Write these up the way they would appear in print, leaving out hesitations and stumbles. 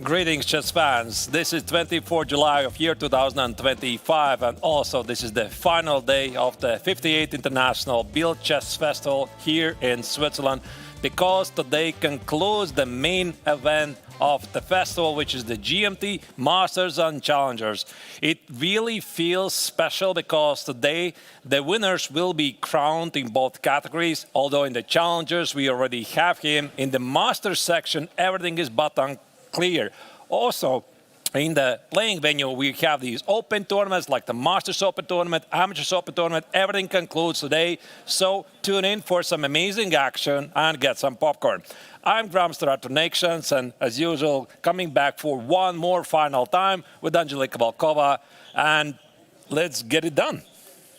Greetings, chess fans. This is 24th July of year 2025, and also this is the final day of the 58th International Biel Chess Festival here in Switzerland, because today concludes the main event of the festival, which is the GMT Masters and Challengers. It really feels special because today the winners will be crowned in both categories, although in the Challengers we already have him. In the Masters section, everything is button clear. Also, in the playing venue, we have these open tournaments like the Masters Open Tournament, Amateurs Open Tournament. Everything concludes today. So tune in for some amazing action and get some popcorn. I'm Gramster Nations, and as usual, coming back for one more final time with Angelika Volkova. And let's get it done.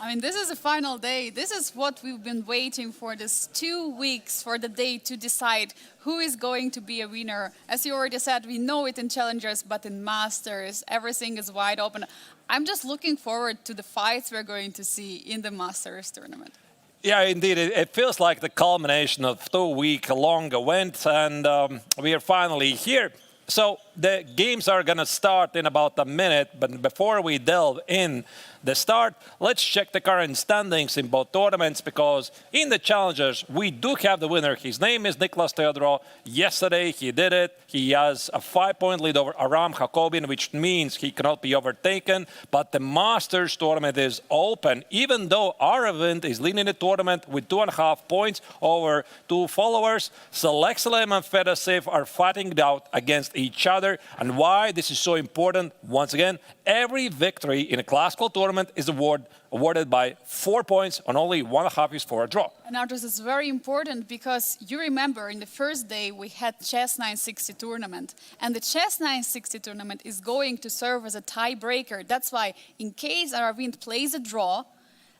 I mean, this is the final day. This is what we've been waiting for, this 2 weeks for the day to decide who is going to be a winner. As you already said, we know it in Challengers, but in Masters, everything is wide open. I'm just looking forward to the fights we're going to see in the Masters tournament. Yeah, indeed. It feels like the culmination of 2-week long event, and we are finally here. So the games are going to start in about a minute, but before we delve in the start, let's check the current standings in both tournaments, because in the Challengers, we do have the winner. His name is Niklas Teodorov. Yesterday, he did it. He has a 5-point lead over Aram Hakobin, which means he cannot be overtaken. But the Masters tournament is open, even though Aravind is leading the tournament with 2.5 points over two followers. Salem and Fedoseev are fighting it out against each other. And why this is so important, once again, every victory in a classical tournament is awarded by 4 points, and only 1.5 is for a draw. And now this is very important because you remember in the first day we had Chess 960 tournament, and the Chess 960 tournament is going to serve as a tiebreaker. That's why in case Aravind plays a draw,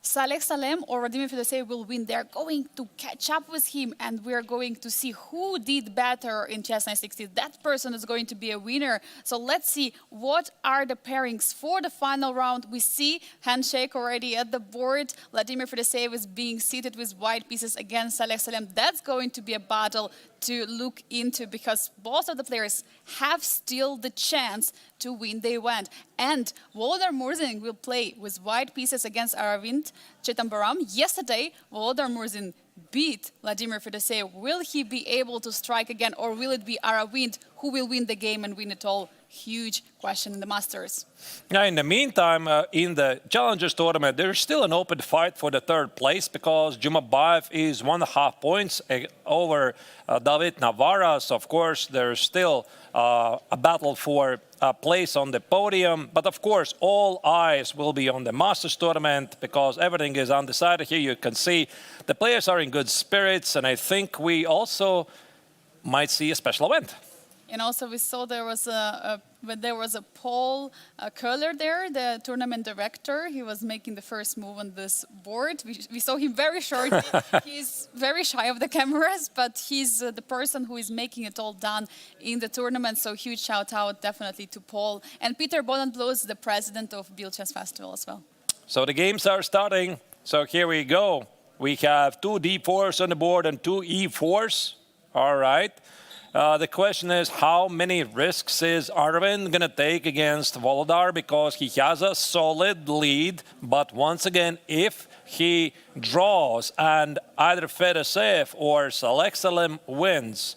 Salem or Vladimir Fedoseev will win. They're going to catch up with him, and we're going to see who did better in Chess 960. That person is going to be a winner. So let's see what are the pairings for the final round. We see handshake already at the board. Vladimir Fedoseev is being seated with white pieces against Salem. That's going to be a battle to look into, because both of the players have still the chance to win the event. And Murzin will play with white pieces against Aravind Chitambaram. Yesterday, Murzin beat Vladimir Fedoseev. Will he be able to strike again, or will it be Aravind who will win the game and win it all? Huge question in the Masters. Now, in the meantime, in the Challengers tournament, there's still an open fight for the third place, because Jumabayev is 1.5 points over David Navaras. Of course, there's still a battle for a place on the podium. But of course, all eyes will be on the Masters tournament, because everything is undecided. Here you can see the players are in good spirits, and I think we also might see a special event. And also we saw there was a Paul Köhler there, the tournament director. He was making the first move on this board. We saw him very short. He's very shy of the cameras, but he's the person who is making it all done in the tournament. So huge shout out definitely to Paul. And Peter Bonenbloh is the president of Biel Chess Festival as well. So the games are starting. So here we go. We have 2 D4s on the board and 2 E4s. All right. The question is, how many risks is Aravind going to take against Volodar, because he has a solid lead. But once again, if he draws and either Fedoseev or Salem wins,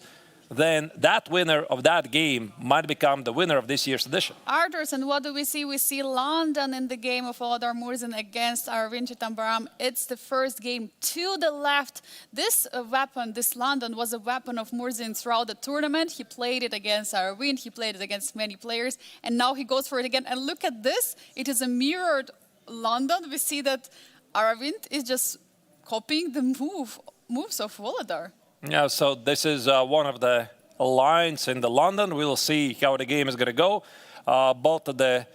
then that winner of that game might become the winner of this year's edition. Arthurs, and what do we see? We see London in the game of Murzin against Aravind Chitambaram. It's the first game to the left. This weapon, this London, was a weapon of Murzin throughout the tournament. He played it against Aravind, he played it against many players, and now he goes for it again. And look at this, it is a mirrored London. We see that Aravind is just copying the moves of Volodar. Yeah, so this is one of the lines in the London. We'll see how the game is going to go. Both of the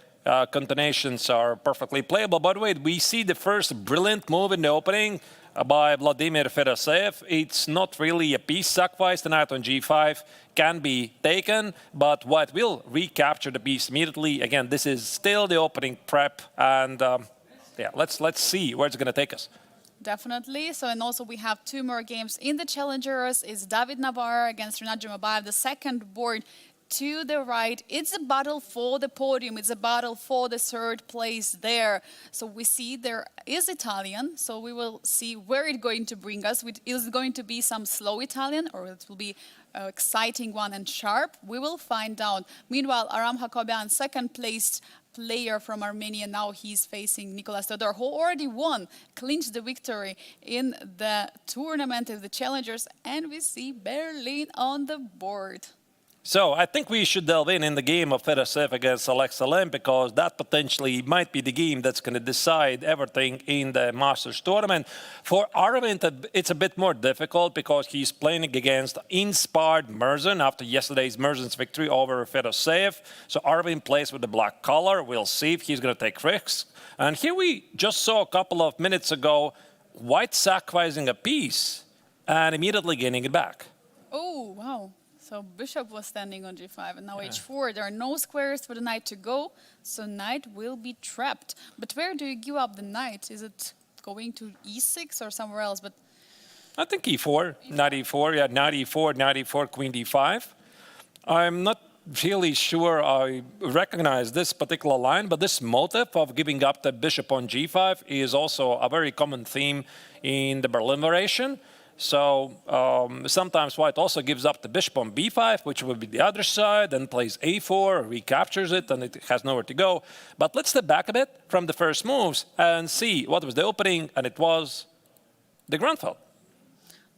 continuations are perfectly playable. By the way, we see the first brilliant move in the opening by Vladimir Fedoseev. It's not really a piece sacrifice. The knight on g5 can be taken, but White will recapture the piece immediately. Again, this is still the opening prep, and yeah, let's see where it's going to take us. Definitely. So, and also we have 2 more games in the Challengers. Is David Navarre against Renat Jumabayev. The second board to the right. It's a battle for the podium. It's a battle for the third place there. So we see there is Italian. So we will see where it's going to bring us. Is it going to be some slow Italian, or it will be an exciting one and sharp? We will find out. Meanwhile, Aram Hakobian, second placed player from Armenia, now he's facing Nicolas Todor, who already won, clinched the victory in the tournament of the challengers, and we see Berlin on the board. So I think we should delve in the game of Fedoseev against Salem, because that potentially might be the game that's going to decide everything in the Masters tournament. For Aravind, it's a bit more difficult because he's playing against inspired Murzin after yesterday's Murzin's victory over Fedoseev. So Aravind plays with the black color. We'll see if he's going to take risks. And here we just saw a couple of minutes ago White sacrificing a piece and immediately gaining it back. Oh, wow. So bishop was standing on g5, and now h4. There are no squares for the knight to go, so knight will be trapped. But where do you give up the knight? Is it going to e6 or somewhere else? But I think e4, knight e4, yeah, knight e4, knight e4, queen d5. I'm not really sure I recognize this particular line, but this motive of giving up the bishop on g5 is also a very common theme in the Berlin variation. So sometimes White also gives up the bishop on b5, which would be the other side, then plays a4, recaptures it, and it has nowhere to go. But let's step back a bit from the first moves and see what was the opening, and it was the Grunfeld.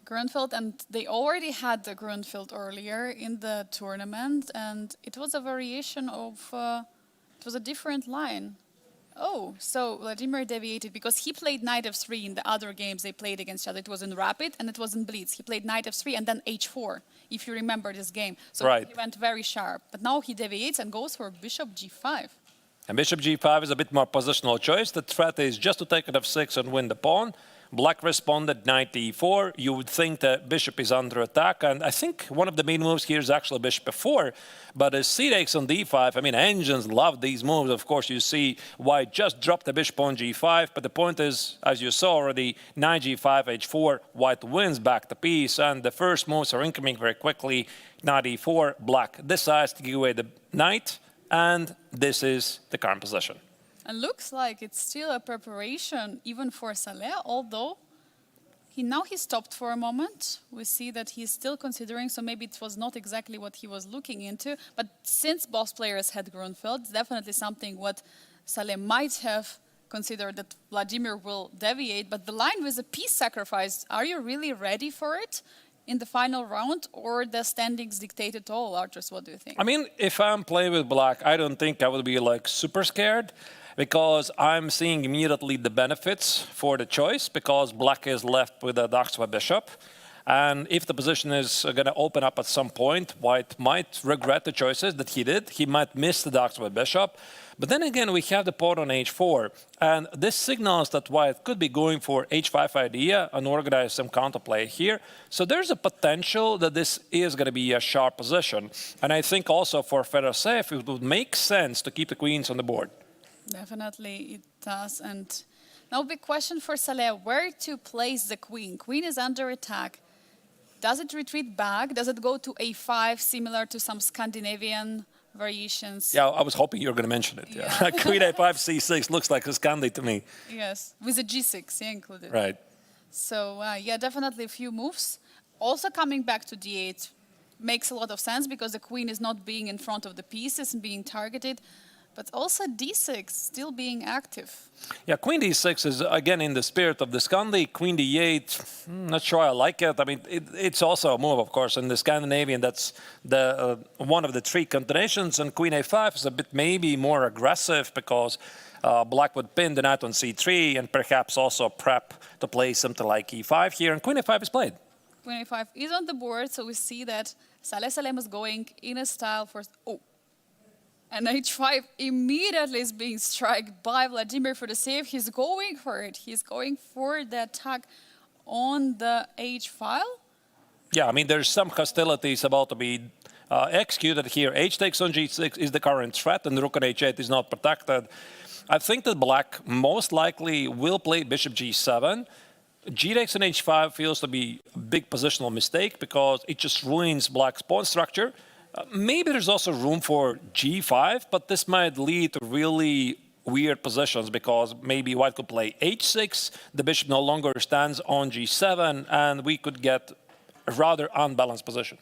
Grunfeld, and they already had the Grunfeld earlier in the tournament, and it was a variation of, it was a different line. Oh, so Vladimir deviated because he played knight f3 in the other games they played against each other. It was in rapid and it was in blitz. He played knight f3 and then h4, if you remember this game. So right. He went very sharp. But now he deviates and goes for bishop g5. And bishop g5 is a bit more positional choice. The threat is just to take it f6 and win the pawn. Black responded knight e4. You would think the bishop is under attack, and I think one of the main moves here is actually bishop f4. But as c takes on d5, I mean, engines love these moves. Of course, you see White just dropped the bishop on g5, but the point is, as you saw already, knight g5, h4, White wins back the piece, and the first moves are incoming very quickly. Knight e4, Black decides to give away the knight, and this is the current position. And looks like it's still a preparation even for Saleh, although now he stopped for a moment. We see that he's still considering, so maybe it was not exactly what he was looking into. But since both players had Grunfeld, it's definitely something what Saleh might have considered, that Vladimir will deviate. But the line with a piece sacrifice, are you really ready for it in the final round, or the standings dictate it all? Arturs, what do you think? I mean, if I'm playing with Black, I don't think I would be like super scared, because I'm seeing immediately the benefits for the choice, because Black is left with a Daxwa bishop. And if the position is going to open up at some point, White might regret the choices that he did. He might miss the Daxwa bishop. But then again, we have the pawn on h4. And this signals that White could be going for h5 idea and organize some counterplay here. So there's a potential that this is going to be a sharp position. And I think also for Fedoseev, it would make sense to keep the queens on the board. Definitely it does. And now big question for Saleh, where to place the queen? Queen is under attack. Does it retreat back? Does it go to a5, similar to some Scandinavian variations? Yeah, I was hoping you were going to mention it. Yeah. Queen a5, c6 looks like a Scandi to me. Yes, with a g6 included. Right. So yeah, definitely a few moves. Also coming back to d8 makes a lot of sense, because the queen is not being in front of the pieces and being targeted. But also d6 still being active. Yeah, queen d6 is, again, in the spirit of the Scandi. Queen d8, not sure I like it. I mean, it's also a move, of course, in the Scandinavian. That's the one of the three combinations. And queen a5 is a bit maybe more aggressive, because Black would pin the knight on c3 and perhaps also prep to play something like e5 here. And queen a5 is played. Queen a5 is on the board, so we see that Salem is going in a style for... Oh. And h5 immediately is being struck by Vladimir Fedoseev. He's going for it. He's going for the attack on the h file. Yeah, I mean, there's some hostilities about to be executed here. H takes on g6 is the current threat, and rook on h8 is not protected. I think that Black most likely will play bishop g7. G takes on h5 feels to be a big positional mistake, because it just ruins Black's pawn structure. Maybe there's also room for g5, but this might lead to really weird positions because maybe white could play h6, the bishop no longer stands on g7, and we could get a rather unbalanced position.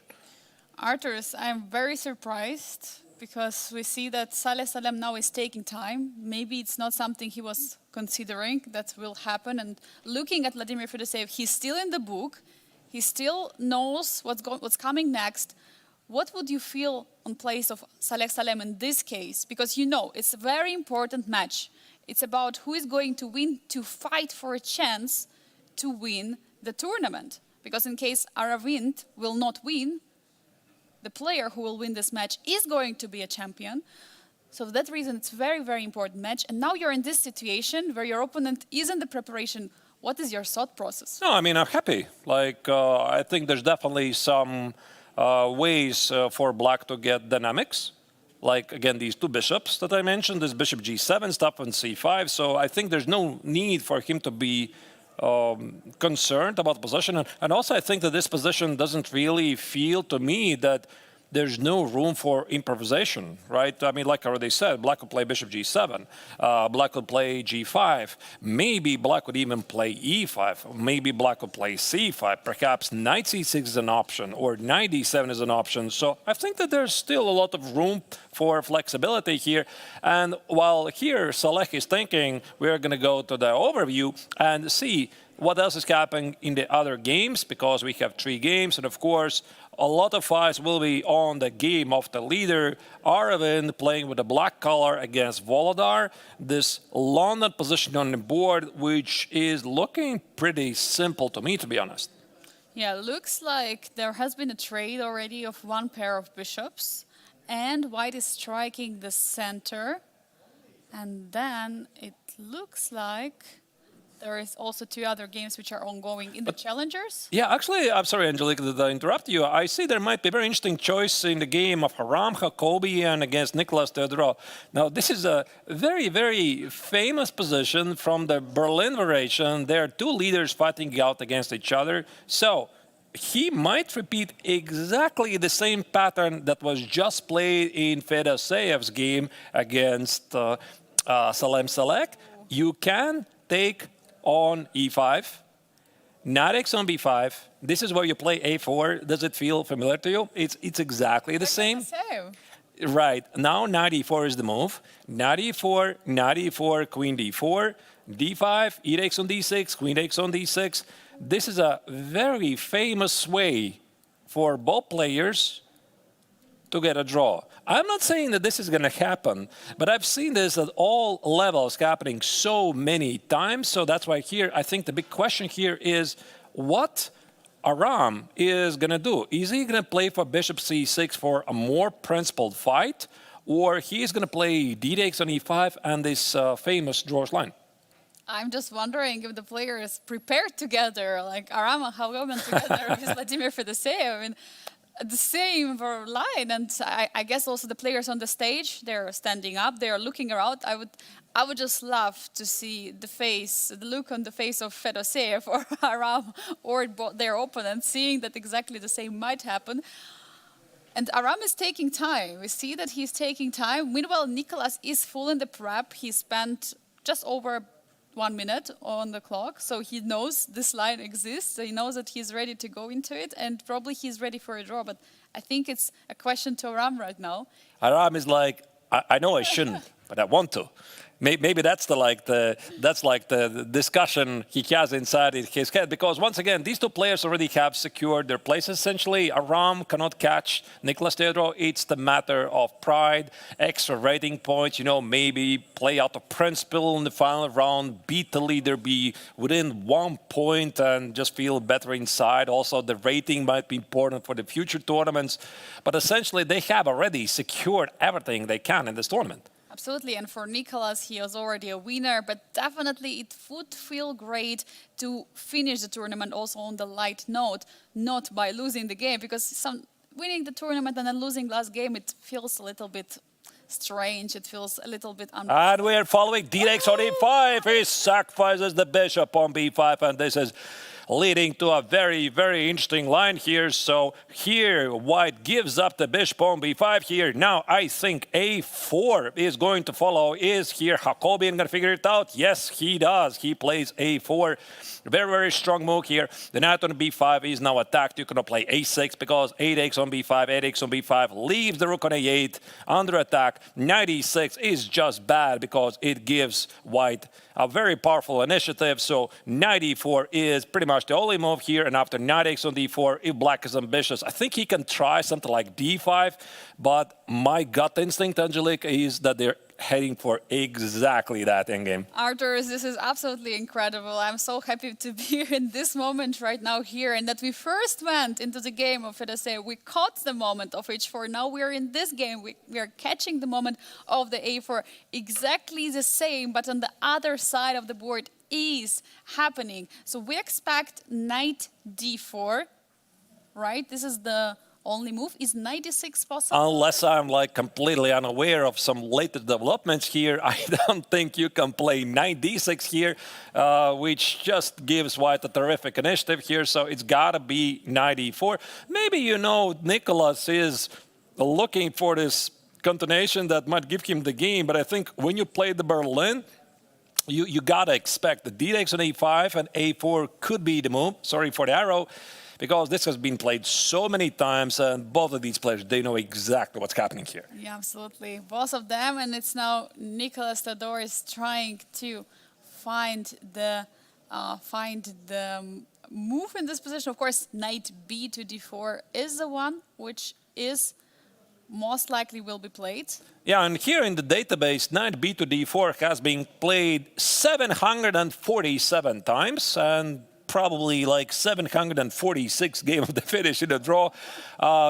Arthurs, I'm very surprised because we see that Salem now is taking time. Maybe it's not something he was considering that will happen. And looking at Vladimir Fedoseev, he's still in the book. He still knows what's coming next. What would you feel on place of Salem in this case? Because you know, it's a very important match. It's about who is going to win, to fight for a chance to win the tournament. Because in case Aravind will not win, the player who will win this match is going to be a champion. So for that reason, it's a very, very important match. And now you're in this situation where your opponent is in the preparation. What is your thought process? No, I mean, I'm happy. I think there's definitely some ways for black to get dynamics. Like, again, these two bishops that I mentioned, this bishop g7 stuff and c5. So I think there's no need for him to be concerned about position. And also, I think that this position doesn't really feel to me that there's no room for improvisation, right? I mean, like I already said, black would play bishop g7, black would play g5, maybe black would even play e5, maybe black would play c5, perhaps knight c6 is an option, or knight d7 is an option. So I think that there's still a lot of room for flexibility here. And while here Saleh is thinking, we're going to go to the overview and see what else is happening in the other games, because we have 3 games, and of course, a lot of eyes will be on the game of the leader, Aravind, playing with the black color against Volodar. This London position on the board, which is looking pretty simple to me, to be honest. Yeah, looks like there has been a trade already of one pair of bishops, and white is striking the center. And then it looks like there is also 2 other games which are ongoing in the challengers. Yeah, actually, I'm sorry, Angelique, that I interrupt you. I see there might be a very interesting choice in the game of Haram Jacobian against Nicholas Theodorou. Now, this is a very, very famous position from the Berlin variation. There are 2 leaders fighting out against each other. So he might repeat exactly the same pattern that was just played in Fedoseev's game against Salem Select. You can take on e5, knight x on b5. This is where you play a4. Does it feel familiar to you? It's exactly the same. So. Right. Now knight e4 is the move. Knight e4, queen d4, d5, e takes on d6, queen takes on d6. This is a very famous way for both players to get a draw. I'm not saying that this is going to happen, but I've seen this at all levels happening so many times. So that's why here, I think the big question here is what Aram is going to do. Is he going to play for bishop c6 for a more principled fight, or he's going to play d takes on e5 and this famous drawers line? I'm just wondering if the players prepared together, like Aram and Hungarian together with Vladimir Fedoseev. I mean, the same line, and I guess also the players on the stage, they're standing up, they're looking around. I would just love to see the look on the face of Fedoseev or Aram or their opponent, seeing that exactly the same might happen. And Aram is taking time. We see that he's taking time. Meanwhile, Nicholas is full in the prep. He spent just over 1 minute on the clock, so he knows this line exists. So he knows that he's ready to go into it, and probably he's ready for a draw. But I think it's a question to Aram right now. Aram is like, I know I shouldn't, but I want to. Maybe that's the discussion he has inside his head, because once again, these 2 players already have secured their places. Essentially, Aram cannot catch Nicholas Theodorou. It's the matter of pride, extra rating points. You know, maybe play out of principle in the final round, beat the leader, be within 1 point, and just feel better inside. Also, the rating might be important for the future tournaments, but essentially, they have already secured everything they can in this tournament. Absolutely, and for Nicholas, he was already a winner, but definitely it would feel great to finish the tournament also on the light note, not by losing the game, because winning the tournament and then losing last game, it feels a little bit strange, it feels a little bit And we're following d takes on e5, he sacrifices the bishop on b5, and this is leading to a very, very interesting line here. So here, white gives up the bishop pawn b5 here. Now, I think a4 is going to follow. Is here Jacobian going to figure it out? Yes, he does. He plays a4. Very, very strong move here. The knight on b5 is now attacked. You cannot play a6 because 8x on b5, 8x on b5 leaves the rook on a8 under attack. Knight e6 is just bad because it gives white a very powerful initiative. So knight e4 is pretty much the only move here. And after knight x on d4, if black is ambitious, I think he can try something like d5. But my gut instinct, Angelique, is that they're heading for exactly that endgame. Arthur, this is absolutely incredible. I'm so happy to be in this moment right now here, and that we first went into the game of Fedoseev. We caught the moment of h4. Now we're in this game. We are catching the moment of the a4. Exactly the same, but on the other side of the board is happening. So we expect knight d4, right? This is the only move. Is knight d6 possible? Unless I'm like completely unaware of some later developments here, I don't think you can play knight d6 here, which just gives white a terrific initiative here. So it's got to be knight e4. Maybe, you know, Nicholas is looking for this continuation that might give him the game, but I think when you play the Berlin, you got to expect the d takes on a5 and a4 could be the move. Sorry for the arrow. Because this has been played so many times, and both of these players, they know exactly what's happening here. Yeah, absolutely. Both of them, and it's now Nicholas Todor is trying to find the move in this position. Of course, knight b to d4 is the one which is most likely will be played. Yeah, and here in the database, knight b to d4 has been played 747 times, and probably like 746 game of the finish in a draw.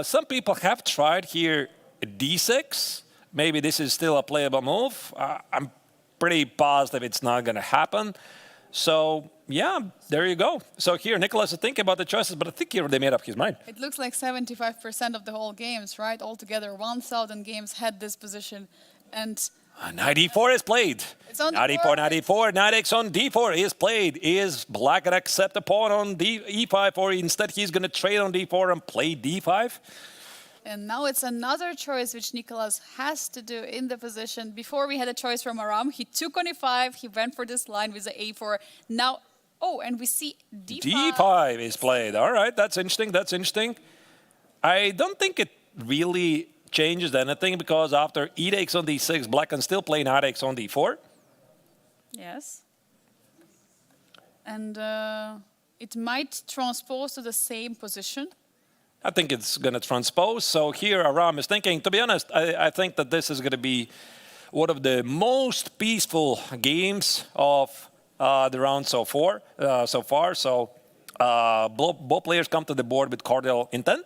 Some people have tried here d6. Maybe this is still a playable move. I'm pretty positive it's not going to happen. So, yeah, there you go. So here, Nicholas is thinking about the choices, but I think he already made up his mind. It looks like 75% of the whole games, right? Altogether, 1,000 games had this position. And knight e4 is played. Knight e4, knight e4, knight x on d4 is played. Is black going to accept a pawn on e5, or instead he's going to trade on d4 and play d5? And now it's another choice which Nicholas has to do in the position. Before we had a choice from Aram. He took on e5. He went for this line with the a4. Now, oh, and we see d5. d5 is played. All right, that's interesting. That's interesting. I don't think it really changes anything because after e takes on d6, black can still play knight x on d4. Yes. And it might transpose to the same position. I think it's going to transpose. So here Aram is thinking, to be honest, I think that this is going to be one of the most peaceful games of the round so far. So both players come to the board with cordial intent.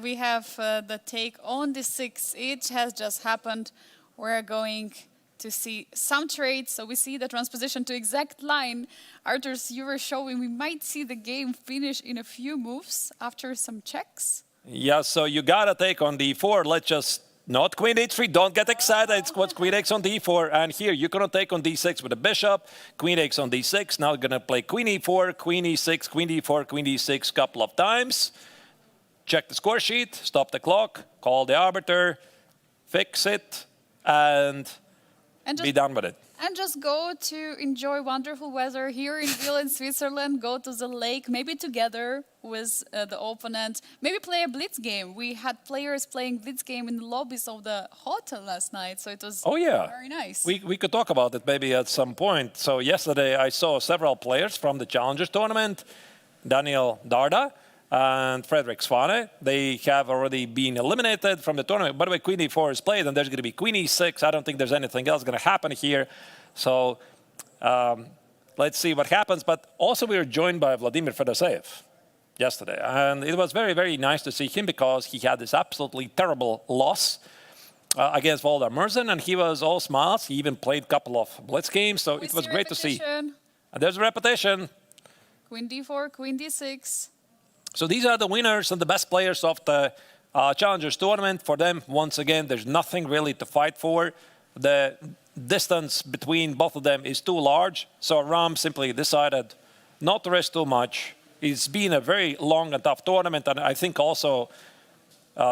We have the take on d6. It has just happened. We're going to see some trades. So we see the transposition to exact line. Arthur, you were showing we might see the game finish in a few moves after some checks. Yeah, so you got to take on d4. Let's just not queen h3. Don't get excited. It's what's queen x on d4. And here you're going to take on d6 with a bishop. Queen x on d6. Now you're going to play queen e4, queen e6, queen d4, queen d6 couple of times. Check the score sheet, stop the clock, call the arbiter, fix it, and be done with it. And just go to enjoy wonderful weather here in Biel in Switzerland. Go to the lake, maybe together with the opponent. Maybe play a blitz game. We had players playing blitz game in the lobbies of the hotel last night, so it was very nice. We could talk about it maybe at some point. So yesterday I saw several players from the Challengers tournament, Daniel Darda and Frederick Svane. They have already been eliminated from the tournament. By the way, queen e4 is played, and there's going to be queen e6. I don't think there's anything else going to happen here. So let's see what happens. But also we were joined by Vladimir Fedoseev yesterday. And it was very, very nice to see him because he had this absolutely terrible loss against Volodar Murzin, and he was all smiles. He even played a couple of blitz games, so it was great to see. And there's a repetition. Queen d4, queen d6. So these are the winners and the best players of the Challengers tournament. For them, once again, there's nothing really to fight for. The distance between both of them is too large. So Ram simply decided not to risk too much. It's been a very long and tough tournament, and I think also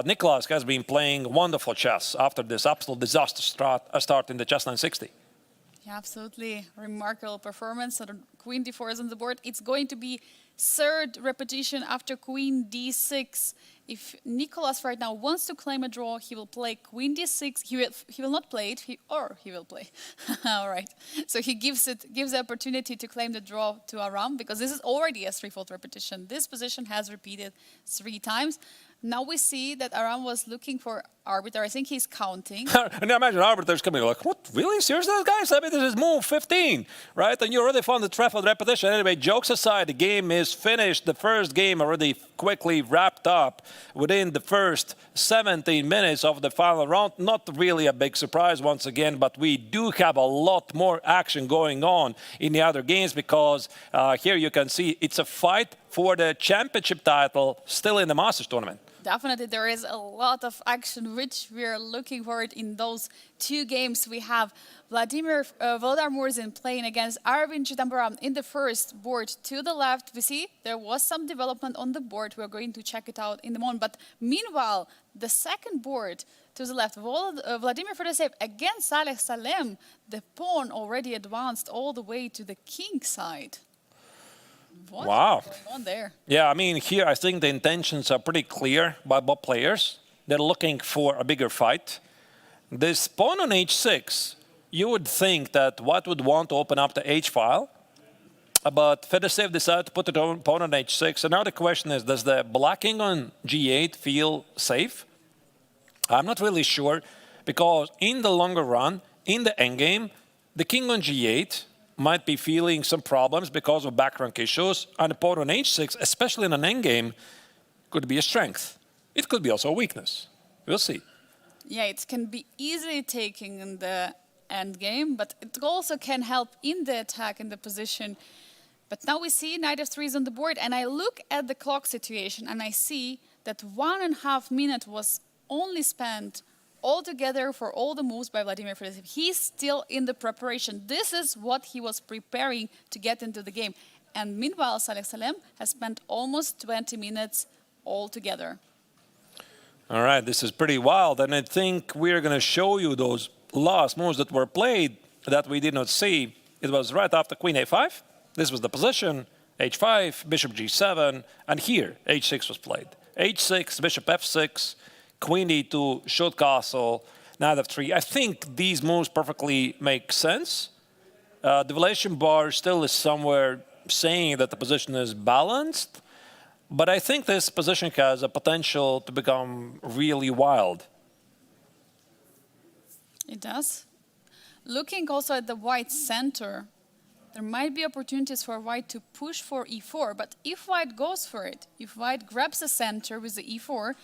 Nicholas has been playing wonderful chess after this absolute disaster start in the chess 960. Yeah, absolutely remarkable performance. So the queen d4 is on the board. It's going to be third repetition after queen d6. If Nicholas right now wants to claim a draw, he will play queen d6. He will not play it, he will play. All right. So he gives the opportunity to claim the draw to Aram, because this is already a threefold repetition. This position has repeated 3 times. Now we see that Aram was looking for arbiter. I think he's counting. And I imagine arbiters coming like, what, really? Seriously, guys? I mean, this is move 15, right? And you already found the threefold repetition. Anyway, jokes aside, the game is finished. The first game already quickly wrapped up within the first 17 minutes of the final round. Not really a big surprise once again, but we do have a lot more action going on in the other games, because here you can see it's a fight for the championship title still in the Masters tournament. Definitely, there is a lot of action, which we are looking forward in those 2 games. We have Volodymyr Murzin playing against Aravind in the first board to the left. We see there was some development on the board. We're going to check it out in a moment. But meanwhile, the second board to the left, Vladimir Fedoseev against Salem, the pawn already advanced all the way to the king side. What wow. is going on there? Yeah, I mean, here I think the intentions are pretty clear by both players. They're looking for a bigger fight. This pawn on h6, you would think that White would want to open up the h-file, but Fedoseev decided to put the pawn on h6. And now the question is, does the blocking on g8 feel safe? I'm not really sure, because in the longer run, in the endgame, the king on g8 might be feeling some problems because of back rank issues, and the pawn on h6, especially in an endgame, could be a strength. It could be also a weakness. We'll see. Yeah, it can be easily taken in the endgame, but it also can help in the attack, in the position. But now we see knight f3 is on the board, and I look at the clock situation, and I see that 1.5 minutes was only spent altogether for all the moves by Vladimir Fedoseev. He's still in the preparation. This is what he was preparing to get into the game. And meanwhile, Salem has spent almost 20 minutes altogether. All right, this is pretty wild. And I think we're going to show you those last moves that were played that we did not see. It was right after queen a5. This was the position, h5, bishop g7, and here h6 was played. h6, bishop f6, queen d2, short castle, knight f3. I think these moves perfectly make sense. The valuation bar still is somewhere saying that the position is balanced, but I think this position has a potential to become really wild. It does. Looking also at the white center, there might be opportunities for white to push for e4, but if white goes for it, if white grabs the center with the e4,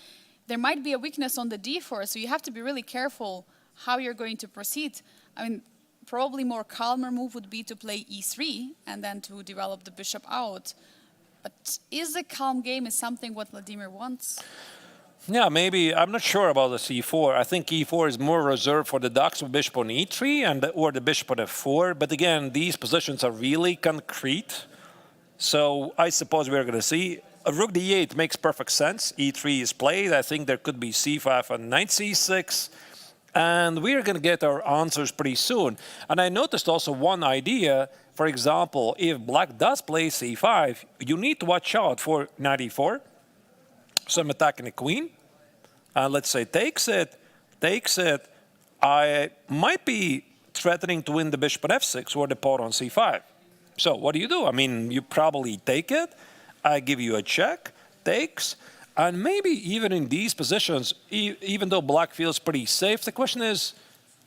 there might be a weakness on the d4, so you have to be really careful how you're going to proceed. I mean, probably more calmer move would be to play e3 and then to develop the bishop out. But is the calm game is something what Vladimir wants? Yeah, maybe. I'm not sure about the c4. I think e4 is more reserved for the ducks with bishop on e3 or the bishop on f4. But again, these positions are really concrete. So I suppose we're going to see. Rook d8 makes perfect sense. e3 is played. I think there could be c5 and knight c6. And we're going to get our answers pretty soon. And I noticed also one idea. For example, if black does play c5, you need to watch out for knight e4. So I'm attacking the queen. Let's say takes it. I might be threatening to win the bishop on f6 or the pawn on c5. So what do? I mean, you probably take it. I give you a check, takes, and maybe even in these positions, even though black feels pretty safe, the question is,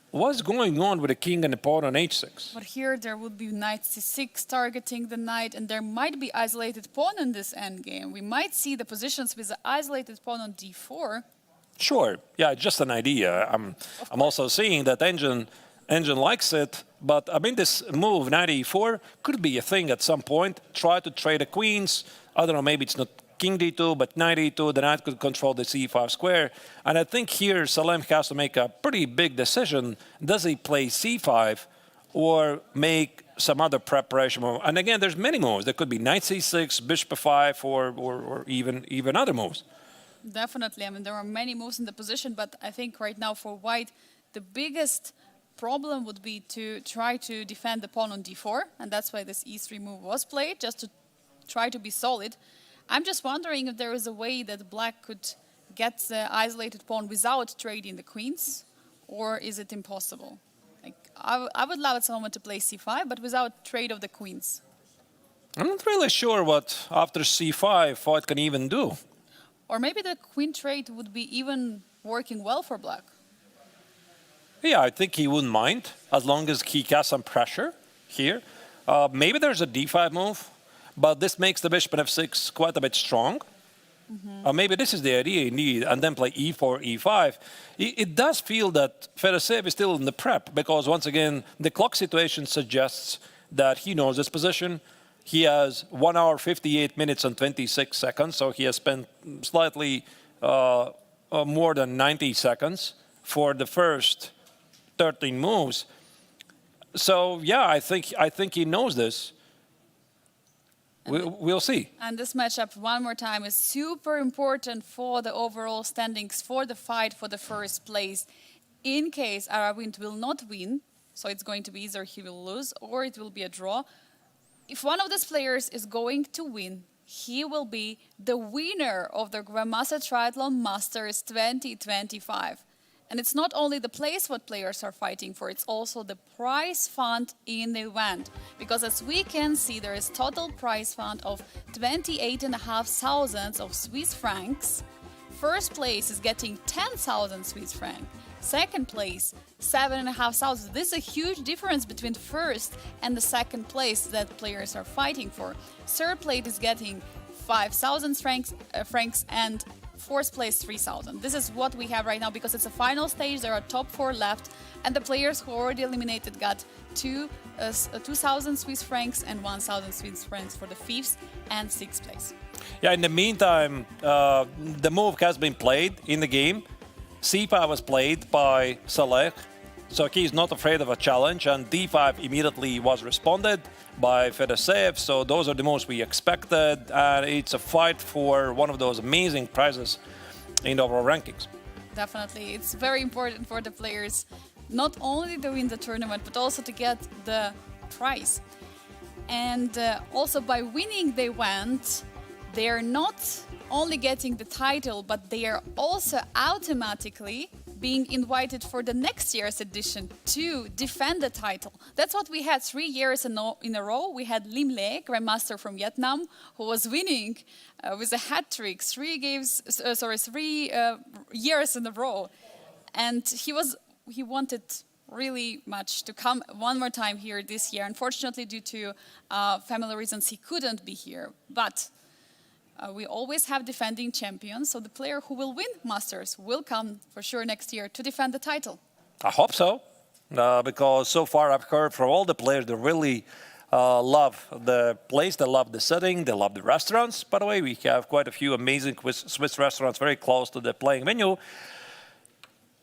what's going on with the king and the pawn on h6? But here there would be knight c6 targeting the knight, and there might be isolated pawn in this endgame. We might see the positions with the isolated pawn on d4. Sure, yeah, just an idea. I'm also seeing that engine likes it, but I mean this move, knight e4, could be a thing at some point. Try to trade the queens. I don't know, maybe it's not king d2, but knight e2, the knight could control the c5 square. And I think here Salem has to make a pretty big decision. Does he play c5 or make some other preparation move. And again, there's many moves. There could be knight c6, bishop f5, or even other moves. Definitely. I mean, there are many moves in the position, but I think right now for white, the biggest problem would be to try to defend the pawn on d4, and that's why this e3 move was played, just to try to be solid. I'm just wondering if there is a way that black could get the isolated pawn without trading the queens, or is it impossible? Like, I would love at some moment to play c5, but without trade of the queens. I'm not really sure what after c5 white can even do. Or maybe the queen trade would be even working well for black. Yeah, I think he wouldn't mind, as long as he casts some pressure here. Maybe there's a d5 move, but this makes the bishop on f6 quite a bit strong. Maybe this is the idea indeed, and then play e4, e5. It does feel that Fedoseev is still in the prep, because once again, the clock situation suggests that he knows this position. He has 1 hour, 58 minutes and 26 seconds, so he has spent slightly more than 90 seconds for the first 13 moves. So yeah, I think he knows this. We'll see. And this matchup, one more time, is super important for the overall standings, for the fight for the first place. In case Aravind will not win, so it's going to be either he will lose or it will be a draw. If one of these players is going to win, he will be the winner of the Grandmaster Triathlon Masters 2025. And it's not only the place what players are fighting for, it's also the prize fund in the event. Because as we can see, there is total prize fund of 28,500 of Swiss francs. First place is getting 10,000 Swiss francs. Second place, 7,500. This is a huge difference between first and the second place that players are fighting for. Third place is getting 5,000 francs and fourth place 3,000. This is what we have right now because it's a final stage. There are top 4 left, and the players who already eliminated got 2,000 Swiss francs and 1,000 Swiss francs for the 5th and 6th place. Yeah, in the meantime, the move has been played in the game. c5 was played by Salem, so he's not afraid of a challenge, and d5 immediately was responded by Fedoseev. So those are the moves we expected, and it's a fight for one of those amazing prizes in the overall rankings. Definitely. It's very important for the players not only to win the tournament, but also to get the prize. And also by winning the event, they are not only getting the title, but they are also automatically being invited for the next year's edition to defend the title. That's what we had 3 years in a row. We had Lim Le, Grandmaster from Vietnam, who was winning with a hat trick 3 years in a row. And he wanted really much to come one more time here this year. Unfortunately, due to family reasons, he couldn't be here. But we always have defending champions, so the player who will win Masters will come for sure next year to defend the title. I hope so, because so far I've heard from all the players they really love the place, they love the setting, they love the restaurants. By the way, we have quite a few amazing Swiss restaurants very close to the playing venue.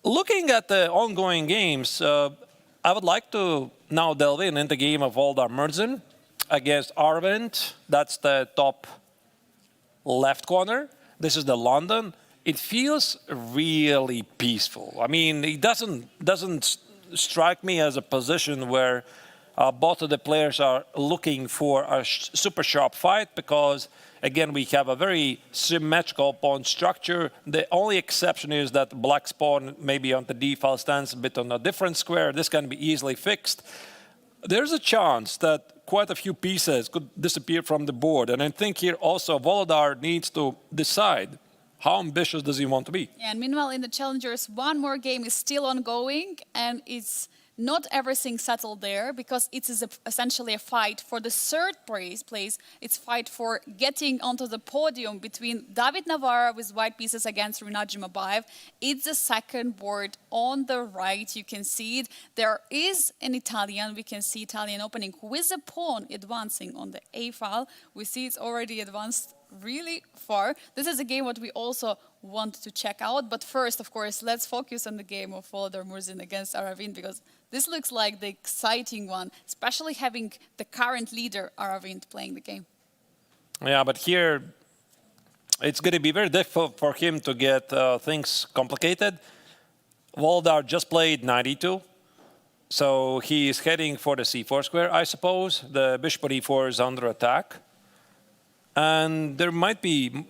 Looking at the ongoing games, I would like to now delve into the game of Voldar Murzin against Aravind. That's the top left corner. This is the London. It feels really peaceful. I mean, it doesn't strike me as a position where both of the players are looking for a super sharp fight, because again, we have a very symmetrical pawn structure. The only exception is that black's pawn maybe on the d-file stands a bit on a different square. This can be easily fixed. There's a chance that quite a few pieces could disappear from the board. And I think here also Voldar needs to decide how ambitious does he want to be. Yeah, and meanwhile in the Challengers, one more game is still ongoing, and it's not everything settled there, because it is essentially a fight for the third place. It's fight for getting onto the podium between David Navarra with white pieces against Rinat Jimabayev. It's the second board on the right. You can see it. There is an Italian. We can see Italian opening with a pawn advancing on the A file. We see it's already advanced really far. This is a game what we also want to check out. But first, of course, let's focus on the game of Volodar Murzin against Aravind, because this looks like the exciting one, especially having the current leader, Aravind, playing the game. Yeah, but here it's going to be very difficult for him to get things complicated. Volodar just played 92. So he is heading for the c4 square, I suppose. The bishop on e4 is under attack. And there might be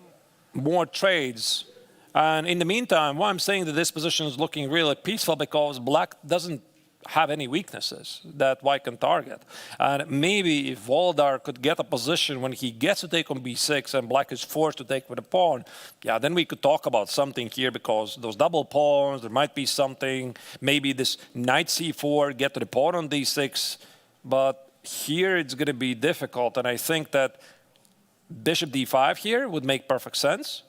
more trades. And in the meantime, why I'm saying that this position is looking really peaceful, because black doesn't have any weaknesses that white can target. And maybe if Volodar could get a position when he gets to take on b6 and black is forced to take with a pawn, yeah, then we could talk about something here, because those double pawns, there might be something. Maybe this knight c4, get to the pawn on d6. But here it's going to be difficult. And I think that bishop d5 here would make perfect sense.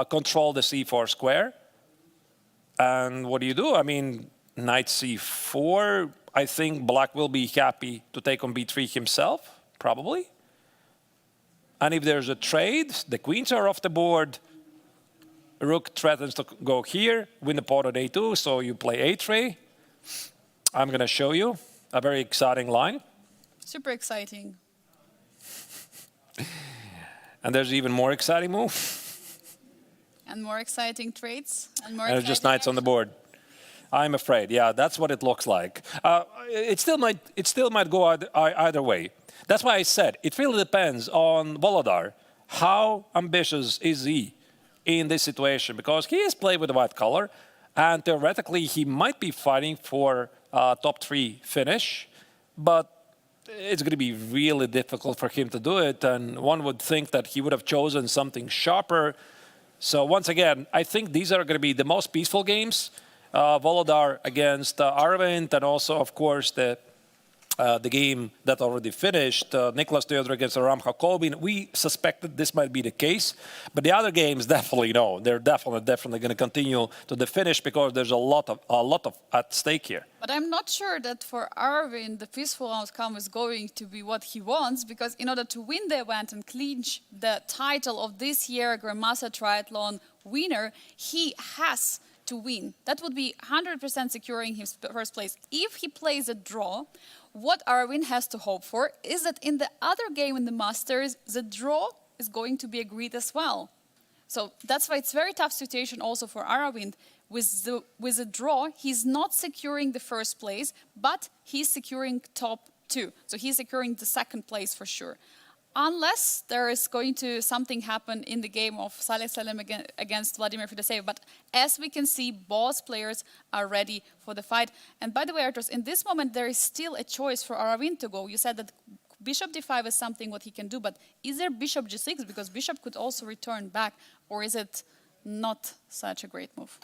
Control the c4 square. And what do? I mean, knight c4, I think black will be happy to take on b3 himself, probably. And if there's a trade, the queens are off the board. Rook threatens to go here, win the pawn on a2, so you play a3. I'm going to show you a very exciting line. Super exciting. And there's even more exciting move. And more exciting trades. And more And just knights on the board. I'm afraid, yeah, that's what it looks like. It still might go either way. That's why I said it really depends on Volodar. How ambitious is he in this situation? Because he has played with the white color, and theoretically he might be fighting for top 3 finish, but it's going to be really difficult for him to do it. And one would think that he would have chosen something sharper. So once again, I think these are going to be the most peaceful games. Volodar against Aravind, and also, of course, the game that already finished, Nicholas Theodor against Aram Hakobin. We suspected this might be the case, but the other games definitely no. They're definitely going to continue to the finish, because there's a lot of at stake here. But I'm not sure that for Aravind the peaceful outcome is going to be what he wants, because in order to win the event and clinch the title of this year Grandmaster Triathlon winner, he has to win. That would be 100% securing his first place. If he plays a draw, what Aravind has to hope for is that in the other game in the Masters, the draw is going to be agreed as well. So that's why it's a very tough situation also for Aravind. With the draw, he's not securing the first place, but he's securing top 2. So he's securing the second place for sure. Unless there is going to something happen in the game of Salem against Vladimir Fedoseev. But as we can see, both players are ready for the fight. And by the way, Arturs, in this moment, there is still a choice for Aravind to go. You said that bishop d5 is something what he can do, but is there bishop g6? Because bishop could also return back, or is it not such a great move?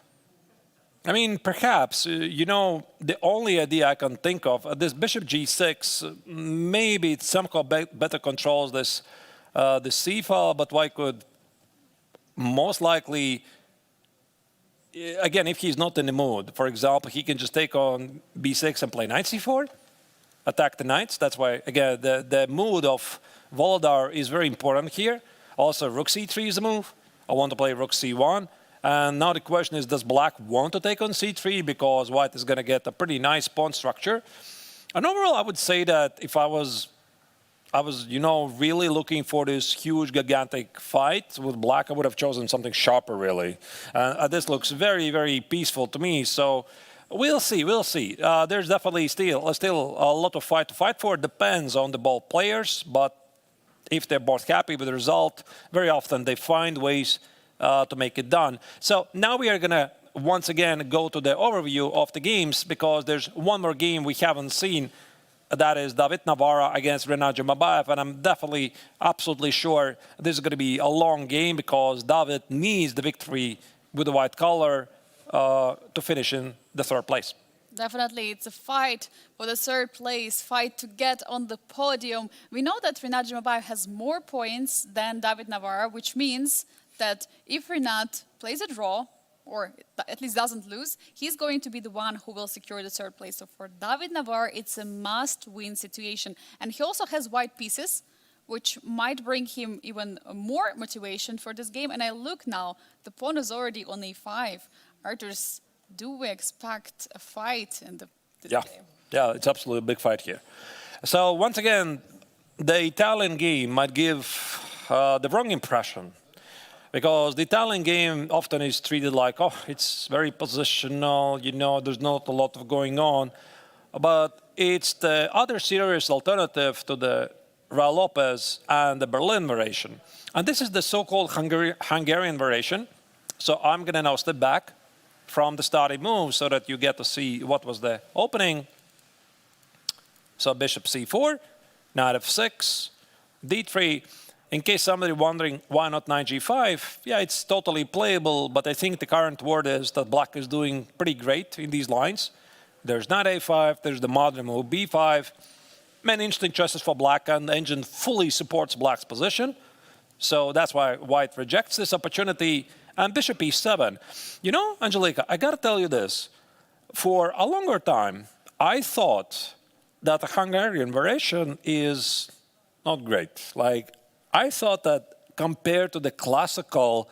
I mean, perhaps, you know, the only idea I can think of, this bishop g6, maybe it somehow better controls this the c file, but white could most likely, again, if he's not in the mood, for example, he can just take on b6 and play knight c4, attack the knights. That's why, again, the mood of Volodar is very important here. Also, rook c3 is the move. I want to play rook c1. And now the question is, does black want to take on c3, because white is going to get a pretty nice pawn structure? And overall, I would say that if I was, you know, really looking for this huge, gigantic fight with black, I would have chosen something sharper, really. This looks very, very peaceful to me. So we'll see, we'll see. There's definitely still a lot of fight to fight for. It depends on the both players, but if they're both happy with the result, very often they find ways to make it done. So now we are going to once again go to the overview of the games, because there's one more game we haven't seen. That is David Navarra against Renat Jumabayev, and I'm definitely absolutely sure this is going to be a long game, because David needs the victory with the white color to finish in the 3rd place. Definitely, it's a fight for the 3rd place, fight to get on the podium. We know that Renat Jumabayev has more points than David Navarra, which means that if Renat plays a draw, or at least doesn't lose, he's going to be the one who will secure the 3rd place. So for David Navarra, it's a must-win situation. And he also has white pieces which might bring him even more motivation for this game. And I look now, the pawn is already on e5. Arthurs, do we expect a fight in this game? Yeah, it's absolutely a big fight here. So once again, the Italian game might give the wrong impression, because the Italian game often is treated like, oh, it's very positional, you know, there's not a lot of going on. But it's the other serious alternative to the Raul Lopez and the Berlin variation. And this is the so-called Hungarian variation. So I'm going to now step back from the starting move so that you get to see what was the opening. So bishop c4, knight f6, d3. In case somebody wondering why not knight g5, yeah, it's totally playable, but I think the current word is that black is doing pretty great in these lines. There's knight a5, there's the modern move b5. Many interesting choices for black, and the engine fully supports black's position. So that's why white rejects this opportunity. And bishop e7. You know, Angelika, I got to tell you this. For a longer time, I thought that the Hungarian variation is not great. Like, I thought that compared to the classical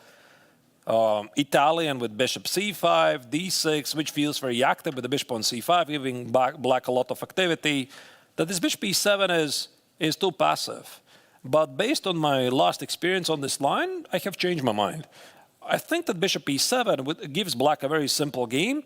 Italian with bishop c5, d6, which feels very active with the bishop on c5, giving black a lot of activity, that this bishop e7 is too passive. But based on my last experience on this line, I have changed my mind. I think that bishop e7 gives black a very simple game.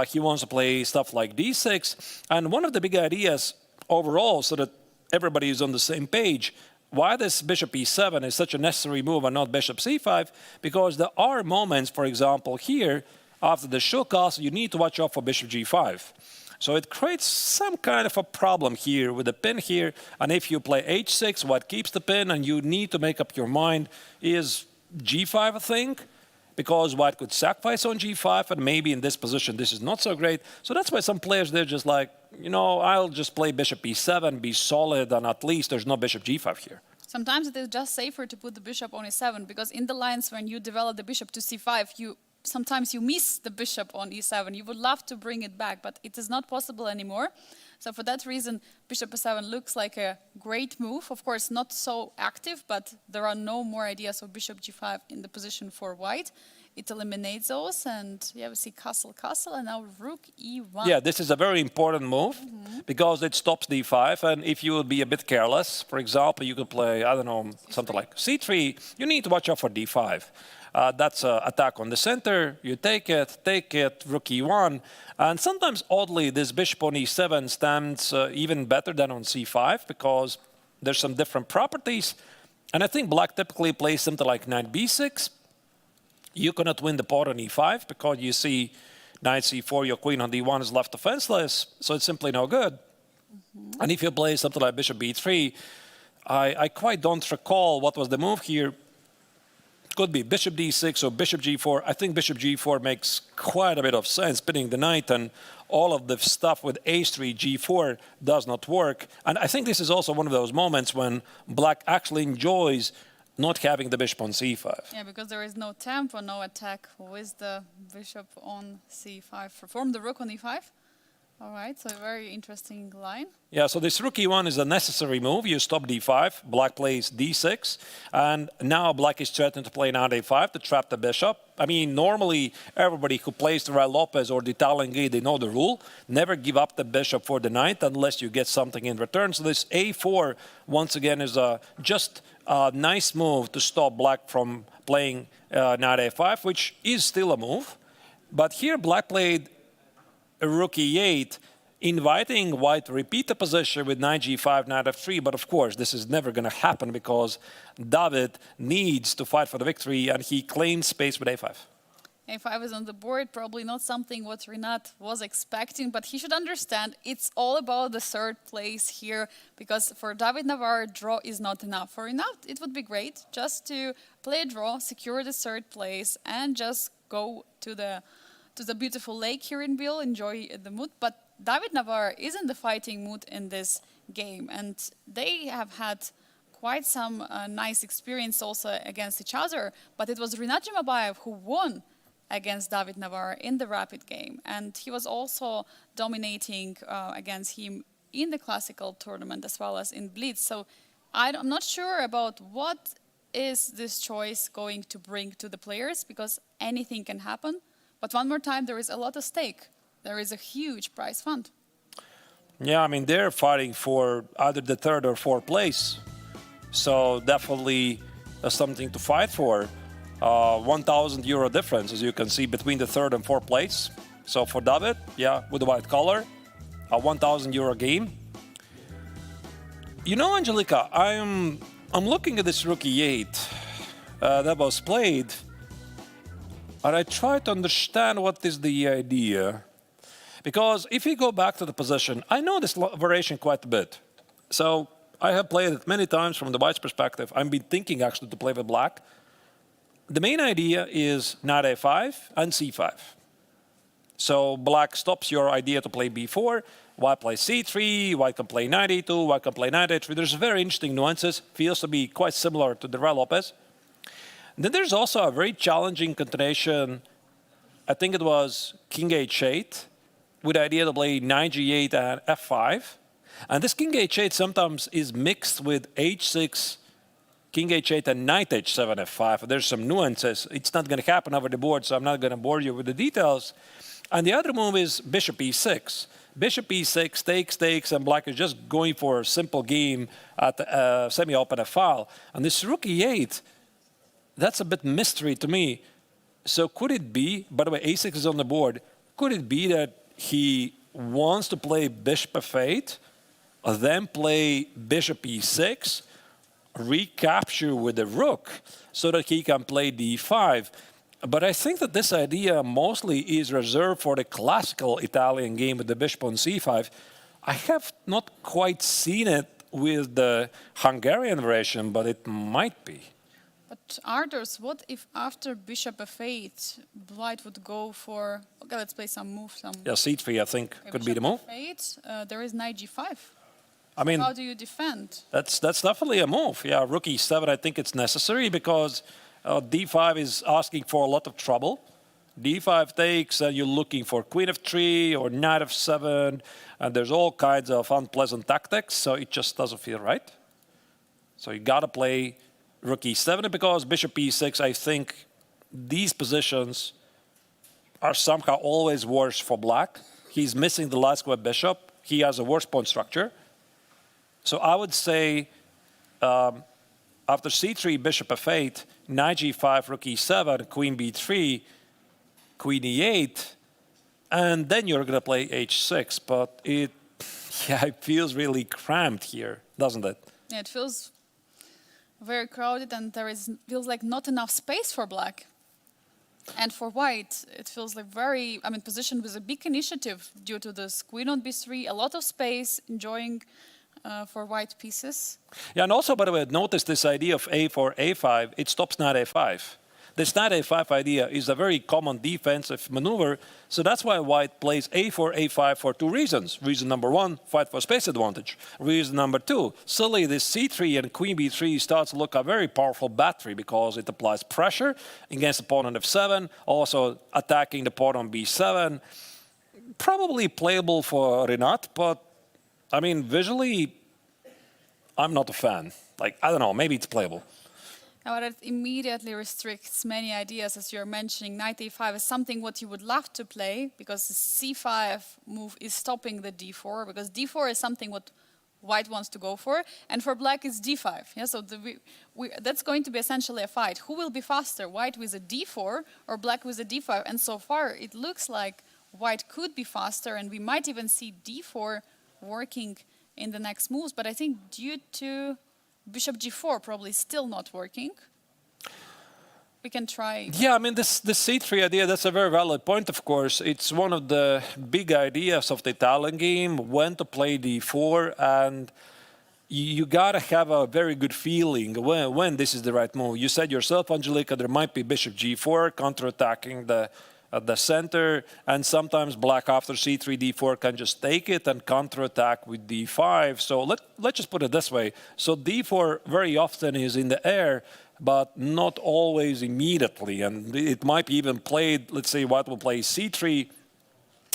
He wants to play stuff like d6. And one of the big ideas overall, so that everybody is on the same page, why this bishop e7 is such a necessary move and not bishop c5, because there are moments, for example, here, after the show castle, you need to watch out for bishop g5. So it creates some kind of a problem here with the pin here. And if you play h6, what keeps the pin, and you need to make up your mind, is g5 a thing? Because white could sacrifice on g5, and maybe in this position this is not so great. So that's why some players, they're just like, you know, I'll just play bishop e7, be solid, and at least there's no bishop g5 here. Sometimes it is just safer to put the bishop on e7, because in the lines when you develop the bishop to c5, sometimes you miss the bishop on e7. You would love to bring it back, but it is not possible anymore. So for that reason, bishop e7 looks like a great move. Of course, not so active, but there are no more ideas of bishop g5 in the position for white. It eliminates those, and yeah, we see castle, castle, and now rook e1. Yeah, this is a very important move because it stops d5, and if you would be a bit careless, for example, you could play, I don't know, something like c3, you need to watch out for d5. That's an attack on the center. You take it, rook e1. And sometimes, oddly, this bishop on e7 stands even better than on c5 because there's some different properties. And I think black typically plays something like knight b6. You cannot win the pawn on e5 because you see knight c4, your queen on d1 is left defenseless. So it's simply no good. And if you play something like bishop b3, I quite don't recall what was the move here. Could be bishop d6 or bishop g4. I think bishop g4 makes quite a bit of sense, pinning the knight, and all of the stuff with h3, g4 does not work. And I think this is also one of those moments when black actually enjoys not having the bishop on c5. Yeah, because there is no tempo, no attack with the bishop on c5. Perform the rook on e5. All right, so a very interesting line. Yeah, so this rook e1 is a necessary move. You stop d5, black plays d6, and now black is threatened to play knight a5 to trap the bishop. I mean, normally everybody who plays the Raul Lopez or the Italian game, they know the rule. Never give up the bishop for the knight unless you get something in return. So this a4, once again, is just a nice move to stop black from playing knight a5, which is still a move. But here black played rook e8, inviting white to repeat the position with knight g5, knight f3. But of course, this is never going to happen because David needs to fight for the victory, and he claims space with a5. a5 is on the board, probably not something what Rinat was expecting, but he should understand it's all about the third place here, because for David Navarre, draw is not enough. For Rinat, it would be great just to play a draw, secure the third place, and just go to the beautiful lake here in Biel, enjoy the mood. But David Navarre is in the fighting mood in this game, and they have had quite some nice experience also against each other. But it was Rinat Jimabayev who won against David Navarre in the rapid game, and he was also dominating against him in the classical tournament as well as in Blitz. So I'm not sure about what is this choice going to bring to the players, because anything can happen. But one more time, there is a lot at stake. There is a huge prize fund. Yeah, I mean, they're fighting for either the third or fourth place. So definitely something to fight for. 1,000 euro difference, as you can see, between the third and fourth place. So for David, yeah, with the white collar, a 1,000 euro game. You know, Angelika, I'm looking at this rookie 8 that was played, and I try to understand what is the idea. Because if you go back to the position, I know this variation quite a bit. So I have played it many times from the white's perspective. I've been thinking actually to play with black. The main idea is knight a5 and c5. So black stops your idea to play b4, white plays c3, white can play knight e2, white can play knight a3. There's very interesting nuances, feels to be quite similar to the Real Lopez. Then there's also a very challenging continuation. I think it was king h8, with the idea to play knight g8 and f5. And this king h8 sometimes is mixed with h6, king h8 and knight h7, f5. There's some nuances. It's not going to happen over the board, so I'm not going to bore you with the details. And the other move is bishop e6. Bishop e6 takes, and black is just going for a simple game at semi-open file. And this rook e8, that's a bit mystery to me. So could it be, by the way, a6 is on the board, could it be that he wants to play bishop f8, then play bishop e6, recapture with the rook, so that he can play d5? But I think that this idea mostly is reserved for the classical Italian game with the bishop on c5. I have not quite seen it with the Hungarian version, but it might be. But Arthurs, what if after bishop f8, white would go for, okay, let's play some moves. Yeah, c3, I think, Okay, could be the move. f8, there is knight g5. I mean, how do you defend? That's definitely a move. Yeah, rook e7, I think it's necessary because d5 is asking for a lot of trouble. d5 takes, and you're looking for queen f3 or knight f7, and there's all kinds of unpleasant tactics, so it just doesn't feel right. So you got to play rook e7, because bishop e6, I think these positions are somehow always worse for black. He's missing the last square bishop. He has a worse pawn structure. So I would say after c3, bishop f8, knight g5, rook e7, queen b3, queen e8, and then you're going to play h6. But it feels really cramped here, doesn't it? Yeah, it feels very crowded, and feels like not enough space for black. And for white, it feels like positioned with a big initiative due to this queen on b3, a lot of space, enjoying for white pieces. Yeah, and also, by the way, notice this idea of a4, a5, it stops knight a5. This knight a5 idea is a very common defensive maneuver, so that's why white plays a4, a5 for two reasons. Reason number one, fight for space advantage. Reason number two, suddenly this c3 and queen b3 starts to look a very powerful battery because it applies pressure against the pawn on f7, also attacking the pawn on b7. Probably playable for Renat, but I mean, visually, I'm not a fan. Like, I don't know, maybe it's playable. But it immediately restricts many ideas, as you're mentioning. Knight a5 is something what you would love to play, because the c5 move is stopping the d4, because d4 is something what white wants to go for, and for black it's d5. Yeah, so that's going to be essentially a fight. Who will be faster, white with a d4 or black with a d5? And so far, it looks like white could be faster, and we might even see d4 working in the next moves, but I think due to bishop g4 probably still not working. We can try. Yeah, I mean, this c3 idea, that's a very valid point, of course. It's one of the big ideas of the Italian game, when to play d4, and you got to have a very good feeling when this is the right move. You said yourself, Angelika, there might be bishop g4 counterattacking the center, and sometimes black after c3, d4 can just take it and counterattack with d5. So let's just put it this way. So d4 very often is in the air, but not always immediately. And it might be even played, let's say white will play c3,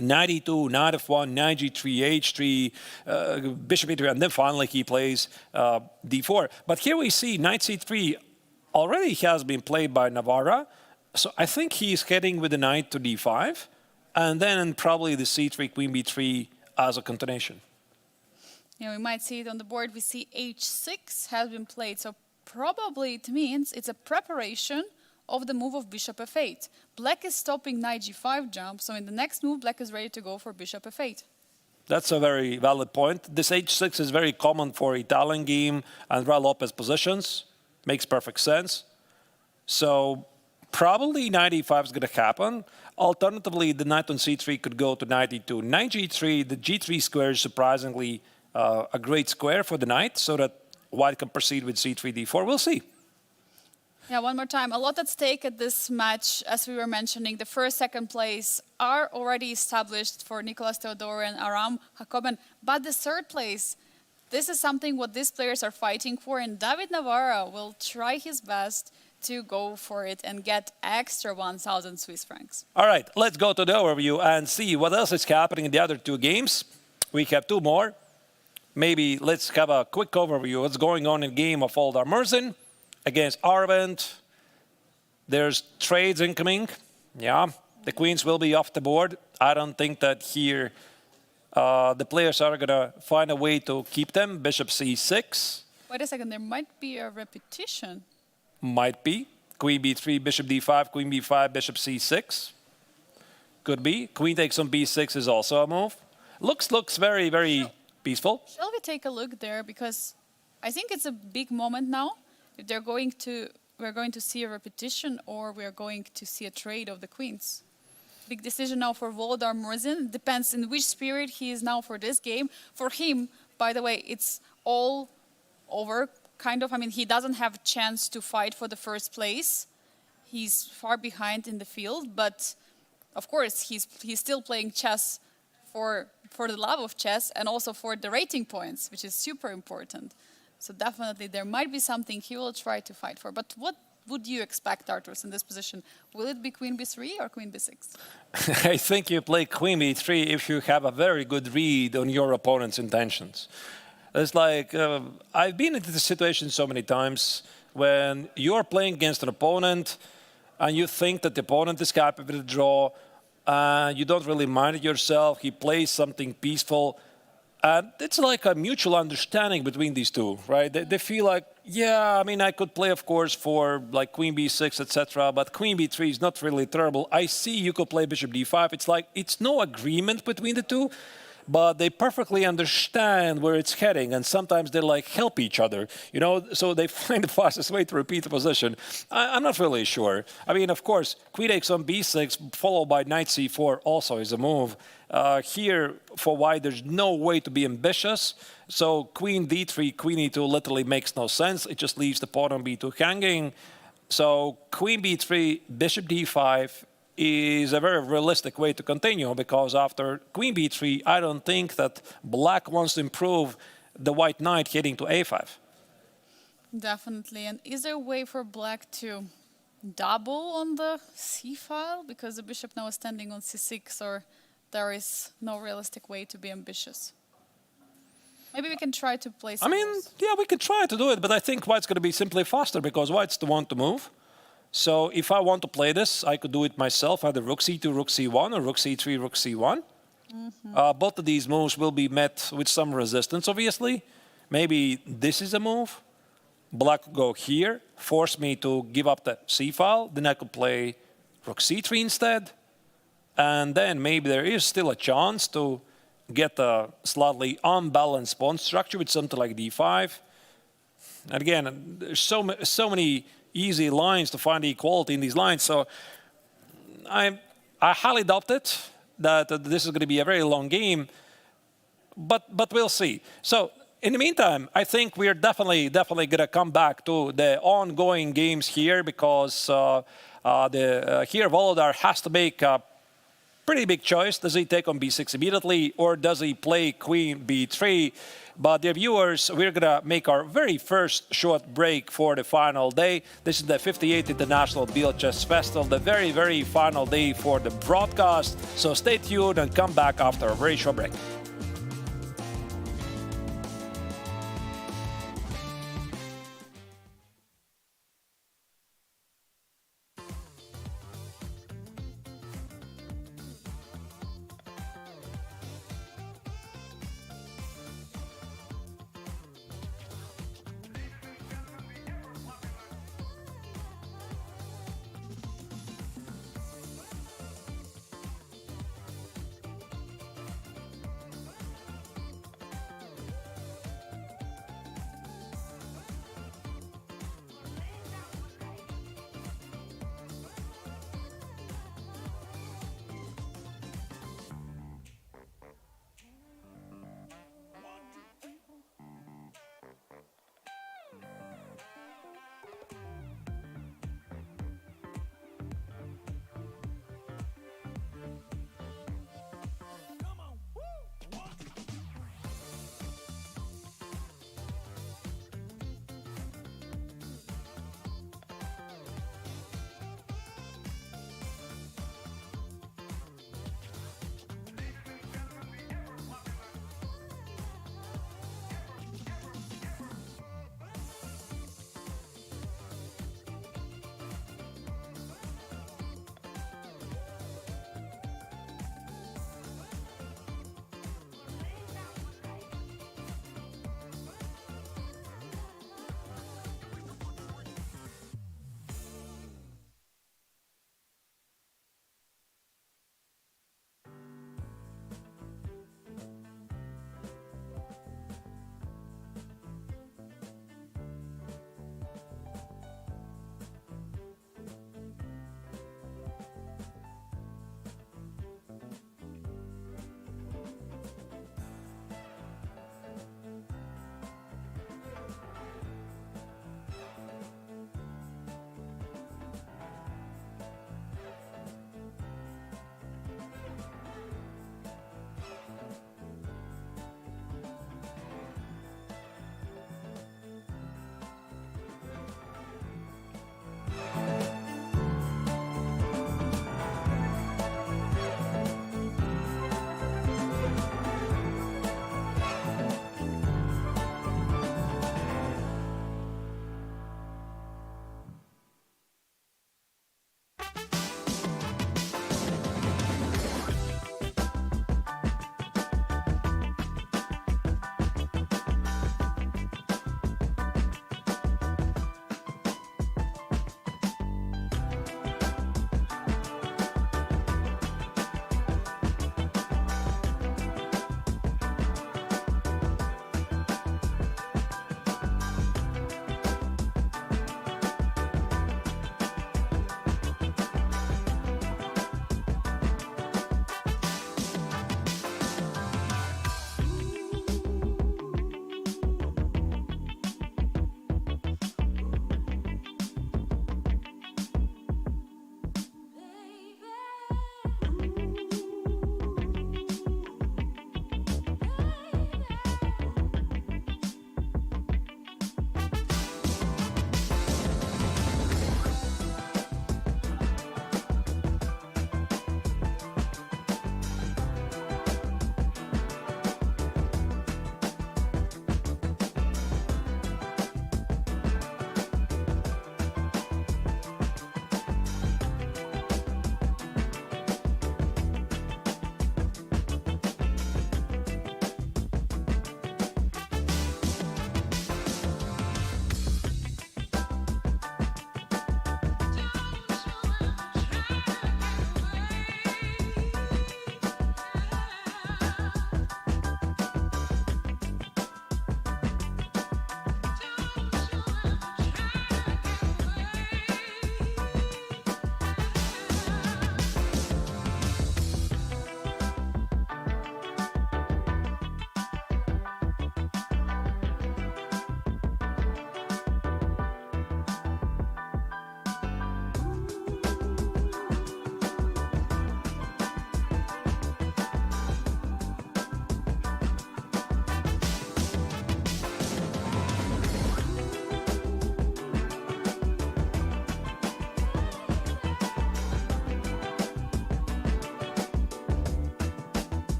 knight e2, knight f1, knight g3, h3, bishop e3, and then finally he plays d4. But here we see knight c3 already has been played by Navarra. So I think he's heading with the knight to d5, and then probably the c3, queen b3 as a continuation. Yeah, we might see it on the board. We see h6 has been played. So probably it means it's a preparation of the move of bishop f8. Black is stopping knight g5 jump, so in the next move, black is ready to go for bishop f8. That's a very valid point. This h6 is very common for Italian game and Andrea Lopez positions. Makes perfect sense. So probably knight e5 is going to happen. Alternatively, the knight on c3 could go to knight e2. Knight g3, the g3 square is surprisingly a great square for the knight, so that white can proceed with c3, d4. We'll see. Yeah, one more time. A lot at stake at this match, as we were mentioning. The first, second place are already established for Nicolas Theodore and Aram Hakoben. But the third place, this is something what these players are fighting for. And David Navarra will try his best to go for it and get extra 1,000 Swiss francs. All right, let's go to the overview and see what else is happening in the other two games. We have two more. Maybe let's have a quick overview. What's going on in game of Oldar Murzin against Aravind. There's trades incoming. Yeah, the queens will be off the board. I don't think that here the players are going to find a way to keep them. Bishop c6. Wait a second, there might be a repetition. Might be. Queen b3, bishop d5, queen b5, bishop c6. Could be. Queen takes on b6 is also a move. Looks very, very peaceful. Shall we take a look there? Because I think it's a big moment now. If we're going to see a repetition, or we're going to see a trade of the queens. Big decision now for Volodar Murzin. Depends in which spirit he is now for this game. For him, by the way, it's all over, kind of. I mean, he doesn't have a chance to fight for the first place. He's far behind in the field, but of course, he's still playing chess for the love of chess and also for the rating points, which is super important. So definitely there might be something he will try to fight for. But what would you expect, Arturs, in this position? Will it be queen b3 or queen b6? I think you play queen b3 if you have a very good read on your opponent's intentions. It's like, I've been into this situation so many times when you're playing against an opponent and you think that the opponent is capable to draw, you don't really mind it yourself, he plays something peaceful. And it's like a mutual understanding between these two, right? They feel like, yeah, I mean, I could play, of course, for like queen b6, etc., but queen b3 is not really terrible. I see you could play bishop d5. It's like, it's no agreement between the two, but they perfectly understand where it's heading, and sometimes they like help each other, you know, so they find the fastest way to repeat the position. I'm not really sure. I mean, of course, queen takes on b6, followed by knight c4 also is a move. Here, for white, there's no way to be ambitious. So queen d3, queen e2 literally makes no sense. It just leaves the pawn on b2 hanging. So queen b3, bishop d5 is a very realistic way to continue, because after queen b3, I don't think that black wants to improve the white knight heading to a5. Definitely. And is there a way for black to double on the c file? Because the bishop now is standing on c6, or there is no realistic way to be ambitious. Maybe we can try to play some. I mean, yeah, we could try to do it, but I think white's going to be simply faster because white's the one to move. So if I want to play this, I could do it myself, either rook c2, rook c1, or rook c3, rook c1. Both of these moves will be met with some resistance, obviously. Maybe this is a move. Black could go here, force me to give up the c file. Then I could play rook c3 instead. And then maybe there is still a chance to get a slightly unbalanced pawn structure with something like d5. And again, there's so many easy lines to find the equality in these lines. So I highly doubt it that this is going to be a very long game, but we'll see. So in the meantime, I think we are definitely going to come back to the ongoing games here, because here Volodar has to make a pretty big choice. Does he take on b6 immediately, or does he play queen b3? But dear viewers, we're going to make our very first short break for the final day. This is the 58th International Biel Chess Festival, the very, very final day for the broadcast. So stay tuned and come back after a very short break.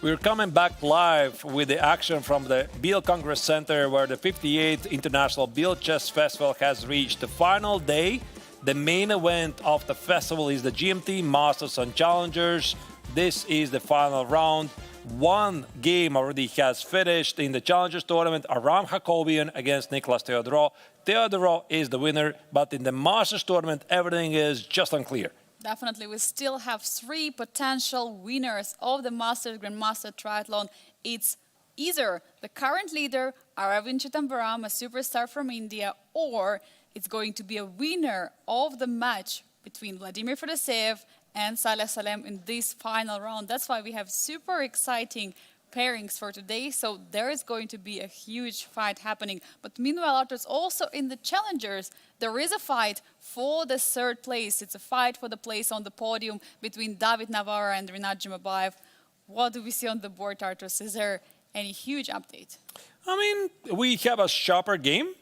We're coming back live with the action from the Biel Congress Center, where the 58th International Biel Chess Festival has reached the final day. The main event of the festival is the GMT Masters and Challengers. This is the final round. One game already has finished in the Challengers tournament, Aram Jacobian against Nicolas Theodorou. Theodorou is the winner, but in the Masters tournament, everything is just unclear. Definitely, we still have 3 potential winners of the Masters Grandmaster Triathlon. It's either the current leader, Aravind, a superstar from India, or it's going to be a winner of the match between Vladimir Fedoseev and Salem in this final round. That's why we have super exciting pairings for today. So there is going to be a huge fight happening. But meanwhile, Arthurs, also in the challengers, there is a fight for the 3rd place. It's a fight for the place on the podium between David Navarra and Rinat Jumabayev. What do we see on the board, Arthurs? Is there any huge update? I mean, we have a sharper game,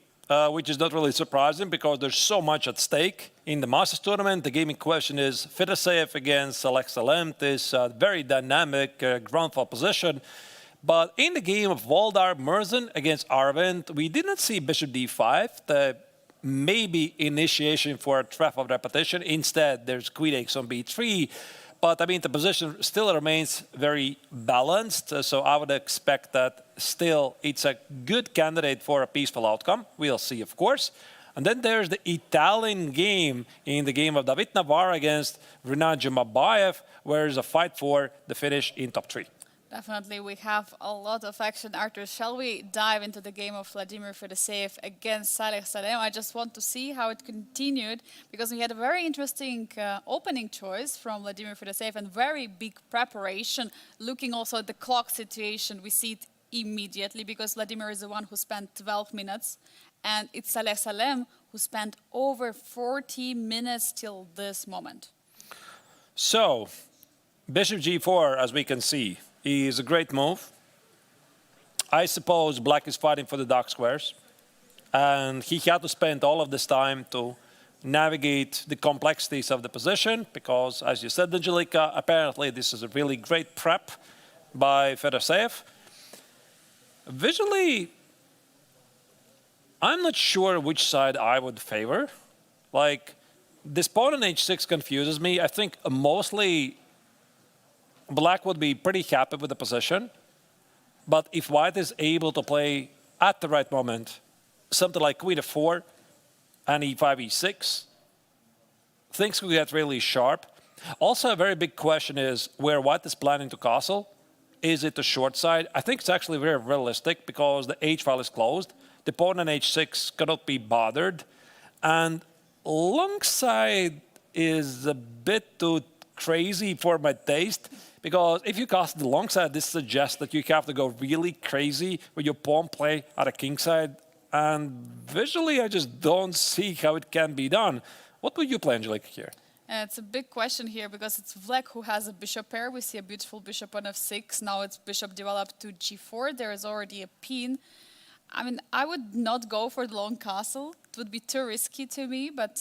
which is not really surprising because there's so much at stake in the Masters tournament. The game in question is Fedoseev against Salem, this very dynamic ground fall position. But in the game of Voldar Murzin against Aravind, we did not see Bishop d5, the maybe initiation for a trap of repetition. Instead, there's queen takes on b3. But I mean, the position still remains very balanced. So I would expect that still it's a good candidate for a peaceful outcome. We'll see, of course. And then there's the Italian game in the game of David Navarra against Rinat Jumabayev, where there's a fight for the finish in top 3. Definitely, we have a lot of action. Arthur, shall we dive into the game of Vladimir Fedoseev against Salem? I just want to see how it continued, because we had a very interesting opening choice from Vladimir Fedoseev and very big preparation. Looking also at the clock situation, we see it immediately, because Vladimir is the one who spent 12 minutes, and it's Salem who spent over 40 minutes till this moment. So, Bishop g4, as we can see, is a great move. I suppose Black is fighting for the dark squares, and he had to spend all of this time to navigate the complexities of the position, because, as you said, Angelica, apparently this is a really great prep by Fedoseev. Visually, I'm not sure which side I would favor. Like, this pawn on h6 confuses me. I think mostly Black would be pretty happy with the position, but if White is able to play at the right moment something like queen f4 and e5, e6, things could get really sharp. Also, a very big question is where White is planning to castle. Is it the short side? I think it's actually very realistic because the h file is closed. The pawn on h6 cannot be bothered, and long side is a bit too crazy for my taste, because if you cast the long side, this suggests that you have to go really crazy with your pawn play at a king side, and visually I just don't see how it can be done. What would you play, Angelica, here? It's a big question here, because it's Black who has a bishop pair. We see a beautiful bishop on f6. Now it's bishop developed to g4. There is already a pin. I mean, I would not go for the long castle. It would be too risky to me. But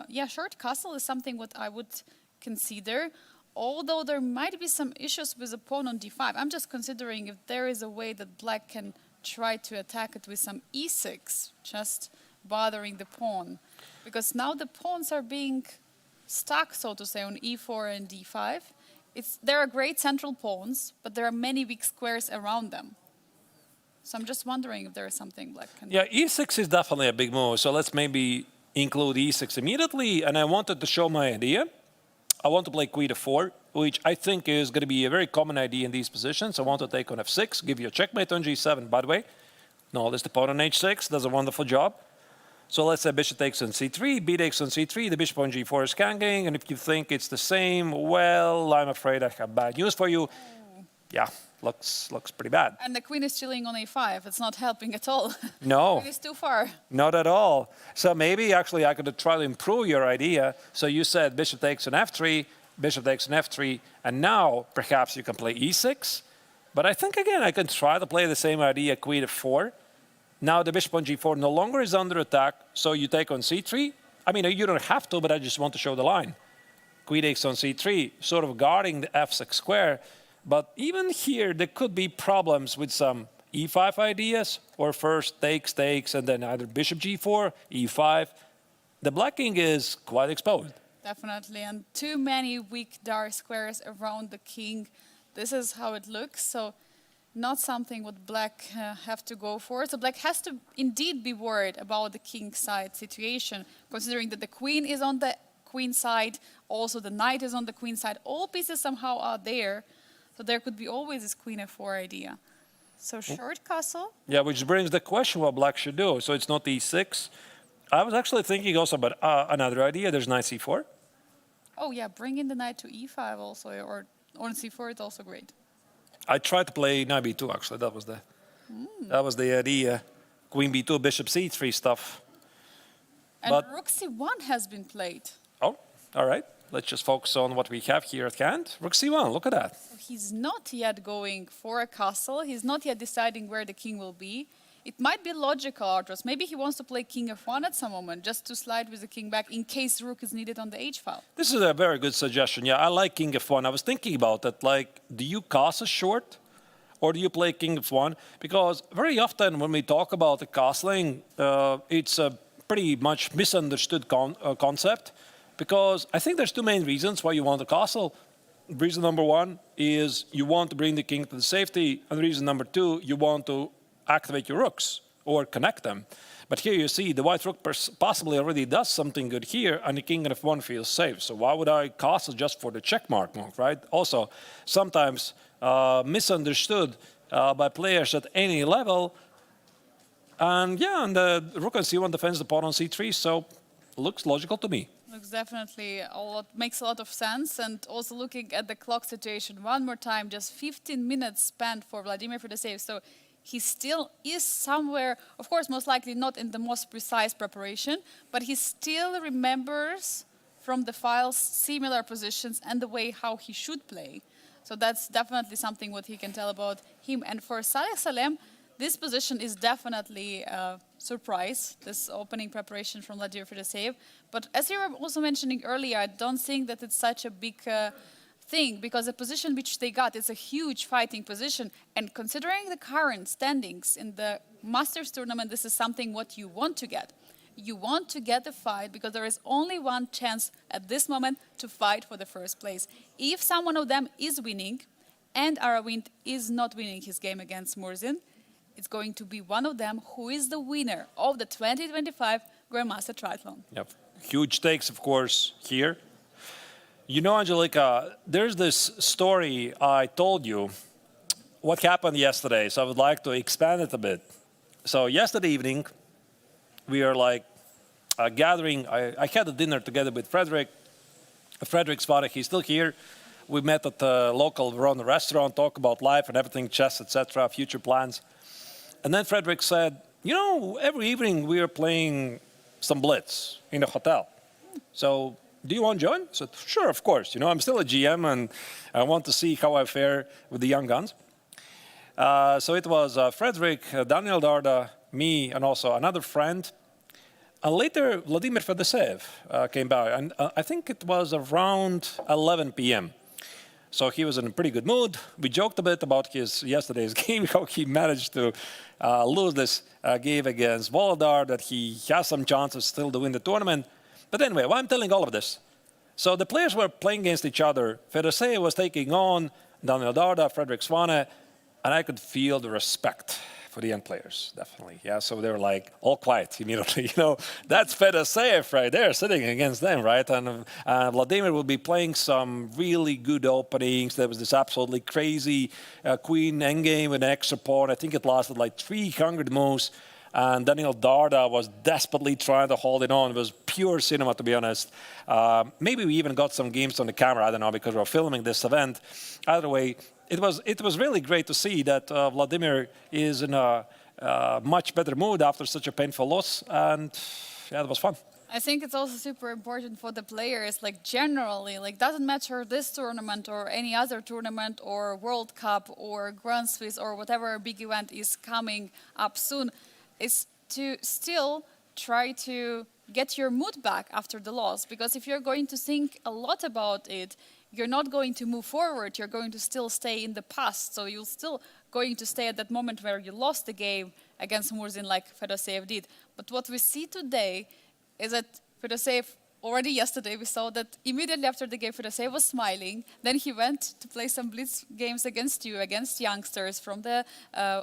yeah, short castle is something what I would consider. Although there might be some issues with the pawn on d5. I'm just considering if there is a way that Black can try to attack it with some e6, just bothering the pawn. Because now the pawns are being stuck, so to say, on e4 and d5. There are great central pawns, but there are many weak squares around them. So I'm just wondering if there is something Black can do. Yeah, e6 is definitely a big move, so let's maybe include e6 immediately. And I wanted to show my idea. I want to play queen f4, which I think is going to be a very common idea in these positions. I want to take on f6, give you a checkmate on g7, by the way. No, this the pawn on h6 does a wonderful job. So let's say bishop takes on c3, b takes on c3, the bishop on g4 is hanging, and if you think it's the same, well, I'm afraid I have bad news for you. Yeah, looks pretty bad. And the queen is chilling on a5. It's not helping at all. No. It is too far. Not at all. So maybe actually I could try to improve your idea. So you said bishop takes on f3, bishop takes on f3, and now perhaps you can play e6. But I think, again, I can try to play the same idea, queen f4. Now the bishop on g4 no longer is under attack, so you take on c3. I mean, you don't have to, but I just want to show the line. Queen takes on c3, sort of guarding the f6 square. But even here, there could be problems with some e5 ideas, or first takes, and then either bishop g4, e5. The black king is quite exposed. Definitely, and too many weak dark squares around the king. This is how it looks, so not something what black have to go for. So black has to indeed be worried about the king side situation, considering that the queen is on the queen side, also the knight is on the queen side. All pieces somehow are there, so there could be always this queen f4 idea. So short castle. Yeah, which brings the question what black should do. So it's not e6. I was actually thinking also about another idea. There's knight c4. Oh yeah, bring in the knight to e5 also, or on c4 it's also great. I tried to play knight b2 actually. That was the idea. Queen b2, bishop c3 stuff. And But rook c1 has been played. oh, all right. Let's just focus on what we have here at hand. Rook c1. Look at that. He's not yet going for a castle. He's not yet deciding where the king will be. It might be logical, Artros. Maybe he wants to play king f1 at some moment, just to slide with the king back in case rook is needed on the h file. This is a very good suggestion. Yeah, I like king f1. I was thinking about that. Like, do you castle short or do you play king f1? Because very often when we talk about the castling, it's a pretty much misunderstood concept. Because I think there's two main reasons why you want to castle. Reason number one is you want to bring the king to the safety. And reason number two, you want to activate your rooks or connect them. But here you see the white rook possibly already does something good here, and the king in f1 feels safe. So why would I castle just for the checkmark move, right? Also, sometimes misunderstood by players at any level. And yeah, and the rook on c1 defends the pawn on c3, so looks logical to me. Looks definitely makes a lot of sense. And also looking at the clock situation one more time, just 15 minutes spent for Vladimir Fedoseev. So he still is somewhere, of course, most likely not in the most precise preparation, but he still remembers from the files similar positions and the way how he should play. So that's definitely something what he can tell about him. And for Salem, this position is definitely a surprise, this opening preparation from Vladimir Fedoseev. But as you were also mentioning earlier, I don't think that it's such a big thing, because the position which they got is a huge fighting position. And considering the current standings in the Masters tournament, this is something what you want to get. You want to get the fight because there is only one chance at this moment to fight for the first place. If someone of them is winning and Aravind is not winning his game against Murzin, it's going to be one of them who is the winner of the 2025 Grandmaster Triathlon. Yep. Huge stakes, of course, here. You know, Angelika, there's this story I told you, what happened yesterday, so I would like to expand it a bit. So yesterday evening, we are like gathering. I had a dinner together with Frederick's father. He's still here. We met at the local Verona restaurant, talk about life and everything, chess, etc., future plans. And then Frederick said, you know, every evening we are playing some blitz in the hotel. So do you want to join? I said, sure, of course. You know, I'm still a GM and I want to see how I fare with the young guns. So it was Frederick, Daniel Darda, me, and also another friend. And later, Vladimir Fedoseev came by. And I think it was around 11 p.m. So he was in a pretty good mood. We joked a bit about his yesterday's game, how he managed to lose this game against Volodar, that he has some chances still to win the tournament. But anyway, why I'm telling all of this? So the players were playing against each other. Fedoseev was taking on Daniel Darda, Frederick Svane, and I could feel the respect for the young players, definitely. Yeah, so they were like all quiet immediately. You know, that's Fedoseev right there, sitting against them, right? And Vladimir will be playing some really good openings. There was this absolutely crazy queen endgame with an extra pawn. I think it lasted like 300 moves. And Daniel Darda was desperately trying to hold it on. It was pure cinema, to be honest. Maybe we even got some games on the camera, I don't know, because we were filming this event. Either way, it was really great to see that Vladimir is in a much better mood after such a painful loss. And yeah, it was fun. I think it's also super important for the players, like generally, like doesn't matter this tournament or any other tournament or World Cup or Grand Swiss or whatever big event is coming up soon, is to still try to get your mood back after the loss. Because if you're going to think a lot about it, you're not going to move forward, you're going to still stay in the past. So you're still going to stay at that moment where you lost the game against Murzin like Fedoseev did. But what we see today is that Fedoseev, already yesterday we saw that immediately after the game Fedoseev was smiling. Then he went to play some blitz games against you, against youngsters from the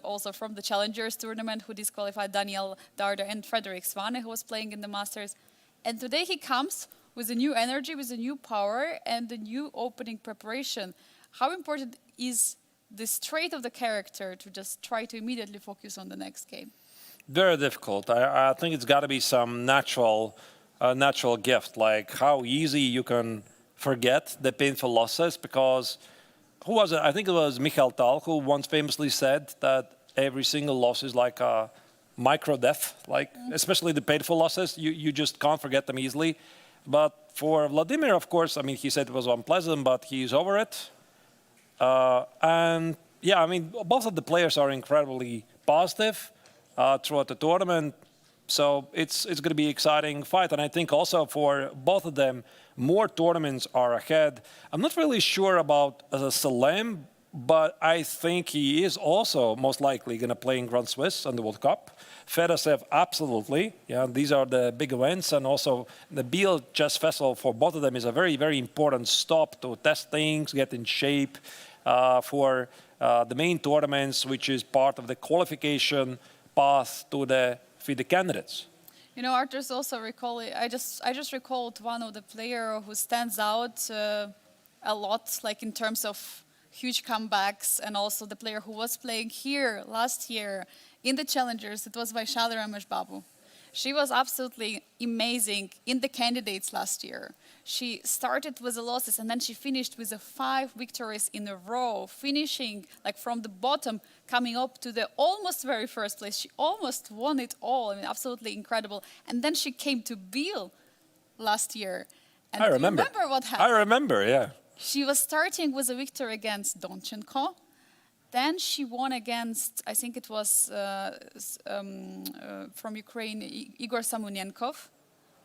also from the Challengers tournament who disqualified Daniel Darder and Frederick Svane who was playing in the Masters. And today he comes with a new energy, with a new power and a new opening preparation. How important is this trait of the character to just try to immediately focus on the next game? Very difficult. I think it's got to be some natural gift, like how easy you can forget the painful losses. Because who was it? I think it was Michael Tal who once famously said that every single loss is like a micro death, like especially the painful losses. You just can't forget them easily. But for Vladimir, of course, I mean, he said it was unpleasant, but he's over it. And yeah, I mean, both of the players are incredibly positive throughout the tournament. So it's going to be an exciting fight. And I think also for both of them, more tournaments are ahead. I'm not really sure about Salem, but I think he is also most likely going to play in Grand Swiss and the World Cup. Fedoseev, absolutely. Yeah, these are the big events. And also the Biel Chess Festival for both of them is a very, very important stop to test things, get in shape for the main tournaments, which is part of the qualification path to the FIDE candidates. You know, Arthur's also recalling. I just recalled one of the player who stands out a lot, like in terms of huge comebacks, and also the player who was playing here last year in the Challengers. It was Vachier-Lagrave. She was absolutely amazing in the candidates last year. She started with the losses and then she finished with the 5 victories in a row, finishing like from the bottom, coming up to the almost very first place. She almost won it all. I mean, absolutely incredible. And then she came to Biel last year. And I remember. Do you remember what happened? I remember, yeah. She was starting with a victory against Donchenko. Then she won against, I think it was from Ukraine, Igor Samunenkov.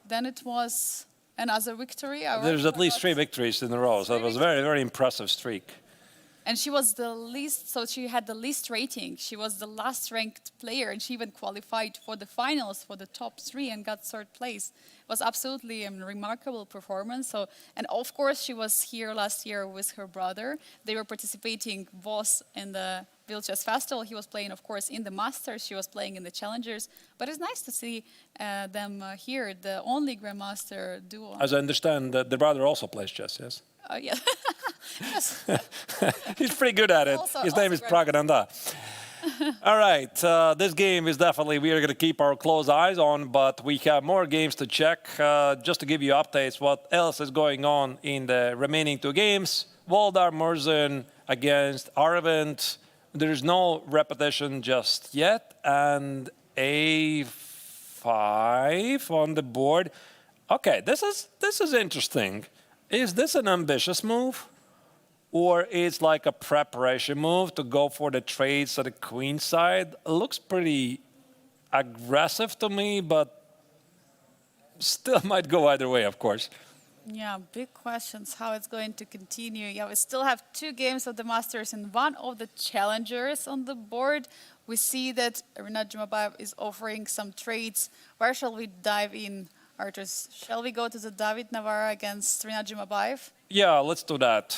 Then it was another victory. There's at least 3 victories in a row, so it was a very, very impressive streak. And she was the least, so she had the least rating. She was the last ranked player, and she even qualified for the finals for the top 3 and got 3rd place. It was absolutely a remarkable performance. So, and of course, she was here last year with her brother. They were participating both in the Biel Chess Festival. He was playing, of course, in the Masters. She was playing in the Challengers. But it's nice to see them here, the only Grandmaster duo. As I understand, the brother also plays chess, yes? Yeah. Yes. He's pretty good at it. His name is Pragananda. All right, this game is definitely, we are going to keep our close eyes on, but we have more games to check. Just to give you updates, what else is going on in the remaining 2 games. Voldar Murzin against Aravind. There's no repetition just yet, and A5 on the board. Okay, this is interesting. Is this an ambitious move? Or it's like a preparation move to go for the trades at the queen side? It looks pretty aggressive to me, but still might go either way, of course. Yeah, big questions how it's going to continue. Yeah, we still have 2 games of the Masters and 1 of the Challengers on the board. We see that Rinat Jumabayev is offering some trades. Where shall we dive in, Artur? Shall we go to the David Navarra against Rinat Jumabayev? Yeah, let's do that.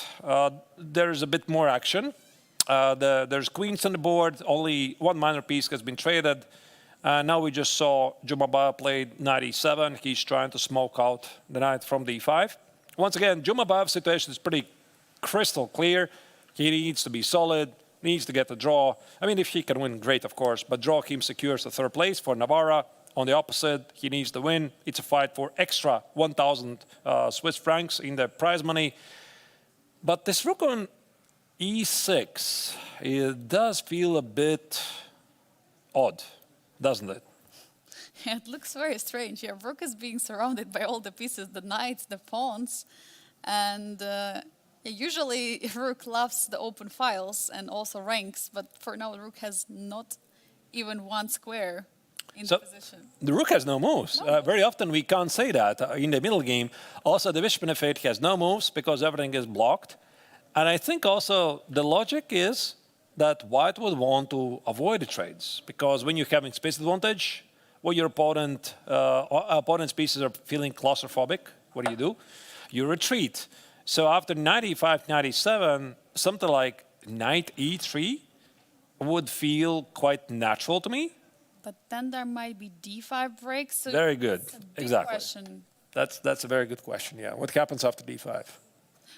There's a bit more action. There's queens on the board. Only 1 minor piece has been traded. Now we just saw Jumabayev played knight e7. He's trying to smoke out the knight from d5. Once again, Jumabayev's situation is pretty crystal clear. He needs to be solid, needs to get the draw. I mean, if he can win, great, of course. But draw him secures the 3rd place for Navarra. On the opposite, he needs to win. It's a fight for extra 1,000 Swiss francs in the prize money. But this rook on e6, it does feel a bit odd, doesn't it? Yeah, it looks very strange. Yeah, rook is being surrounded by all the pieces, the knights, the pawns. And usually rook loves the open files and also ranks. But for now, rook has not even 1 square. in So the position. the rook has no moves. Very often we can't say that in the middle game. Also, the bishop in f8 has no moves because everything is blocked. And I think also the logic is that white would want to avoid the trades because when you're having space advantage, well, your opponent's pieces are feeling claustrophobic. What do? You retreat. So after knight e5, knight e7, something like knight e3 would feel quite natural to me. But then there might be d5 breaks. So Very good. it's a big Exactly. question. That's a very good question. Yeah. What happens after d5?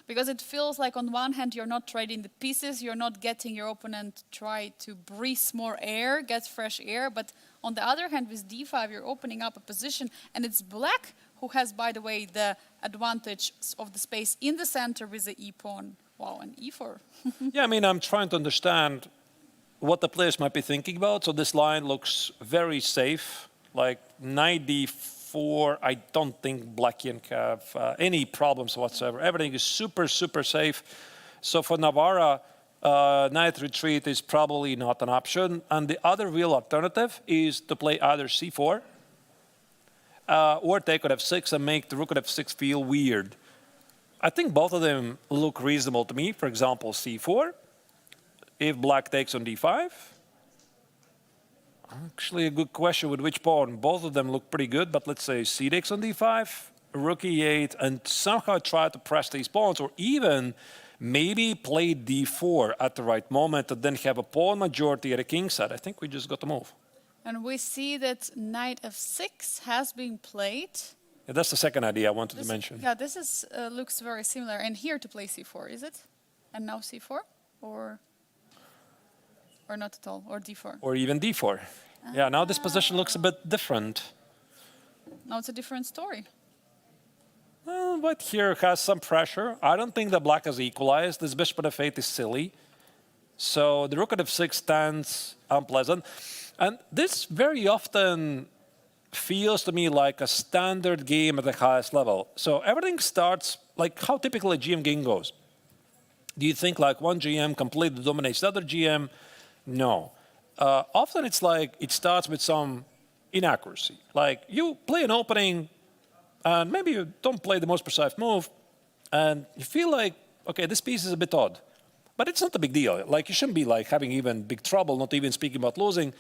Because it feels like on one hand you're not trading the pieces, you're not getting your opponent try to breathe more air, get fresh air, but on the other hand with d5 you're opening up a position and it's black who has, by the way, the advantage of the space in the center with the e-pawn. Wow, and e4. Yeah, I mean, I'm trying to understand what the players might be thinking about. So this line looks very safe, like knight d4. I don't think black can have any problems whatsoever. Everything is super, super safe. So for Navarra, knight retreat is probably not an option. And the other real alternative is to play either c4 or take on f6 and make the rook at f6 feel weird. I think both of them look reasonable to me. For example, c4. If black takes on d5. Actually, a good question with which pawn. Both of them look pretty good, but let's say c takes on d5, rook e8, and somehow try to press these pawns, or even maybe play d4 at the right moment and then have a pawn majority at a king side. I think we just got to move. And we see that knight f6 has been played. Yeah, that's the second idea I wanted to mention. Yeah, this is looks very similar. And here to play c4, is it? And now c4? Or not at all? Or d4? Or even d4. Yeah, now this position looks a bit different. Now it's a different story. Well, but here has some pressure. I don't think that black has equalized. This bishop at f8 is silly. So the rook at f6 stands unpleasant. And this very often feels to me like a standard game at the highest level. So everything starts like how typically a GM game goes. Do you think like one GM completely dominates the other GM? No. Often it's like it starts with some inaccuracy. Like you play an opening and maybe you don't play the most precise move and you feel like, okay, this piece is a bit odd. But it's not a big deal. Like you shouldn't be like having even big trouble, not even speaking about losing.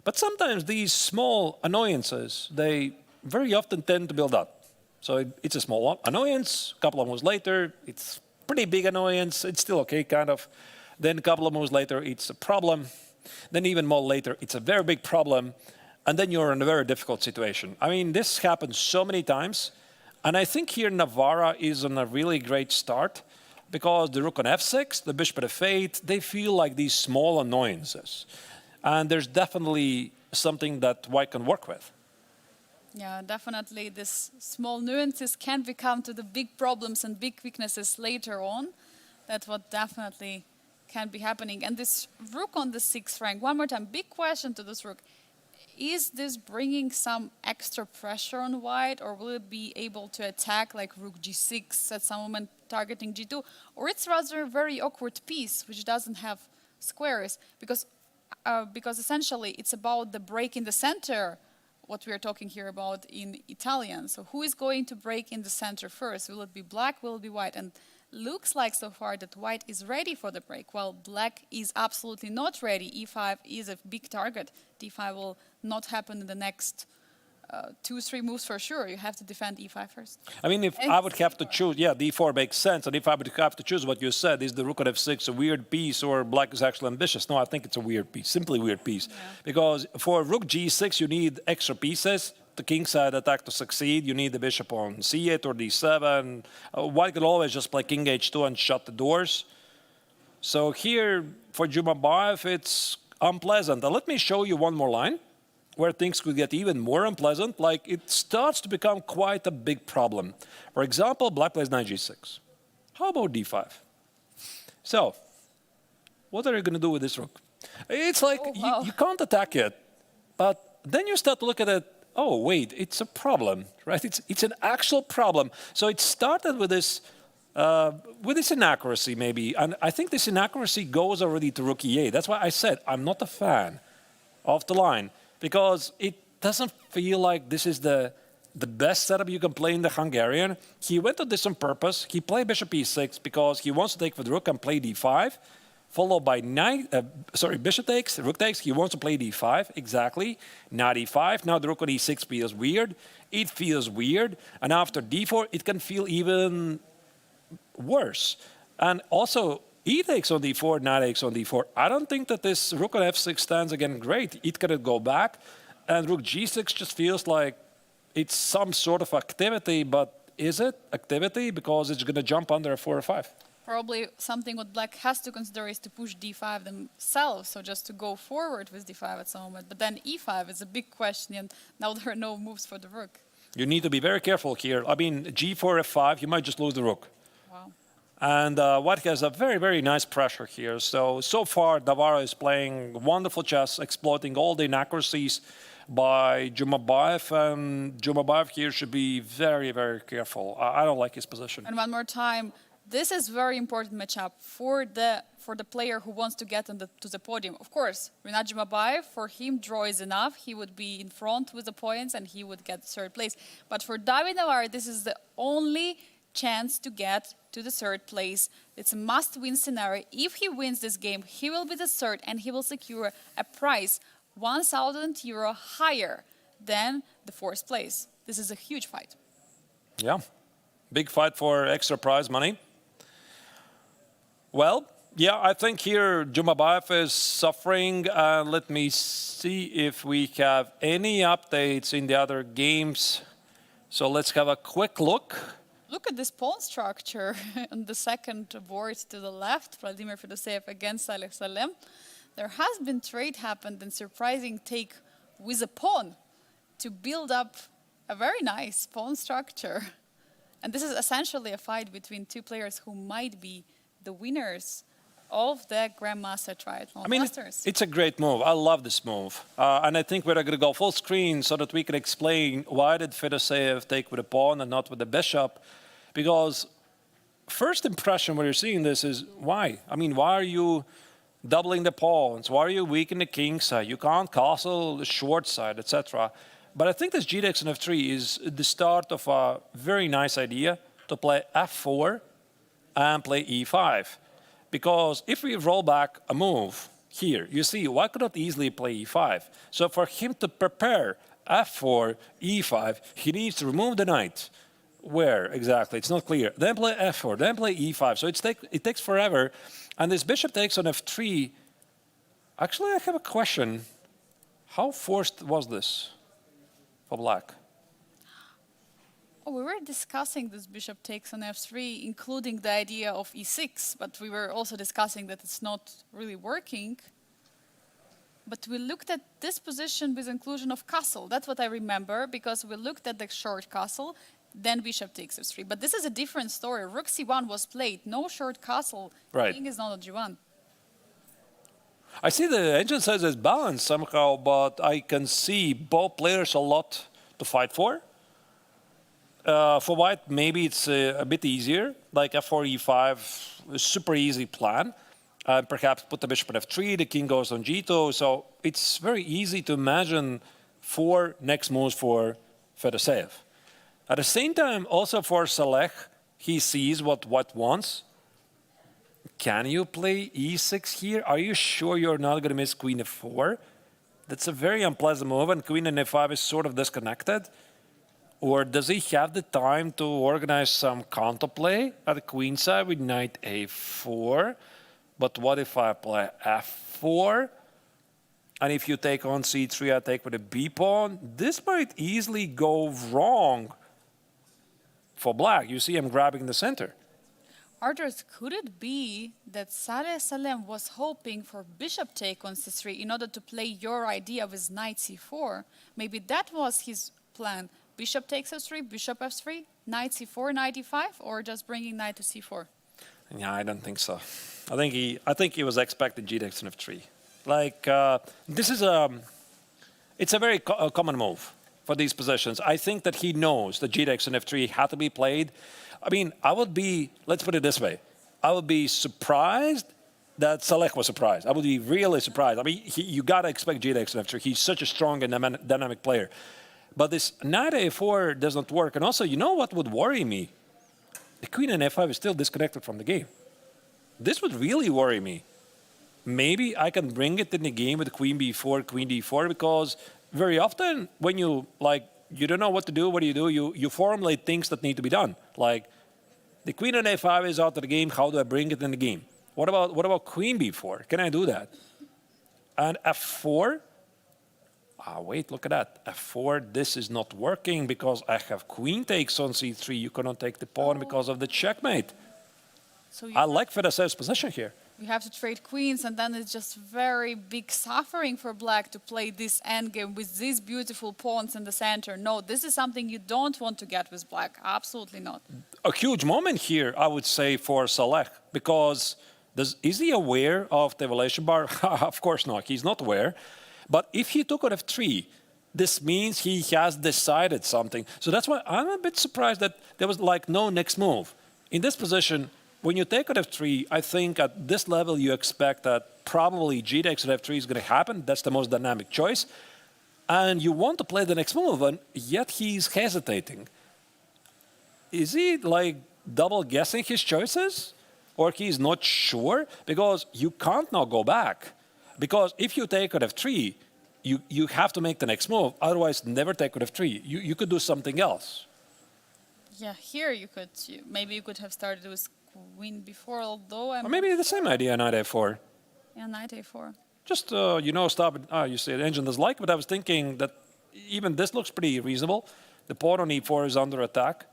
But sometimes these small annoyances, they very often tend to build up. So it's a small annoyance, a couple of moves later, it's pretty big annoyance, it's still okay, kind of. Then a couple of moves later, it's a problem. Then even more later, it's a very big problem. And then you're in a very difficult situation. I mean, this happens so many times. And I think here Navarra is on a really great start because the rook on f6, the bishop at f8, they feel like these small annoyances. And there's definitely something that white can work with. Yeah, definitely. This small nuances can become to the big problems and big weaknesses later on. That's what definitely can be happening. And this rook on the 6th rank, one more time, big question to this rook. Is this bringing some extra pressure on white, or will it be able to attack like rook g6 at some moment targeting g2? Or it's rather a very awkward piece which doesn't have squares, because essentially it's about the break in the center, what we are talking here about in Italian. So who is going to break in the center first? Will it be black, will it be white? And looks like so far that white is ready for the break, while black is absolutely not ready. e5 is a big target. d5 will not happen in the next 2-3 moves for sure. You have to defend e5 first. I mean, if I would have to choose, yeah, d4 makes sense. And if I would have to choose what you said, is the rook at f6 a weird piece or black is actually ambitious? No, I think it's a weird piece, simply weird piece. Yeah. Because for rook g6, you need extra pieces. The king side attack to succeed, you need the bishop on c8 or d7. White could always just play king h2 and shut the doors. So here, for Jumabayev, it's unpleasant. And let me show you one more line where things could get even more unpleasant. Like, it starts to become quite a big problem. For example, black plays knight g6. How about d5? So, what are you going to do with this rook? It's like, you can't attack it. But then you start to look at it, oh, wait, it's a problem, right? It's an actual problem. So it started with this inaccuracy, maybe. And I think this inaccuracy goes already to rook e8. That's why I said I'm not a fan of the line, because it doesn't feel like this is the best setup you can play in the Hungarian. He went to this on purpose. He played bishop e6 because he wants to take with rook and play d5, followed by bishop takes, rook takes. He wants to play d5, exactly. Knight e5. Now the rook on e6 feels weird. It feels weird. And after d4, it can feel even worse. And also, e takes on d4, knight takes on d4. I don't think that this rook on f6 stands again great. It cannot go back. And rook g6 just feels like it's some sort of activity, but is it activity? Because it's going to jump under a 4 or 5. Probably something what black has to consider is to push d5 themselves, so just to go forward with d5 at some moment. But then e5 is a big question, and now there are no moves for the rook. You need to be very careful here. I mean, g4, f5, you might just lose the rook. Wow. And White has a very, very nice pressure here. So far, Navarro is playing wonderful chess, exploiting all the inaccuracies by Jumabayev, and Jumabayev here should be very, very careful. I don't like his position. And one more time, this is very important matchup for the player who wants to get to the podium. Of course, Rinat Jumabayev, for him, draw is enough. He would be in front with the points and he would get third place. But for David Navarro, this is the only chance to get to the third place. It's a must-win scenario. If he wins this game, he will be the third and he will secure a prize 1,000 euro higher than the fourth place. This is a huge fight. Yeah, big fight for extra prize money. Well, yeah, I think here Jumabayev is suffering. Let me see if we have any updates in the other games. So let's have a quick look. Look at this pawn structure on the second board to the left, Vladimir Fedoseev against Salem. There has been trade happened and surprising take with a pawn to build up a very nice pawn structure. And this is essentially a fight between two players who might be the winners of the Grandmaster Triathlon Masters. It's a great move. I love this move. And I think we're going to go full screen so that we can explain why did Fedoseev take with a pawn and not with the bishop. Because first impression when you're seeing this is why? I mean, why are you doubling the pawns? Why are you weakening the king side? You can't castle the short side, etc. But I think this g takes on f3 is the start of a very nice idea to play f4 and play e5. Because if we roll back a move here, you see, why could not easily play e5? So for him to prepare f4, e5, he needs to remove the knight. Where exactly? It's not clear. Then play f4, then play e5. So it takes forever. And this bishop takes on f3. Actually, I have a question. How forced was this for black? Oh, we were discussing this bishop takes on f3, including the idea of e6, but we were also discussing that it's not really working. But we looked at this position with inclusion of castle. That's what I remember, because we looked at the short castle, then bishop takes f3. But this is a different story. Rook c1 was played, no short castle. Right. King is not on g1. I see the engine says it's balanced somehow, but I can see both players a lot to fight for. For white, maybe it's a bit easier, like f4, e5, a super easy plan. Perhaps put the bishop on f3, the king goes on g2. So it's very easy to imagine 4 next moves for Fedoseev. At the same time, also for Saleh, he sees what white wants. Can you play e6 here? Are you sure you're not going to miss queen f4? That's a very unpleasant move, and queen and f5 is sort of disconnected. Or does he have the time to organize some counterplay at the queen side with knight a4? But what if I play f4? And if you take on c3, I take with a b pawn. This might easily go wrong for black. You see I'm grabbing the center. Arthurs, could it be that Salem was hoping for bishop take on c3 in order to play your idea with knight c4? Maybe that was his plan. Bishop takes f3, bishop f3, knight c4, knight e5, or just bringing knight to c4? Yeah, I don't think so. I think he was expecting g takes on f3. Like this is it's a very common move for these positions. I think that he knows that g takes on f3 had to be played. I mean, I would be, let's put it this way, I would be surprised that Salem was surprised. I would be really surprised. I mean, you got to expect G-Dex and F3. He's such a strong and dynamic player. But this knight A4 does not work. And also, you know what would worry me? The queen and F5 is still disconnected from the game. This would really worry me. Maybe I can bring it in the game with queen B4, queen D4, because very often when you don't know what to do, what do? You formulate things that need to be done. Like the queen and A5 is out of the game. How do I bring it in the game? What about queen B4? Can I do that? And F4? Wait, look at that. F4, this is not working because I have queen takes on C3. You cannot take the pawn because of the checkmate. So I like Fedoseev's position here. You have to trade queens, and then it's just very big suffering for black to play this endgame with these beautiful pawns in the center. No, this is something you don't want to get with black. Absolutely not. A huge moment here, I would say, for Saleh, because is he aware of the evaluation bar? Of course not. He's not aware. But if he took on F3, this means he has decided something. So that's why I'm a bit surprised that there was no next move. In this position, when you take on F3, I think at this level you expect that probably G takes on F3 is going to happen. That's the most dynamic choice. And you want to play the next move, and yet he's hesitating. Is he double guessing his choices? Or he's not sure? Because you can't now go back. Because if you take on F3, you have to make the next move. Otherwise, never take on F3. You could do something else. Yeah, here you could. Maybe you could have started with queen before, although Or maybe the same idea, knight A4. Yeah, knight A4. Just, stop it. You say the engine doesn't like, but I was thinking that even this looks pretty reasonable. The pawn on E4 is under attack.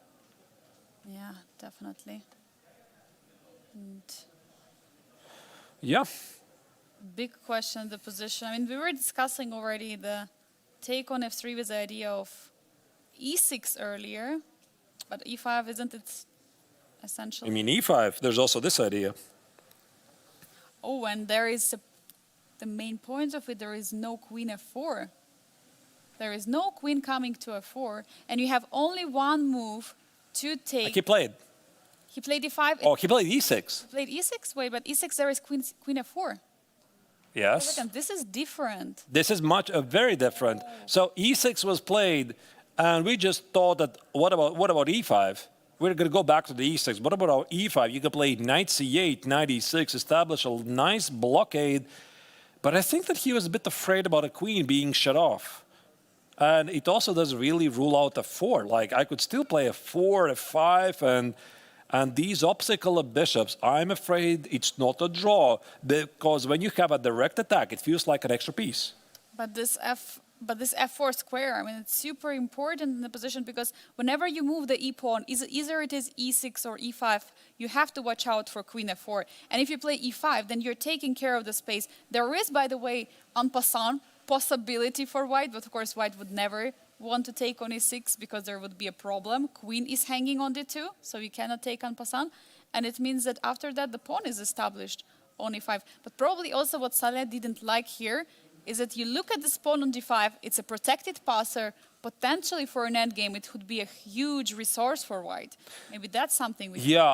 Yeah, definitely. And yeah. Big question, the position. I mean, we were discussing already the take on F3 with the idea of E6 earlier, but E5, isn't it essentially? I mean, E5, there's also this idea. Oh, and there is the main point of it, there is no queen F4. There is no queen coming to F4, and you have only one move to take. Like he played. He played E5. Oh, he played E6. He played E6? Wait, but E6, there is queen F4. Yes. This is different. This is very different. So E6 was played, and we just thought that, what about E5? We're going to go back to the E6. What about our E5? You can play knight C8, knight E6, establish a nice blockade. But I think that he was a bit afraid about a queen being shut off. And it also doesn't really rule out F4. I could still play F4, F5, and these obstacle bishops, I'm afraid it's not a draw, because when you have a direct attack, it feels like an extra piece. But this F4 square, I mean, it's super important in the position, because whenever you move the E pawn, either it is E6 or E5, you have to watch out for queen F4. And if you play E5, then you're taking care of the space. There is, by the way, en passant, possibility for white, but of course white would never want to take on E6 because there would be a problem. Queen is hanging on D2, so you cannot take en passant. And it means that after that, the pawn is established on E5. But probably also what Saleh didn't like here is that you look at this pawn on D5, it's a protected passer. Potentially for an endgame, it would be a huge resource for white. Maybe that's something we can. Yeah,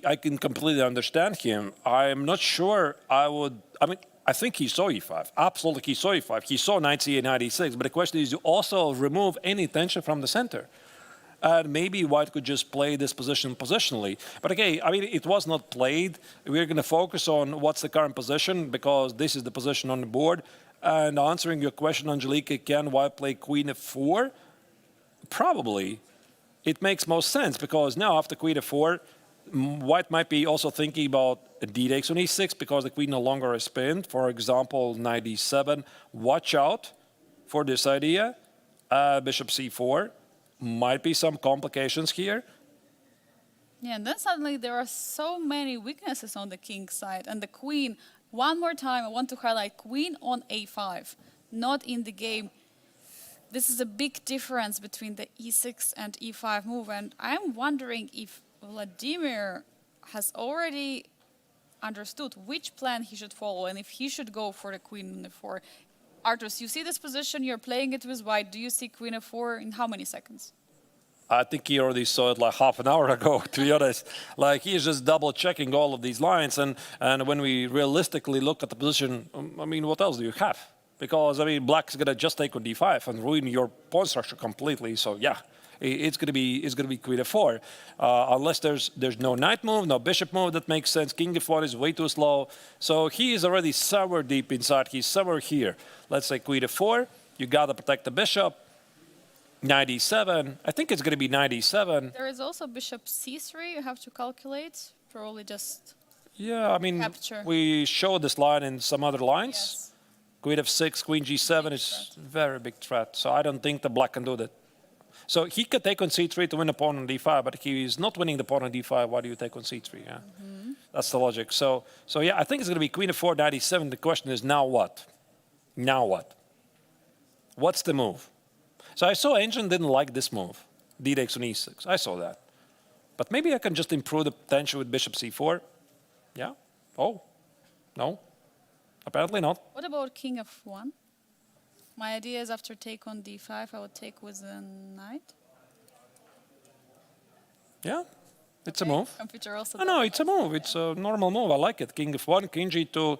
I can completely understand him. I'm not sure I think he saw E5. Absolutely, he saw E5. He saw knight C8, knight E6. But the question is, you also remove any tension from the center. And maybe white could just play this position positionally. But again, I mean, it was not played. We're going to focus on what's the current position, because this is the position on the board. And answering your question, Angelika, can white play queen F4? Probably. It makes most sense, because now after queen F4, white might be also thinking about d takes on E6 because the queen no longer is pinned. For example, knight D7. Watch out for this idea. Bishop C4. Might be some complications here. Yeah, and then suddenly there are so many weaknesses on the king side. And the queen, one more time, I want to highlight queen on A5, not in the game. This is a big difference between the E6 and E5 move. And I'm wondering if Vladimir has already understood which plan he should follow and if he should go for the queen on F4. Artus, you see this position, you're playing it with white. Do you see queen F4 in how many seconds? I think he already saw it like half an hour ago, to be honest. Like he's just double checking all of these lines. And when we realistically look at the position, I mean, what else do you have? Because, I mean, black is going to just take on d5 and ruin your pawn structure completely. So, yeah, it's going to be queen f4. Unless there's no knight move, no bishop move that makes sense. King f1 is way too slow. So he is already somewhere deep inside. He's somewhere here. Let's say queen f4. You got to protect the bishop. Knight e7. I think it's going to be knight e7. There is also bishop c3 you have to calculate. Probably just Yeah, I mean, capture. we showed this line in some other lines. Yes. Queen f6, queen g7 is very big threat. So I don't think the black can do that. So he could take on c3 to win the pawn on d5, but he's not winning the pawn on d5. Why do you take on c3? Yeah, that's the logic. So yeah, I think it's going to be queen f4, knight e7. The question is now what? Now what? What's the move? So I saw Engine didn't like this move, d takes on e6. I saw that. But maybe I can just improve the tension with bishop c4. Yeah? Oh, no. Apparently not. What about king f1? My idea is after take on d5, I would take with a knight. Yeah, it's a move. Computer also. No, it's a move. It's a normal move. I like it. King f1, king g2.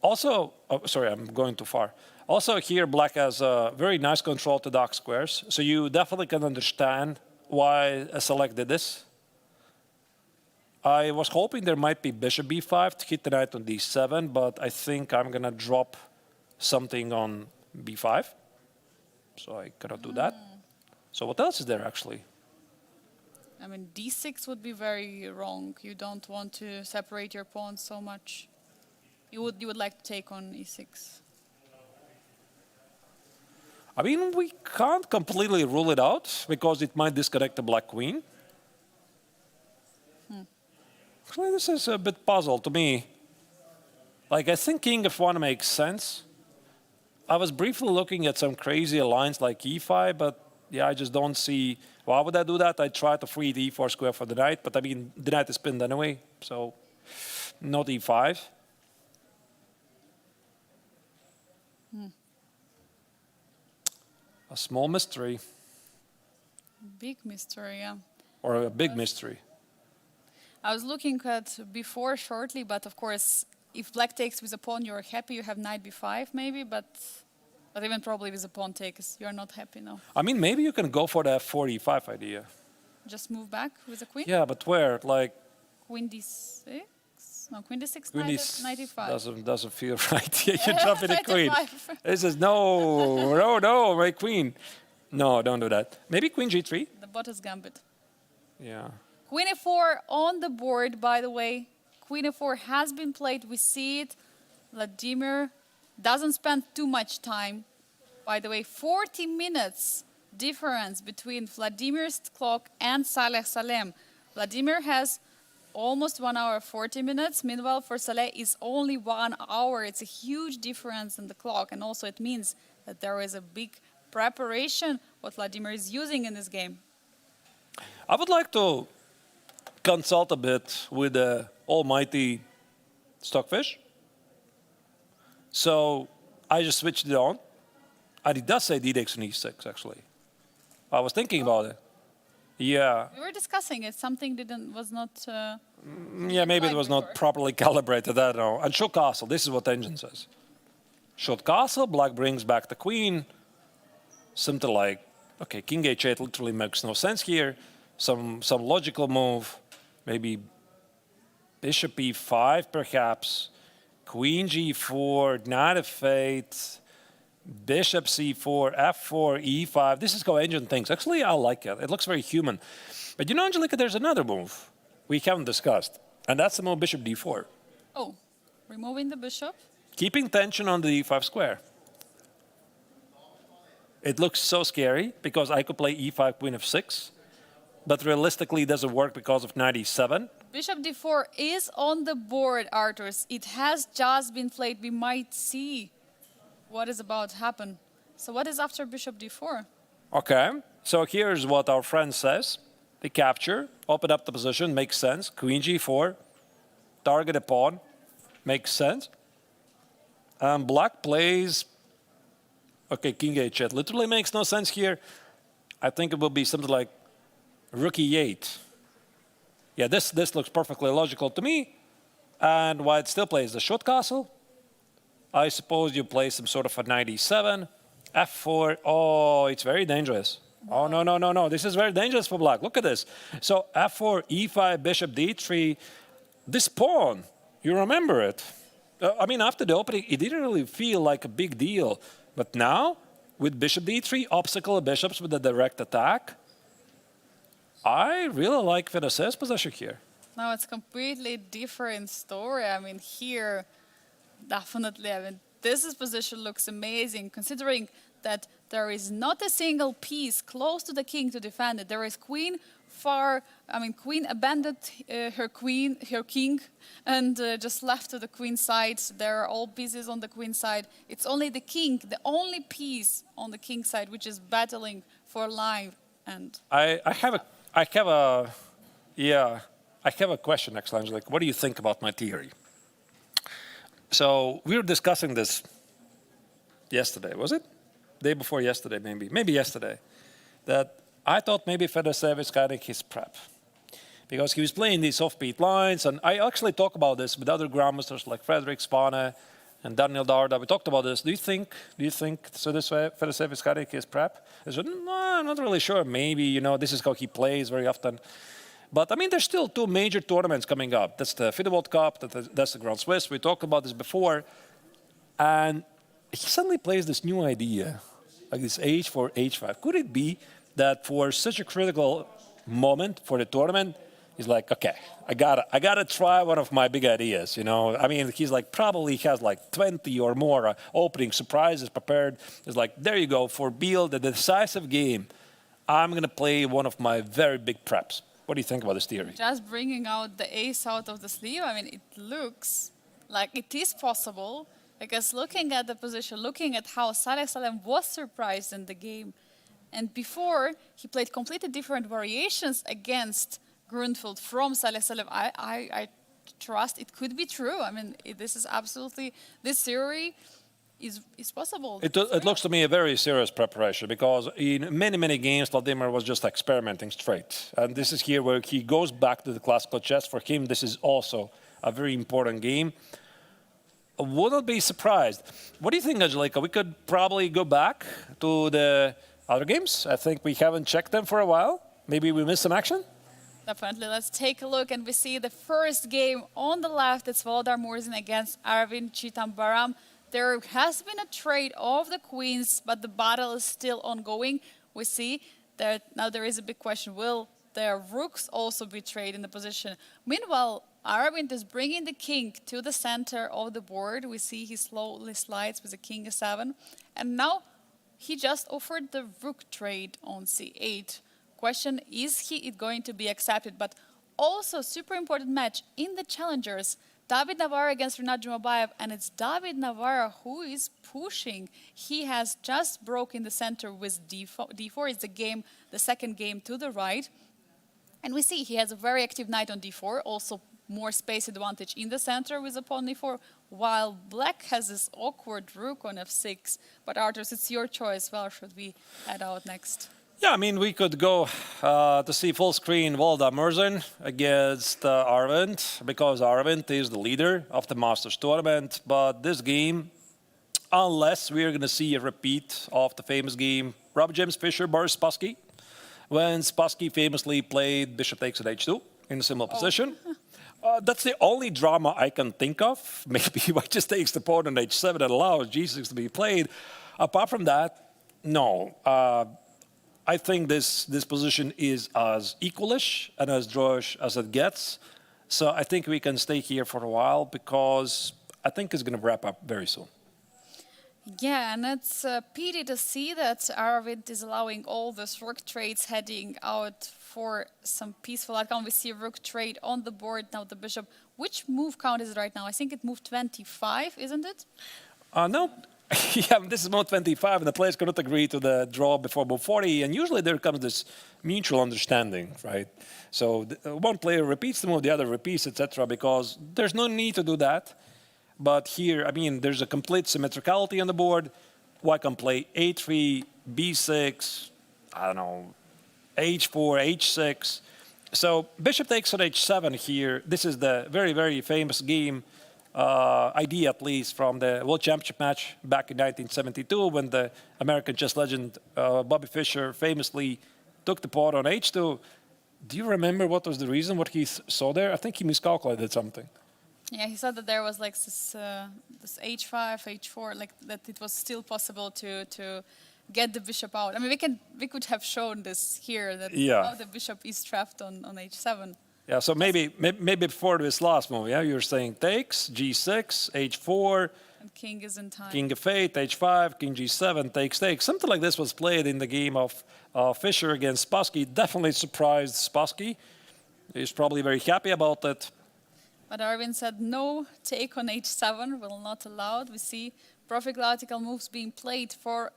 Also, oh, sorry, I'm going too far. Also here, black has a very nice control to dark squares. So you definitely can understand why I selected this. I was hoping there might be bishop b5 to hit the knight on d7, but I think I'm going to drop something on b5. So I cannot do that. So what else is there, actually? I mean, d6 would be very wrong. You don't want to separate your pawns so much. You would like to take on e6. I mean, we can't completely rule it out because it might disconnect the black queen. Actually, this is a bit puzzle to me. Like, I think king f1 makes sense. I was briefly looking at some crazy lines like e5, but yeah, I just don't see why would I do that. I try to free the e4 square for the knight, but I mean, the knight is pinned anyway, so not e5. A small mystery. Big mystery, yeah. Or a big mystery. I was looking at before shortly, but of course, if black takes with a pawn, you're happy. You have knight b5 maybe, but even probably with a pawn takes, you're not happy now. I mean, maybe you can go for the f4 e5 idea. Just move back with a queen? Yeah, but where? Like Queen d6? No, queen d6, queen knight e5. doesn't feel right. Yeah, you drop in a Knight queen. e5. This is no, my queen. No, don't do that. Maybe queen g3. The bottom's gambit. Yeah. Queen e4 on the board, by the way. Queen e4 has been played. We see it. Vladimir doesn't spend too much time. By the way, 40 minutes difference between Vladimir's clock and Salem. Vladimir has almost 1 hour 40 minutes. Meanwhile, for Saleh, it's only 1 hour. It's a huge difference in the clock. And also it means that there is a big preparation what Vladimir is using in this game. I would like to consult a bit with the almighty Stockfish. So I just switched it on. And it does say d takes on e6, actually. I was thinking about it. Yeah. We were discussing it. Something was not... Yeah, maybe it was not properly calibrated. I don't know. And show castle. This is what Engine says. Short castle. Black brings back the queen. Something like, okay, king h8 literally makes no sense here. Some logical move. Maybe bishop e5, perhaps. Queen g4, knight f8. Bishop c4, f4, e5. This is how Engine thinks. Actually, I like it. It looks very human. But you know, Angelica, there's another move we haven't discussed. And that's the move bishop d4. Oh, removing the bishop? Keeping tension on the e5 square. It looks so scary because I could play e5, queen f6. But realistically, it doesn't work because of knight e7. Bishop d4 is on the board, Arturs. It has just been played. We might see what is about to happen. So what is after bishop d4? Okay, so here's what our friend says. They capture, open up the position, makes sense. Queen g4, target a pawn, makes sense. And black plays, okay, king h8. Literally makes no sense here. I think it will be something like rook e8. Yeah, this looks perfectly logical to me. And white still plays the short castle. I suppose you play some sort of a knight e7, f4. Oh, it's very dangerous. Oh, no, no, no, no. This is very dangerous for black. Look at this. So f4, e5, bishop d3. This pawn, you remember it. I mean, after the opening, it didn't really feel like a big deal. But now, with bishop d3, obstacle bishops with a direct attack, I really like Fedoseev's position here. No, it's a completely different story. I mean, here, definitely, I mean, this position looks amazing, considering that there is not a single piece close to the king to defend it. There is queen far, I mean, queen abandoned her king, and just left to the queen side. There are all pieces on the queen side. It's only the king, the only piece on the king side, which is battling for life. And I have a question, actually. Like, what do you think about my theory? So we were discussing this yesterday, was it? Day before yesterday, maybe yesterday. That I thought maybe Fedoseev is guiding his prep, because he was playing these offbeat lines, and I actually talk about this with other grandmasters like Frederick Spane and Daniel Darda. We talked about this. Do you think Fedoseev is guiding his prep? I said, no, I'm not really sure. Maybe, this is how he plays very often. But I mean, there's still two major tournaments coming up. That's the FIDE World Cup, that's the Grand Swiss. We talked about this before. And he suddenly plays this new idea, like this h4, h5. Could it be that for such a critical moment for the tournament, he's like, okay, I gotta try one of my big ideas, I mean, he's like, probably has like 20 or more opening surprises prepared. It's like, there you go, for Biel, the decisive game, I'm gonna play one of my very big preps. What do you think about this theory? just bringing out the ace out of the sleeve, I mean, it looks like it is possible, because looking at the position, looking at how Salem was surprised in the game, and before he played completely different variations against Grunfeld from Salem, I trust it could be true. I mean, this is absolutely, this theory is possible. It looks to me a very serious preparation, because in many games, Vladimir was just experimenting straight. And this is here where he goes back to the classical chess. For him, this is also a very important game. I wouldn't be surprised. What do you think, Angelika? We could probably go back to the other games. I think we haven't checked them for a while. Maybe we missed some action? Definitely. Let's take a look, and we see the first game on the left. It's Volodar Murzin against Aravind Chitambaram. There has been a trade of the queens, but the battle is still ongoing. We see that now there is a big question. Will their rooks also be traded in the position? Meanwhile, Aravind is bringing the king to the center of the board. We see he slowly slides with the king a7. And now he just offered the rook trade on c8. Question, is it going to be accepted? But also, super important match in the challengers. David Navarro against Rinat Jumabayev, and it's David Navarro who is pushing. He has just broken the center with d4. It's the second game to the right. And we see he has a very active knight on d4, also more space advantage in the center with a pawn e4, while black has this awkward rook on f6. But Arturs, it's your choice. Where should we head out next? Yeah, I mean, we could go to see full screen Volodar Murzin against Aravind, because Aravind is the leader of the Masters tournament. But this game, unless we're going to see a repeat of the famous game Robert James Fischer, Boris Spassky, when Spassky famously played bishop takes at h2 in a similar position. That's the only drama I can think of. Maybe white just takes the pawn on h7 and allows g6 to be played. Apart from that, no. I think this position is as equalish and as drawish as it gets. So I think we can stay here for a while, because I think it's going to wrap up very soon. Yeah, and it's a pity to see that Aravind is allowing all those rook trades heading out for some peaceful outcome. We see a rook trade on the board now, the bishop. Which move count is it right now? I think it moved 25, isn't it? No. Yeah, this is mode 25, and the players cannot agree to the draw before move 40, and usually there comes this mutual understanding, right? So one player repeats the move, the other repeats, etc., because there's no need to do that. But here, I mean, there's a complete symmetricality on the board. White can play a3, b6, I don't know, h4, h6. So bishop takes on h7 here. This is the very, very famous game, idea at least, from the World Championship match back in 1972 when the American chess legend Bobby Fischer famously took the pawn on h2. Do you remember what was the reason, what he saw there? I think he miscalculated something. Yeah, he said that there was like this h5, h4, like that it was still possible to get the bishop out. I mean, we could have shown this here, that how the bishop is trapped on h7. Yeah, so maybe before this last move, yeah, you're saying takes, g6, h4. And king is in time. King f8, h5, king g7, takes. Something like this was played in the game of Fischer against Spassky. Definitely surprised Spassky. He's probably very happy about it. But Aravind said no, take on h7 will not allowed. We see prophylactical moves being played for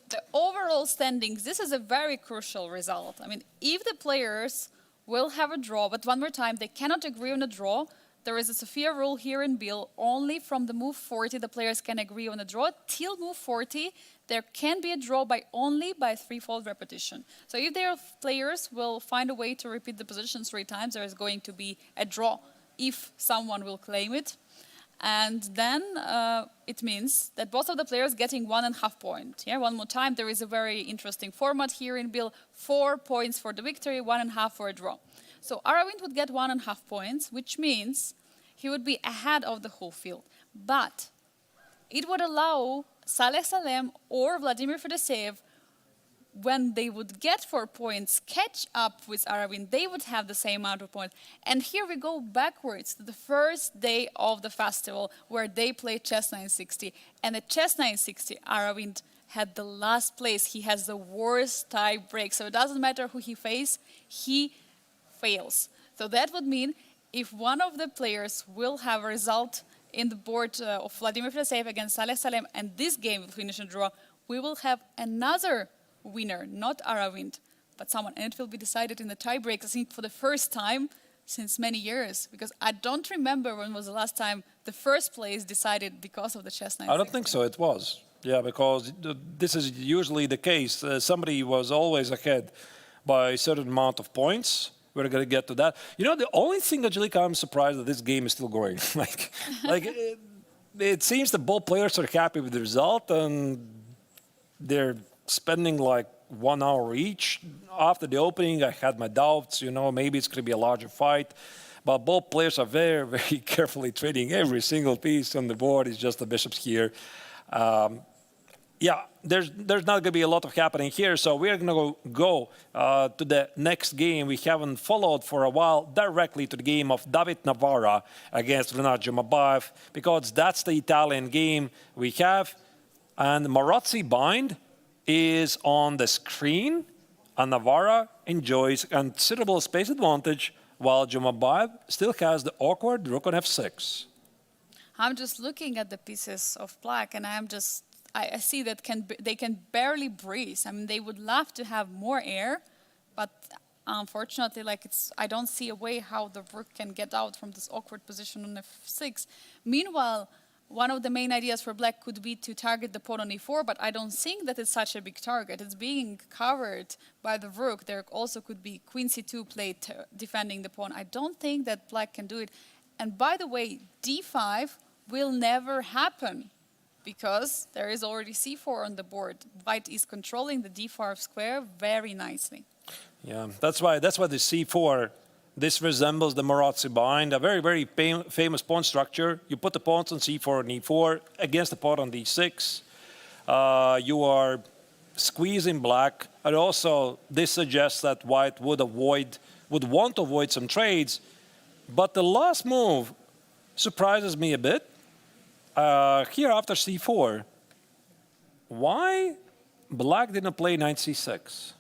the overall standings. This is a very crucial result. I mean, if the players will have a draw, but one more time, they cannot agree on a draw. There is a Sophia rule here in Biel. Only from the move 40 the players can agree on a draw. Till move 40, there can be a draw only by threefold repetition. So if their players will find a way to repeat the position 3 times, there is going to be a draw if someone will claim it. And then it means that both of the players getting 1.5 points. Yeah, one more time, there is a very interesting format here in Biel. 4 points for the victory, 1.5 for a draw. So Aravind would get 1.5 points, which means he would be ahead of the whole field. But it would allow Salem or Vladimir Fedoseev, when they would get 4 points, catch up with Aravind. They would have the same amount of points. And here we go backwards to the first day of the festival where they played chess 960. And at chess 960, Aravind had the last place. He has the worst tie break. So it doesn't matter who he faces, he fails. So that would mean if one of the players will have a result in the board of Vladimir Fedoseev against Salem, and this game will finish in draw, we will have another winner, not Aravind, but someone, and it will be decided in the tiebreak, I think, for the first time since many years, because I don't remember when was the last time the first place decided because of the chess 960. I don't think so, it was. Yeah, because this is usually the case. Somebody was always ahead by a certain amount of points. We're going to get to that. You know, the only thing, Angelica, I'm surprised that this game is still going. It seems that both players are happy with the result, and they're spending like 1 hour each. After the opening, I had my doubts, you know, maybe it's going to be a larger fight. But both players are very, very carefully treating every single piece on the board. It's just the bishops here. Yeah, there's not going to be a lot of happening here. So we're going to go to the next game. We haven't followed for a while, directly to the game of David Navarra against Renat Jumabayev, because that's the Italian game we have. And Marazzi bind is on the screen, and Navarra enjoys considerable space advantage, while Jumabayev still has the awkward rook on f6. I'm just looking at the pieces of black, and I see that they can barely breathe. I mean, they would love to have more air, but unfortunately, I don't see a way how the rook can get out from this awkward position on f6. Meanwhile, one of the main ideas for black could be to target the pawn on e4, but I don't think that it's such a big target. It's being covered by the rook. There also could be queen c2 played defending the pawn. I don't think that black can do it. And by the way, d5 will never happen because there is already c4 on the board. White is controlling the d5 square very nicely. Yeah, that's why the c4. This resembles the Marazzi bind, a very, very famous pawn structure. You put the pawns on c4 and e4 against the pawn on d6. You are squeezing black. And also, this suggests that white would want to avoid some trades. But the last move surprises me a bit. Here after c4, why black didn't play knight c6?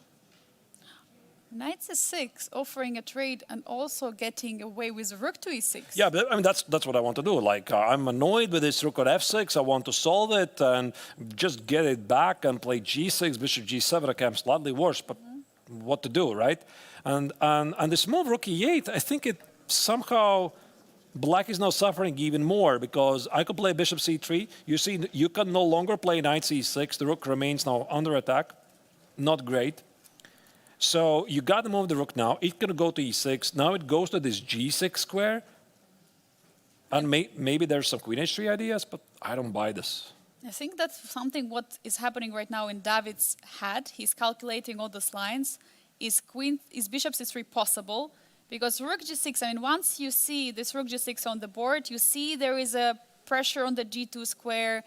Knight c6, offering a trade and also getting away with rook to e6. Yeah, but I mean that's what I want to do. Like I'm annoyed with this rook on f6. I want to solve it and just get it back and play g6, bishop g7. Okay, I'm slightly worse, but what to do, right? And this move rook e8, I think it somehow black is now suffering even more because I could play bishop c3. You see, you can no longer play knight c6. The rook remains now under attack. Not great. So you got to move the rook now. It's going to go to e6. Now it goes to this g6 square. And maybe there's some queen h3 ideas, but I don't buy this. I think that's something what is happening right now in David's head. He's calculating all those lines. Is bishop c3 possible? Because rook g6, I mean, once you see this rook g6 on the board, you see there is a pressure on the g2 square.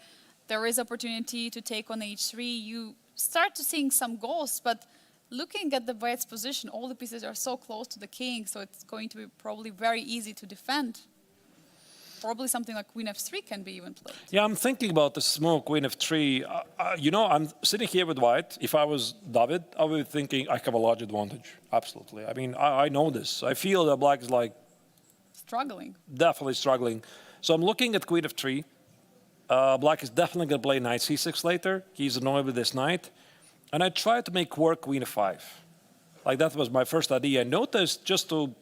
There is opportunity to take on h3. You start to seeing some goals, but looking at the white's position, all the pieces are so close to the king, so it's going to be probably very easy to defend. Probably something like queen f3 can be even played. Yeah, I'm thinking about the small queen f3. You know, I'm sitting here with white. If I was David, I would be thinking I have a large advantage. Absolutely. I mean, I know this. I feel that black is like... struggling. Definitely struggling. So I'm looking at queen f3. Black is definitely going to play knight c6 later. He's annoyed with this knight. And I tried to make work queen f5. Like, that was my first idea. I noticed just to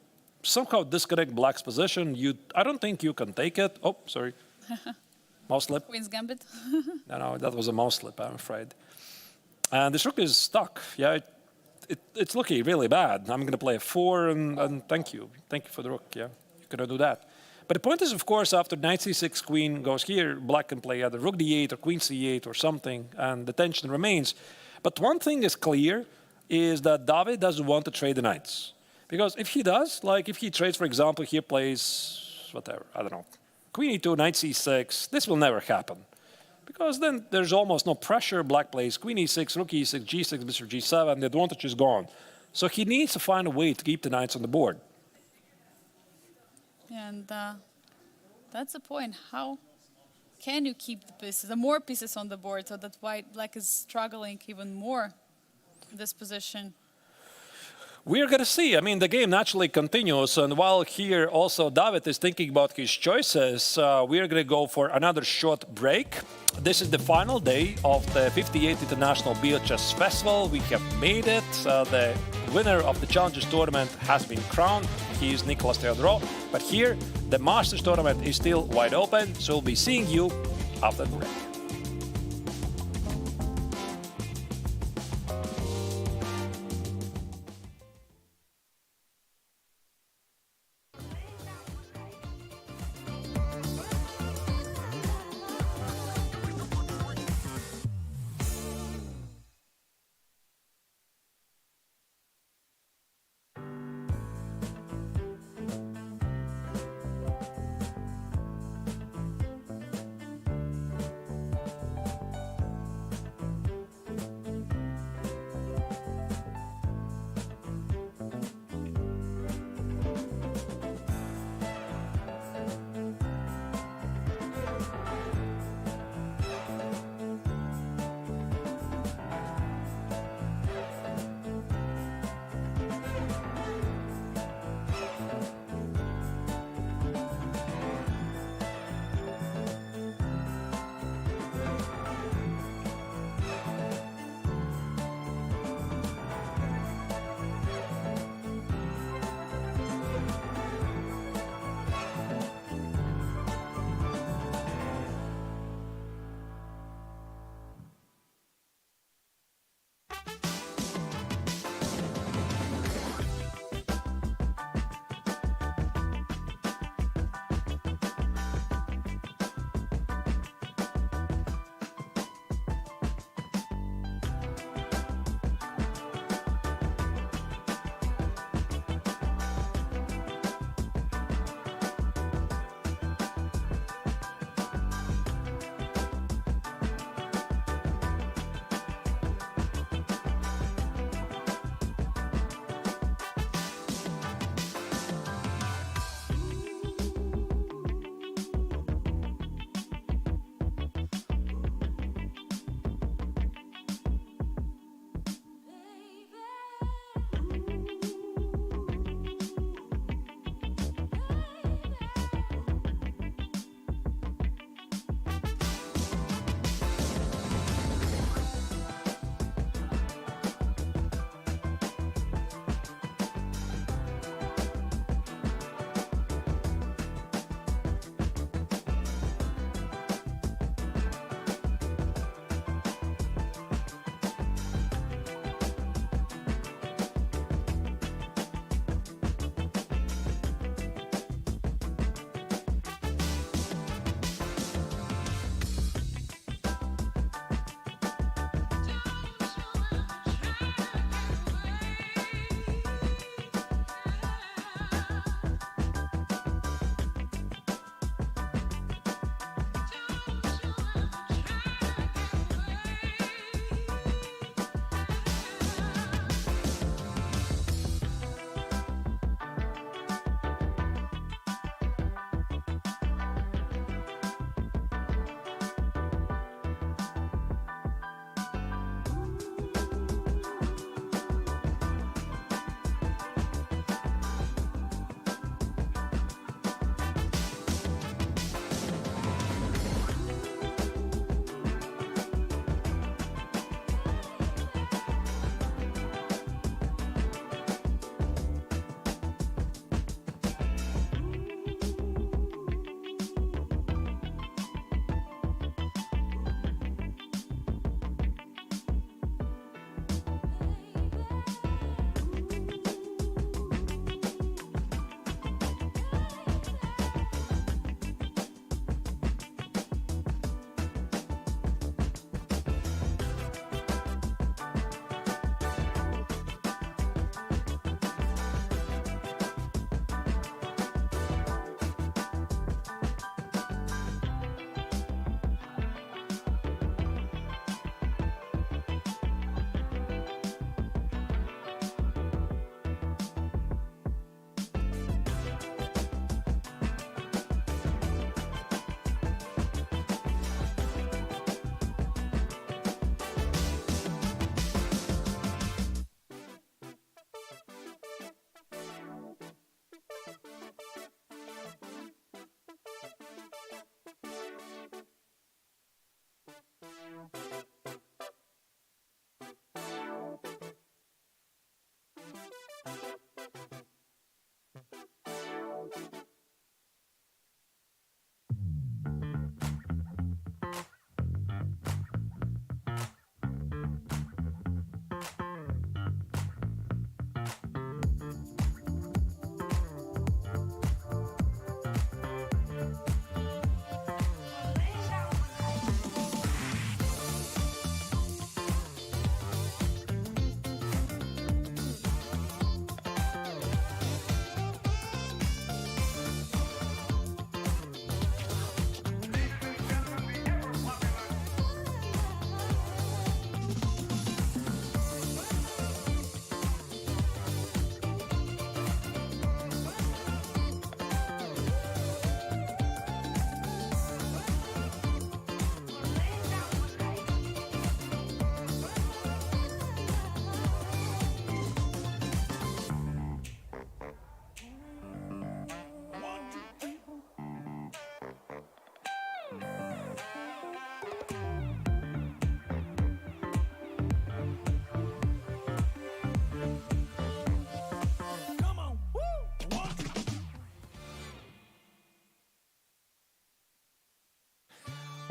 somehow disconnect black's position, I don't think you can take it. Oh, sorry. Mouse slip. Queen's gambit. No, that was a mouse slip, I'm afraid. And this rook is stuck. Yeah, it's looking really bad. I'm going to play a4, and thank you. Thank you for the rook, yeah. You're going to do that. But the point is, of course, after knight c6, queen goes here, black can play either rook d8 or queen c8 or something, and the tension remains. But one thing is clear, is that David doesn't want to trade the knights. Because if he does, like if he trades, for example, here plays, whatever, I don't know, queen e2, knight c6, this will never happen. Because then there's almost no pressure. Black plays queen e6, rook e6, g6, bishop g7, the advantage is gone. So he needs to find a way to keep the knights on the board. And that's the point. How can you keep the pieces, the more pieces on the board, so that black is struggling even more in this position? We're going to see. I mean, the game naturally continues. And while here also David is thinking about his choices, we're going to go for another short break. This is the final day of the 58th International Biel Chess Festival. We have made it. The winner of the Challengers Tournament has been crowned. He is Nicolas Theodorou. But here, the Masters Tournament is still wide open. So we'll be seeing you after the break.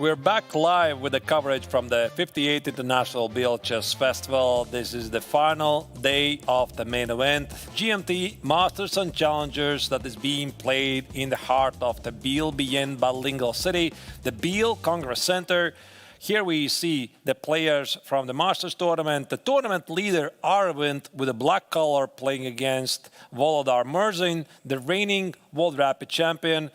We're back live with the coverage from the 58th International Biel Chess Festival. This is the final day of the main event, GMT Masters and Challengers, that is being played in the heart of the Bienne bilingual city, the Biel Congress Center. Here we see the players from the Masters tournament. The tournament leader, Aravind, with a black color, playing against Volodar Murzin, the reigning World Rapid champion.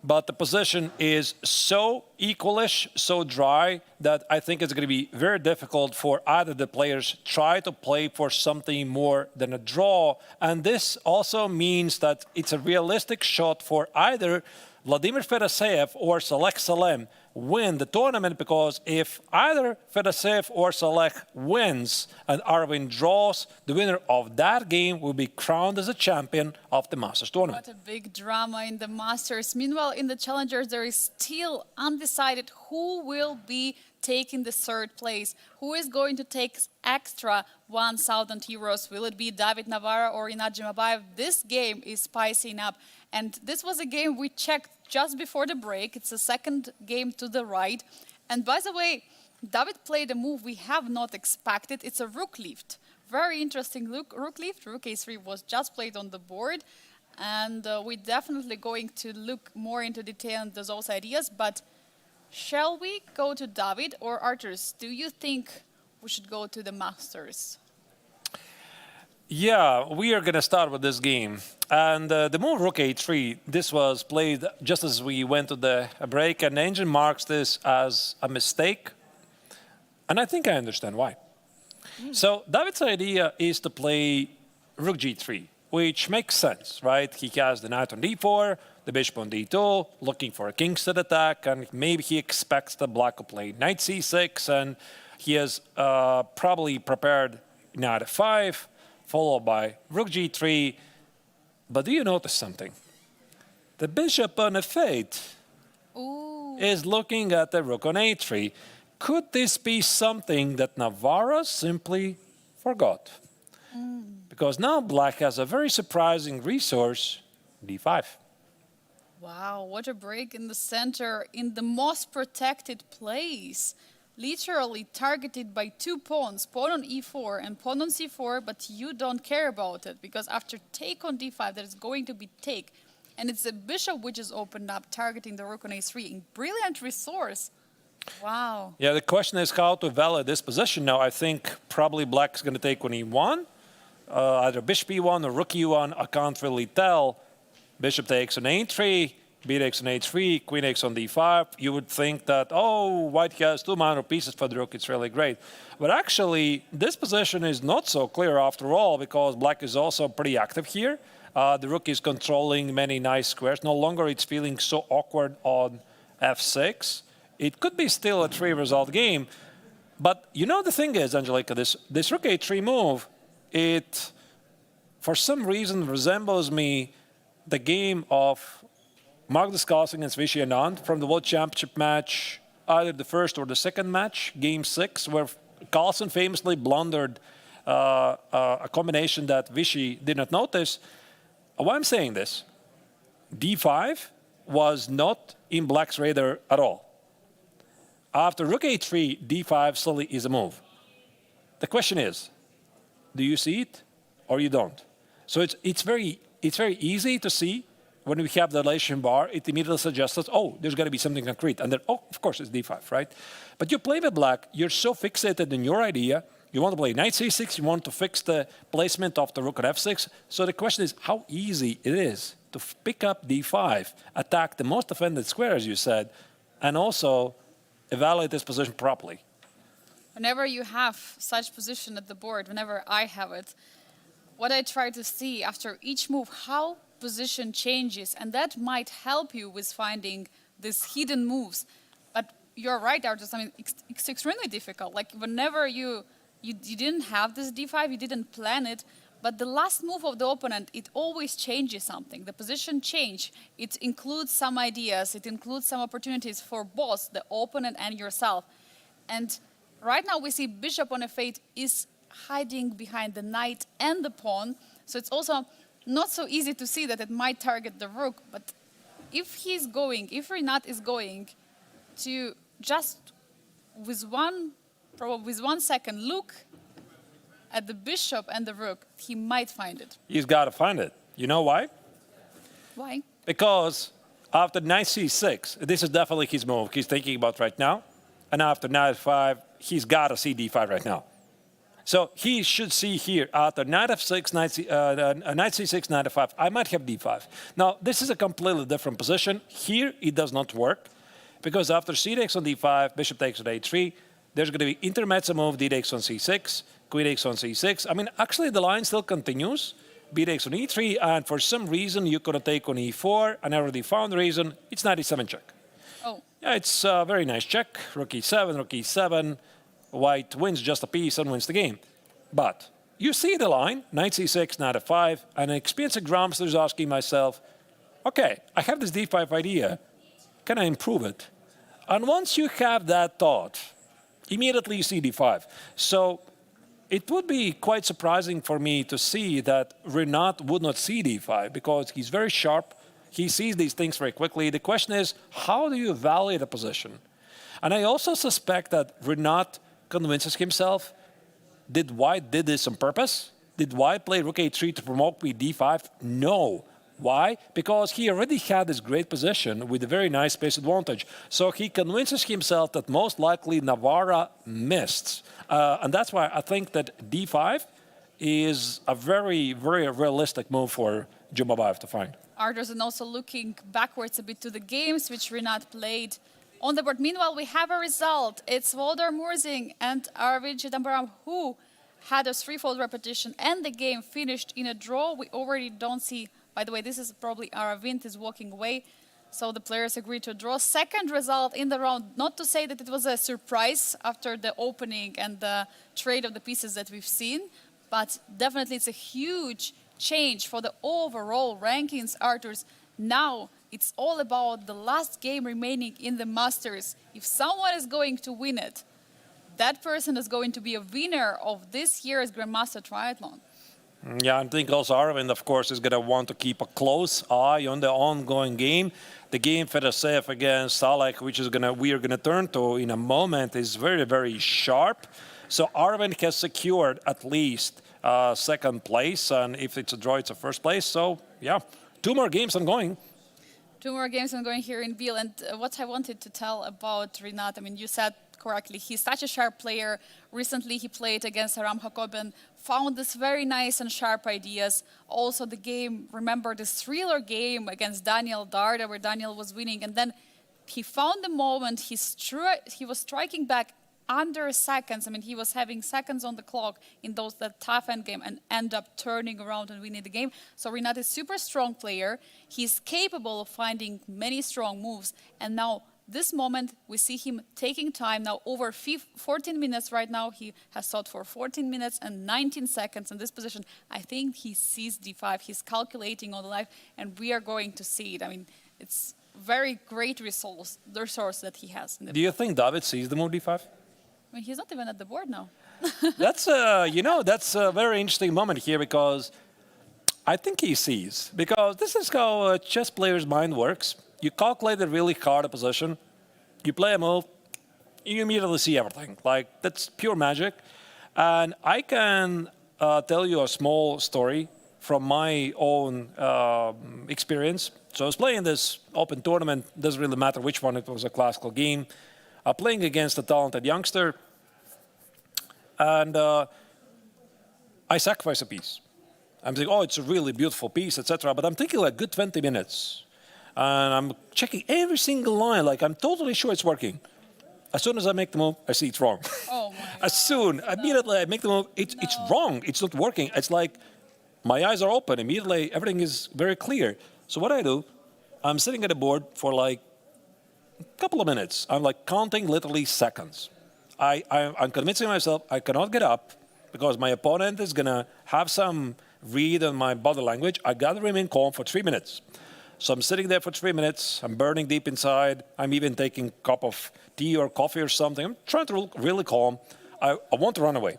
But the position is so equalish, so dry, that I think it's going to be very difficult for either the players try to play for something more than a draw. And this also means that it's a realistic shot for either Vladimir Fedoseev or Salem win the tournament, because if either Fedoseev or Salem wins and Aravind draws, the winner of that game will be crowned as a champion of the Masters tournament. What a big drama in the Masters. Meanwhile, in the Challengers, there is still undecided who will be taking the third place. Who is going to take extra 1,000 euros? Will it be David Navarro or Inat Jimabayev? This game is spicing up. And this was a game we checked just before the break. It's the second game to the right. And by the way, David played a move we have not expected. It's a rook lift. Very interesting rook lift. Rook a3 was just played on the board. And we're definitely going to look more into detail into those ideas. But shall we go to David or Arturs? Do you think we should go to the Masters? Yeah, we are going to start with this game. And the move Rook a3, this was played just as we went to the break, and the engine marks this as a mistake. And I think I understand why. So David's idea is to play Rook g3, which makes sense, right? He has the knight on d4, the bishop on d2, looking for a kingston attack, and maybe he expects the black to play knight c6, and he has probably prepared knight f5, followed by Rook g3. But do you notice something? The bishop on f8 is looking at the rook on a3. Could this be something that Navarro simply forgot? Because now black has a very surprising resource, d5. Wow, what a break in the center, in the most protected place. Literally targeted by two pawns, pawn on e4 and pawn on c4, but you don't care about it, because after take on d5, there's going to be take. And it's the bishop which is opened up, targeting the rook on a3. Brilliant resource. Wow. Yeah, the question is how to evaluate this position now. I think probably black is going to take on e1, either bishop e1 or rook e1. I can't really tell. Bishop takes on a3. B takes on h3, queen takes on d5. You would think that, oh, white has two minor pieces for the rook, it's really great. But actually, this position is not so clear after all, because black is also pretty active here. The rook is controlling many nice squares. No longer it's feeling so awkward on f6. It could be still a 3-result game. But you know the thing is, Angelika, this rook a3 move, it, for some reason, resembles me the game of Magnus Carlsen against Vachier-Lagrave from the World Championship match, either the first or the second match, Game 6, where Carlsen famously blundered a combination that Vichy did not notice. Why I'm saying this, d5 was not in black's radar at all. After rook a3, d5 slowly is a move. The question is, do you see it or you don't? So it's very easy to see. When we have the relation bar, it immediately suggests us, oh, there's got to be something concrete. And then, oh, of course, it's d5, right? But you play with black, you're so fixated in your idea, you want to play knight c6, you want to fix the placement of the rook on f6. So the question is how easy it is to pick up d5, attack the most offended square, as you said, and also evaluate this position properly. Whenever you have such position at the board, whenever I have it, what I try to see after each move, how position changes, and that might help you with finding these hidden moves. But you're right, Arturs. I mean, it's extremely difficult. Like whenever you didn't have this d5, you didn't plan it, but the last move of the opponent, it always changes something. The position change. It includes some ideas. It includes some opportunities for both the opponent and yourself. And right now we see bishop on f8 is hiding behind the knight and the pawn. So it's also not so easy to see that it might target the rook, but if Rinat is going to just with probably with 1 second look at the bishop and the rook, he might find it. He's got to find it. You know why? Why? Because after knight c6, this is definitely his move he's thinking about right now. And after knight f5, he's got to see d5 right now. So he should see here, after knight f6, knight c6, knight f5, I might have d5. Now, this is a completely different position. Here, it does not work, because after c takes on d5, bishop takes on a3, there's going to be intermezzo move, d takes on c6, queen takes on c6. I mean, actually, the line still continues. B takes on e3, and for some reason, you could take on e4, and I already found the reason. It's knight e7 check. Oh. Yeah, it's a very nice check. Rook e7, rook e7. White wins just a piece and wins the game. But you see the line, knight c6, knight f5, and an experienced grandmaster is asking myself, okay, I have this d5 idea. Can I improve it? And once you have that thought, immediately you see d5. So it would be quite surprising for me to see that Renat would not see d5 because he's very sharp. He sees these things very quickly. The question is, how do you evaluate a position? And I also suspect that Renat convinces himself, did White did this on purpose? Did White play rook a3 to promote with d5? No. Why? Because he already had this great position with a very nice space advantage. So he convinces himself that most likely Navarra missed. And that's why I think that d5 is a very, very realistic move for Jumabayev to find. Arthurs, and also looking backwards a bit to the games which Renat played on the board. Meanwhile, we have a result. It's Voldar Murzin and Aravind who had a 3-fold repetition, and the game finished in a draw. We already don't see, by the way, this is probably Aravind is walking away. So the players agreed to draw. Second result in the round. Not to say that it was a surprise after the opening and the trade of the pieces that we've seen, but definitely it's a huge change for the overall rankings, Arthurs. Now it's all about the last game remaining in the Masters. If someone is going to win it, that person is going to be a winner of this year's Grandmaster Triathlon. Yeah, I think also Aravind, of course, is going to want to keep a close eye on the ongoing game. The game Fedoseev against Salem, which is we are going to turn to in a moment, is very, very sharp. So Aravind has secured at least second place, and if it's a draw, it's a first place. So yeah, 2 more games ongoing. 2 more games ongoing here in Biel. And what I wanted to tell about Renat, I mean, you said correctly, he's such a sharp player. Recently, he played against Aram Jacoben, found this very nice and sharp ideas. Also, the game, remember this thriller game against Daniel Darda, where Daniel was winning, and then he found the moment, he was striking back under seconds. I mean, he was having seconds on the clock in that tough endgame and end up turning around and winning the game. So Renat is a super strong player. He's capable of finding many strong moves. And now, this moment, we see him taking time now over 14 minutes right now. He has thought for 14 minutes and 19 seconds in this position. I think he sees d5. He's calculating on the life, and we are going to see it. I mean, it's very great resource that he has. Do you think David sees the move d5? I mean, he's not even at the board now. That's that's a very interesting moment here because I think he sees. Because this is how a chess player's mind works. You calculate a really hard position, you play a move, you immediately see everything. Like, that's pure magic. And I can tell you a small story from my own experience. So I was playing this open tournament, doesn't really matter which one, it was a classical game. Playing against a talented youngster, and I sacrifice a piece. I'm thinking, oh, it's a really beautiful piece, etc. But I'm thinking like good 20 minutes. And I'm checking every single line, like I'm totally sure it's working. As soon as I make the move, I see it's wrong. Oh my Immediately I make the move, it's wrong, it's not working. It's like my eyes are open, immediately everything is very clear. So what I do, I'm sitting at the board for like a couple of minutes. I'm like counting literally seconds. I'm convincing myself I cannot get up because my opponent is going to have some read on my body language. I got to remain calm for 3 minutes. So I'm sitting there for 3 minutes. I'm burning deep inside. I'm even taking a cup of tea or coffee or something. I'm trying to look really calm. I want to run away.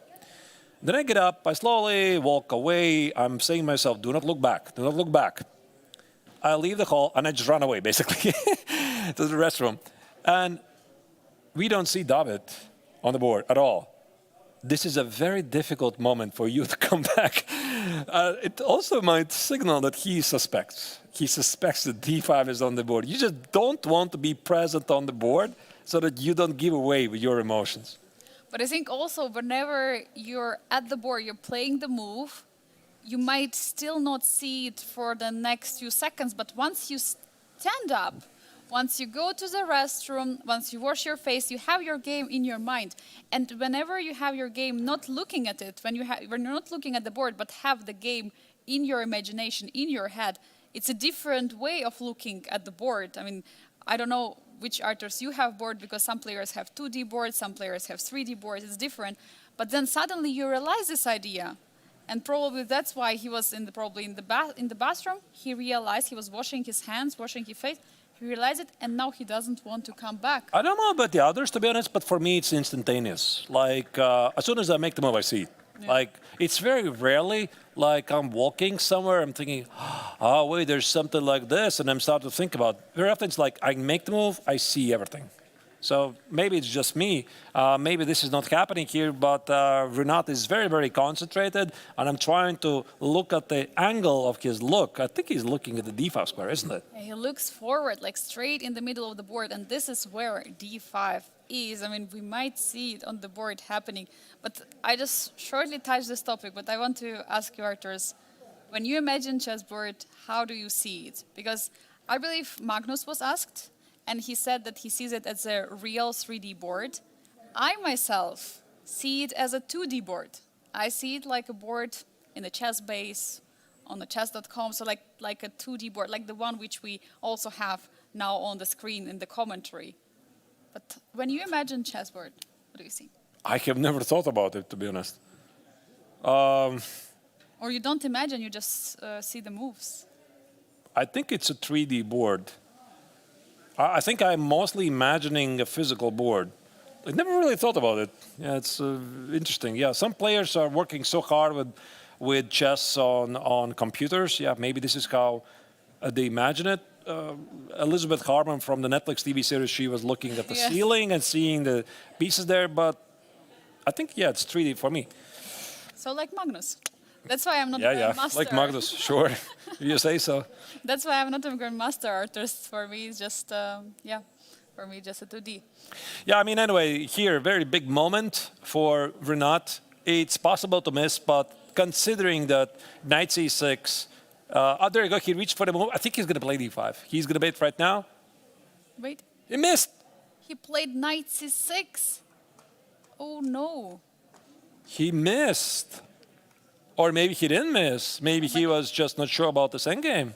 Then I get up. I slowly walk away. I'm saying to myself, do not look back. Do not look back. I leave the hall and I just run away, basically, to the restroom. And we don't see David on the board at all. This is a very difficult moment for you to come back. It also might signal that he suspects. He suspects that d5 is on the board. You just don't want to be present on the board so that you don't give away with your emotions. But I think also whenever you're at the board, you're playing the move, you might still not see it for the next few seconds, but once you stand up, once you go to the restroom, once you wash your face, you have your game in your mind. And whenever you have your game, not looking at it, when you're not looking at the board, but have the game in your imagination, in your head, it's a different way of looking at the board. I mean, I don't know which artists you have board, because some players have 2D boards, some players have 3D boards, it's different. But then suddenly you realize this idea. And probably that's why he was in the bathroom. He realized he was washing his hands, washing his face. He realized it, and now he doesn't want to come back. I don't know about the others, to be honest, but for me, it's instantaneous. Like, as soon as I make the move, I see it. Yeah. Like, it's very rarely like I'm walking somewhere, I'm thinking, oh, wait, there's something like this, and I'm starting to think about it. Very often it's like I make the move, I see everything. So maybe it's just me. Maybe this is not happening here, but Renat is very, very concentrated, and I'm trying to look at the angle of his look. I think he's looking at the d5 square, isn't it? Yeah, he looks forward, like straight in the middle of the board, and this is where d5 is. I mean, we might see it on the board happening. But I just shortly touched this topic, but I want to ask you, Arturs, when you imagine chessboard, how do you see it? Because I believe Magnus was asked, and he said that he sees it as a real 3D board. I myself see it as a 2D board. I see it like a board in the chess base, on the chess.com, so like a 2D board, like the one which we also have now on the screen in the commentary. But when you imagine chessboard, what do you see? I have never thought about it, to be honest. Or you don't imagine, you just see the moves. I think it's a 3D board. I think I'm mostly imagining a physical board. I never really thought about it. Yeah, it's interesting. Yeah, some players are working so hard with chess on computers. Yeah, maybe this is how they imagine it. Elizabeth Harman from the Netflix TV series, she was looking at the ceiling and seeing the pieces there. But I think, yeah, it's 3D for me. So like Magnus. That's why I'm not a grandmaster. Like Magnus, sure. You say so. That's why I'm not a grandmaster artist. For me, it's just, for me, just a 2D. Yeah, I mean, anyway, here, very big moment for Renat. It's possible to miss, but considering that knight c6, there you go, he reached for the move. I think he's going to play d5. He's going to bait right now. Wait. He missed. He played knight c6. Oh, no. He missed. Or maybe he didn't miss. Maybe he was just not sure about this endgame.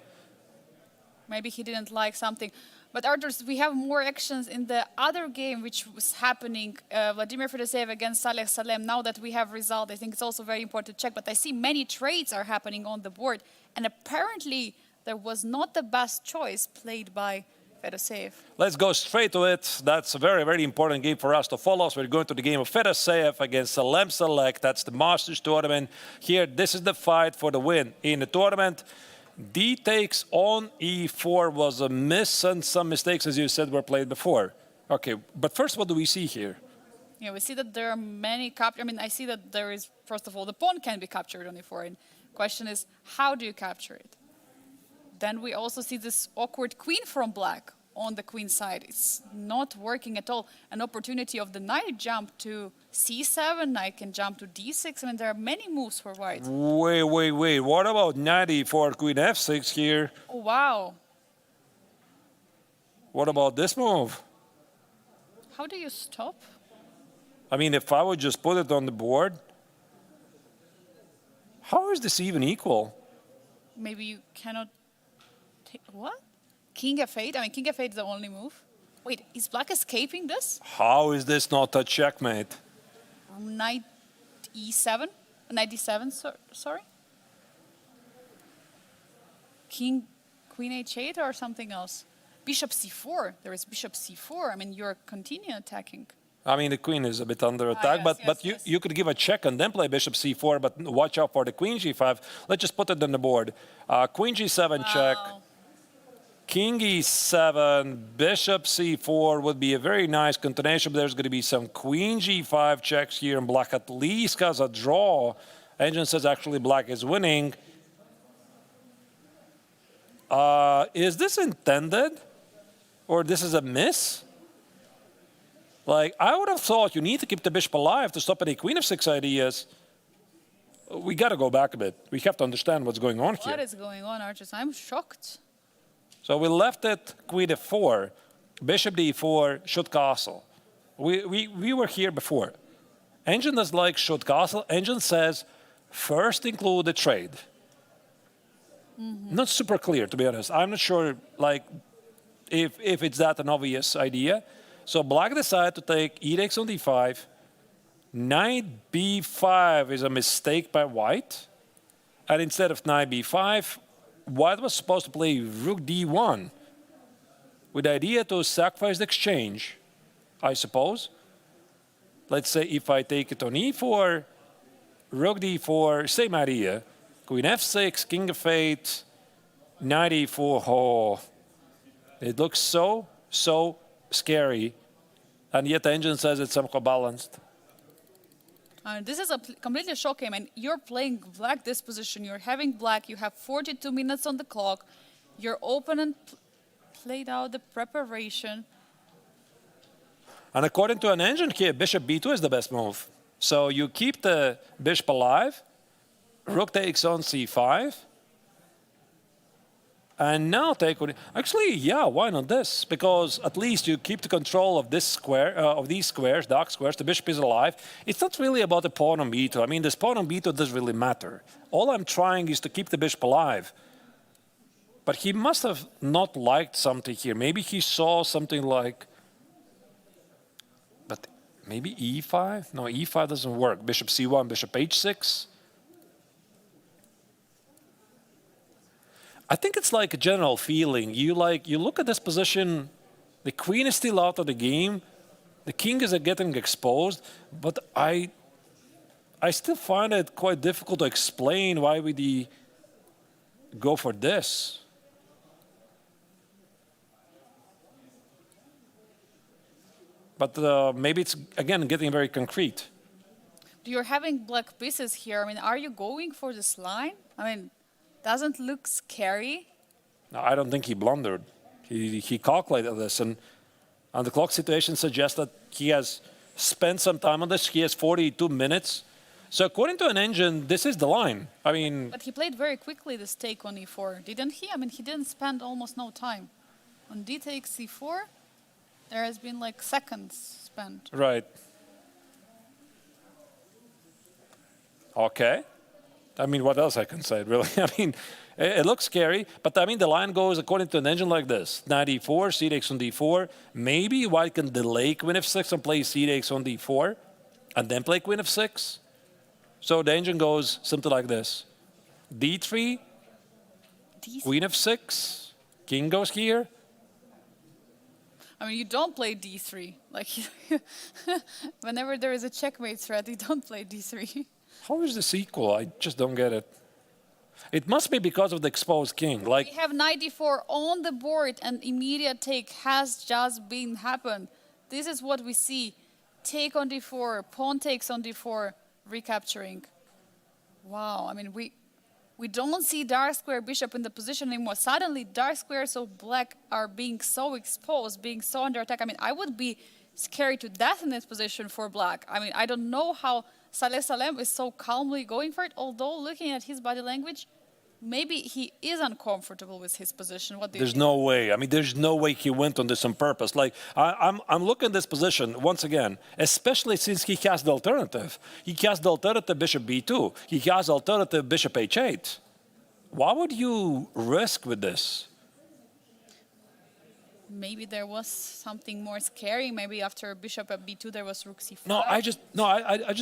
Maybe he didn't like something. But Arturs, we have more actions in the other game which was happening, Vladimir Fedoseev against Salem. Now that we have result, I think it's also very important to check. But I see many trades are happening on the board. And apparently there was not the best choice played by Fedoseev. Let's go straight to it. That's a very, very important game for us to follow. So we're going to the game of Fedoseev against Salem Select. That's the Masters tournament. Here, this is the fight for the win in the tournament. D takes on E4 was a miss, and some mistakes, as you said, were played before. Okay, but first, what do we see here? Yeah, we see that there are many captures. I mean, I see that there is, first of all, the pawn can be captured on E4. And the question is, how do you capture it? Then we also see this awkward queen from black on the queen side. It's not working at all. An opportunity of the knight jump to c7, knight can jump to d6. I mean, there are many moves for white. Wait. What about knight e4, queen f6 here? Oh, wow. What about this move? How do you stop? I mean, if I would just put it on the board, how is this even equal? Maybe you cannot take, what? King f8? I mean, king f8 is the only move. Wait, is black escaping this? How is this not a checkmate? Knight e7? Knight d7, sorry? Queen h8 or something else? Bishop c4. There is bishop c4. I mean, you're continuing attacking. I mean, the queen is a bit under attack, but you could give a check and then play bishop c4, but watch out for the queen g5. Let's just put it on the board. Queen g7 check. king e7, bishop c4 would be a very nice continuation, but there's going to be some queen g5 checks here, and black at least has a draw. Engine says actually black is winning. Is this intended? Or this is a miss? Like, I would have thought you need to keep the bishop alive to stop any queen of 6 ideas. We got to go back a bit. We have to understand what's going on here. What is going on, Archers? I'm shocked. So we left it queen f4, bishop d4, should castle. We were here before. Engine does like should castle. Engine says first include the trade. Not super clear, to be honest. I'm not sure like if it's that an obvious idea. So black decided to take e takes on d5. Knight b5 is a mistake by white. And instead of knight b5, white was supposed to play rook d1 with the idea to sacrifice the exchange, I suppose. Let's say if I take it on e4, rook d4, same idea. Queen f6, king of 8, knight e4. Oh, it looks so scary. And yet the engine says it's somehow balanced. This is a completely shocking. I mean, you're playing black this position. You're having black. You have 42 minutes on the clock. Your opponent played out the preparation. And according to an engine here, bishop b2 is the best move. So you keep the bishop alive. Rook takes on c5. And now take on... Actually, yeah, why not this? Because at least you keep the control of this square, of these squares, dark squares. The bishop is alive. It's not really about the pawn on b2. I mean, this pawn on b2 doesn't really matter. All I'm trying is to keep the bishop alive. But he must have not liked something here. Maybe he saw something like... But maybe e5? No, e5 doesn't work. Bishop c1, bishop h6. I think it's like a general feeling. You look at this position, the queen is still out of the game, the king is getting exposed, but I still find it quite difficult to explain why would he go for this. But maybe it's, again, getting very concrete. You're having black pieces here. I mean, are you going for this line? I mean, doesn't look scary. No, I don't think he blundered. He calculated this, and the clock situation suggests that he has spent some time on this. He has 42 minutes. So according to an engine, this is the line. I mean... But he played very quickly this take on e4, didn't he? I mean, he didn't spend almost no time. On d takes c4, there has been like seconds spent. Right. Okay. I mean, what else I can say, really? I mean, it looks scary, but I mean, the line goes according to an engine like this. Knight e4, c takes on d4. Maybe white can delay queen f6 and play c takes on d4, and then play queen f6. So the engine goes something like this. d3, queen f6, king goes here. I mean, you don't play d3. Like, whenever there is a checkmate threat, you don't play d3. How is this equal? I just don't get it. It must be because of the exposed king. Like, we have knight d4 on the board, and immediate take has just been happened. This is what we see. Take on d4, pawn takes on d4, recapturing. Wow, I mean, we don't see dark square bishop in the position anymore. Suddenly, dark squares of black are being so exposed, being so under attack. I mean, I would be scared to death in this position for black. I mean, I don't know how Salem is so calmly going for it, although looking at his body language, maybe he is uncomfortable with his position. What do you there's think? no way. I mean, there's no way he went on this on purpose. Like, I'm looking at this position, once again, especially since he has the alternative. He has the alternative bishop b2. He has alternative bishop h8. Why would you risk with this? Maybe there was something more scary. Maybe after bishop at b2 there was rook c5. No, I just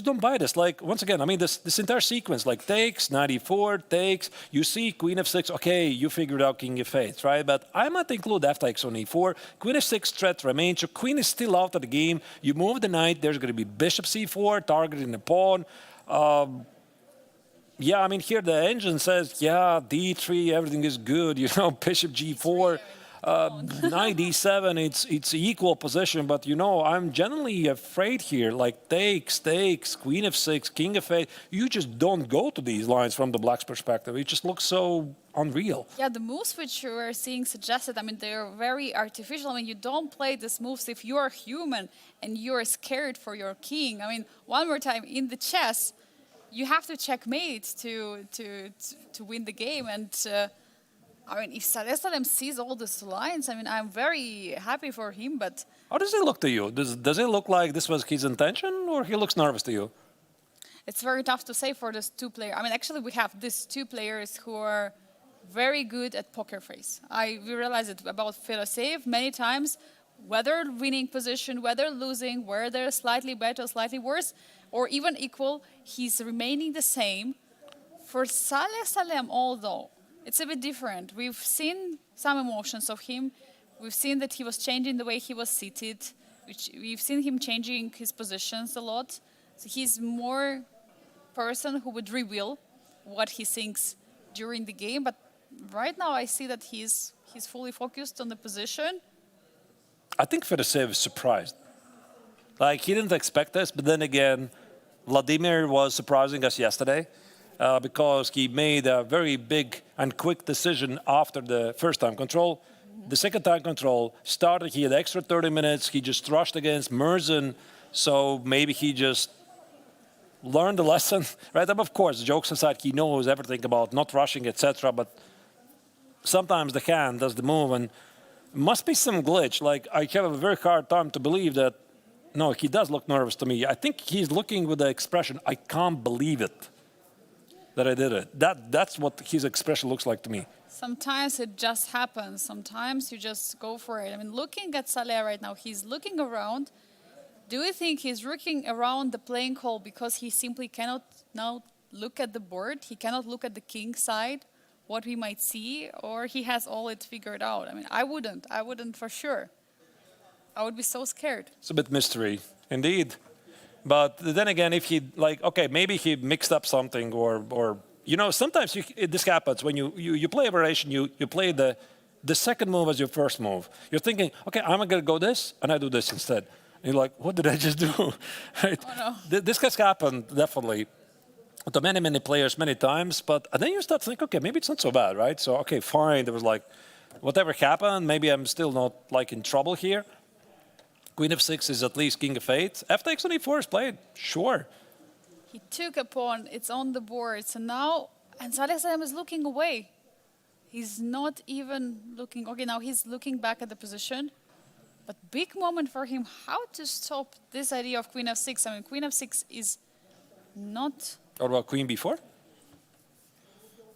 don't buy this. Like, once again, I mean, this entire sequence, like takes, knight e4, takes, you see queen f6, okay, you figured out king f8, right? But I might include f takes on e4, queen f6 threat remains, your queen is still out of the game, you move the knight, there's going to be bishop c4, targeting the pawn. Yeah, I mean, here the engine says, yeah, d3, everything is good, you know, bishop g4. Knight d7, it's equal position, but you know, I'm generally afraid here, like takes, queen f6, king f8. You just don't go to these lines from the black's perspective. It just looks so unreal. Yeah, the moves which you are seeing suggested, I mean, they're very artificial. I mean, you don't play these moves if you are human and you are scared for your king. I mean, one more time, in the chess, you have to checkmate to win the game. And I mean, if Salem sees all these lines, I mean, I'm very happy for him, but... How does it look to you? Does it look like this was his intention, or he looks nervous to you? It's very tough to say for these two players. I mean, actually, we have these two players who are very good at poker face. We realized it about Fedoseev many times, whether winning position, whether losing, whether slightly better, slightly worse, or even equal, he's remaining the same. For Salem, although, it's a bit different. We've seen some emotions of him. We've seen that he was changing the way he was seated. We've seen him changing his positions a lot. So he's more person who would reveal what he thinks during the game. But right now I see that he's fully focused on the position. I think Fedoseev is surprised. Like, he didn't expect this, but then again, Vladimir was surprising us yesterday. Because he made a very big and quick decision after the first time control. The second time control started, he had extra 30 minutes, he just rushed against Murzin, so maybe he just learned the lesson, right? Of course, jokes aside, he knows everything about not rushing, etc., but sometimes the hand does the move, and must be some glitch. Like, I have a very hard time to believe that, no, he does look nervous to me. I think he's looking with the expression, I can't believe it that I did it. That's what his expression looks like to me. Sometimes it just happens. Sometimes you just go for it. I mean, looking at Saleh right now, he's looking around. Do you think he's looking around the playing hall because he simply cannot now look at the board? He cannot look at the king side, what we might see, or he has all it figured out? I mean, I wouldn't for sure. I would be so scared. It's a bit mystery, indeed. But then again, if he, like, okay, maybe he mixed up something, or you know, sometimes this happens when you play a variation, you play the second move as your first move. You're thinking, okay, I'm going to go this, and I do this instead. And you're like, what did I just do? Right? Oh, no. This has happened, definitely, to many players, many times. But then you start to think, okay, maybe it's not so bad, right? So, okay, fine. There was like, whatever happened, maybe I'm still not like in trouble here. Queen f6 is at least king f8. F takes on e4 is played, sure. He took a pawn, it's on the board. So now, and Salem is looking away. He's not even looking, okay, now he's looking back at the position. But big moment for him, how to stop this idea of queen f6. I mean, queen f6 is not... Or about queen b4?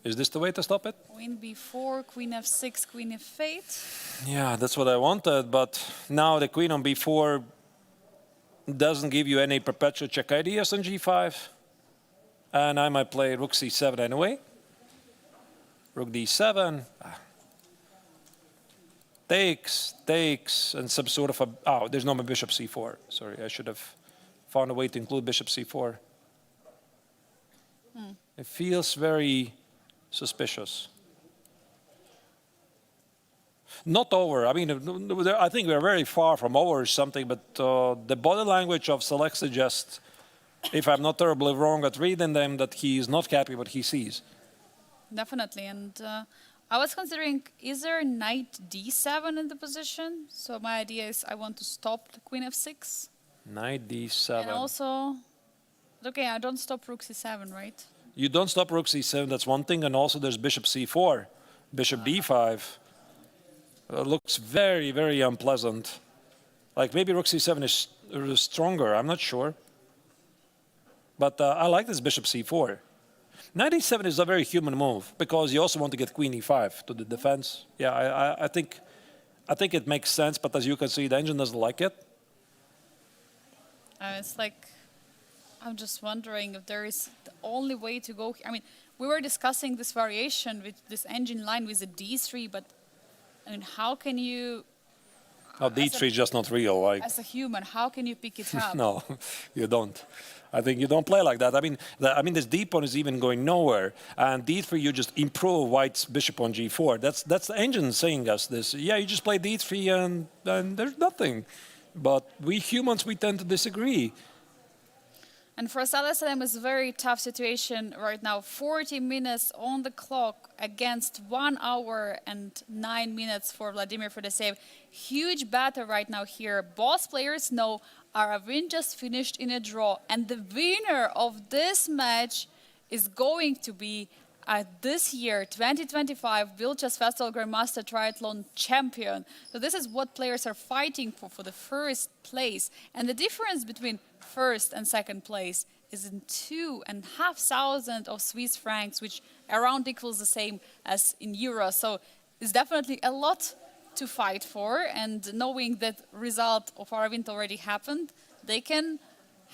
Is this the way to stop it? Queen b4, queen f6, queen f8. Yeah, that's what I wanted, but now the queen on b4 doesn't give you any perpetual check ideas on g5. And I might play rook c7 anyway. Rook d7. Takes, and some sort of a... Oh, there's no bishop c4. Sorry, I should have found a way to include bishop c4. It feels very suspicious. Not over. I mean, I think we're very far from over something, but the body language of Select suggests, if I'm not terribly wrong at reading them, that he is not happy what he sees. Definitely, and I was considering, is there knight d7 in the position? So my idea is I want to stop the queen f6. Knight d7. And also, okay, I don't stop rook c7, right? You don't stop rook c7, that's one thing, and also there's bishop c4, bishop b5. Looks very unpleasant. Like maybe rook c7 is stronger, I'm not sure. But I like this bishop c4. Knight e7 is a very human move because you also want to get queen e5 to the defense. Yeah, I think it makes sense, but as you can see, the engine doesn't like it. It's like, I'm just wondering if there is the only way to go. I mean, we were discussing this variation with this engine line with a d3, but I mean, how can you Oh, d3 is just not real. Like, as a human, how can you pick it up? no, you don't. I think you don't play like that. I mean, this d pawn is even going nowhere, and d3 you just improve White's bishop on g4. That's the engine saying us this. Yeah, you just play d3 and there's nothing. But we humans, we tend to disagree. And for Salem, it's a very tough situation right now. 40 minutes on the clock against 1 hour and 9 minutes for Vladimir Fedoseev. Huge battle right now here. Both players know Aravind just finished in a draw. And the winner of this match is going to be this year, 2025, Biel Chess Festival Grandmaster Triathlon Champion. So this is what players are fighting for the first place. And the difference between first and second place is in 2,500 of Swiss francs, which around equals the same as in euros. So it's definitely a lot to fight for. And knowing that result of Aravind already happened, they can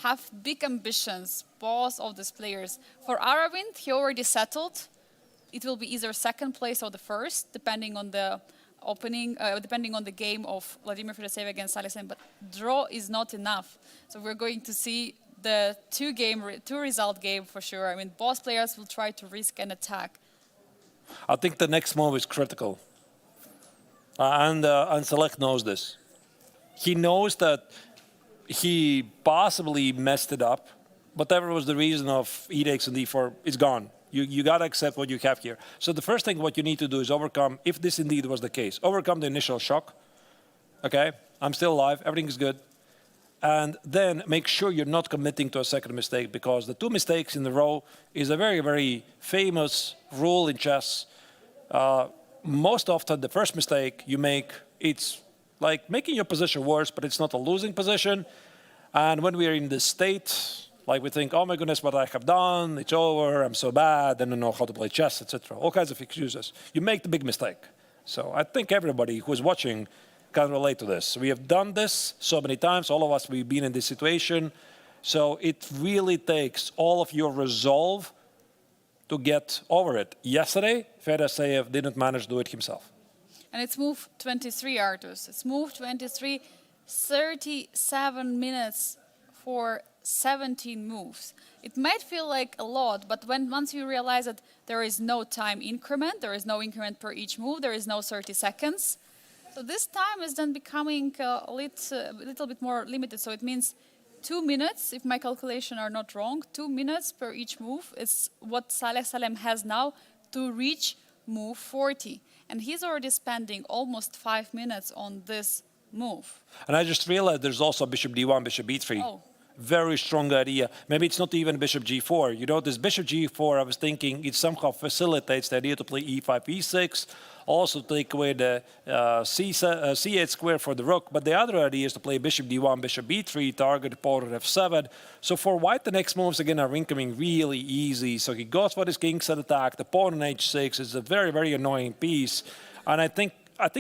have big ambitions, both of these players. For Aravind, he already settled. It will be either second place or the first, depending on the opening, depending on the game of Vladimir Fedoseev against Salem. But draw is not enough. So we're going to see the two-result game for sure. I mean, both players will try to risk an attack. I think the next move is critical. And Select knows this. He knows that he possibly messed it up. Whatever was the reason of e takes and d4, it's gone. You got to accept what you have here. So the first thing what you need to do is overcome, if this indeed was the case, overcome the initial shock. Okay, I'm still alive, everything is good. And then make sure you're not committing to a second mistake, because the two mistakes in a row is a very, very famous rule in chess. Most often the first mistake you make, it's like making your position worse, but it's not a losing position. And when we are in this state, like we think, oh my goodness, what I have done, it's over, I'm so bad, I don't know how to play chess, etc. All kinds of excuses. You make the big mistake. So I think everybody who's watching can relate to this. We have done this so many times, all of us, we've been in this situation. So it really takes all of your resolve to get over it. Yesterday, Fedoseev didn't manage to do it himself. And it's move 23, Artus. It's move 23, 37 minutes for 17 moves. It might feel like a lot, but once you realize that there is no time increment, there is no increment per each move, there is no 30 seconds. So this time is then becoming a little bit more limited. So it means 2 minutes, if my calculations are not wrong, 2 minutes per each move is what Salem has now to reach move 40. And he's already spending almost 5 minutes on this move. And I just realized there's also bishop d1, bishop b3. Oh. Very strong idea. Maybe it's not even bishop g4. You know, this bishop g4, I was thinking it somehow facilitates the idea to play e5, e6, also take away the c8 square for the rook. But the other idea is to play bishop d1, bishop b3, target opponent f7. So for White, the next moves again are incoming really easy. So he goes for his king's set attack. The pawn on h6 is a very, very annoying piece. And I think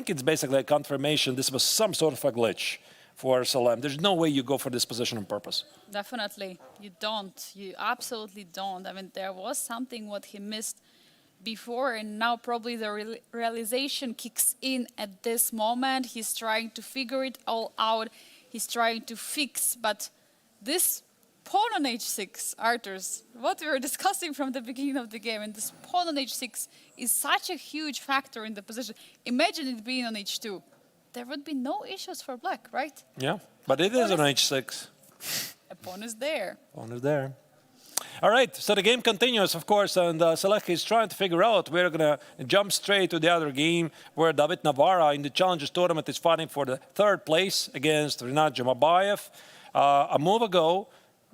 it's basically a confirmation this was some sort of a glitch for Salem. There's no way you go for this position on purpose. Definitely. You don't. You absolutely don't. I mean, there was something what he missed before, and now probably the realization kicks in at this moment. He's trying to figure it all out. He's trying to fix, but this pawn on h6, Arthurs, what we were discussing from the beginning of the game, and this pawn on h6 is such a huge factor in the position. Imagine it being on h2. There would be no issues for black, right? Yeah, but it is on h6. A pawn is there. Pawn is there. All right, so the game continues, of course, and Selek is trying to figure out. We're going to jump straight to the other game where David Navarra in the Challengers tournament is fighting for the third place against Rinat Jamabayev. A move ago,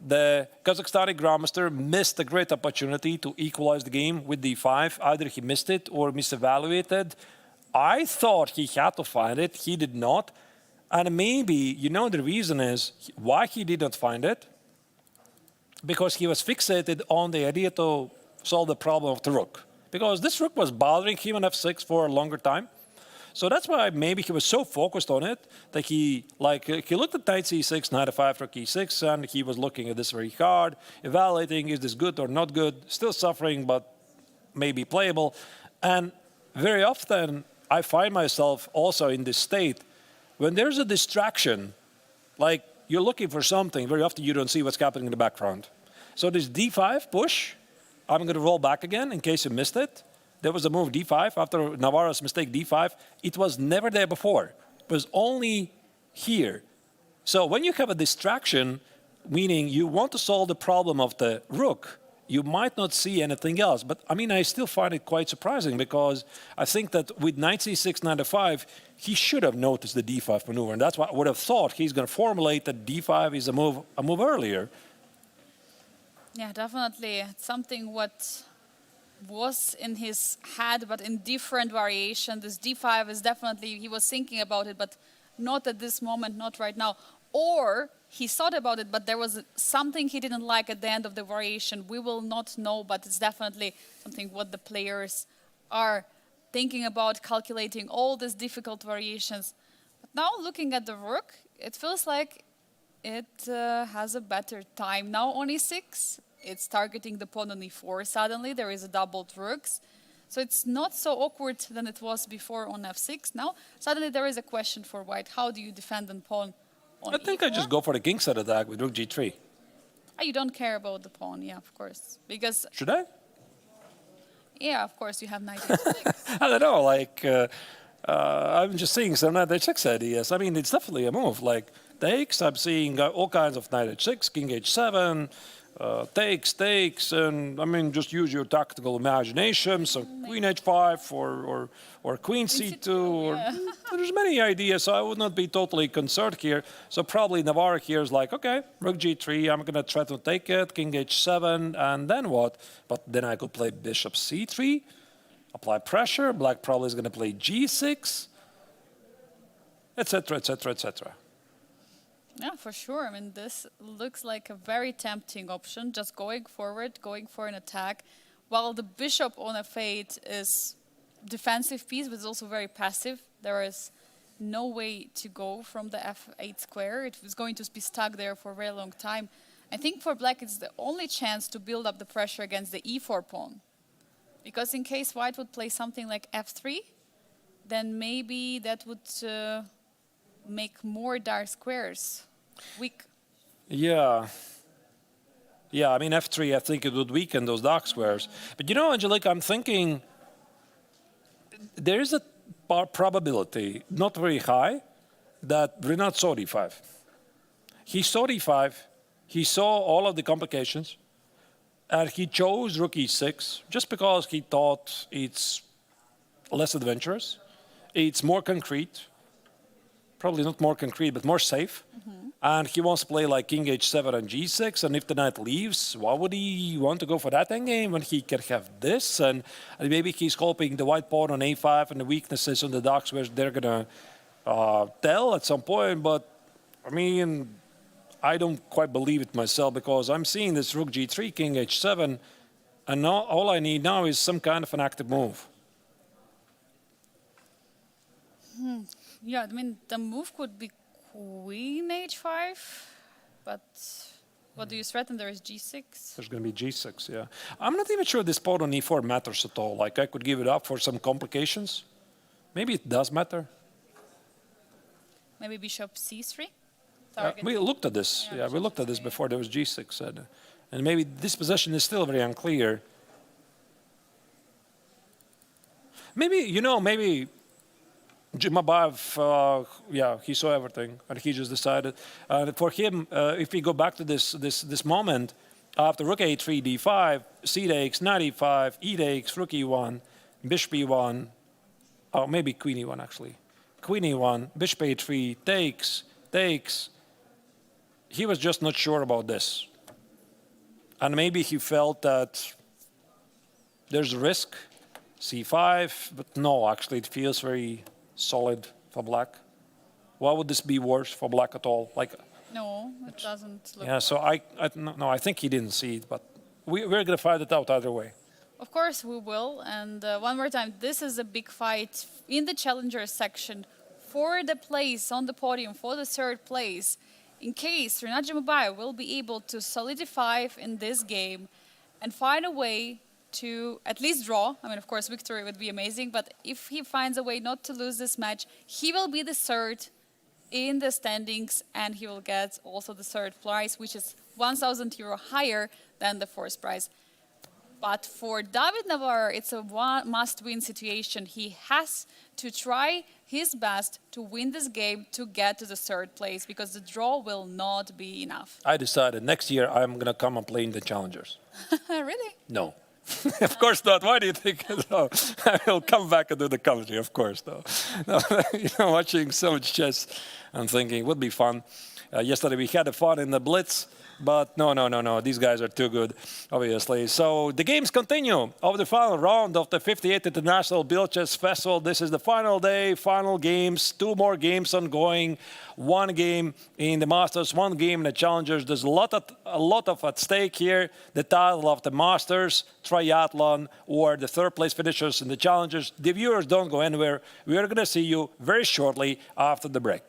the Kazakhstani Grandmaster missed a great opportunity to equalize the game with d5. Either he missed it or misevaluated. I thought he had to find it. He did not. And maybe, you know, the reason is why he did not find it. Because he was fixated on the idea to solve the problem of the rook. Because this rook was bothering him on f6 for a longer time. So that's why maybe he was so focused on it that he looked at knight c6, knight f5, rook e6, and he was looking at this very hard, evaluating, is this good or not good, still suffering, but maybe playable. And very often, I find myself also in this state when there's a distraction, like you're looking for something, very often you don't see what's happening in the background. So this d5 push, I'm going to roll back again in case you missed it. There was a move d5 after Navarro's mistake d5. It was never there before. It was only here. So when you have a distraction, meaning you want to solve the problem of the rook, you might not see anything else. But I mean, I still find it quite surprising because I think that with knight c6, knight f5, he should have noticed the d5 maneuver. And that's why I would have thought he's going to formulate that d5 is a move earlier. Yeah, definitely. It's something what was in his head, but in different variation. This d5 is definitely, he was thinking about it, but not at this moment, not right now. Or he thought about it, but there was something he didn't like at the end of the variation. We will not know, but it's definitely something what the players are thinking about, calculating all these difficult variations. But now looking at the rook, it feels like it has a better time. Now on e6, it's targeting the pawn on e4 suddenly. There is a doubled rooks. So it's not so awkward than it was before on f6. Now suddenly there is a question for white. How do you defend a pawn on I think e4? I just go for the kingside attack with rook g3. Oh, you don't care about the pawn, yeah, of course. Because, Should I? yeah, of course, you have knight h6. I don't know, like, I'm just seeing some knight h6 ideas. I mean, it's definitely a move. Like, takes, I'm seeing all kinds of knight h6, king h7, takes, and I mean, just use your tactical imagination. So queen h5 or queen c2, or there's many ideas. So I would not be totally concerned here. So probably Navarro here is like, okay, rook g3, I'm gonna try to take it, king h7, and then what? But then I could play bishop c3, apply pressure. Black probably is gonna play g6, etc., etc., etc. Yeah, for sure. I mean, this looks like a very tempting option, just going forward, going for an attack, while the bishop on f8 is defensive piece, but it's also very passive. There is no way to go from the f8 square. It was going to be stuck there for a very long time. I think for black, it's the only chance to build up the pressure against the e4 pawn. Because in case white would play something like f3, then maybe that would make more dark squares weak. Yeah. Yeah, I mean, f3, I think it would weaken those dark squares. But you know, Angelica, I'm thinking there is a probability, not very high, that Renat saw d5. He saw d5, he saw all of the complications, and he chose rook e6 just because he thought it's less adventurous, it's more concrete, probably not more concrete, but more safe. And he wants to play like king h7 and g6, and if the knight leaves, why would he want to go for that endgame when he can have this? And maybe he's hoping the white pawn on a5 and the weaknesses on the dark squares, they're going to tell at some point. But, I mean, I don't quite believe it myself because I'm seeing this rook g3, king h7, and now, all I need now is some kind of an active move. Yeah, I mean, the move could be queen h5, but what do you threaten? There is g6. There's going to be g6, yeah. I'm not even sure this pawn on e4 matters at all. Like, I could give it up for some complications. Maybe it does matter. Maybe bishop c3? We looked at this. Yeah, we looked at this before there was g6. And maybe this position is still very unclear. Maybe, you know, maybe Mabayev, yeah, he saw everything, and he just decided. For him, if we go back to this moment, after rook a3, d5, c takes, knight e5, e takes, rook e1, bishop e1, oh, maybe queen e1 actually. Queen e1, bishop a3, takes. He was just not sure about this. And maybe he felt that there's a risk, c5, but no, actually it feels very solid for black. Why would this be worse for black at all? Like, No, it doesn't look. yeah, so I think he didn't see it, but we're going to find it out either way. Of course we will. And one more time, this is a big fight in the challenger section for the place on the podium, for the third place. In case Renat Mabayev will be able to solidify in this game and find a way to at least draw. I mean, of course, victory would be amazing, but if he finds a way not to lose this match, he will be the third in the standings, and he will get also the third prize, which is 1,000 euro higher than the fourth prize. But for David Navarre, it's a must-win situation. He has to try his best to win this game to get to the third place, because the draw will not be enough. I decided next year I'm going to come and play in the Challengers. Really? No. Of course not. Why do you think so? I will come back and do the commentary, of course. No. Watching so much chess, I'm thinking it would be fun. Yesterday we had a fun in the Blitz, but no. These guys are too good, obviously. So the games continue of the final round of the 58th International Biel Chess Festival. This is the final day, final games, 2 more games ongoing. 1 game in the Masters, 1 game in the Challengers. There's a lot of at stake here. The title of the Masters, Triathlon, or the third place finishers in the Challengers. The viewers don't go anywhere. We are going to see you very shortly after the break.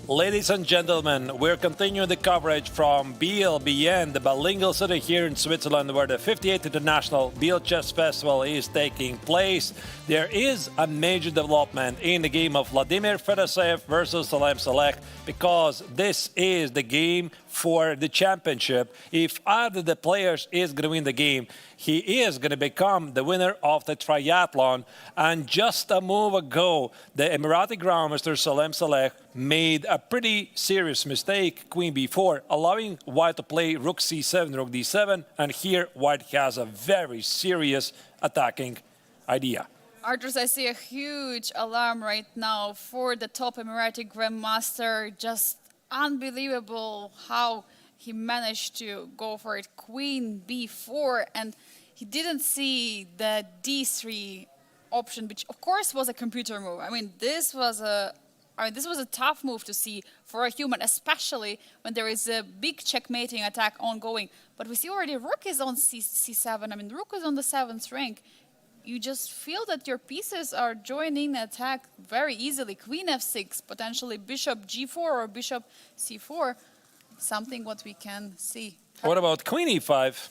Ladies and gentlemen, we're continuing the coverage from Biel, Bienne, the bilingual city here in Switzerland, where the 58th International Biel Chess Festival is taking place. There is a major development in the game of Vladimir Fedoseev versus Salem because this is the game for the championship. If either of the players is going to win the game, he is going to become the winner of the triathlon. And just a move ago, the Emirati Grandmaster Salem Saleh made a pretty serious mistake, queen b4, allowing white to play rook c7, rook d7, and here white has a very serious attacking idea. Arthurs, I see a huge alarm right now for the top Emirati Grandmaster. Just unbelievable how he managed to go for it. Queen b4, and he didn't see the d3 option, which of course was a computer move. I mean, this was a tough move to see for a human, especially when there is a big checkmating attack ongoing. But we see already rook is on c7. I mean, rook is on the 7th rank. You just feel that your pieces are joining the attack very easily. Queen f6, potentially bishop g4 or bishop c4, something what we can see. What about queen e5?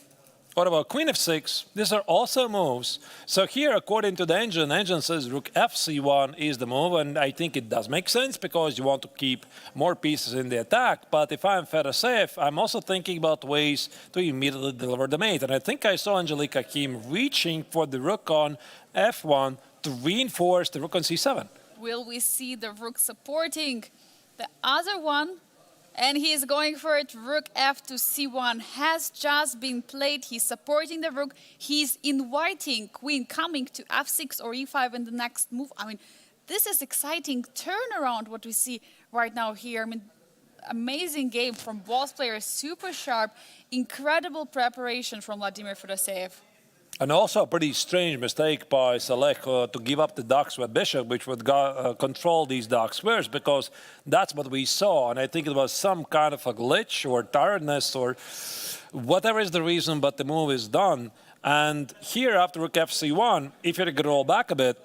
What about queen f6? These are also moves. So here, according to the engine says rook fc1 is the move, and I think it does make sense because you want to keep more pieces in the attack. But if I'm Fedoseev, I'm also thinking about ways to immediately deliver the mate. And I think I saw Angelika Kim reaching for the rook on f1 to reinforce the rook on c7. Will we see the rook supporting the other one? And he is going for it. Rook f to c1 has just been played. He's supporting the rook. He's inviting queen coming to f6 or e5 in the next move. I mean, this is exciting turnaround what we see right now here. I mean, amazing game from both players, super sharp, incredible preparation from Vladimir Fedoseev. And also a pretty strange mistake by Saleh to give up the dark square bishop, which would control these dark squares, because that's what we saw. And I think it was some kind of a glitch or tiredness or whatever is the reason, but the move is done. And here after rook fc1, if you could roll back a bit,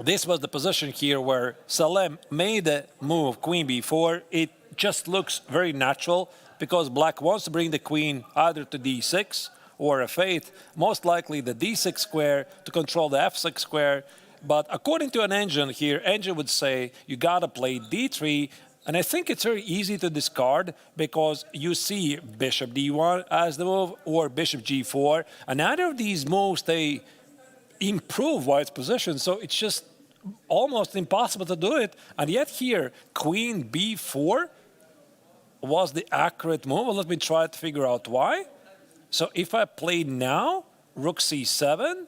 this was the position here where Salem made the move queen b4. It just looks very natural because black wants to bring the queen either to d6 or f8, most likely the d6 square to control the f6 square. But according to an engine here, engine would say you gotta play d3, and I think it's very easy to discard because you see bishop d1 as the move or bishop g4, and neither of these moves, they improve white's position, so it's just almost impossible to do it. And yet here, queen b4 was the accurate move. Well, let me try to figure out why. So if I play now, rook c7,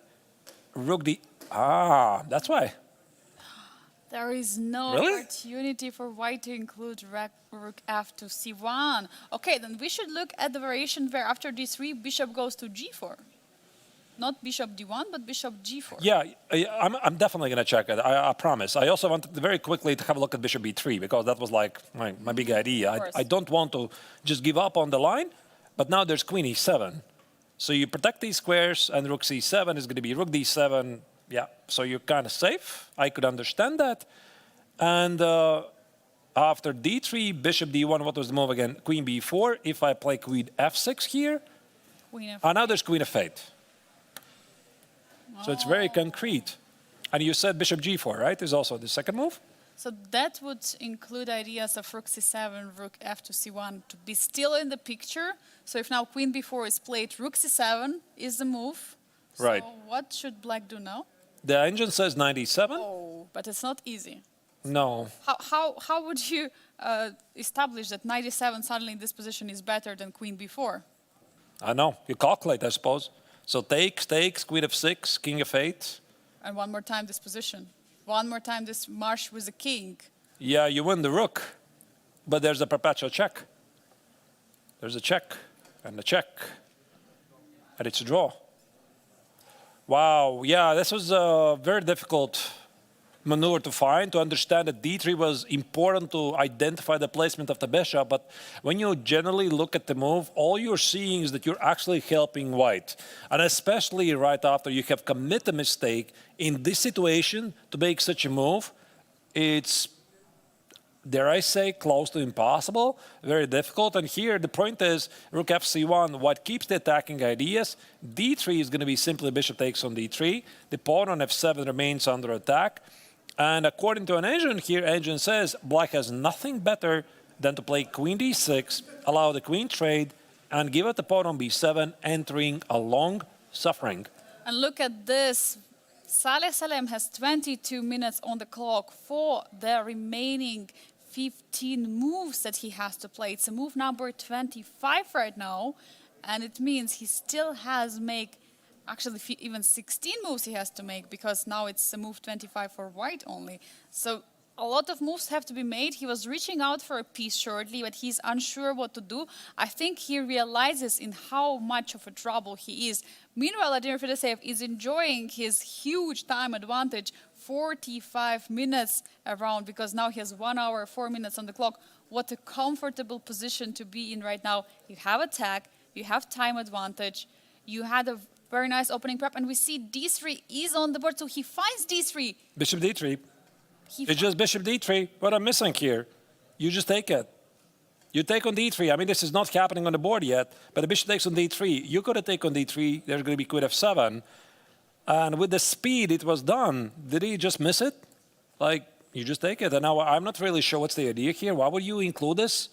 rook d... that's why. There is no opportunity for white to include rook f to c1. Okay, then we should look at the variation where after d3, bishop goes to g4. Not bishop d1, but bishop g4. Yeah, I'm definitely going to check it, I promise. I also wanted very quickly to have a look at bishop b3, because that was like my big idea. I don't want to just give up on the line. But now there's queen e7. So you protect these squares, and rook c7 is going to be rook d7. Yeah, so you're kind of safe. I could understand that. And after d3, bishop d1, what was the move again? Queen b4. If I play queen f6 here, now there's queen f8. So it's very concrete. And you said bishop g4, right? Is also the second move? So that would include ideas of rook c7, rook f to c1 to be still in the picture. So if now queen b4 is played, rook c7 is the move. Right. So what should black do now? The engine says 97. Oh, but it's not easy. No. How would you establish that 97 suddenly in this position is better than queen b4? I know. You calculate, I suppose. So takes, queen f6, king f8. And one more time this position. One more time this march with the king. Yeah, you win the rook, but there's a perpetual check. There's a check, and a check, and it's a draw. Wow, yeah, this was a very difficult maneuver to find, to understand that d3 was important to identify the placement of the bishop, but when you generally look at the move, all you're seeing is that you're actually helping white. And especially right after you have committed a mistake, in this situation, to make such a move, it's dare I say, close to impossible, very difficult. And here the point is, rook fc1, what keeps the attacking ideas? d3 is going to be simply bishop takes on d3. The pawn on f7 remains under attack. And according to an engine here, engine says black has nothing better than to play queen d6, allow the queen trade, and give it the pawn on b7, entering a long suffering. And look at this. Salem has 22 minutes on the clock for the remaining 15 moves that he has to play. It's a move number 25 right now, and it means he still has actually even 16 moves he has to make, because now it's a move 25 for white only. So a lot of moves have to be made. He was reaching out for a piece shortly, but he's unsure what to do. I think he realizes in how much of a trouble he is. Meanwhile, Vladimir Fedoseev is enjoying his huge time advantage, 45 minutes around, because now he has 1 hour, 4 minutes on the clock. What a comfortable position to be in right now. You have attack, you have time advantage, you had a very nice opening prep, and we see d3 is on the board, so he finds d3. Bishop d3. It's just bishop d3. What I'm missing here, you just take it. You take on d3. I mean, this is not happening on the board yet, but the bishop takes on d3. You got to take on d3. There's going to be queen f7. And with the speed it was done, did he just miss it? Like, you just take it. And now I'm not really sure what's the idea here. Why would you include this?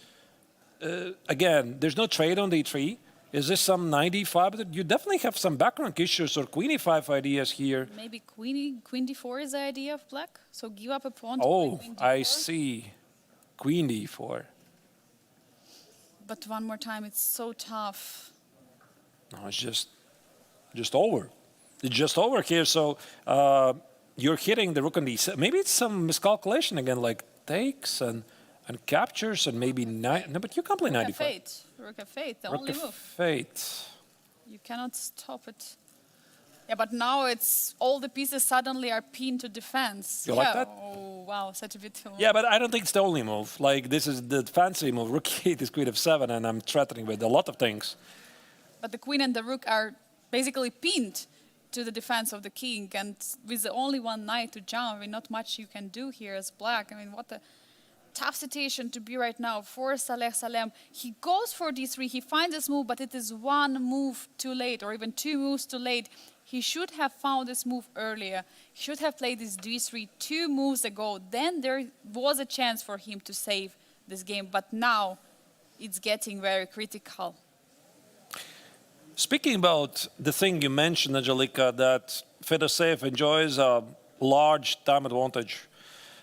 Again, there's no trade on d3. Is this some 95? You definitely have some background issues or queen e5 ideas here. Maybe queen d4 is the idea of black? So give up a pawn to queen d4? I see. Queen d4. But one more time, it's so tough. No, it's just over. It's just over here. So you're hitting the rook on d7. Maybe it's some miscalculation again, like takes and captures and maybe no, but you can't play 95. Rook f8, the Rook only move. f8. You cannot stop it. Yeah, but now it's all the pieces suddenly are pinned to defense. You like that? Oh, wow, such a beautiful move. Yeah, but I don't think it's the only move. Like, this is the fancy move. Rook 8 is queen f7, and I'm threatening with a lot of things. But the queen and the rook are basically pinned to the defense of the king, and with the only one knight to jump, I mean, not much you can do here as black. I mean, what a tough situation to be right now for Salem. He goes for d3, he finds this move, but it is one move too late, or even two moves too late. He should have found this move earlier. He should have played this d3 2 moves ago. Then there was a chance for him to save this game, but now it's getting very critical. Speaking about the thing you mentioned, Angelika, that Fedoseev enjoys a large time advantage.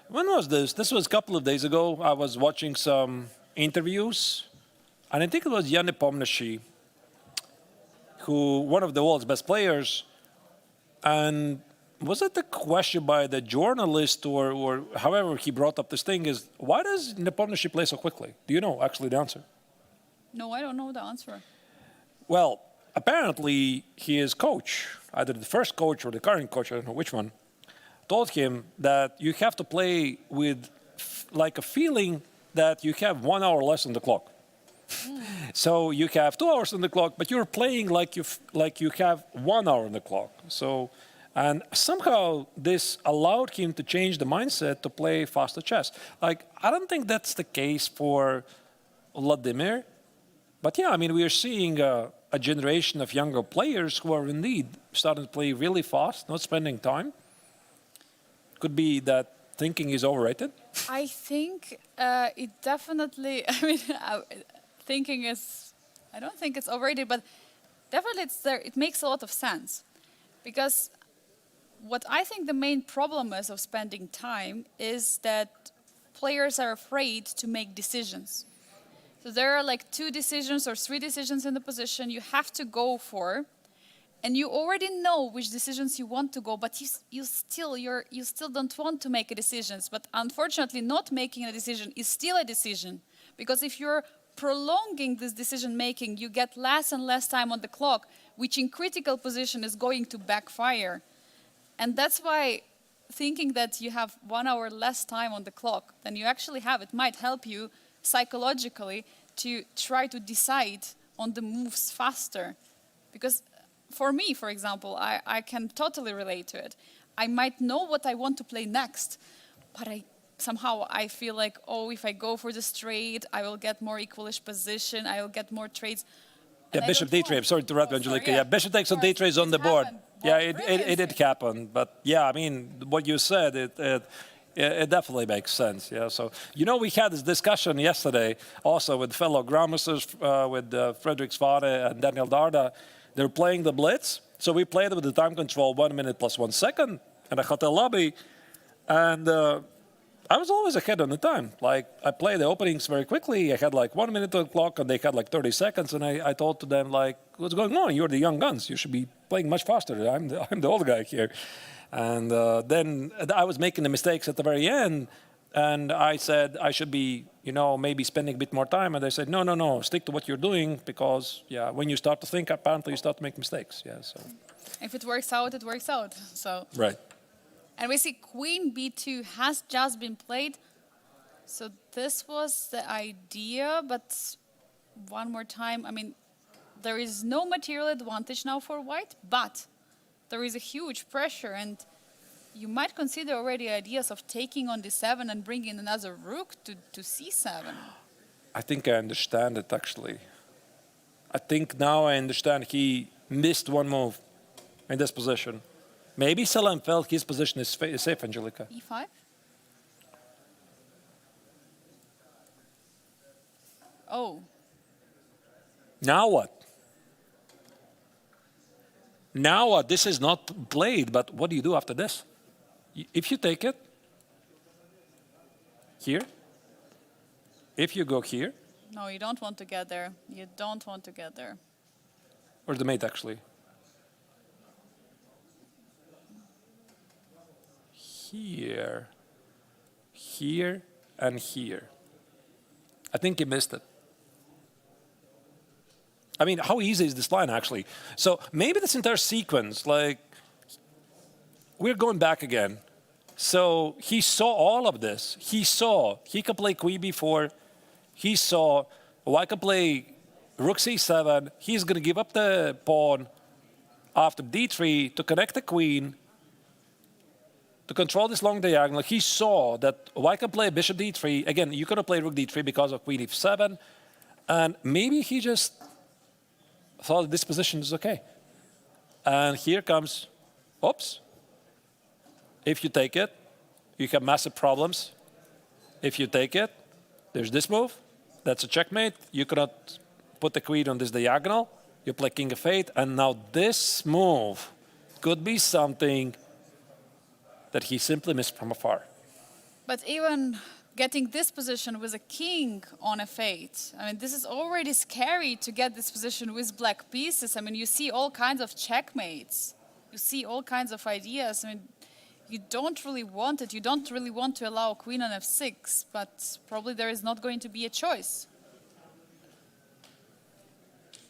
When was this? This was a couple of days ago. I was watching some interviews, and I think it was Bienne, who one of the world's best players. And was it the question by the journalist or however he brought up this thing is, why does Nepomniachtchi play so quickly? Do you know actually the answer? No, I don't know the answer. Well, apparently his coach, either the first coach or the current coach, I don't know which one, told him that you have to play with like a feeling that you have 1 hour less on the clock. So you have 2 hours on the clock, but you're playing like you have 1 hour on the clock. So, and somehow this allowed him to change the mindset to play faster chess. Like, I don't think that's the case for Vladimir, but yeah, I mean, we are seeing a generation of younger players who are indeed starting to play really fast, not spending time. Could be that thinking is overrated. I think it definitely, I mean, thinking is, I don't think it's overrated, but definitely it's there. It makes a lot of sense. Because what I think the main problem is of spending time is that players are afraid to make decisions. So there are like 2 decisions or 3 decisions in the position you have to go for, and you already know which decisions you want to go, but you still don't want to make a decision. But unfortunately, not making a decision is still a decision, because if you're prolonging this decision making, you get less and less time on the clock, which in critical position is going to backfire. And that's why thinking that you have 1 hour less time on the clock than you actually have, it might help you psychologically to try to decide on the moves faster. Because for me, for example, I can totally relate to it. I might know what I want to play next, but somehow I feel like, oh, if I go for the straight, I will get more equalish position, I will get more trades. Yeah, bishop d3. I'm sorry to interrupt, Angelica. Yeah, bishop takes on d3 is on the board. Yeah, it did happen. But yeah, I mean, what you said, it definitely makes sense. Yeah, so, you know, we had this discussion yesterday also with fellow grandmasters, with Frederick Svare and Daniel Darda. They're playing the blitz. So we played with the time control 1 minute plus 1 second in a hotel lobby. And I was always ahead on the time. Like, I played the openings very quickly. I had like 1 minute on the clock, and they had like 30 seconds. And I told to them, like, what's going on? You're the young guns. You should be playing much faster. I'm the old guy here. And then I was making the mistakes at the very end. And I said I should be, you know, maybe spending a bit more time. And they said, no, stick to what you're doing. Because, yeah, when you start to think, apparently you start to make mistakes. Yeah, so. If it works out, it works out. So. Right. And we see queen b2 has just been played. So this was the idea, but one more time, I mean, there is no material advantage now for white, but there is a huge pressure, and you might consider already ideas of taking on d7 and bringing another rook to c7. I think I understand it, actually. I think now I understand he missed one move in this position. Maybe Salem felt his position is safe, Angelica. e5? Oh. Now what? Now what? This is not played, but what do you do after this? If you take it here, if you go here. No, you don't want to get there. You don't want to get there. Where's the mate, actually? Here, here, and here. I think he missed it. I mean, how easy is this line, actually? So maybe this entire sequence, like, we're going back again. So he saw all of this. He saw he could play queen b4. He saw, oh, I could play rook c7. He's going to give up the pawn after d3 to connect the queen, to control this long diagonal. He saw that, oh, I can play bishop d3. Again, you could have played rook d3 because of queen f7. And maybe he just thought this position is okay. And here comes, oops. If you take it, you have massive problems. If you take it, there's this move. That's a checkmate. You cannot put the queen on this diagonal. You play king of 8. And now this move could be something that he simply missed from afar. But even getting this position with a king on f8, I mean, this is already scary to get this position with black pieces. I mean, you see all kinds of checkmates. You see all kinds of ideas. I mean, you don't really want it. You don't really want to allow queen on f6, but probably there is not going to be a choice.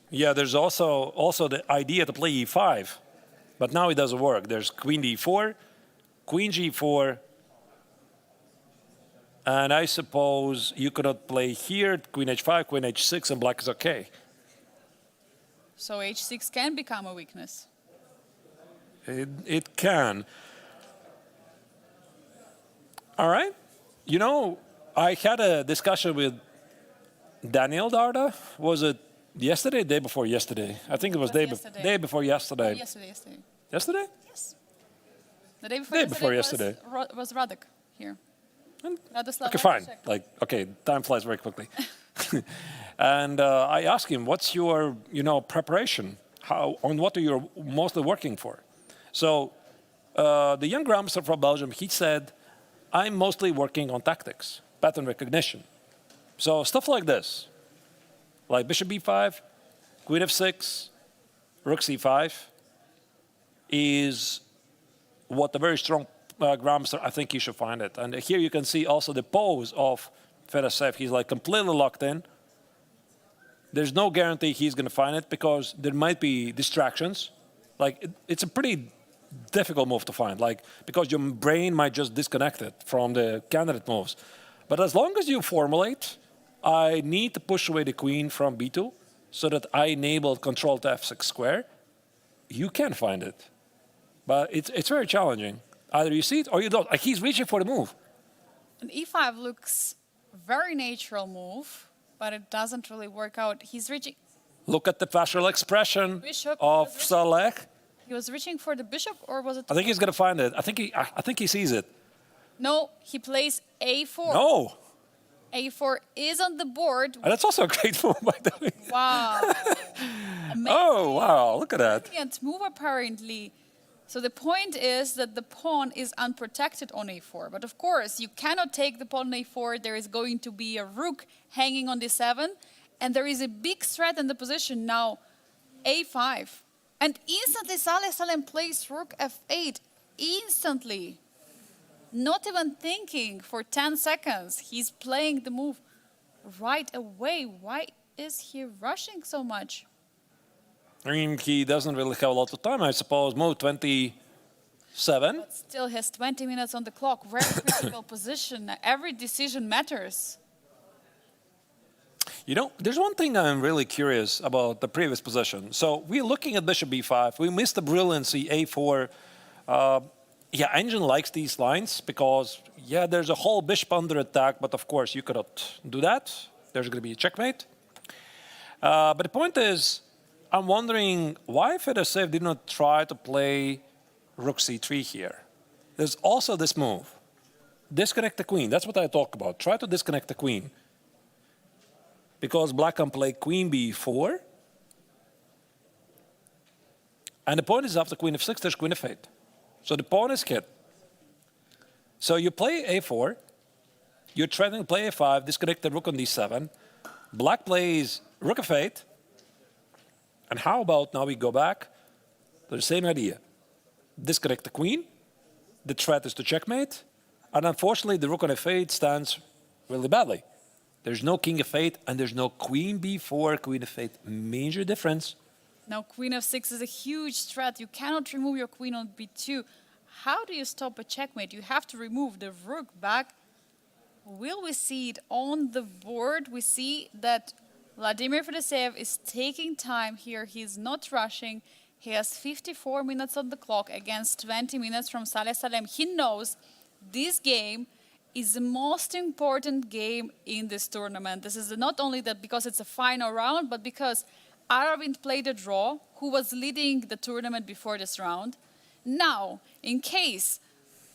Yeah, there's also the idea to play e5, but now it doesn't work. There's queen d4, queen g4, and I suppose you cannot play here, queen h5, queen h6, and black is okay. So h6 can become a weakness. It can. All right. You know, I had a discussion with Daniel Darda. Was it yesterday, day before yesterday? I think it was day before yesterday. Oh, yesterday. Yesterday? Yes. The day before yesterday. Was Radek here. Okay, fine. Like, okay, time flies very quickly. And I asked him, what's your, preparation? On what are you mostly working for? So the young grandmaster from Belgium, he said, I'm mostly working on tactics, pattern recognition. So stuff like this, like bishop b5, queen f6, rook c5, is what a very strong grandmaster, I think you should find it. And here you can see also the pose of Fedoseev. He's like completely locked in. There's no guarantee he's going to find it because there might be distractions. Like it's a pretty difficult move to find, like because your brain might just disconnect it from the candidate moves. But as long as you formulate, I need to push away the queen from b2 so that I enable control to f6 square, you can find it. But it's very challenging. Either you see it or you don't. Like he's reaching for the move. An e5 looks very natural move, but it doesn't really work out. He's reaching. Look at the facial expression Bishop of was reaching- Salem. He was reaching for the bishop, or was it? I think he's going to find it. I think he sees it. No, he plays a4. No. a4 is on the board. And that's also a great move, by the way. Wow. Oh, wow. Look at that. Brilliant move, apparently. So the point is that the pawn is unprotected on a4. But of course, you cannot take the pawn on a4. There is going to be a rook hanging on d7. And there is a big threat in the position now, a5. And instantly Salem plays rook f8. Instantly. Not even thinking for 10 seconds. He's playing the move right away. Why is he rushing so much? I mean, he doesn't really have a lot of time, I suppose. Move 27. But still has 20 minutes on the clock. Very critical position. Every decision matters. You know, there's one thing I'm really curious about the previous position. So we're looking at bishop b5. We missed the brilliancy a4. Yeah, Engine likes these lines because, yeah, there's a whole bishop under attack, but of course you cannot do that. There's going to be a checkmate. But the point is, I'm wondering why Fedoseev did not try to play rook c3 here. There's also this move. Disconnect the queen. That's what I talk about. Try to disconnect the queen. Because black can play queen b4. And the point is after queen f6, there's queen f8. So the pawn is hit. So you play a4. You're trying to play a5, disconnect the rook on d7. Black plays rook f8. And how about now we go back to the same idea. Disconnect the queen. The threat is to checkmate. And unfortunately, the rook on f8 stands really badly. There's no king f8 and there's no queen b4, queen f8. Major difference. Now queen f6 is a huge threat. You cannot remove your queen on b2. How do you stop a checkmate? You have to remove the rook back. Will we see it on the board? We see that Vladimir Fedoseev is taking time here. He's not rushing. He has 54 minutes on the clock against 20 minutes from Salem. He knows this game is the most important game in this tournament. This is not only that because it's a final round, but because Aravind played a draw, who was leading the tournament before this round. Now, in case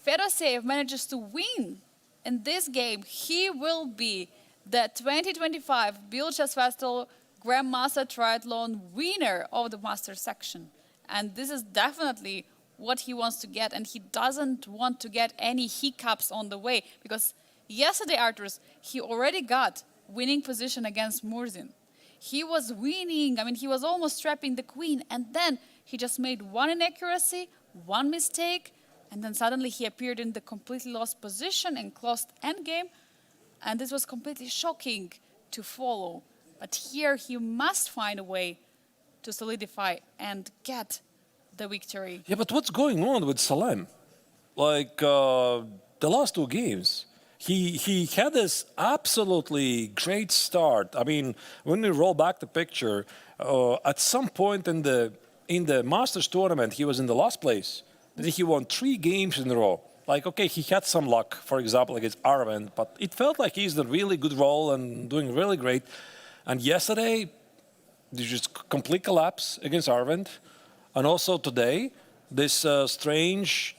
Fedoseev manages to win in this game, he will be the 2025 Biel Chess Festival Grandmaster Triathlon winner of the Master section. And this is definitely what he wants to get, and he doesn't want to get any hiccups on the way, because yesterday, Arturs, he already got winning position against Murzin. He was winning, I mean, he was almost trapping the queen, and then he just made one inaccuracy, one mistake, and then suddenly he appeared in the completely lost position and lost endgame, and this was completely shocking to follow. But here he must find a way to solidify and get the victory. Yeah, but what's going on with Salem? Like the last two games, he had this absolutely great start. I mean, when we roll back the picture, at some point in the Masters tournament, he was in the last place. Then he won 3 games in a row. Like, okay, he had some luck, for example, against Aravind, but it felt like he's in a really good role and doing really great. And yesterday, there's just complete collapse against Aravind. And also today, this strange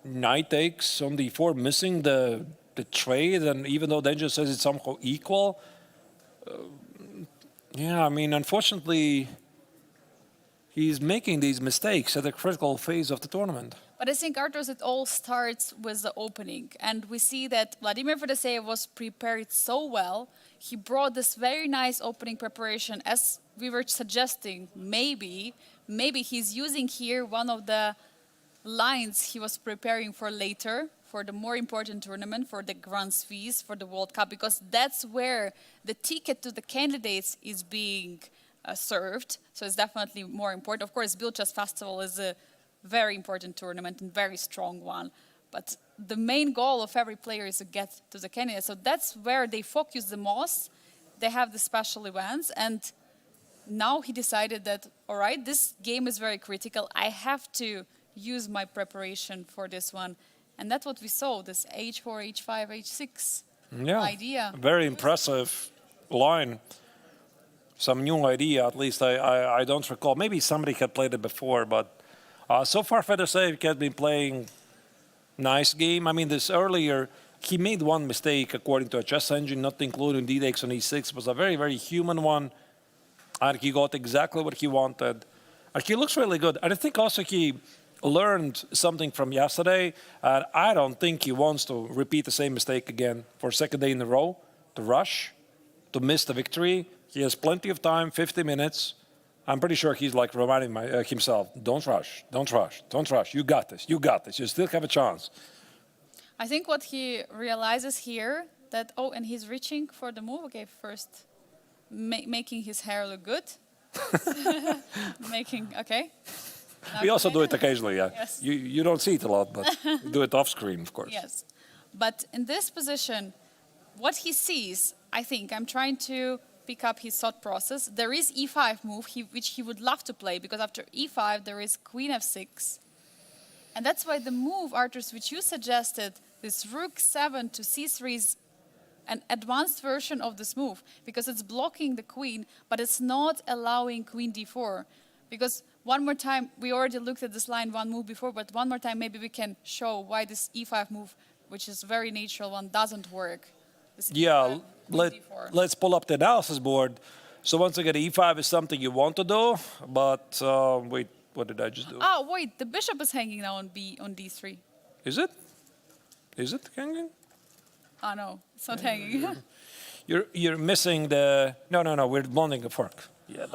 knight takes on d4, missing the trade, and even though Danger says it's somehow equal, yeah, I mean, unfortunately, he's making these mistakes at a critical phase of the tournament. But I think, Arturs, it all starts with the opening. And we see that Vladimir Fedoseev was prepared so well. He brought this very nice opening preparation, as we were suggesting. Maybe he's using here one of the lines he was preparing for later, for the more important tournament, for the Grand Swiss, for the World Cup, because that's where the ticket to the candidates is being served. So it's definitely more important. Of course, Biel Chess Festival is a very important tournament and very strong one. But the main goal of every player is to get to the candidates. So that's where they focus the most. They have the special events. And now he decided that, all right, this game is very critical. I have to use my preparation for this one. And that's what we saw, this h4, h5, h6 idea. Very impressive line. Some new idea, at least I don't recall. Maybe somebody had played it before, but so far Fedoseev has been playing nice game. I mean, this earlier, he made one mistake according to a chess engine, not including d takes on e6. It was a very, very human one, and he got exactly what he wanted. And he looks really good. And I think also he learned something from yesterday, and I don't think he wants to repeat the same mistake again for second day in a row, to rush, to miss the victory. He has plenty of time, 50 minutes. I'm pretty sure he's like reminding himself, don't rush, don't rush, don't rush. You got this, you got this. You still have a chance. I think what he realizes here that, oh, and he's reaching for the move. Okay, first making his hair look good. Okay. We also do it occasionally, yeah. Yes. You don't see it a lot, but we do it off screen, of course. Yes. But in this position, what he sees, I think, I'm trying to pick up his thought process. There is e5 move, which he would love to play, because after e5, there is queen f6. And that's why the move, Arturs, which you suggested, this rook 7 to c3 is an advanced version of this move, because it's blocking the queen, but it's not allowing queen d4. Because one more time, we already looked at this line one move before, but one more time maybe we can show why this e5 move, which is a very natural one, doesn't work. Yeah, let's pull up the analysis board. So once again, e5 is something you want to do, but wait, what did I just do? Oh, wait, the bishop is hanging now on d3. Is it? Is it hanging? Oh, no, it's not hanging. You're missing the... No, we're blending a fork. Yeah,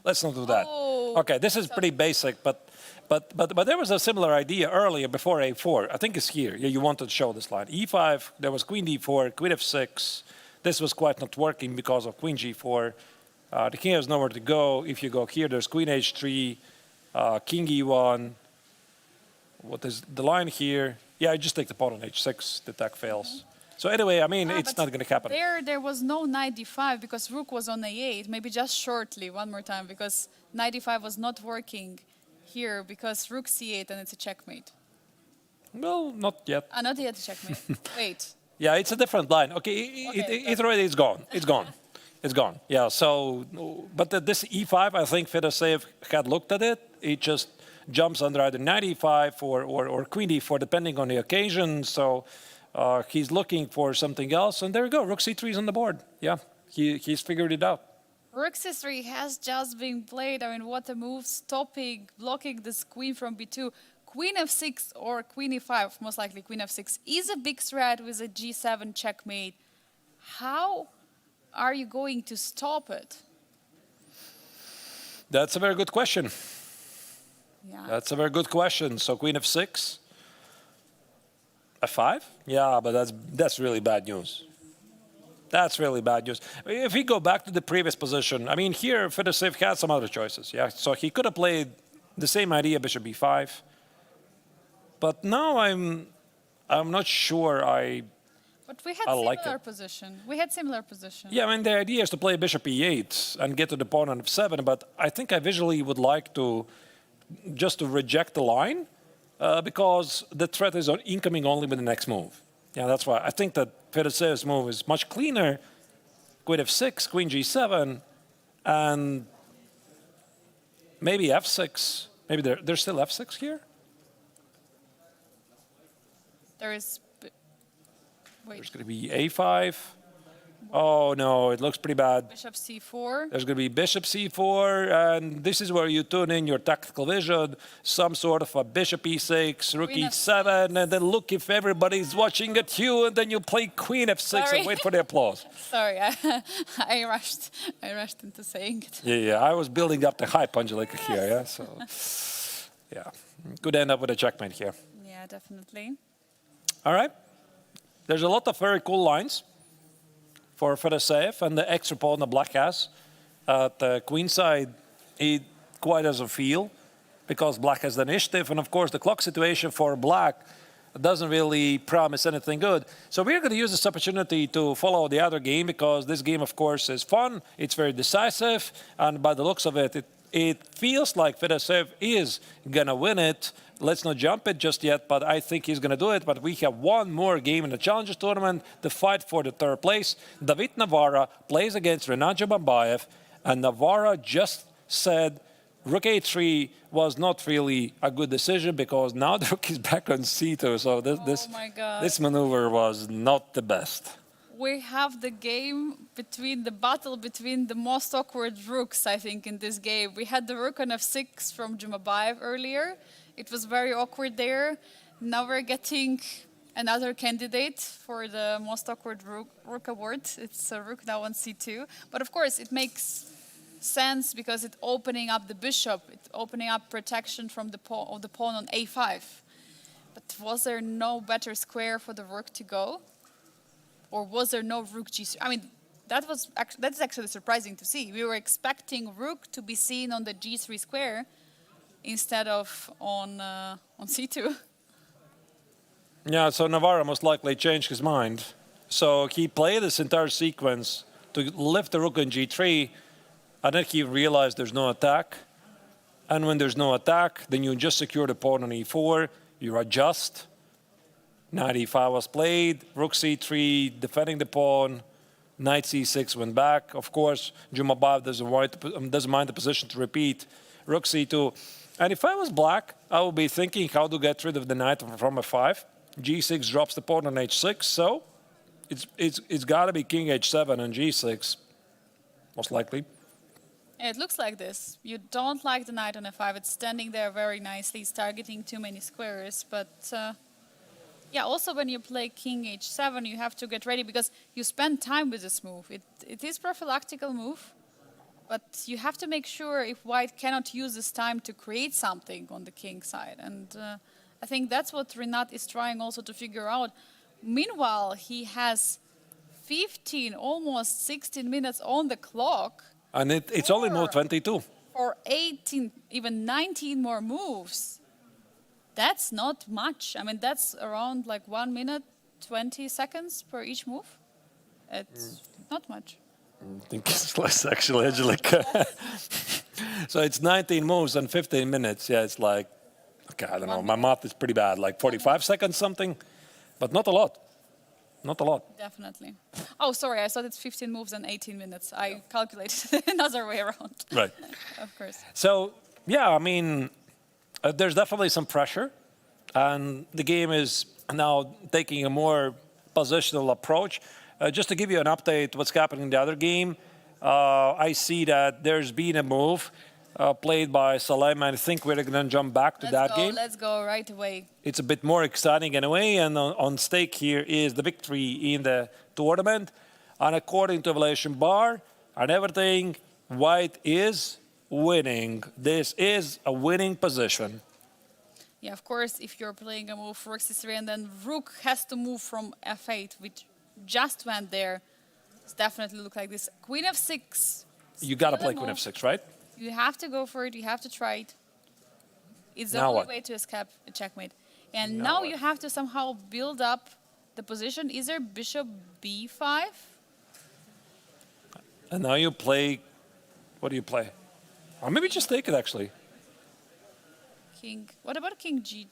let's not do that. Oh, okay, this is pretty basic, but there was a similar idea earlier before a4. I think it's here. Yeah, you wanted to show this line. e5, there was queen d4, queen f6. This was quite not working because of queen g4. The king has nowhere to go. If you go here, there's queen h3, king e1. What is the line here? Yeah, I just take the pawn on h6. The attack fails. So anyway, I mean, it's not going to happen. There was no knight d5 because rook was on a8. Maybe just shortly, one more time, because knight d5 was not working here because rook c8 and it's a checkmate. Well, not yet. Not yet a checkmate. Wait. Yeah, it's a different line. Okay, it already is gone. It's gone. It's gone. Yeah, so, but this e5, I think Fedoseev had looked at it. It just jumps under either knight e5 or queen d4, depending on the occasion. So he's looking for something else. And there we go. Rook c3 is on the board. Yeah, he's figured it out. Rook c3 has just been played. I mean, what a move, stopping, blocking this queen from b2. Queen f6 or queen e5, most likely queen f6, is a big threat with a g7 checkmate. How are you going to stop it? That's a very good question. Yeah. That's a very good question. So queen f6, f5? Yeah, but that's really bad news. That's really bad news. If we go back to the previous position, I mean, here Fedoseev had some other choices. Yeah, so he could have played the same idea, bishop b5. But now I'm not sure But we had similar position. We had similar position. Yeah, I mean, the idea is to play bishop e8 and get to the pawn on f7, but I think I visually would like to just to reject the line because the threat is incoming only with the next move. Yeah, that's why I think that Fedoseev's move is much cleaner. Queen f6, queen g7, and maybe f6. Maybe there's still f6 here? There is... Wait. There's going to be a5. Oh, no, it looks pretty bad. Bishop c4. There's going to be bishop c4, and this is where you tune in your tactical vision, some sort of a bishop e6, rook e7, and then look if everybody's watching at you, and then you play queen f6 and wait for the applause. Sorry, I rushed into saying it. Yeah, I was building up the hype, Angelika, here, yeah, so, yeah. Could end up with a checkmate here. Yeah, definitely. All right. There's a lot of very cool lines for Fedoseev, and the extra pawn the black has. At the queen side, it quite doesn't feel, because black has the initiative, and of course the clock situation for black doesn't really promise anything good. So we're going to use this opportunity to follow the other game, because this game, of course, is fun, it's very decisive, and by the looks of it, it feels like Fedoseev is going to win it. Let's not jump it just yet, but I think he's going to do it. But we have one more game in the Challengers Tournament to fight for the third place. David Navara plays against Renat Jumabiev, and Navara just said Rook A3 was not really a good decision because now the Rook is back on C2. So this maneuver was not the best. We have the battle between the most awkward rooks, I think, in this game. We had the Rook on F6 from Jumabiev earlier. It was very awkward there. Now we're getting another candidate for the most awkward Rook award. It's a Rook now on C2. But of course, it makes sense because it's opening up the bishop. It's opening up protection from the pawn on A5. But was there no better square for the Rook to go? Or was there no Rook G3? I mean, that's actually surprising to see. We were expecting Rook to be seen on the G3 square instead of on C2. Yeah, so Navara most likely changed his mind. So he played this entire sequence to lift the Rook on G3, and then he realized there's no attack. And when there's no attack, then you just secure the pawn on E4, you adjust. Knight E5 was played, Rook C3, defending the pawn, Knight C6 went back. Of course, Jumabiev doesn't mind the position to repeat. Rook C2. And if I was black, I would be thinking how to get rid of the knight from F5. G6 drops the pawn on H6, so it's got to be King H7 on G6, most likely. It looks like this. You don't like the knight on F5. It's standing there very nicely. It's targeting too many squares, but yeah, also when you play King H7, you have to get ready because you spend time with this move. It is prophylactical move, but you have to make sure if white cannot use this time to create something on the king side. And I think that's what Renat is trying also to figure out. Meanwhile, he has 15, almost 16 minutes on the clock. And it's only move 22. For 18, even 19 more moves. That's not much. I mean, that's around like 1 minute, 20 seconds per each move. It's not much. I think it's less, actually, Angelica. So it's 19 moves and 15 minutes. Yeah, it's like, okay, I don't know. My math is pretty bad. Like 45 seconds something, but not a lot. Not a lot. Definitely. Oh, sorry. I thought it's 15 moves and 18 minutes. I calculated another way around. Right. Of course. So, yeah, I mean, there's definitely some pressure, and the game is now taking a more positional approach. Just to give you an update, what's happening in the other game, I see that there's been a move played by Salem, and I think we're going to jump back to that game. Let's go right away. It's a bit more exciting in a way, and on stake here is the victory in the tournament. And according to Evaluation Bar and everything, white is winning. This is a winning position. Yeah, of course, if you're playing a move Rook C3 and then Rook has to move from F8, which just went there, it's definitely look like this. Queen F6. You got to play Queen F6, right? You have to go for it. You have to try it. It's the Now only what? way to escape a checkmate. And now you have to somehow build up the position. Is there Bishop B5? And now you play, what do you play? Or maybe just take it, actually. King. What about King G2?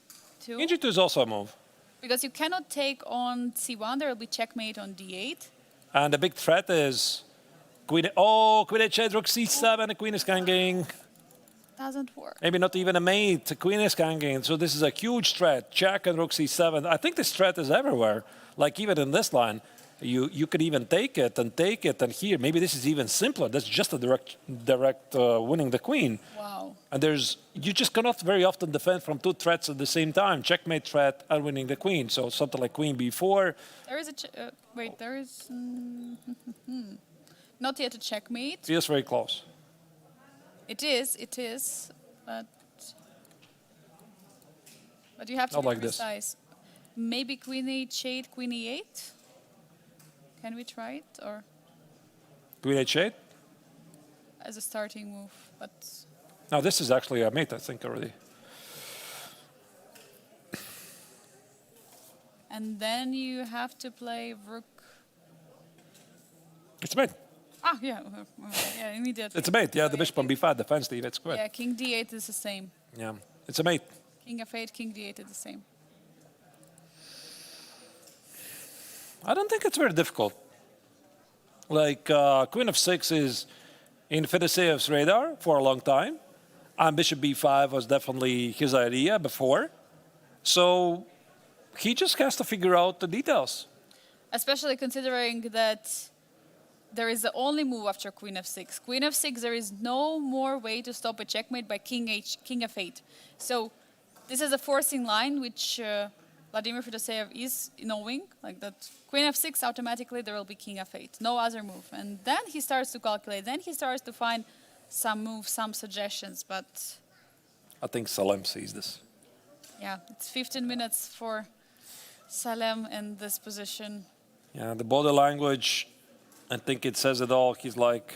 King G2 is also a move. Because you cannot take on C1. There will be checkmate on D8. And the big threat is Queen H8, Rook C7, the Queen is hanging. Doesn't work. Maybe not even a mate, the Queen is hanging. So this is a huge threat. Check and Rook C7. I think this threat is everywhere. Like even in this line, you could even take it. And here, maybe this is even simpler. That's just a direct winning the Queen. Wow. And you just cannot very often defend from two threats at the same time. Checkmate threat and winning the Queen. So something like Queen B4. There is wait, there is... not yet a checkmate. Feels very close. It is, but you have to Not be like this. precise. Maybe Queen H8, Queen E8? Can we try it, or Queen H8? as a starting move? But Now this is actually a mate, I think, already. and then you have to play Rook. It's mate. Yeah, immediately. It's a mate, yeah, the bishop on b5, defensive, it's correct. Yeah, king d8 is the same. Yeah, it's a mate. King f8, king d8 is the same. I don't think it's very difficult. Like, queen of 6 is in Fedoseev's radar for a long time. And bishop b5 was definitely his idea before. So he just has to figure out the details. Especially considering that there is the only move after queen f6. Queen f6, there is no more way to stop a checkmate by king f8. So this is a forcing line which Vladimir Fedoseev is knowing, like that queen f6 automatically there will be king f8, no other move. And then he starts to calculate, then he starts to find some moves, some suggestions, but... I think Salem sees this. Yeah, it's 15 minutes for Salem in this position. Yeah, the body language, I think it says it all. He's like,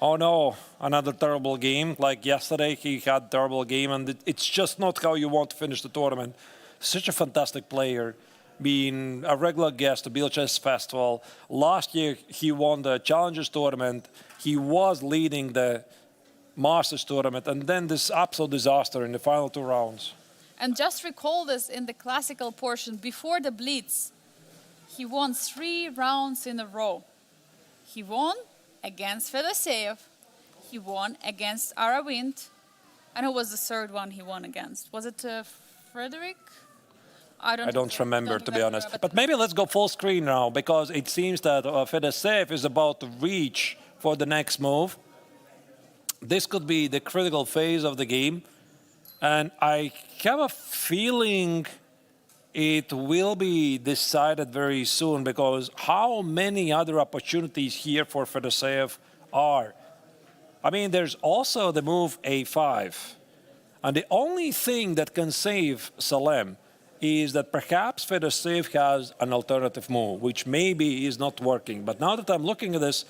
oh no, another terrible game. Like yesterday, he had a terrible game, and it's just not how you want to finish the tournament. Such a fantastic player, being a regular guest at Biel Chess Festival. Last year, he won the Challengers tournament. He was leading the Masters tournament, and then this absolute disaster in the final 2 rounds. And just recall this in the classical portion, before the Blitz, he won 3 rounds in a row. He won against Fedoseev, he won against Aravind, and who was the third one he won against? Was it Frederick? I don't remember, to be honest. But maybe let's go full screen now, because it seems that Fedoseev is about to reach for the next move. This could be the critical phase of the game. And I have a feeling it will be decided very soon, because how many other opportunities here for Fedoseev are? I mean, there's also the move a5. And the only thing that can save Salem is that perhaps Fedoseev has an alternative move, which maybe is not working. But now that I'm looking at this,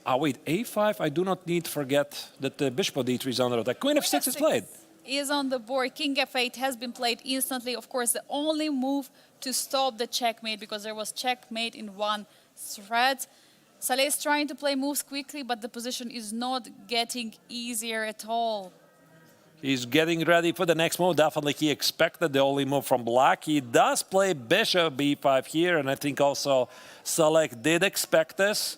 wait, a5, I do not need to forget that the bishop of d3 is under attack. Queen f6 is played. Is on the board. King f8 has been played instantly. Of course, the only move to stop the checkmate, because there was checkmate in one thread. Saleh is trying to play moves quickly, but the position is not getting easier at all. He's getting ready for the next move. Definitely he expected the only move from black. He does play bishop b5 here, and I think also Saleh did expect this.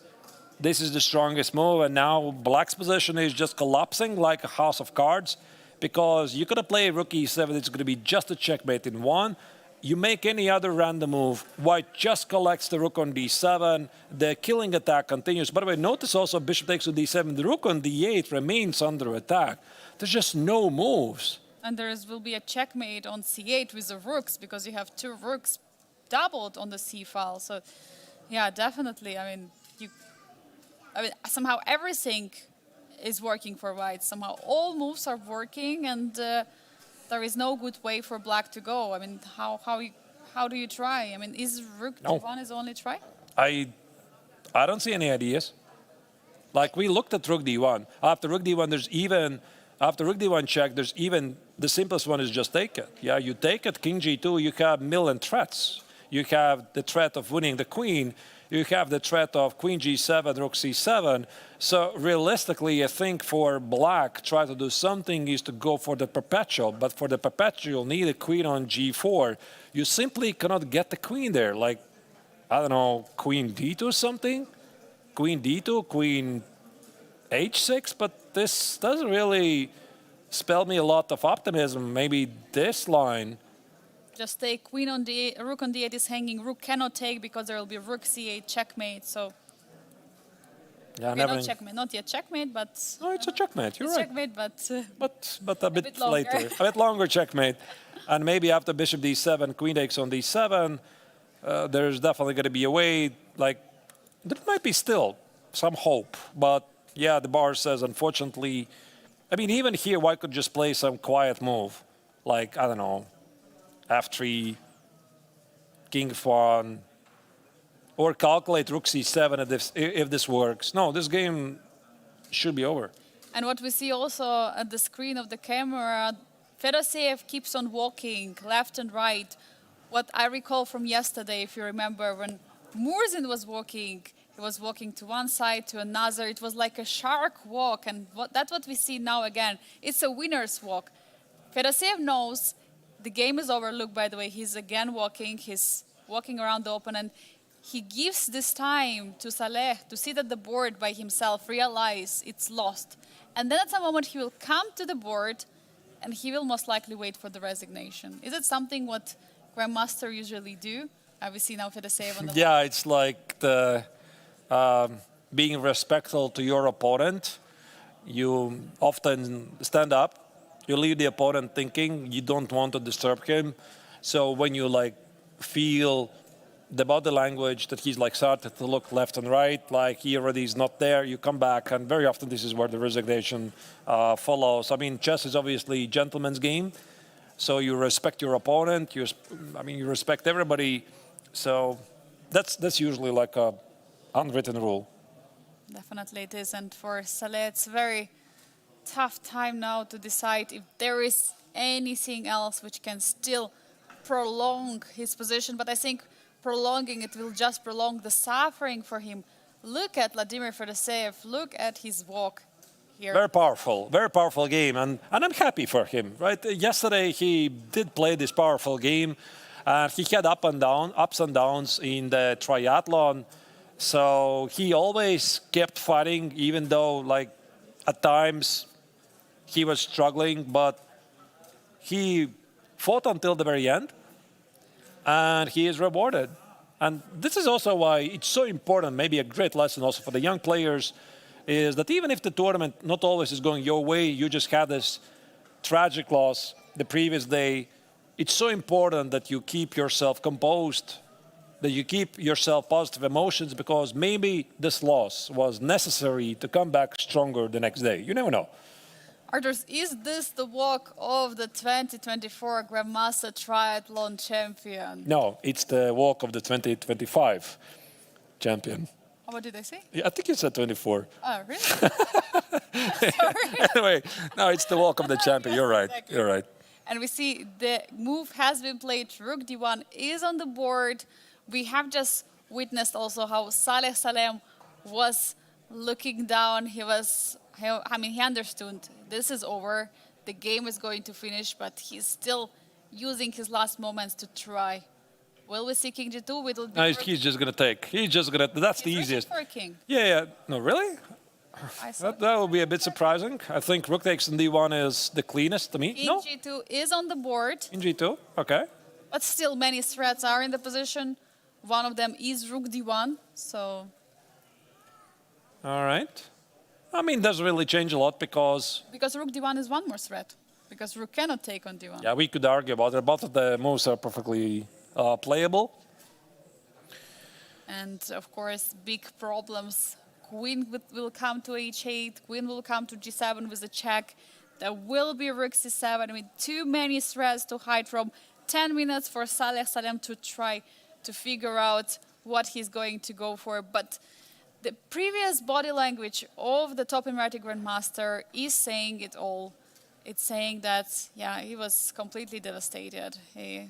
This is the strongest move, and now black's position is just collapsing like a house of cards, because you could have played rook e7, it's going to be just a checkmate in one. You make any other random move, white just collects the rook on d7, the killing attack continues. By the way, notice also bishop takes to d7, the rook on d8 remains under attack. There's just no moves. And there will be a checkmate on c8 with the rooks, because you have 2 rooks doubled on the c file. So, yeah, definitely. I mean, somehow everything is working for white. Somehow all moves are working, and there is no good way for black to go. I mean, how do you try? I mean, is rook d1 his only try? I don't see any ideas. Like, we looked at rook d1. After rook d1, after rook d1 check, there's even the simplest one is just take it. Yeah, you take it, king g2, you have million threats. You have the threat of winning the queen. You have the threat of queen g7, rook c7. So realistically, I think for black, try to do something is to go for the perpetual. But for the perpetual, you'll need a queen on g4. You simply cannot get the queen there. Like, I don't know, queen d2 something? Queen d2, queen h6? But this doesn't really spell me a lot of optimism. Maybe this line. Just take queen on d8, rook on d8 is hanging, rook cannot take because there will be rook c8 checkmate, so... Yeah, not checkmate, not yet checkmate, but... No, it's a checkmate, you're right. Checkmate, but a bit later, a bit longer checkmate. And maybe after bishop d7, queen takes on d7, there's definitely going to be a way, like, there might be still some hope. But yeah, the bar says, unfortunately, I mean, even here, white could just play some quiet move, like, I don't know, f3, king f1, or calculate rook c7 if this works. No, this game should be over. And what we see also at the screen of the camera, Fedoseev keeps on walking left and right. What I recall from yesterday, if you remember, when Murzin was walking, He was walking to one side, to another. It was like a shark walk, and that's what we see now again. It's a winner's walk. Fedoseev knows the game is over. Look, by the way, he's again walking. He's walking around the opponent. He gives this time to Saleh to sit at the board by himself, realize it's lost. And then at some moment he will come to the board and he will most likely wait for the resignation. Is it something what Grandmaster usually do? We see now Fedoseev on the Yeah, it's like the being respectful to your opponent. You often stand up, you leave the opponent thinking you don't want to disturb him. So when you like feel the body language that he's like started to look left and right, like he already is not there, you come back, and very often this is where the resignation follows. I mean, chess is obviously a gentleman's game, so you respect your opponent. You respect everybody. So that's usually like a unwritten rule. Definitely it is, and for Saleh it's a very tough time now to decide if there is anything else which can still prolong his position. But I think prolonging it will just prolong the suffering for him. Look at Vladimir Fedoseev, look at his walk here. Very powerful game, and I'm happy for him, right? Yesterday he did play this powerful game, and he had ups and downs in the triathlon, so he always kept fighting, even though like at times he was struggling, but he fought until the very end. And he is rewarded. And this is also why it's so important, maybe a great lesson also for the young players, is that even if the tournament not always is going your way, you just had this tragic loss the previous day, it's so important that you keep yourself composed, that you keep yourself positive emotions, because maybe this loss was necessary to come back stronger the next day. You never know. Arturs, is this the walk of the 2024 Grandmaster Triathlon champion? No, it's the walk of the 2025 champion. Oh, what did I say? Yeah, I think you said 24. Oh, really? Sorry. Anyway, no, it's the walk of the champion. You're right. Exactly. You're right. And we see the move has been played. Rook d1 is on the board. We have just witnessed also how Salem was looking down. He understood this is over. The game is going to finish, but he's still using his last moments to try. Will we see king g2? Will be No, he's just going to take. He's just going to. That's the easiest. For a king. Yeah. No, really? That would be a bit surprising. I think rook takes in d1 is the cleanest to me. King No? g2 is on the board. In g2, okay. But still, many threats are in the position. One of them is rook d1, so... All right. I mean, doesn't really change a lot because... Because rook d1 is one more threat. Because rook cannot take on d1. Yeah, we could argue about it. Both of the moves are perfectly playable. And, of course, big problems. Queen will come to h8. Queen will come to g7 with a check. There will be rook c7. I mean, too many threats to hide from. 10 minutes for Salem to try to figure out what he's going to go for. But the previous body language of the top Emirati Grandmaster is saying it all. It's saying that, yeah, he was completely devastated. He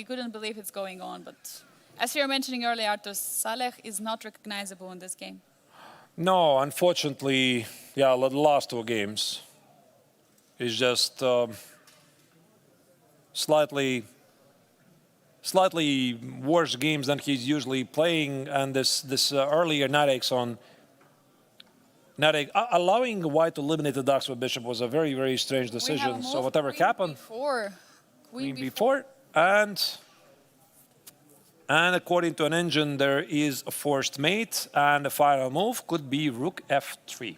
couldn't believe it's going on. But as you were mentioning earlier, Arturs, Saleh is not recognizable in this game. No, unfortunately, yeah, the last two games is just slightly worse games than he's usually playing, and this earlier knight on knight allowing white to eliminate the darks with bishop was a very, very strange decision. So whatever happened, queen before, and according to an engine, there is a forced mate, and the final move could be rook f3.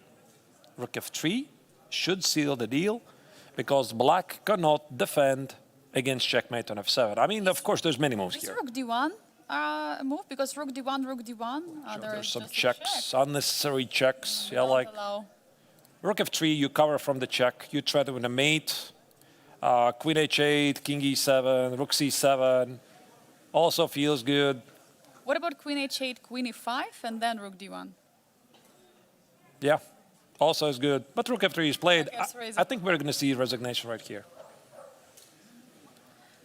Rook f3 should seal the deal, because black cannot defend against checkmate on f7. I mean, of course, there's many moves here. Is rook d1 a move? Because rook d1, rook d1. Sure, there's some checks, unnecessary checks. Yeah, like rook f3, you cover from the check. You try to win a mate. Queen h8, king e7, rook c7. Also feels good. What about queen h8, queen e5, and then rook d1? Yeah, also is good. But rook f3 is played. Okay, I think we're going to see resignation right here.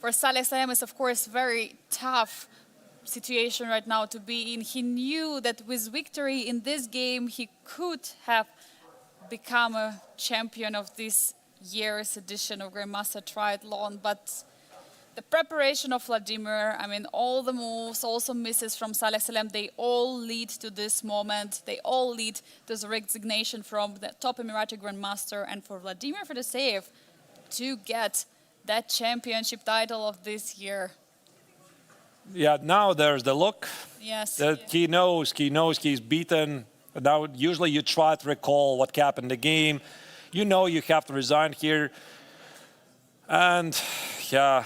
For Salem, it's of course very tough situation right now to be in. He knew that with victory in this game, he could have become a champion of this year's edition of Grandmaster Triathlon, but the preparation of Vladimir, I mean, all the moves, also misses from Salem, they all lead to this moment. They all lead to the resignation from the top Emirati Grandmaster, and for Vladimir Fedoseev to get that championship title of this year. Yeah, now there's the look. Yes. That he knows he's beaten. Now, usually you try to recall what happened in the game. You know you have to resign here. And yeah,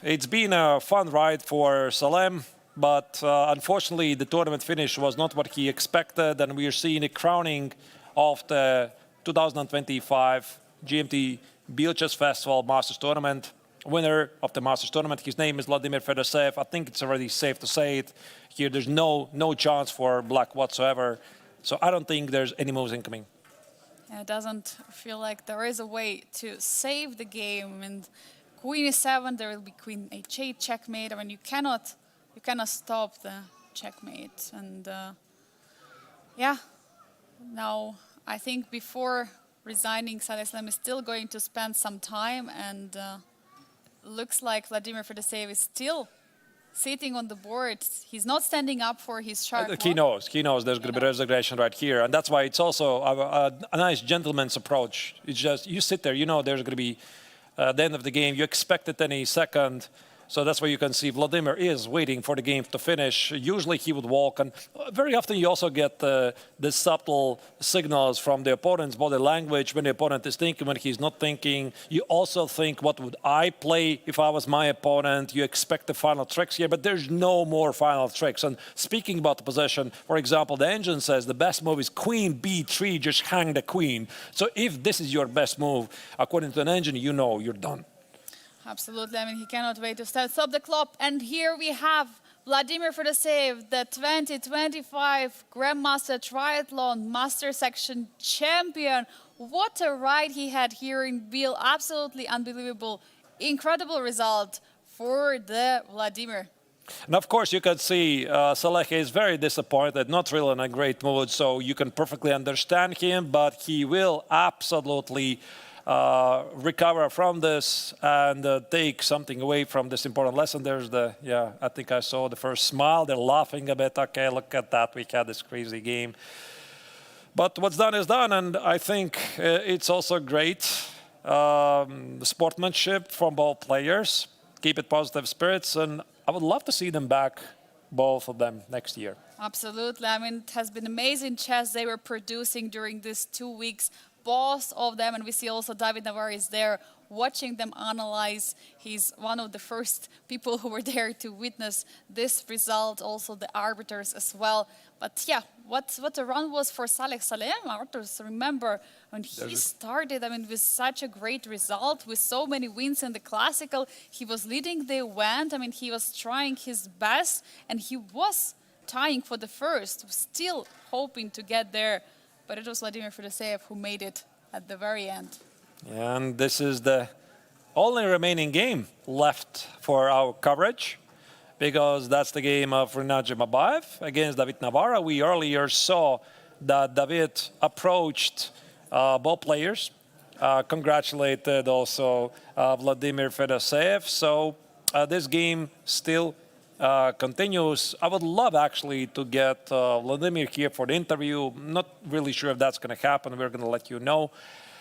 it's been a fun ride for Salem, but unfortunately the tournament finish was not what he expected, and we are seeing a crowning of the 2025 GMT Biel Chess Festival Masters Tournament. Winner of the Masters Tournament, his name is Vladimir Fedoseev. I think it's already safe to say it. Here there's no chance for black whatsoever. So I don't think there's any moves incoming. It doesn't feel like there is a way to save the game. And Queen e7, there will be Queen h8 checkmate. I mean, you cannot stop the checkmate. And yeah, now I think before resigning, Salem is still going to spend some time, and looks like Vladimir Fedoseev is still sitting on the board. He's not standing up for his sharp. He knows there's going to be resignation right here, and that's why it's also a nice gentleman's approach. It's just you sit there, you know there's going to be the end of the game. You expect it any second. So that's why you can see Vladimir is waiting for the game to finish. Usually he would walk, and very often you also get the subtle signals from the opponent's body language when the opponent is thinking, when he's not thinking. You also think, what would I play if I was my opponent? You expect the final tricks here, but there's no more final tricks. And speaking about the position, for example, the engine says the best move is Queen B3, just hang the queen. So if this is your best move, according to an engine, you know you're done. Absolutely. I mean, he cannot wait to stop the clock. And here we have Vladimir Fedoseev, the 2025 Grandmaster Triathlon Master Section champion. What a ride he had here in Biel. Absolutely unbelievable. Incredible result for the Vladimir. And of course, you can see Saleh is very disappointed, not really in a great mood, so you can perfectly understand him, but he will absolutely recover from this and take something away from this important lesson. There's I think I saw the first smile. They're laughing a bit. Okay, look at that. We had this crazy game. But what's done is done, and I think it's also great sportsmanship from both players. Keep it positive spirits, and I would love to see them back, both of them, next year. Absolutely. I mean, it has been amazing chess they were producing during these 2 weeks. Both of them, and we see also David Navarre is there watching them analyze. He's one of the first people who were there to witness this result, also the arbiters as well. But yeah, what the run was for Salem. Arbiters, remember when he started, I mean, with such a great result, with so many wins in the classical, he was leading the event. I mean, he was trying his best, and he was tying for the first, still hoping to get there. But it was Vladimir Fedoseev who made it at the very end. And this is the only remaining game left for our coverage, because that's the game of Rinat Mabayev against David Navarre. We earlier saw that David approached both players, congratulated also Vladimir Fedoseev. So this game still continues. I would love actually to get Vladimir here for the interview. Not really sure if that's going to happen. We're going to let you know.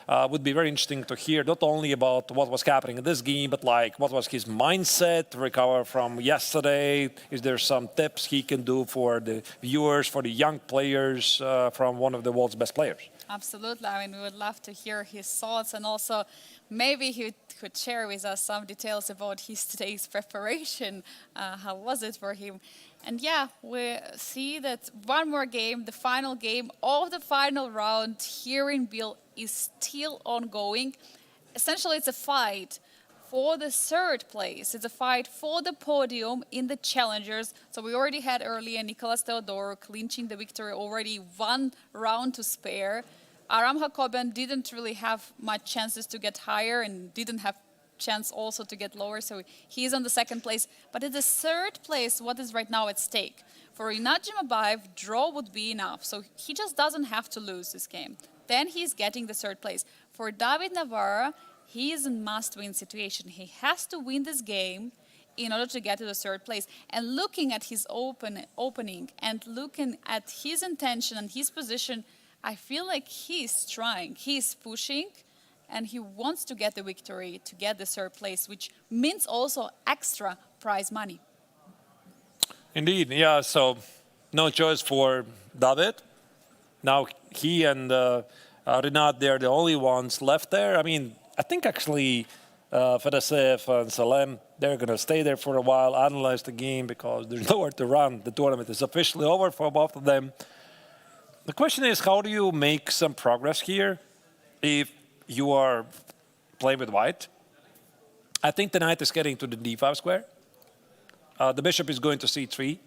Would be very interesting to hear not only about what was happening in this game, but like what was his mindset to recover from yesterday. Is there some tips he can do for the viewers, for the young players, from one of the world's best players? Absolutely. I mean, we would love to hear his thoughts, and also maybe he could share with us some details about his today's preparation. How was it for him? And yeah, we see that one more game, the final game of the final round here in Biel is still ongoing. Essentially, it's a fight for the third place. It's a fight for the podium in the challengers. So we already had earlier Nicolas Theodorou clinching the victory, already 1 round to spare. Aram Hakobian didn't really have much chances to get higher and didn't have chance also to get lower, so he's on the second place. But at the third place, what is right now at stake? For Rinat Jimabayev, draw would be enough, so he just doesn't have to lose this game. Then he's getting the third place. For David Navarra, he is in must-win situation. He has to win this game in order to get to the third place. And looking at his opening and looking at his intention and his position, I feel like he's trying, he's pushing, and he wants to get the victory, to get the third place, which means also extra prize money. Indeed, yeah, so no choice for David. Now he and Rinat, they're the only ones left there. I mean, I think actually Fedoseev and Salem, they're going to stay there for a while, analyze the game, because there's nowhere to run. The tournament is officially over for both of them. The question is, how do you make some progress here if you are playing with white? I think the knight is getting to the d5 square. The bishop is going to c3.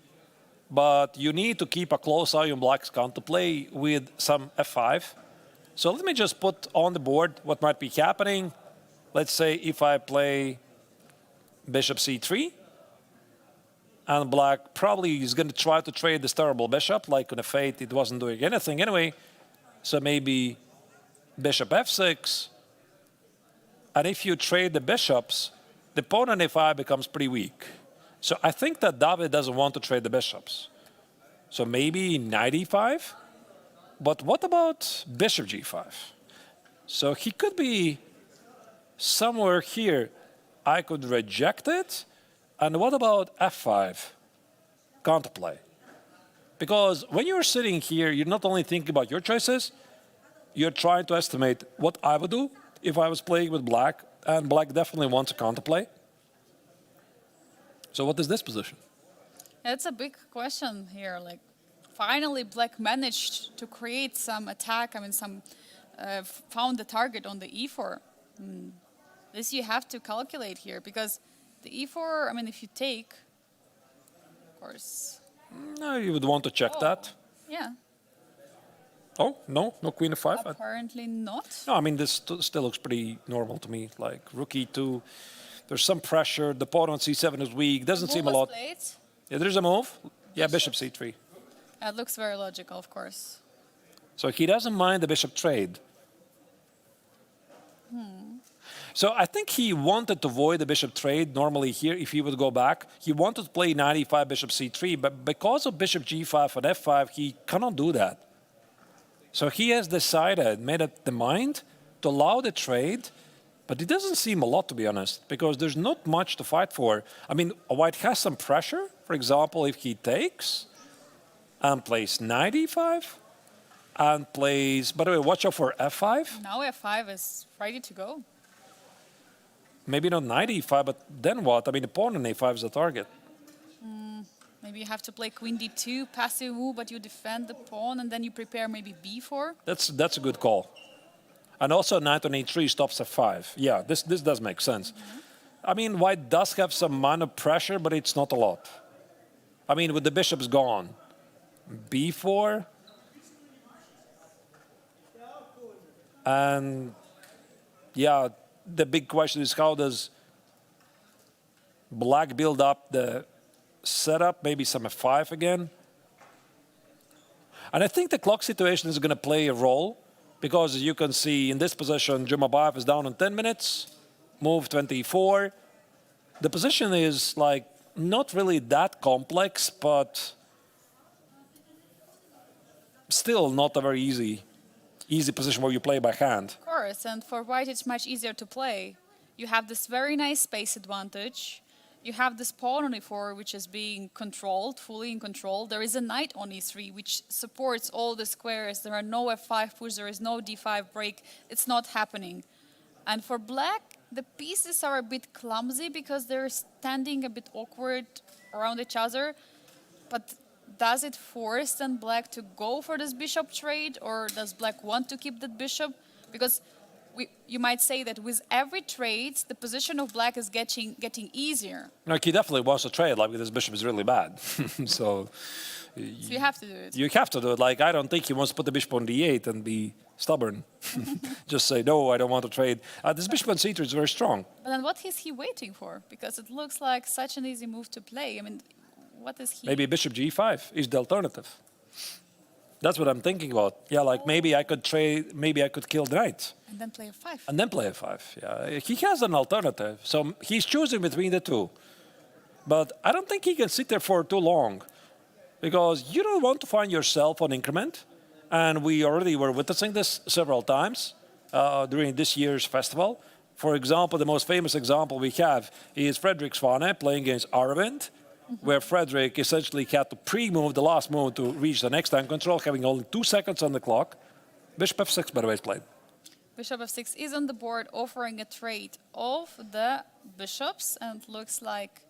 But you need to keep a close eye on black's counterplay with some f5. So let me just put on the board what might be happening. Let's say if I play bishop c3, and black probably is going to try to trade this terrible bishop, like on a fate it wasn't doing anything anyway. So maybe bishop f6. And if you trade the bishops, the pawn on a5 becomes pretty weak. So I think that David doesn't want to trade the bishops. So maybe knight e5. But what about bishop g5? So he could be somewhere here. I could reject it. And what about f5? Counterplay. Because when you're sitting here, you're not only thinking about your choices, you're trying to estimate what I would do if I was playing with black. And black definitely wants a counterplay. So what is this position? It's a big question here. Like, finally, black managed to create some attack. I mean, found the target on the e4. This you have to calculate here, because the e4, I mean, if you take, of course. No, you would want to check that. Yeah. Oh, no queen f5? Apparently not. No, I mean, this still looks pretty normal to me. Like, rook e2. There's some pressure. The pawn on c7 is weak. Doesn't seem a lot. Yeah, there's a move. Yeah, bishop c3. That looks very logical, of course. So he doesn't mind the bishop trade. So I think he wanted to avoid the bishop trade. Normally here, if he would go back, he wanted to play knight e5, bishop c3. But because of bishop g5 and f5, he cannot do that. So he has decided, made up the mind to allow the trade. But it doesn't seem a lot, to be honest, because there's not much to fight for. I mean, white has some pressure. For example, if he takes and plays knight e5 and plays, by the way, watch out for f5. Now f5 is ready to go. Maybe not knight e5, but then what? I mean, the pawn on a5 is the target. Maybe you have to play queen d2, passive move, but you defend the pawn, and then you prepare maybe b4. That's a good call. And also knight on e3 stops f5. Yeah, this does make sense. I mean, white does have some minor pressure, but it's not a lot. I mean, with the bishops gone, b4. And yeah, the big question is, how does black build up the setup? Maybe some f5 again. And I think the clock situation is going to play a role, because as you can see in this position, Jimabayev is down in 10 minutes, move 24. The position is like not really that complex, but still not a very easy position where you play by hand. Of course, and for white it's much easier to play. You have this very nice space advantage. You have this pawn on e4, which is being controlled, fully in control. There is a knight on e3, which supports all the squares. There are no f5 push, there is no d5 break. It's not happening. And for black, the pieces are a bit clumsy because they're standing a bit awkward around each other. But does it force then black to go for this bishop trade, or does black want to keep that bishop? Because you might say that with every trade, the position of black is getting easier. Like, he definitely wants to trade, like, this bishop is really bad. So you have to do it. You have to do it. Like, I don't think he wants to put the bishop on d8 and be stubborn. Just say, no, I don't want to trade. This bishop on c3 is very strong. But then what is he waiting for? Because it looks like such an easy move to play. I mean, what is he? Maybe bishop g5 is the alternative. That's what I'm thinking about. Yeah, like maybe I could trade, maybe I could kill the knight. And then play a 5. And then play a 5, yeah. He has an alternative, so he's choosing between the two. But I don't think he can sit there for too long, because you don't want to find yourself on increment. And we already were witnessing this several times during this year's festival. For example, the most famous example we have is Fredrik Svane playing against Aravind, where Fredrik essentially had to pre-move the last move to reach the next time control, having only 2 seconds on the clock. Bishop f6, by the way, is played. Bishop f6 is on the board, offering a trade of the bishops, and looks like,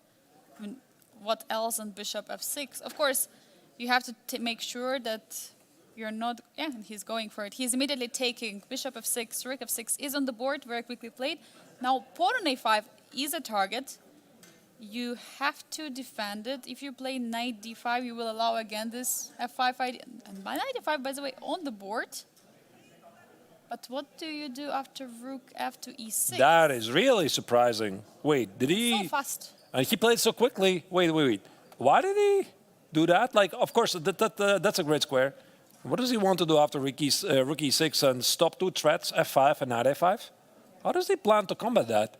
I mean, what else on bishop f6? Of course, you have to make sure that you're not, yeah, he's going for it. He's immediately taking bishop f6, rook f6 is on the board, very quickly played. Now, pawn on a5 is a target. You have to defend it. If you play knight d5, you will allow again this f5 idea. And by knight d5, by the way, on the board. But what do you do after rook f to e6? That is really surprising. Wait, did he? So fast. And he played so quickly. Wait. Why did he do that? Like, of course, that's a great square. What does he want to do after rook e6 and stop 2 threats, f5 and knight a5? How does he plan to combat that?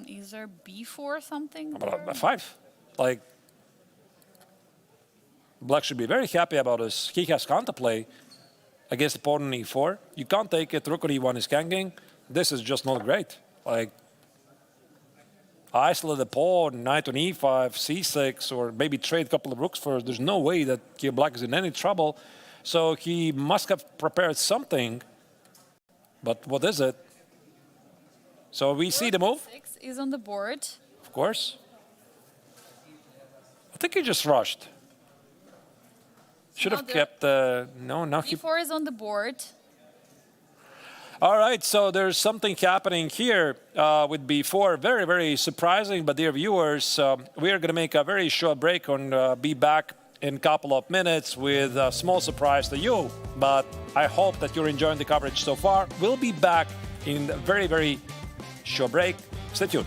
Is there b4 or something? f5. Like, black should be very happy about this. He has counterplay against the pawn on e4. You can't take it. Rook on e1 is ganking. This is just not great. Like, isolate the pawn, knight on e5, c6, or maybe trade a couple of rooks first. There's no way that here black is in any trouble. So he must have prepared something. But what is it? So we see the move. 6 is on the board. Of course. I think he just rushed. Should have kept no, now he... e4 is on the board. All right, so there's something happening here with b4. Very, very surprising. But dear viewers, we are going to make a very short break and be back in a couple of minutes with a small surprise to you. But I hope that you're enjoying the coverage so far. We'll be back in a very, very short break. Stay tuned.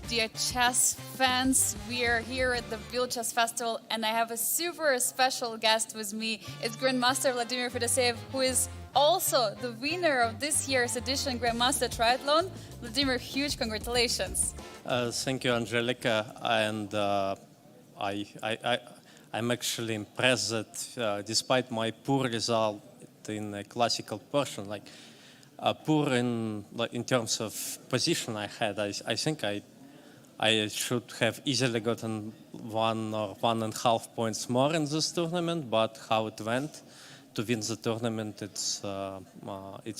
dear chess fans. We are here at the Biel Chess Festival, and I have a super special guest with me. It's Grandmaster Vladimir Fedoseev, who is also the winner of this year's edition Grandmaster Triathlon. Vladimir, huge congratulations. Thank you, Angelica. And I'm actually impressed that despite my poor result in a classical portion, poor in terms of position I had, I think I should have easily gotten 1 or 1.5 points more in this tournament. But how it went to win the tournament, it's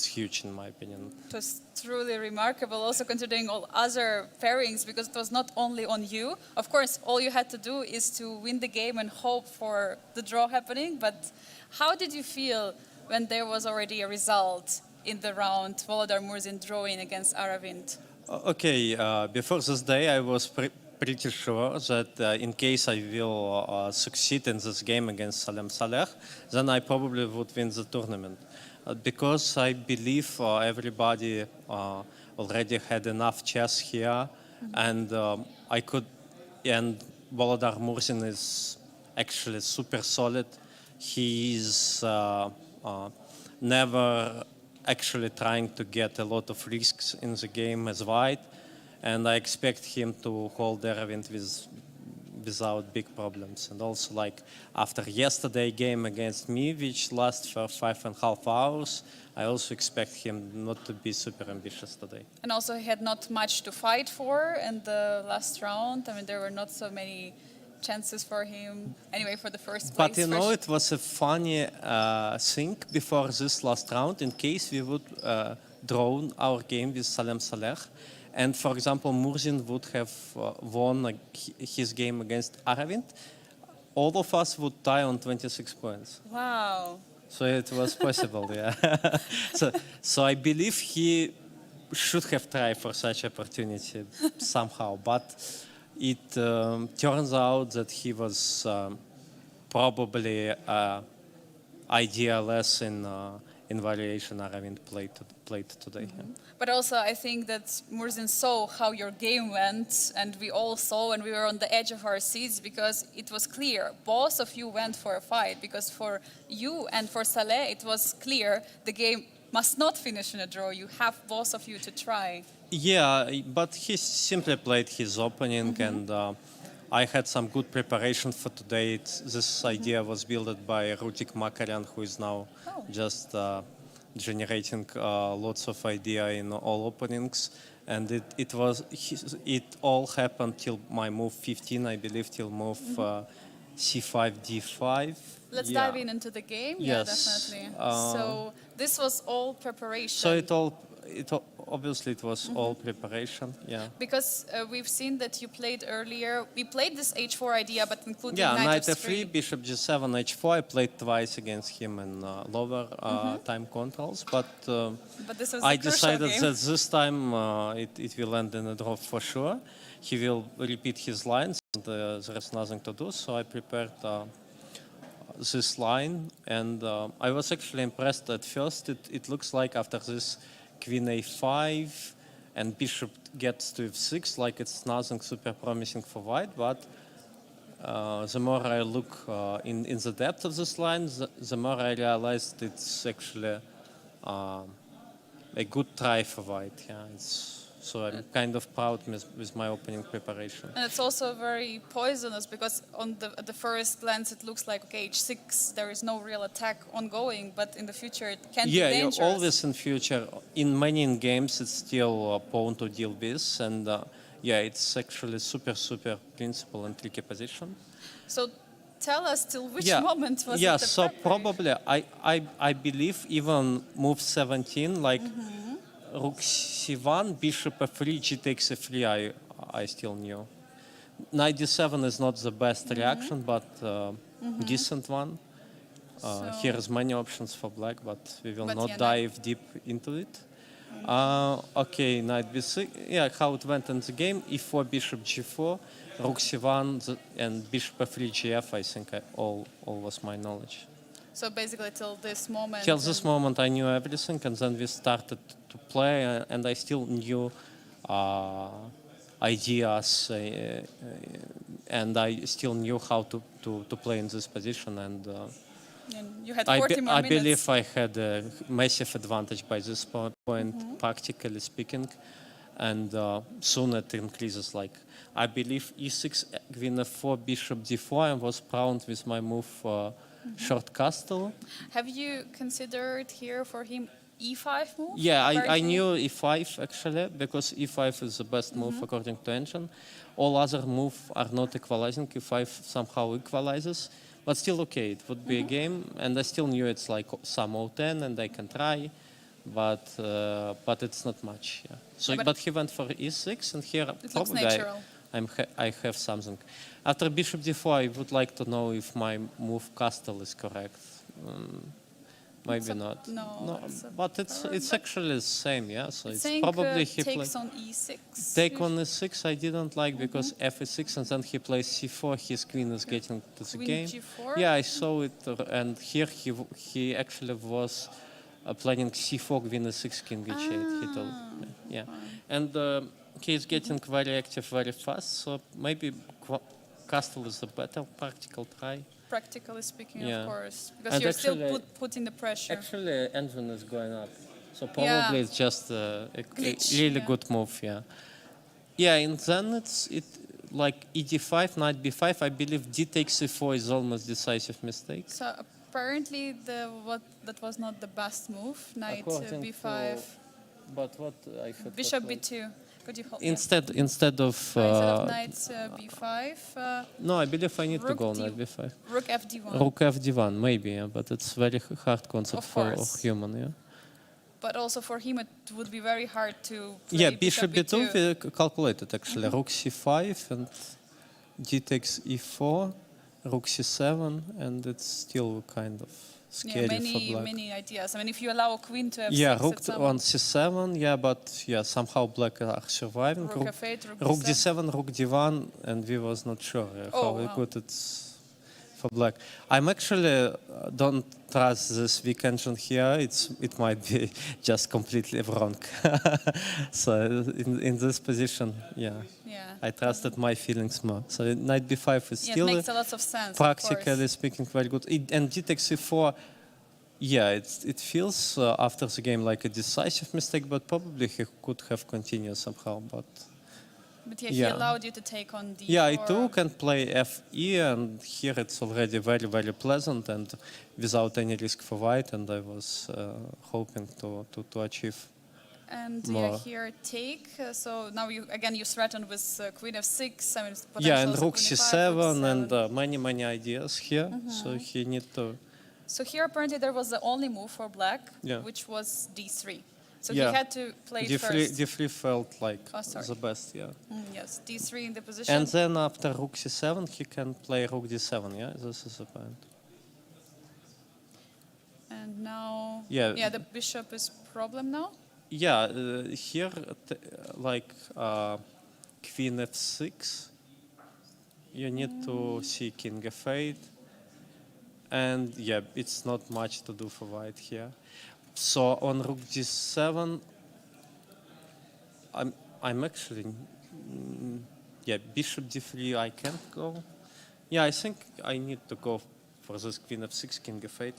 huge in my opinion. It was truly remarkable, also considering all other pairings, because it was not only on you. Of course, all you had to do is to win the game and hope for the draw happening. But how did you feel when there was already a result in the round, Volodar Murzin drawing against Aravind? Okay, before this day I was pretty sure that in case I will succeed in this game against Salem, then I probably would win the tournament. Because I believe everybody already had enough chess here, and and Volodar Murzin is actually super solid. He is never actually trying to get a lot of risks in the game as white, and I expect him to hold Aravind without big problems. And also, after yesterday game against me, which lasted for 5.5 hours, I also expect him not to be super ambitious today. And also he had not much to fight for in the last round. I mean, there were not so many chances for him anyway for the first place. But it was a funny thing before this last round. In case we would draw our game with Salem, and for example Murzin would have won his game against Aravind, all of us would tie on 26 points. Wow. So it was possible. Yeah. so I believe he should have tried for such opportunity somehow, but it turns out that he was probably idealist in variation Aravind played today. Mm-hmm. But also I think that Murzin saw how your game went, and we all saw, and we were on the edge of our seats because it was clear both of you went for a fight, because for you and for Saleh it was clear the game must not finish in a draw. You have both of you to try. Yeah, but he simply played his opening, and I had some good preparation for today. This idea was built by Rutik Makarian, who is now just generating lots of idea in all openings. And it all happened till my move 15, I believe, till move c5, d5. Let's dive into the game. Yes. Yeah, definitely. So this was all preparation. So obviously it was all preparation, yeah. Because we've seen that you played earlier. We played this h4 idea, but including knight f3. f3, bishop g7, h4. I played twice against him in lower time controls, but this was I a crucial decided game. that this time it will end in a draw for sure. He will repeat his lines, and there is nothing to do, so I prepared this line, and I was actually impressed at first. It looks like after this queen a5 and bishop gets to f6, like it's nothing super promising for white, but the more I look in the depth of this line, the more I realized it's actually a good try for white. Yeah, so I'm kind of proud with my opening preparation. And it's also very poisonous, because at the first glance it looks like, okay, h6, there is no real attack ongoing, but in the future it can be dangerous. Yeah, always in future. In many games it's still pawn to deal with, and it's actually super principal and tricky position. So tell us till which moment was it? Yeah, so probably I believe even move 17, like rook c1, bishop f3, g takes f3, I still knew. Knight d7 is not the best reaction, but decent one. Here is many options for black, but we will not dive deep into it. Okay, knight b6. Yeah, how it went in the game. e4, bishop g4, rook c1, and bishop f3, gf. I think all was my knowledge. So basically till this moment? Till this moment I knew everything, and then we started to play, and I still knew ideas, and I still knew how to play in this position. And And you had 40 more I minutes. believe I had a massive advantage by this point, practically speaking. And soon it increases. Like I believe e6, queen f4, bishop d4. I was proud with my move short castle. Have you considered here for him e5 move? Yeah, I Apparently- knew e5 actually, because e5 is the best move according to engine. All other moves are not equalizing. e5 somehow equalizes, but still okay. It would be a game, and I still knew it's like some o10, and I can try, but it's not much. Yeah. So, Yeah, but he went for e6, and here It looks probably natural. I have something. After bishop d4, I would like to know if my move castle is correct. Maybe not. No, it's a but it's actually the same, yeah. So it's saying probably he takes play on e6. take on e6. I didn't like because f6, and then he plays c4. His queen is getting to the Queen game. g4? Yeah, I saw it, and here he actually was planning c4, queen e6, king h8. He told me, yeah, and he is getting very active very fast. So maybe castle is a better practical try. Practically speaking, Yeah. of course. Because And you're still actually- putting the pressure. Actually, engine is going up, so Yeah. probably it's just a Glitch, really yeah. good move. Yeah, yeah. And then it's like ed5, knight b5. I believe d takes c4 is almost decisive mistake. So apparently that was not the best move. Knight According b5, But what I had bishop like- b2. Could you hold? Instead of Instead of knight b5, no, I believe I need to rook go d- knight b5. rook fd1. Rook f d1 maybe, yeah, but it's very hard concept Of for course. human. Yeah. But also for him it would be very hard to play Yeah, bishop b2 we calculated actually. Rook c5 and d takes e4, rook c7, and it's still kind of scary for black. many ideas. I mean, if you allow a queen to f6, Yeah, rook it's some- on c7, yeah, but yeah, somehow black are surviving. rook f8, rook Rook d7. d7, rook d1, and we was not sure how wow. good it's for black. I'm actually don't trust this weak engine here. It might be just completely wrong. So in this position, yeah, Yeah. I trusted my feelings more. So knight b5 is Yeah, it still makes a lot of sense. practically Of course. speaking very good. And d takes c4. Yeah, it feels after the game like a decisive mistake, but probably he could have continued somehow. But But yeah, he yeah. allowed you to take on d4. yeah, I took and play fe, and here it's already very, very pleasant and without any risk for white, and I was hoping to achieve. And more. here take. So now you threaten with queen f6. I mean, Yeah, and potentials rook queen c7 f5, and many ideas here. So he need to. So here apparently there was the only move for black, Yeah. which was d3. So Yeah. he had to play it D3, first. D3 felt like Oh, sorry. the best, yeah. Yes, d3 in the position. And then after rook c7, he can play rook d7, yeah? This is the point. And now, Yeah. the bishop is problem now. Yeah, here, like queen f6, you need to see king f8, and yeah, it's not much to do for white here. So on rook g7, I'm actually, yeah, bishop d3 I can't go. Yeah, I think I need to go for this queen f6, king f8.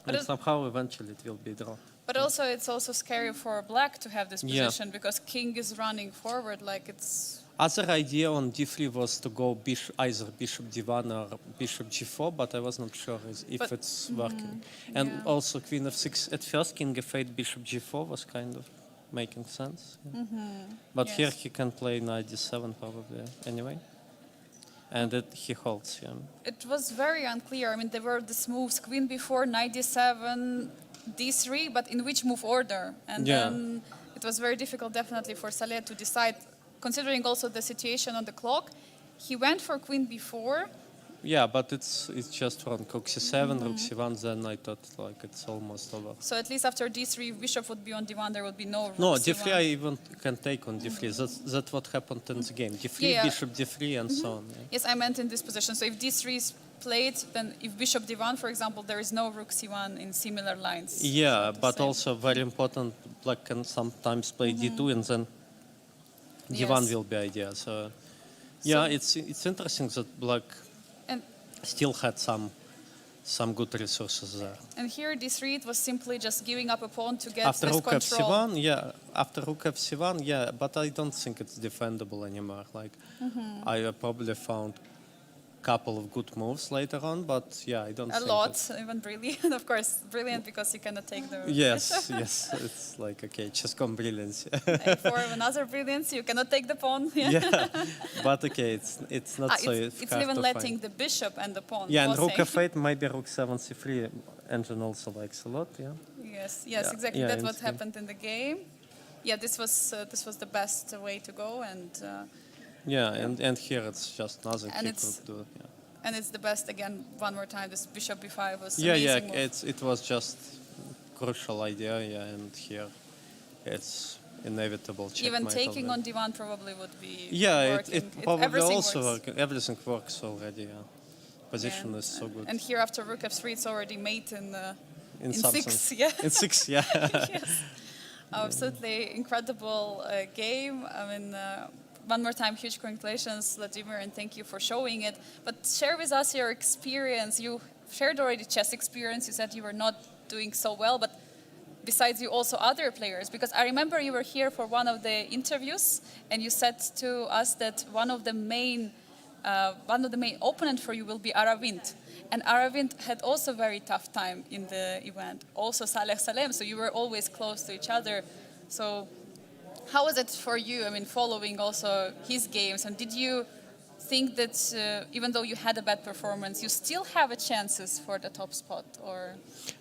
But And somehow eventually it will be draw. But also it's also scary for black to have this Yeah. position because king is running forward like it's. Other idea on d3 was to go either bishop d1 or bishop g4, but I was not sure if But- it's working. And yeah. also queen f6 at first, king f8, bishop g4 was kind of making sense. Yeah. But Yes. here he can play knight d7 probably anyway. And he holds, yeah. It was very unclear. I mean, there were these moves: queen b4, knight d7, d3, but in which move order? And Yeah. then it was very difficult, definitely, for Saleh to decide. Considering also the situation on the clock, he went for queen b4. Yeah, but it's just wrong. Rook c7, rook c1, then I thought like it's almost over. So at least after d3, if bishop would be on d1, there would be no rook No, c1. d3 I even can take on d3. That's what happened in the game. d3, Yeah. bishop d3, and so on. Yeah. Yes, I meant in this position. So if d3 is played, then if bishop d1, for example, there is no rook c1 in similar lines. Yeah, so to but say. also very important, black can sometimes play d2 and then Divan Yes. will be idea. So yeah, So- it's interesting that Black And still had some good resources there. here this read was simply just giving up a pawn to get After this Rook control. F1, yeah. After Rook F1, yeah. But I don't think it's defendable anymore. Like, I probably found couple of good moves later on, but yeah, I don't A think lot, even brilliant. Of course, brilliant because you cannot take the Yes, yes. It's like, okay, chess.com brilliance. for another brilliance. You cannot take the pawn. Yeah, but okay, it's not so It's hard even to letting find. the bishop and the pawn. Yeah, and Rook crossing. F8, maybe Rook 7 C3 engine also likes a lot, yeah. Yes, Yeah, exactly. yeah, That's what instant. happened in the game. Yeah, this was the best way to go, Yeah, and here it's just nothing And he it's- could do. Yeah, and it's the best again. One more time, this bishop b5 was yeah, amazing move. it was just crucial idea, yeah, and here it's inevitable checkmate. Even taking already. on d1 probably would be Yeah, working. it probably everything also works. everything works already. Yeah, position is so good. And here after rook f3, it's already mate in some 6. sense. Yeah. In 6, yeah. Yes. Absolutely incredible game. I mean, one more time, huge congratulations, Vladimir, and thank you for showing it. But share with us your experience. You shared already chess experience. You said you were not doing so well, but besides you, also other players. Because I remember you were here for one of the interviews, and you said to us that one of the main opponent for you will be Aravind. And Aravind had also very tough time in the event. Also Salem, so you were always close to each other. So how was it for you? I mean, following also his games, and did you think that even though you had a bad performance, you still have a chances for the top spot, or?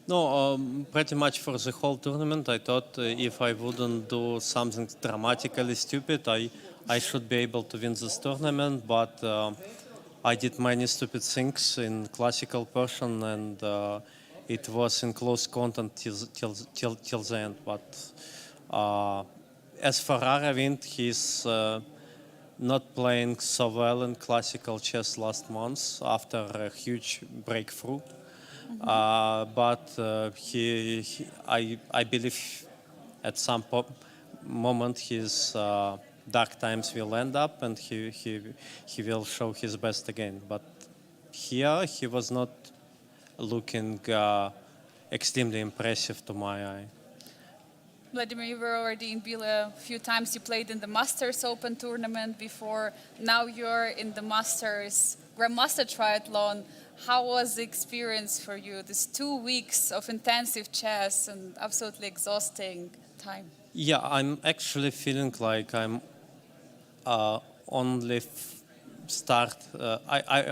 No, pretty much for the whole tournament, I thought if I wouldn't do something dramatically stupid, I should be able to win this tournament. But I did many stupid things in classical portion, and it was in close contact till the end. But as for Aravind, he's not playing so well in classical chess last month after a huge breakthrough. But I believe at some moment his dark times will end up, and he will show his best again. But here he was not looking extremely impressive to my eye. Vladimir, you were already in Biel a few times. You played in the Masters Open tournament before. Now you're in the Masters Grandmaster Triathlon. How was the experience for you? These 2 weeks of intensive chess and absolutely exhausting time. Yeah, I'm actually feeling like I'm only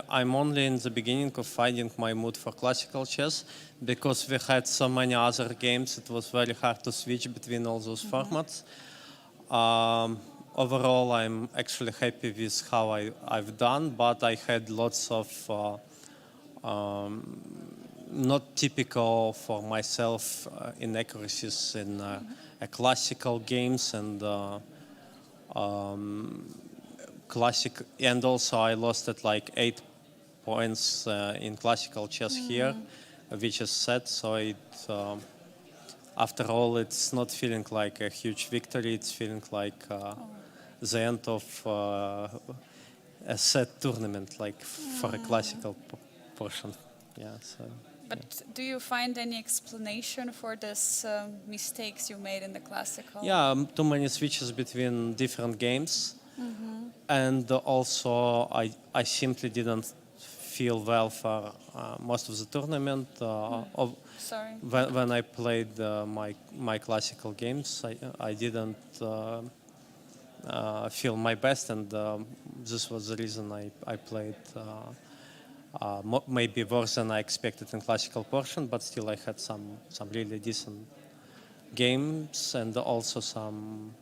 I'm only in the beginning of finding my mood for classical chess, because we had so many other games. It was very hard to switch between all those formats. Overall, I'm actually happy with how I've done, but I had lots of not typical for myself inaccuracies in classical games and classic, and also I lost at like 8 points in classical chess here, which is sad. So it, after all, it's not feeling like a huge victory. It's feeling like the end of a set tournament, like for a classical portion. Yeah. So. But do you find any explanation for these mistakes you made in the classical? Yeah, too many switches between different games. And also, I simply didn't feel well for most of the tournament. Sorry. When I played my classical games, I didn't feel my best, and this was the reason I played maybe worse than I expected in classical portion, but still I had some really decent games, and also some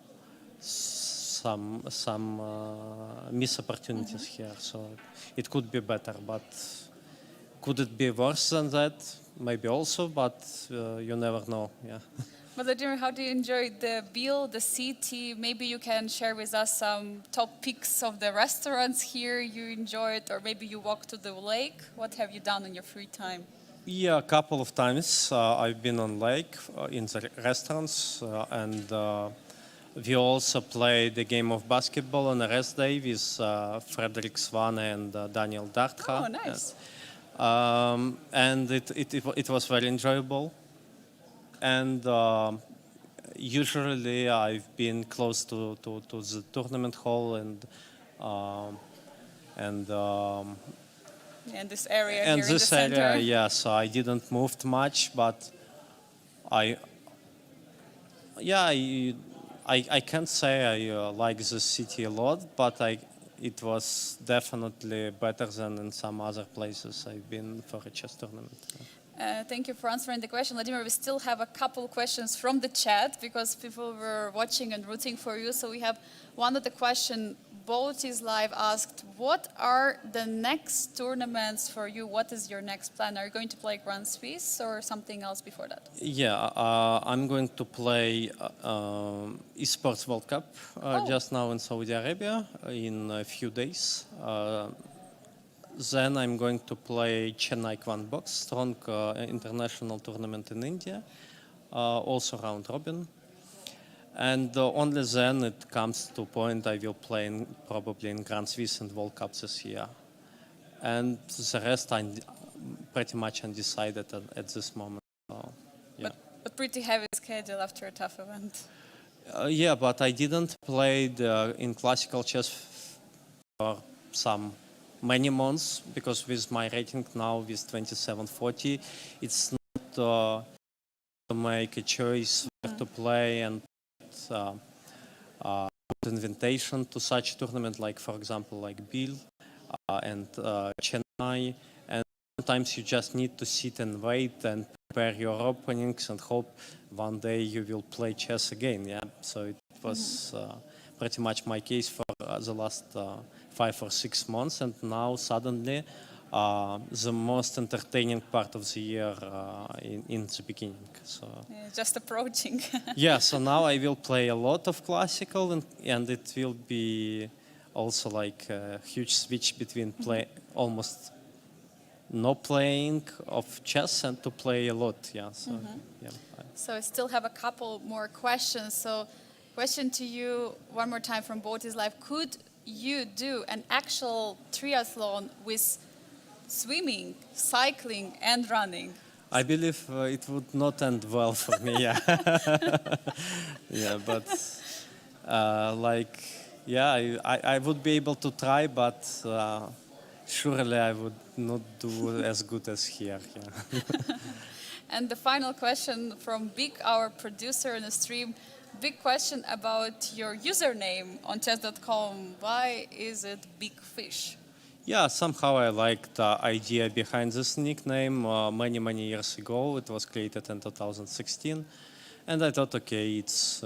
miss opportunities here. So it could be better, but could it be worse than that? Maybe also, but you never know. Yeah. Vladimir, how do you enjoy the Biel, the city? Maybe you can share with us some top picks of the restaurants here you enjoyed, or maybe you walked to the lake. What have you done in your free time? Yeah, a couple of times I've been on lake in the restaurants, and We also played a game of basketball on a rest day with Frederick Svane and Daniel Dartha. Oh, nice. And it was very enjoyable. And usually I've been close to the tournament hall and And this area and here in the this center. area, yeah. So I didn't move much, but I I can't say I like the city a lot, but it was definitely better than in some other places I've been for a chess tournament. Thank you for answering the question. Vladimir, we still have a couple questions from the chat because people were watching and rooting for you. So we have one of the question, Boatislive asked, what are the next tournaments for you? What is your next plan? Are you going to play Grand Swiss or something else before that? Yeah, I'm going to play Esports World Cup just now in Saudi Arabia in a few days. Then I'm going to play Chennai Kwan Box, strong international tournament in India, also round robin. And only then it comes to point I will play probably in Grand Swiss and World Cup this year. And the rest I'm pretty much undecided at this moment. Yeah. But pretty heavy schedule after a tough event. Yeah, but I didn't play in classical chess for many months because with my rating now with 2740, it's not to make a choice where to play and put invitation to such tournament like, for example, like Biel and Chennai. And sometimes you just need to sit and wait and prepare your openings and hope one day you will play chess again. Yeah, so it was pretty much my case for the last 5 or 6 months, and now suddenly the most entertaining part of the year in the beginning. So Yeah, just approaching. yeah, so now I will play a lot of classical, and it will be also like a huge switch between almost no playing of chess and to play a lot. Yeah, so yeah. So I still have a couple more questions. So question to you one more time from Boatislive. Could you do an actual triathlon with swimming, cycling and running? I believe it would not end well for me, yeah. Yeah, but I would be able to try, but surely I would not do as good as here. Yeah. And the final question from Big, our producer in the stream. Big question about your username on chess.com. Why is it Big Fish? Yeah, somehow I liked the idea behind this nickname many years ago. It was created in 2016. And I thought, okay, it's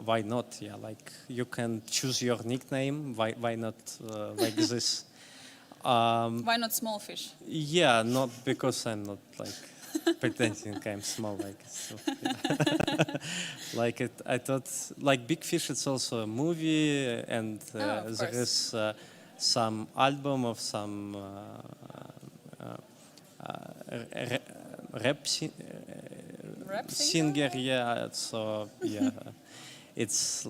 why not? Yeah, like you can choose your nickname. Why not like this? Why not Small Fish? Yeah, not because I'm not like pretending I'm small. Like, so, yeah. Like it, I thought, like Big Fish. It's also a movie, and there is some album of some rap singer. Yeah, so yeah. It's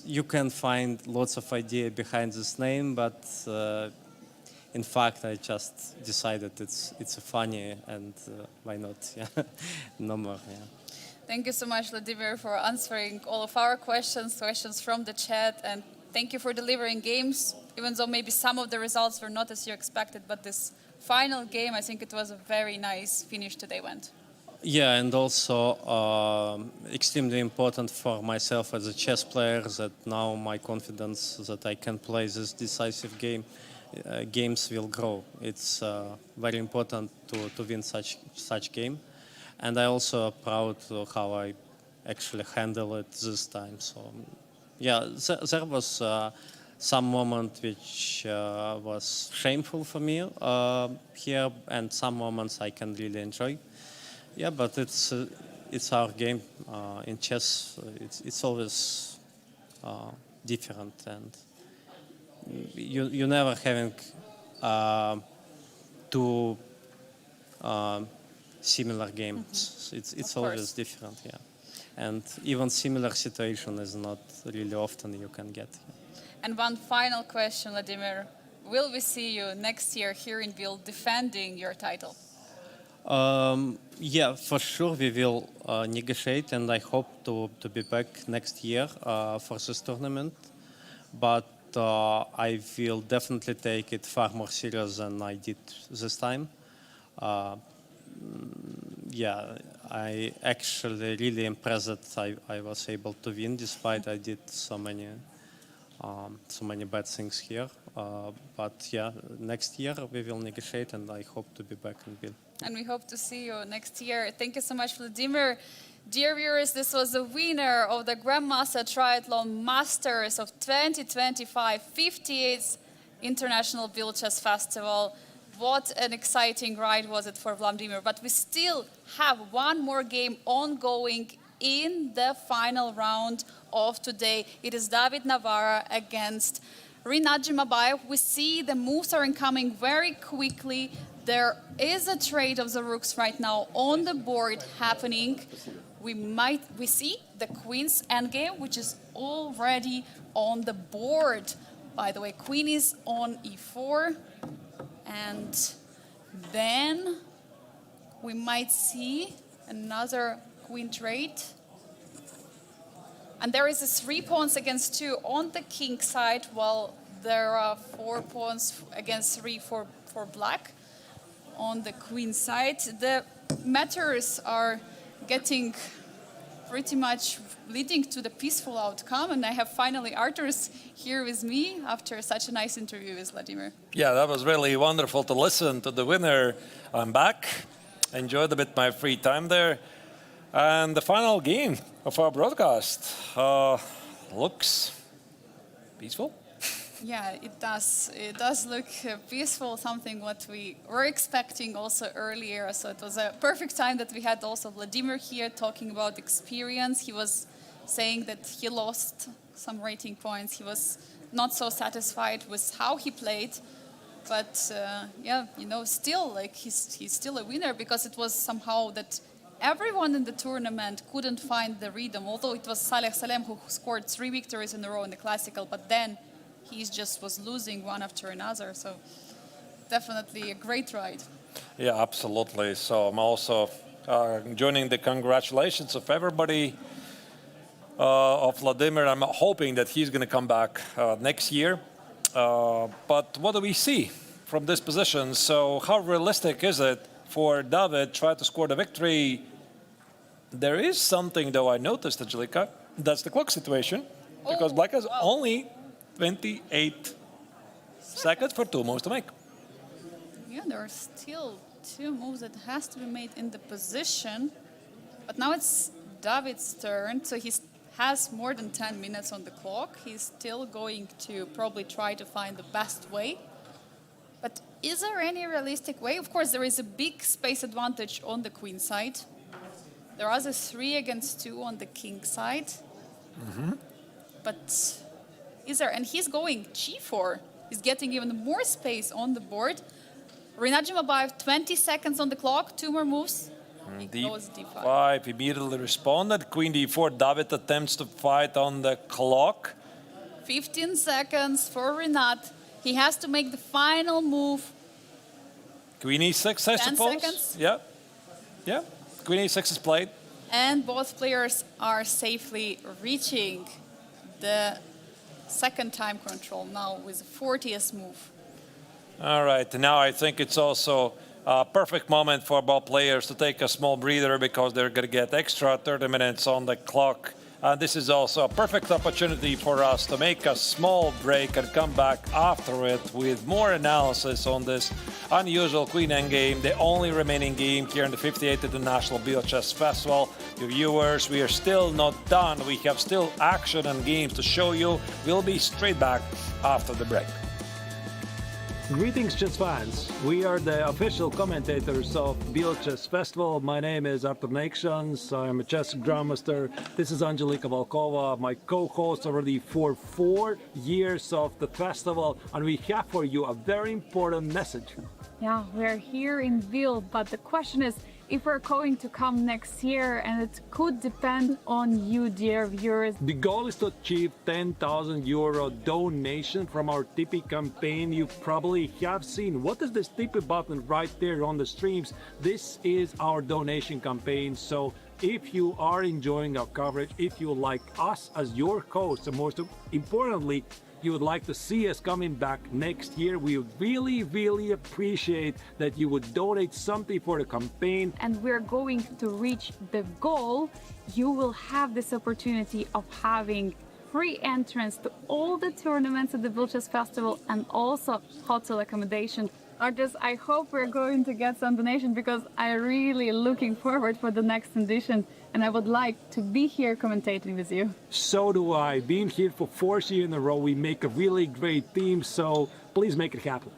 you can find lots of idea behind this name, but in fact, I just decided it's funny, and why not? Yeah, no more. Yeah. Thank you so much, Vladimir, for answering all of our questions from the chat, and thank you for delivering games, even though maybe some of the results were not as you expected, but this final game, I think it was a very nice finish to the event. Yeah, and also extremely important for myself as a chess player that now my confidence that I can play this decisive games will grow. It's very important to win such game, and I also proud of how I actually handle it this time. So yeah, there was some moment which was shameful for me here, and some moments I can really enjoy. Yeah, but it's our game in chess. It's always different, and you never having two similar games. It's always different. Yeah. And even similar situation is not really often you can get. And one final question, Vladimir. Will we see you next year here in Biel defending your title? Yeah, for sure we will negotiate, and I hope to be back next year for this tournament. But I will definitely take it far more serious than I did this time. Yeah, I actually really impressed that I was able to win despite I did so many bad things here. But yeah, next year we will negotiate, and I hope to be back in Biel. And we hope to see you next year. Thank you so much, Vladimir. Dear viewers, this was the winner of the Grandmaster Triathlon Masters of 2025, 58th International Biel Chess Festival. What an exciting ride was it for Vladimir. But we still have one more game ongoing in the final round of today. It is David Navarra against Rinat Jimabayev. We see the moves are incoming very quickly. There is a trade of the rooks right now on the board happening. We see the queen's endgame, which is already on the board. By the way, queen is on e4, and then we might see another queen trade. And there is a 3 pawns against 2 on the king side, while there are 4 pawns against 3 for black on the queen side. The matters are getting pretty much leading to the peaceful outcome, and I have finally Arturs here with me after such a nice interview with Vladimir. Yeah, that was really wonderful to listen to the winner. I'm back. Enjoyed a bit my free time there. And the final game of our broadcast looks peaceful. Yeah, it does. It does look peaceful, something what we were expecting also earlier. So it was a perfect time that we had also Vladimir here talking about experience. He was saying that he lost some rating points. He was not so satisfied with how he played. But yeah, you know, still, like he's still a winner, because it was somehow that everyone in the tournament couldn't find the rhythm. Although it was Salem who scored 3 victories in a row in the classical, but then he just was losing one after another. So definitely a great ride. Yeah, absolutely. So I'm also joining the congratulations of everybody of Vladimir. I'm hoping that he's going to come back next year. But what do we see from this position? So how realistic is it for David try to score the victory? There is something, though, I noticed, Angelica. That's the clock situation. Because Black has only 28 seconds for 2 moves to make. Yeah, there are still 2 moves that has to be made in the position. But now it's David's turn, so he has more than 10 minutes on the clock. He's still going to probably try to find the best way. But is there any realistic way? Of course, there is a big space advantage on the queen side. There are the 3 against 2 on the king side. Mm-hmm. But is there? And he's going g4. He's getting even more space on the board. Rinat Jimabayev, 20 seconds on the clock, 2 more moves. He goes d5. D5 immediately responded. Queen d4. David attempts to fight on the clock. 15 seconds for Rinat. He has to make the final move. Queen e6, I 10 suppose. seconds. Yeah. Yeah. Queen e6 is played. And both players are safely reaching the second time control now with the 40th move. All right. Now I think it's also a perfect moment for both players to take a small breather, because they're going to get extra 30 minutes on the clock. And this is also a perfect opportunity for us to make a small break and come back after it with more analysis on this unusual Queen Endgame, the only remaining game here in the 58th International Biel Chess Festival. Your viewers, we are still not done. We have still action and games to show you. We'll be straight back after the break. Greetings, chess fans. We are the official commentators of Biel Chess Festival. My name is Artur Nations. I'm a chess grandmaster. This is Angelika Volkova, my co-host already for 4 years of the festival, and we have for you a very important message. Yeah, we're here in Biel, but the question is, if we're going to come next year, and it could depend on you, dear viewers. The goal is to achieve €10,000 donation from our Tippy campaign. You probably have seen, what is this Tippy button right there on the streams? This is our donation campaign. So if you are enjoying our coverage, if you like us as your hosts, and most importantly, you would like to see us coming back next year, we would really appreciate that you would donate something for the campaign. And we're going to reach the goal. You will have this opportunity of having free entrance to all the tournaments at the Biel Chess Festival and also hotel accommodation. Artists, I hope we're going to get some donation because I'm really looking forward for the next edition, and I would like to be here commentating with you. So do I. Being here for 4 years in a row, we make a really great team, so please make it happen.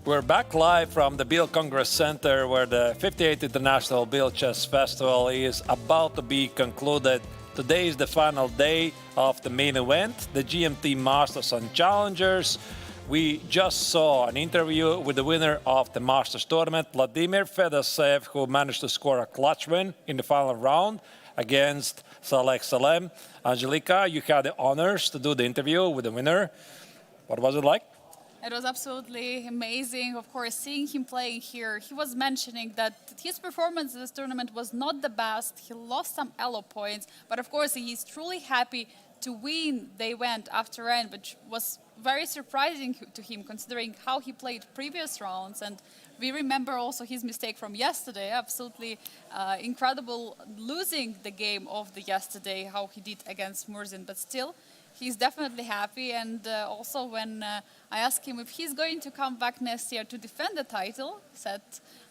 We're back live from the Biel Congress Center where the 58th International Biel Chess Festival is about to be concluded. Today is the final day of the main event, the GMT Masters and Challengers. We just saw an interview with the winner of the Masters tournament, Vladimir Fedoseev, who managed to score a clutch win in the final round against Salem. Angelika, you had the honors to do the interview with the winner. What was it like? It was absolutely amazing. Of course, seeing him playing here, he was mentioning that his performance in this tournament was not the best. He lost some elo points, but of course, he's truly happy to win the event after end, which was very surprising to him considering how he played previous rounds. And we remember also his mistake from yesterday, absolutely incredible losing the game of the yesterday, how he did against Murzin, but still, he's definitely happy. And also when I asked him if he's going to come back next year to defend the title, he said,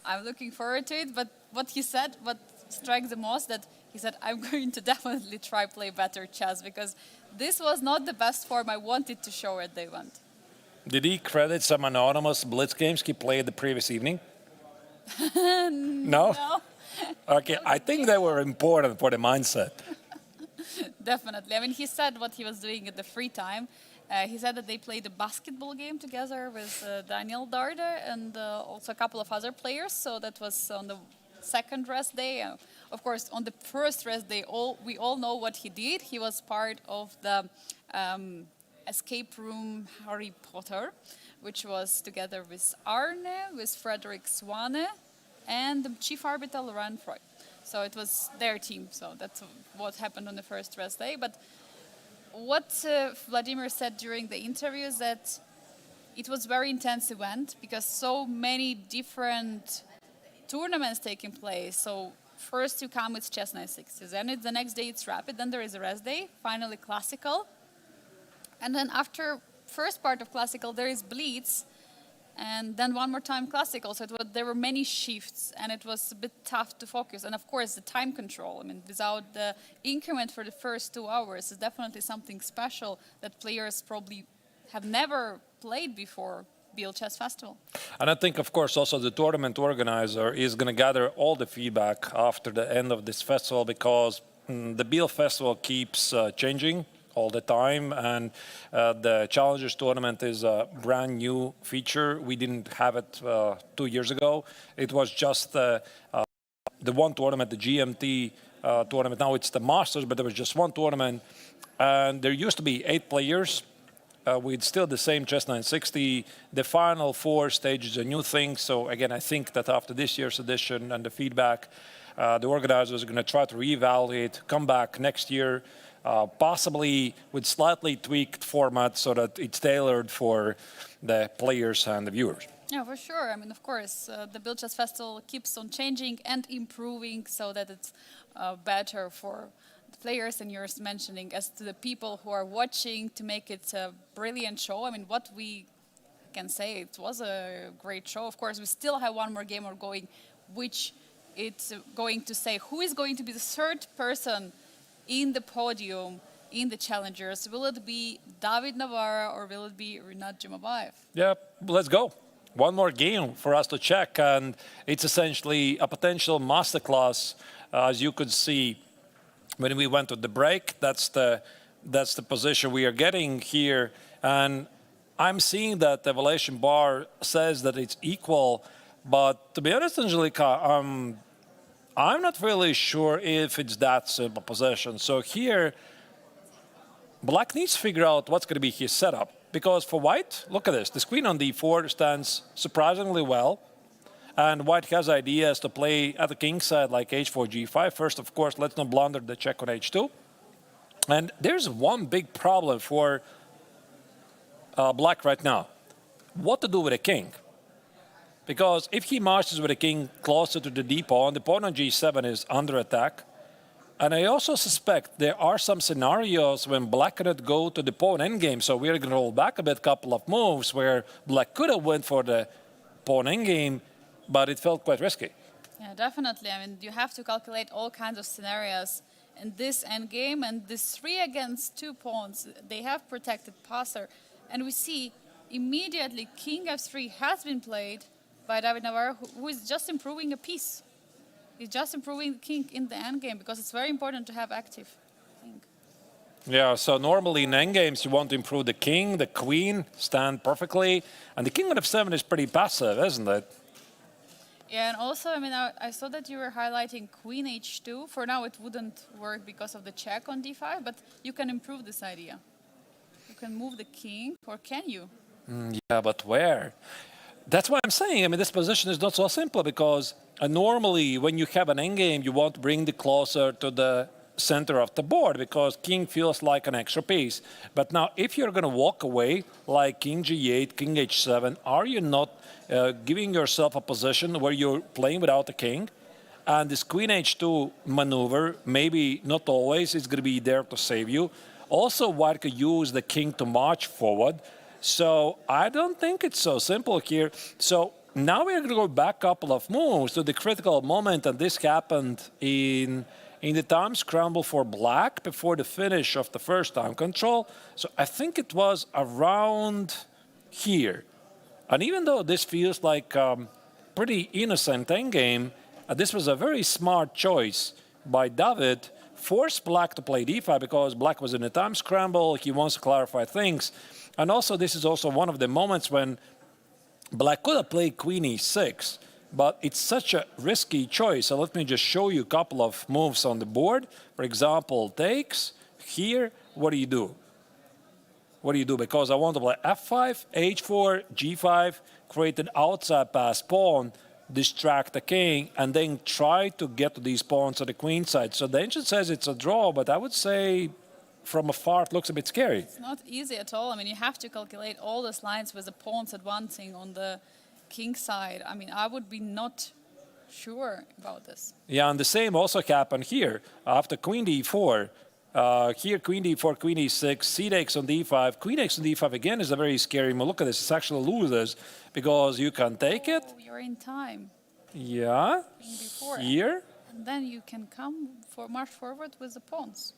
I'm looking forward to it. But what he said, what struck the most, that he said, I'm going to definitely try play better chess because this was not the best form I wanted to show at the event. Did he credit some anonymous blitz games he played the previous evening? No? No. Okay, I think they were important for the mindset. Definitely. I mean, he said what he was doing at the free time. He said that they played a basketball game together with Daniel Darder and also a couple of other players. So that was on the second rest day. Of course, on the first rest day, we all know what he did. He was part of the escape room Harry Potter, which was together with Arne, with Frederick Swane, and the chief arbiter Laurent Freud. So it was their team. So that's what happened on the first rest day. But what Vladimir said during the interview is that it was a very intense event because so many different tournaments taking place. So first you come with chess 960s, then the next day it's rapid, then there is a rest day, finally classical. And then after first part of classical there is blitz, and then one more time classical. So there were many shifts and it was a bit tough to focus. And of course the time control, I mean, without the increment for the first 2 hours is definitely something special that players probably have never played before Biel Chess Festival. And I think, of course, also the tournament organizer is going to gather all the feedback after the end of this festival because the Biel Festival keeps changing all the time, and the Challengers Tournament is a brand new feature. We didn't have it 2 years ago. It was just the one tournament, the GMT tournament. Now it's the Masters, but there was just one tournament, and there used to be 8 players. With still the same chess 960, the final 4 stages are new things. So again, I think that after this year's edition and the feedback, the organizers are going to try to reevaluate, come back next year, possibly with slightly tweaked format so that it's tailored for the players and the viewers. Yeah, for sure. I mean, of course, the Biel Chess Festival keeps on changing and improving so that it's better for players, and you're mentioning as to the people who are watching to make it a brilliant show. I mean, what we can say, it was a great show. Of course, we still have one more game going, which it's going to say who is going to be the third person in the podium in the challengers. Will it be David Navarra or will it be Rinat Jumabayev? Yeah, let's go. One more game for us to check, and it's essentially a potential masterclass, as you could see. When we went to the break, that's the position we are getting here. And I'm seeing that the evaluation bar says that it's equal. But to be honest, Angelika, I'm not really sure if it's that simple position. So here, Black needs to figure out what's going to be his setup. Because for White, look at this. The queen on d4 stands surprisingly well. And White has ideas to play at the king side like h4, g5. First, of course, let's not blunder the check on h2. And there's one big problem for Black right now. What to do with a king? Because if he marches with a king closer to the d pawn, the pawn on g7 is under attack. And I also suspect there are some scenarios when Black cannot go to the pawn endgame. So we're going to roll back a bit, couple of moves where Black could have went for the pawn endgame, but it felt quite risky. Yeah, definitely. I mean, you have to calculate all kinds of scenarios in this endgame, and this 3 against 2 pawns, they have protected passer. And we see immediately king f3 has been played by David Navarro, who is just improving a piece. He's just improving the king in the endgame because it's very important to have active king. Yeah, so normally in endgames you want to improve the king, the queen stand perfectly, and the king on f7 is pretty passive, isn't it? Yeah, and also, I mean, I saw that you were highlighting queen h2. For now, it wouldn't work because of the check on d5, but you can improve this idea. You can move the king, or can you? Yeah, but where? That's what I'm saying. I mean, this position is not so simple because normally when you have an endgame, you want to bring the closer to the center of the board because king feels like an extra piece. But now, if you're going to walk away like king g8, king h7, are you not giving yourself a position where you're playing without the king? And this queen h2 maneuver, maybe not always, is going to be there to save you. Also, white could use the king to march forward. So I don't think it's so simple here. So now we're going to go back a couple of moves to the critical moment, and this happened in the time scramble for black before the finish of the first time control. So I think it was around here. And even though this feels like pretty innocent endgame, this was a very smart choice by David. Forced black to play d5 because black was in a time scramble. He wants to clarify things. And also, this is also one of the moments when black could have played queen e6, but it's such a risky choice. So let me just show you a couple of moves on the board. For example, takes. Here, what do you do? What do you do? Because I want to play f5, h4, g5, create an outside pass pawn, distract the king, and then try to get to these pawns on the queen side. So the ancient says it's a draw, but I would say from afar it looks a bit scary. It's not easy at all. I mean, you have to calculate all these lines with the pawns advancing on the king side. I mean, I would be not sure about this. Yeah, and the same also happened here. After queen d4, here queen d4, queen e6, c takes on d5. Queen takes on d5 again is a very scary move. Look at this, it's actually loses because you can take it. You're in time. Yeah, Before. here. And then you can come for march forward with the pawns.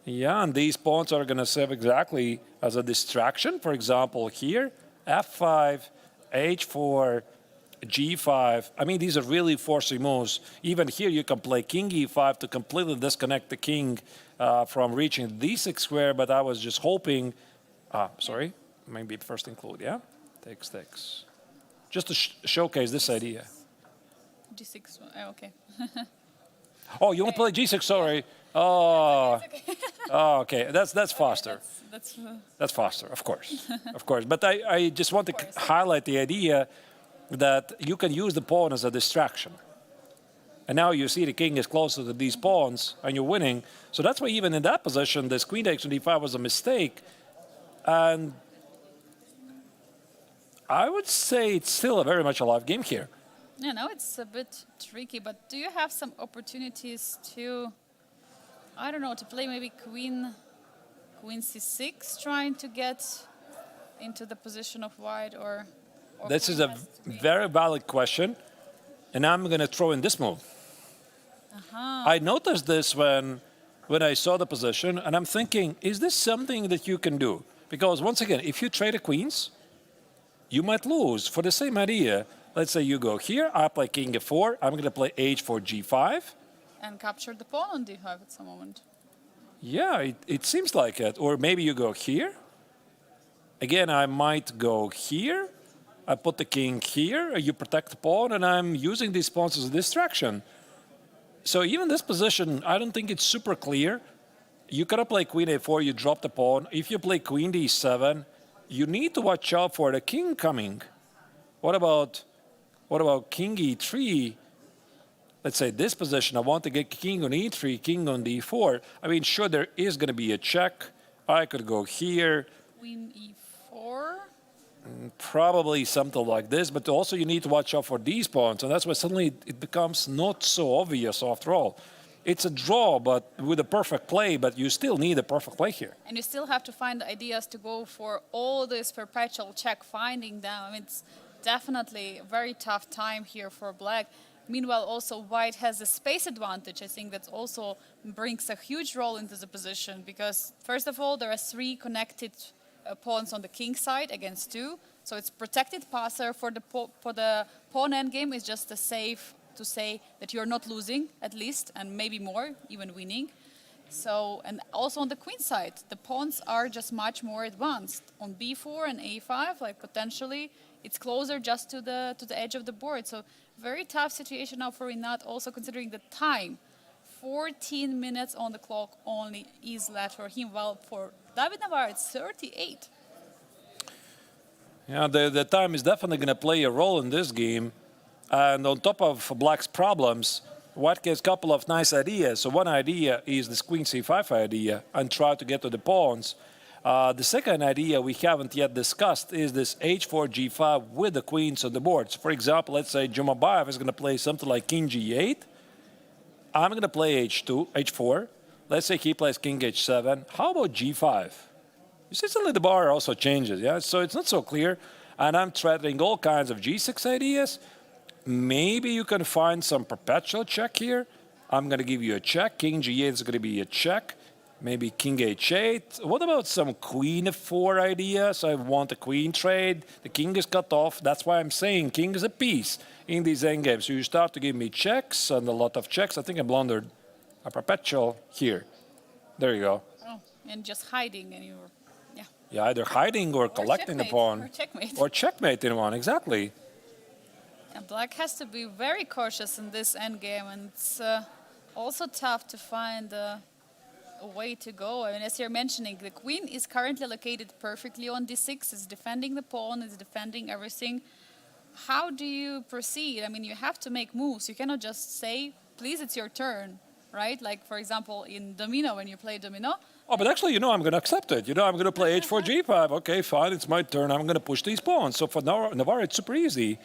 Yeah, and these pawns are going to serve exactly as a distraction. For example, here, f5, h4, g5. I mean, these are really forcing moves. Even here, you can play king e5 to completely disconnect the king from reaching the d6 square, but I was just hoping, sorry, maybe first include, yeah? Takes. Just to showcase this idea. g6, okay. Oh, you want to play g6, sorry. Oh, okay. That's faster. That's faster, of course, of course. But I just want to highlight the idea that you can use the pawn as a distraction. And now you see the king is closer to these pawns, and you're winning. So that's why even in that position, this queen takes on d5 was a mistake. And I would say it's still a very much alive game here. Yeah, now it's a bit tricky. But do you have some opportunities to, I don't know, to play maybe queen c6, trying to get into the position of white, or this is a very valid question, and I'm going to throw in this move. I noticed this when I saw the position, and I'm thinking, is this something that you can do? Because once again, if you trade the queens, you might lose for the same idea. Let's say you go here, I play king f4, I'm going to play h4, g5. And capture the pawn on d5 at some moment. Yeah, it seems like it. Or maybe you go here. Again, I might go here. I put the king here, you protect the pawn, and I'm using these pawns as a distraction. So even this position, I don't think it's super clear. You could play queen a4, you drop the pawn. If you play queen d7, you need to watch out for the king coming. What about king e3? Let's say this position, I want to get king on e3, king on d4. I mean, sure, there is going to be a check. I could go here. Queen e4? Probably something like this, but also you need to watch out for these pawns, and that's why suddenly it becomes not so obvious after all. It's a draw, but with a perfect play, but you still need a perfect play here. And you still have to find ideas to go for all this perpetual check, finding them. I mean, it's definitely a very tough time here for black. Meanwhile, also white has a space advantage. I think that also brings a huge role into the position because, first of all, there are 3 connected pawns on the king side against 2. So it's protected passer for the pawn endgame is just a safe to say that you're not losing at least, and maybe more, even winning. So, and also on the queen side, the pawns are just much more advanced. On b4 and a5, like potentially, it's closer just to the edge of the board. So very tough situation now for Rinat, also considering the time. 14 minutes on the clock only is left for him, while for David Navarro it's 38. Yeah, the time is definitely going to play a role in this game. And on top of Black's problems, White gets a couple of nice ideas. So one idea is this queen c5 idea and try to get to the pawns. The second idea we haven't yet discussed is this h4, g5 with the queens on the board. So for example, let's say Jumabayev is going to play something like king g8. I'm going to play h2, h4. Let's say he plays king h7. How about g5? You see, suddenly the bar also changes, yeah? So it's not so clear. And I'm threatening all kinds of g6 ideas. Maybe you can find some perpetual check here. I'm going to give you a check. King g8 is going to be a check. Maybe king h8. What about some queen f4 idea? So I want a queen trade. The king is cut off. That's why I'm saying king is a piece in these endgames. So you start to give me checks and a lot of checks. I think I blundered a perpetual here. There you go. Oh, and just hiding, and you're, yeah. Yeah, either hiding or collecting the pawn. Or checkmate. Or checkmate in one, exactly. And Black has to be very cautious in this endgame, and it's also tough to find a way to go. I mean, as you're mentioning, the queen is currently located perfectly on d6. It's defending the pawn, it's defending everything. How do you proceed? I mean, you have to make moves. You cannot just say, please, it's your turn, right? Like, for example, in domino, when you play domino. Oh, but actually, I'm going to accept it. I'm going to play h4, g5. Okay, fine, it's my turn. I'm going to push these pawns. So for Navarro, it's super easy.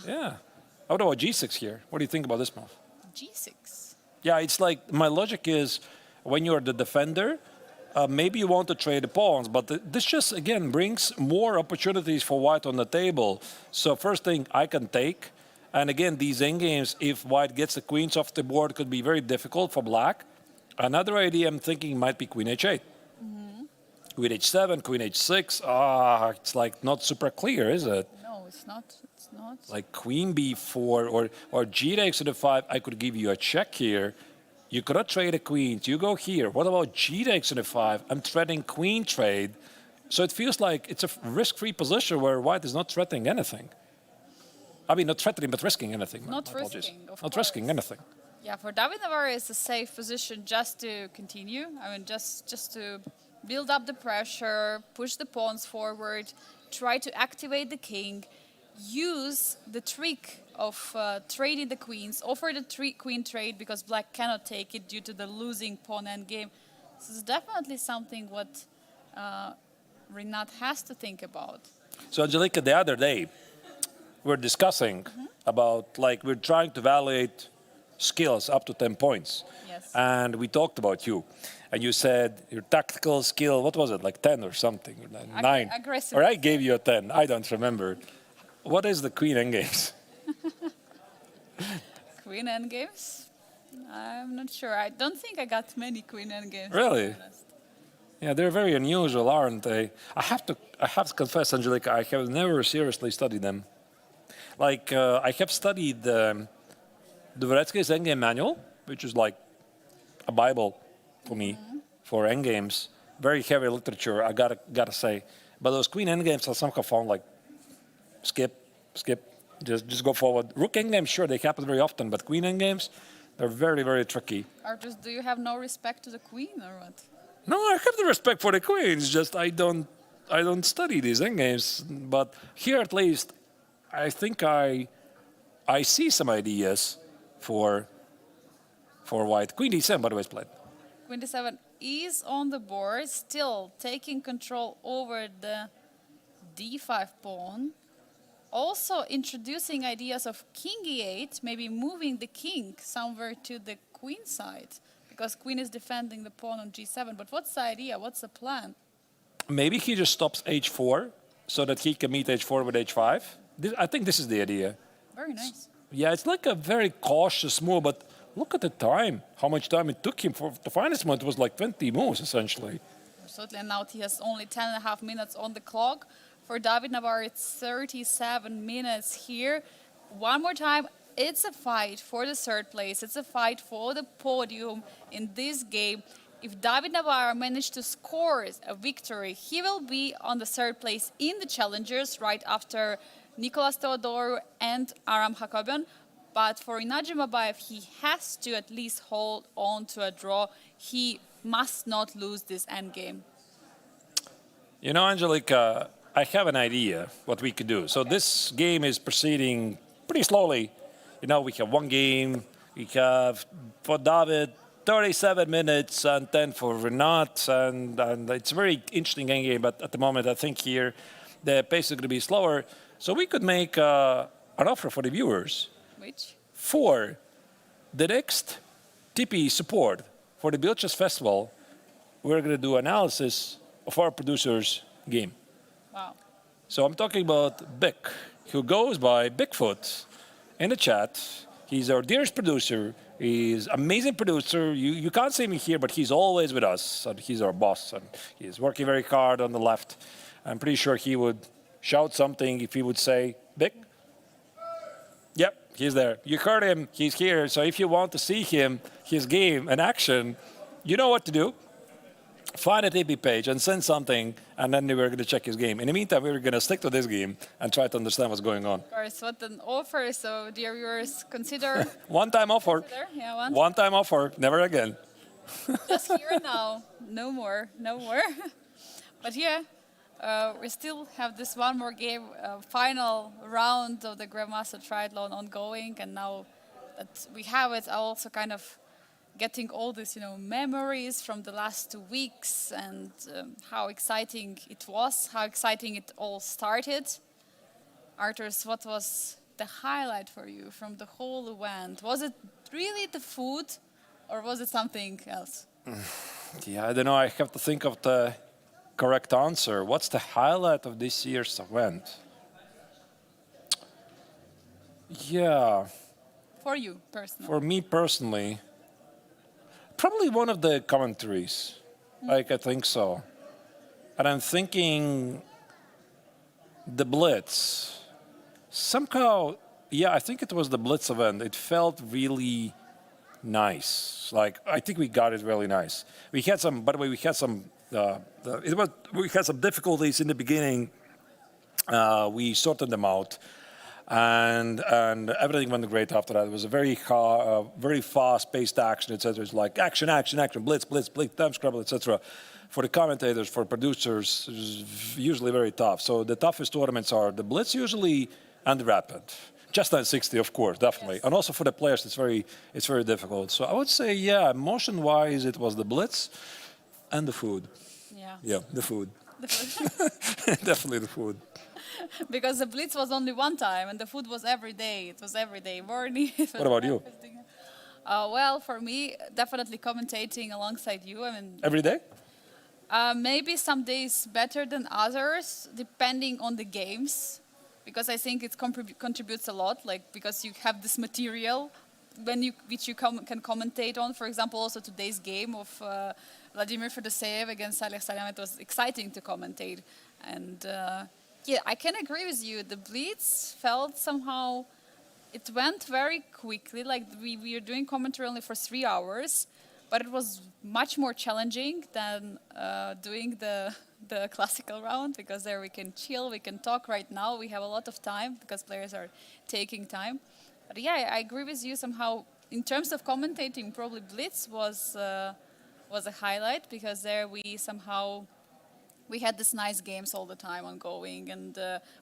Yeah. What about g6 here? What do you think about this move? g6. Yeah, it's like my logic is when you're the defender, maybe you want to trade the pawns, but this just, again, brings more opportunities for White on the table. So first thing, I can take. And again, these endgames, if White gets the queens off the board, could be very difficult for Black. Another idea I'm thinking might be queen h8. Mm-hmm. Queen h7, queen h6. It's like not super clear, is it? No, it's not. It's not. Like queen b4 or g takes to the 5. I could give you a check here. You cannot trade a queen. You go here. What about g takes to the 5? I'm threatening queen trade. So it feels like it's a risk-free position where White is not threatening anything. I mean, not threatening, but risking anything. Not risking, of Not course. risking anything. Yeah, for David Navarro, it's a safe position just to continue. I mean, just to build up the pressure, push the pawns forward, try to activate the king, use the trick of trading the queens, offer the queen trade because Black cannot take it due to the losing pawn endgame. This is definitely something what Rinat has to think about. So, Angelika, the other day, we're discussing about, like, we're trying to evaluate skills up to 10 points. Yes. And we talked about you. And you said your tactical skill, what was it, like 10 or something? 9. Aggressive. Or I gave you a 10. I don't remember. What is the queen endgames? Queen endgames? I'm not sure. I don't think I got many queen endgames. Really? To be honest. Yeah, they're very unusual, aren't they? I have to confess, Angelika, I have never seriously studied them. Like, I have studied Dvoretsky's Endgame Manual, which is like a Bible for me for endgames. Very heavy literature, I gotta say. But those queen endgames I somehow found like skip, just go forward. Rook endgames, sure, they happen very often, but queen endgames, they're very, very tricky. Artus, do you have no respect to the queen or what? No, I have the respect for the queens. Just I don't study these endgames. But here at least, I think I see some ideas for White. Queen d7, by the way, is played. Queen d7 is on the board, still taking control over the d5 pawn. Also introducing ideas of king e8, maybe moving the king somewhere to the queen side, because queen is defending the pawn on g7. But what's the idea? What's the plan? Maybe he just stops h4 so that he can meet h4 with h5. I think this is the idea. Very nice. Yeah, it's like a very cautious move, but look at the time. How much time it took him to find this move. It was like 20 moves, essentially. absolutely. And now he has only 10.5 minutes on the clock. For David Navarre, it's 37 minutes here. One more time, it's a fight for the third place. It's a fight for the podium in this game. If David Navarre managed to score a victory, he will be on the third place in the challengers right after Nicolas Theodorou and Aram Hakobian. But for Inagi Mabayev, he has to at least hold on to a draw. He must not lose this endgame. You know, Angelica, I have an idea what we could do. So this game is proceeding pretty slowly. You know, we have one game. We have, for David, 37 minutes, and then for Renat. And it's a very interesting game, but at the moment, I think here the pace is going to be slower. So we could make an offer for the viewers. Which? For the next TP support for the Biel Chess Festival, we're going to do analysis of our producer's game. Wow. So I'm talking about Bick, who goes by Bigfoot in the chat. He's our dearest producer. He's an amazing producer. You can't see me here, but he's always with us. And he's our boss, and he's working very hard on the left. I'm pretty sure he would shout something if he would say, Bick? Yep, he's there. You heard him. He's here. So if you want to see him, his game in action, you know what to do. Find a TP page and send something, and then we're going to check his game. In the meantime, we're going to stick to this game and try to understand what's going on. Of course, what an offer. So, dear viewers, consider... One-time offer. Yeah, One-time offer. Never again. Just here and now. No more. No more. But yeah, we still have this one more game, final round of the Grandmaster Triathlon ongoing. And now that we have it, I also kind of getting all these, memories from the last 2 weeks and how exciting it was, how exciting it all started. Arturs, what was the highlight for you from the whole event? Was it really the food or was it something else? Yeah, I don't know. I have to think of the correct answer. What's the highlight of this year's event? Yeah. For you personally? For me personally, probably one of the commentaries. I think so. And I'm thinking the Blitz. Somehow, yeah, I think it was the Blitz event. It felt really nice. I think we got it really nice. We had some, by the way, we had some difficulties in the beginning. We sorted them out. And everything went great after that. It was a very fast-paced action, etc. It's like action, blitz, time scramble, etc. For the commentators, for producers, it's usually very tough. So the toughest tournaments are the blitz usually and the rapid. Just 960, of course, definitely. Yes. And also for the players, it's very difficult. So I would say, yeah, motion-wise, it was the blitz and the food. Yeah, the food. Definitely the food. Because the blitz was only one time and the food was every day. It was every day morning. What about you? Well, for me, definitely commentating alongside you. I mean, every day? Maybe some days better than others, depending on the games. Because I think it contributes a lot, because you have this material which you can commentate on. For example, also today's game of Vladimir Fedoseev against Salem. It was exciting to commentate. And yeah, I can agree with you. The Blitz felt somehow, it went very quickly. We were doing commentary only for 3 hours, but it was much more challenging than doing the classical round, because there we can chill, we can talk right now. We have a lot of time because players are taking time. But yeah, I agree with you somehow. In terms of commentating, probably Blitz was a highlight, because there we had these nice games all the time ongoing, and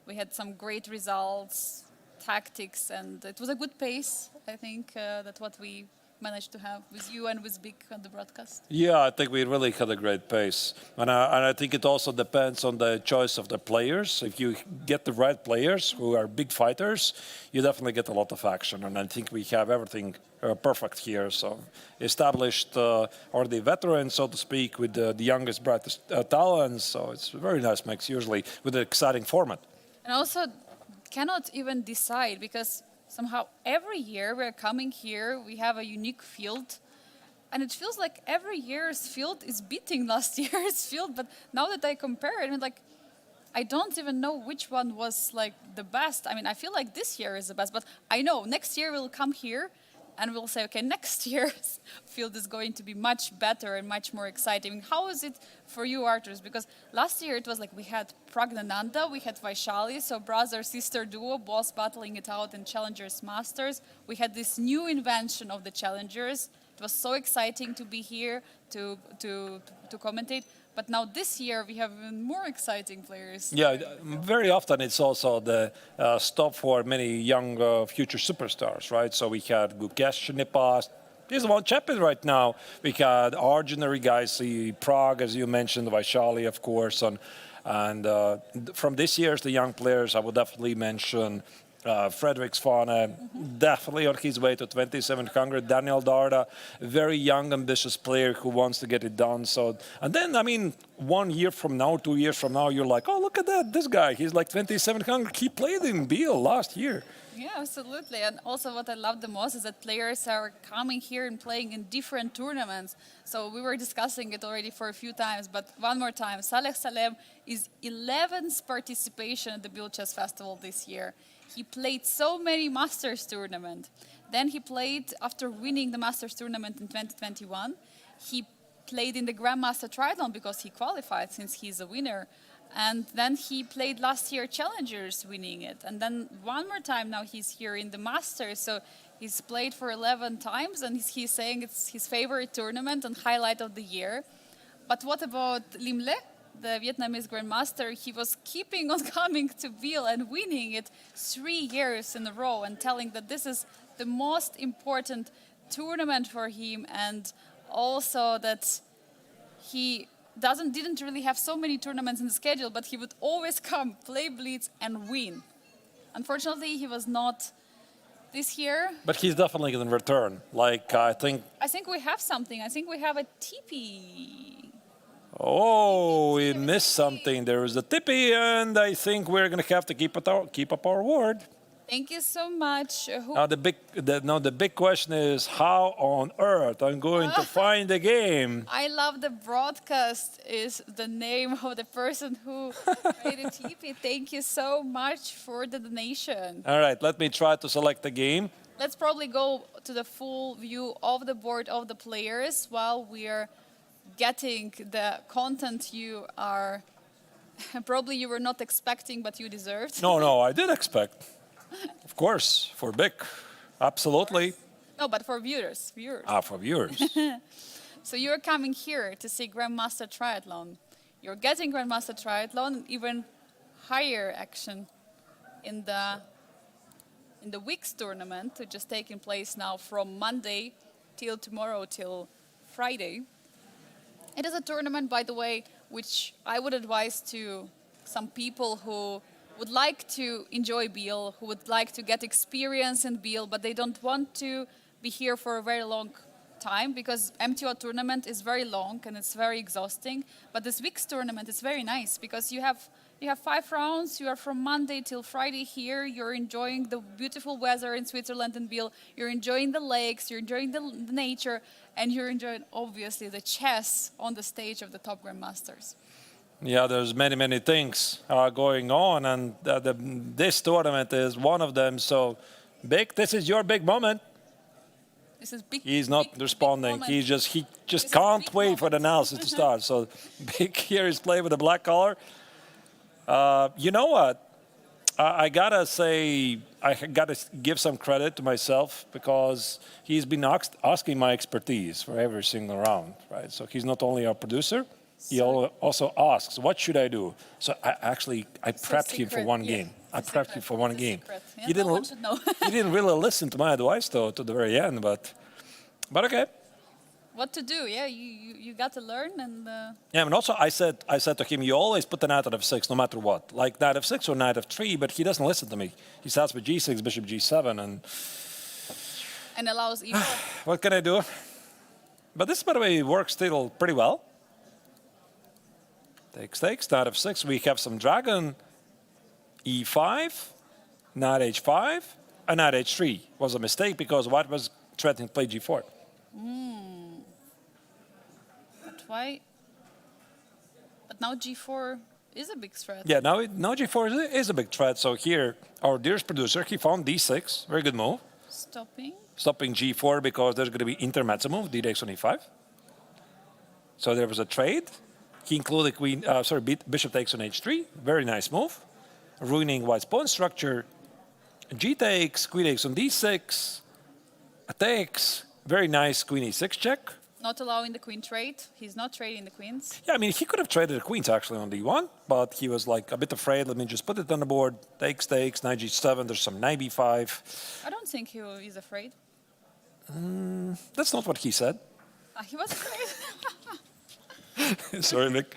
we had some great results, tactics, and it was a good pace. I think that's what we managed to have with you and with Big on the broadcast. Yeah, I think we really had a great pace. And I think it also depends on the choice of the players. If you get the right players who are big fighters, you definitely get a lot of action. And I think we have everything perfect here. So established or the veterans, so to speak, with the youngest, brightest talents. So it's a very nice mix, usually, with an exciting format. And also cannot even decide, because somehow every year we're coming here, we have a unique field, And it feels like every year's field is beating last year's field. But now that I compare it, I mean, like, I don't even know which one was like the best. I mean, I feel like this year is the best, but I know next year we'll come here and we'll say, okay, next year's field is going to be much better and much more exciting. How is it for you, Arturs? Because last year it was like we had Pragnananda, we had Vaishali, so brother-sister duo, both battling it out in Challengers Masters. We had this new invention of the Challengers. It was so exciting to be here to commentate. But now this year we have even more exciting players. Yeah, very often it's also the stop for many young future superstars, right? So we had Gukesh in the past. He's the one champion right now. We had ordinary guys, Prague, as you mentioned, Vaishali, of course. And from this year's the young players, I would definitely mention Fredrik Svane, definitely on his way to 2700. Daniel Darda, very young, ambitious player who wants to get it done. So, and then, I mean, 1 year from now, 2 years from now, you're like, oh, look at that, this guy, he's like 2700. He played in Biel last year. Yeah, absolutely. And also what I love the most is that players are coming here and playing in different tournaments. So we were discussing it already for a few times, but one more time, Salem is 11th participation at the Biel Chess Festival this year. He played so many Masters tournament. Then he played, after winning the Masters tournament in 2021, he played in the Grandmaster Triathlon because he qualified since he's a winner. And then he played last year Challengers, winning it. And then one more time now he's here in the Masters. So he's played for 11 times and he's saying it's his favorite tournament and highlight of the year. But what about Lim Le, the Vietnamese Grandmaster? He was keeping on coming to Biel and winning it 3 years in a row and telling that this is the most important tournament for him, and also that he didn't really have so many tournaments in the schedule, but he would always come, play Blitz, and win. Unfortunately, he was not this year. But he's definitely going to return. Like, I think we have something. I think we have a TP. Oh, we missed something. There was a tippy, and I think we're going to have to keep up our word. Thank you so much. Now the big question is how on earth I'm going to find the game. I love the broadcast is the name of the person who made a TP. Thank you so much for the donation. All right, let me try to select the game. Let's probably go to the full view of the board of the players while we're getting the content you are probably you were not expecting, but you deserved. No, I did expect. Of course, for Bic, absolutely. No, but for viewers. For viewers. So you're coming here to see Grandmaster Triathlon. You're getting Grandmaster Triathlon, even higher action in the week's tournament, which is taking place now from Monday till tomorrow till Friday. It is a tournament, by the way, which I would advise to some people who would like to enjoy Biel, who would like to get experience in Biel, but they don't want to be here for a very long time because MTO tournament is very long and it's very exhausting. But this week's tournament is very nice because you have 5 rounds. You are from Monday till Friday here. You're enjoying the beautiful weather in Switzerland and Biel. You're enjoying the lakes. You're enjoying the nature, and you're enjoying obviously the chess on the stage of the top Grandmasters. Yeah, there's many things going on, and this tournament is one of them. So, Bic, this is your big moment. This is big. He's not responding. He just can't wait for the analysis to start. So, Bic here is playing with a black color. You know what? I gotta say, I gotta give some credit to myself because he's been asking my expertise for every single round, right? So he's not only our producer. He also asks, what should I do? So I prepped him for one game. I prepped him for one game. Yeah, He didn't really listen to my advice, though, to the very end, but okay. What to do? Yeah, you got to learn and. Yeah, and also I said to him, you always put the knight out of 6, no matter what, like knight of 6 or knight of 3. But he doesn't listen to me. He starts with g6, bishop g7, and allows e4. What can I do? But this, by the way, works still pretty well. Takes, knight of 6. We have some dragon, e5, knight h5, and knight h3 was a mistake because white was threatening to play g4. why. But now g4 is a big threat. Yeah, now g4 is a big threat. So here, our dearest producer, he found d6. Very good move. Stopping g4 because there's going to be intermezzo move, d takes on e5. So there was a trade. He included bishop takes on h3. Very nice move. Ruining white's pawn structure. G takes, queen takes on d6. Takes. Very nice queen e6 check. Not allowing the queen trade. He's not trading the queens. Yeah, I mean, he could have traded the queens actually on d1, but he was like a bit afraid. Let me just put it on the board. Takes, knight g7. There's some knight b5. I don't think he is afraid. That's not what he said. He was afraid. Sorry, Nick.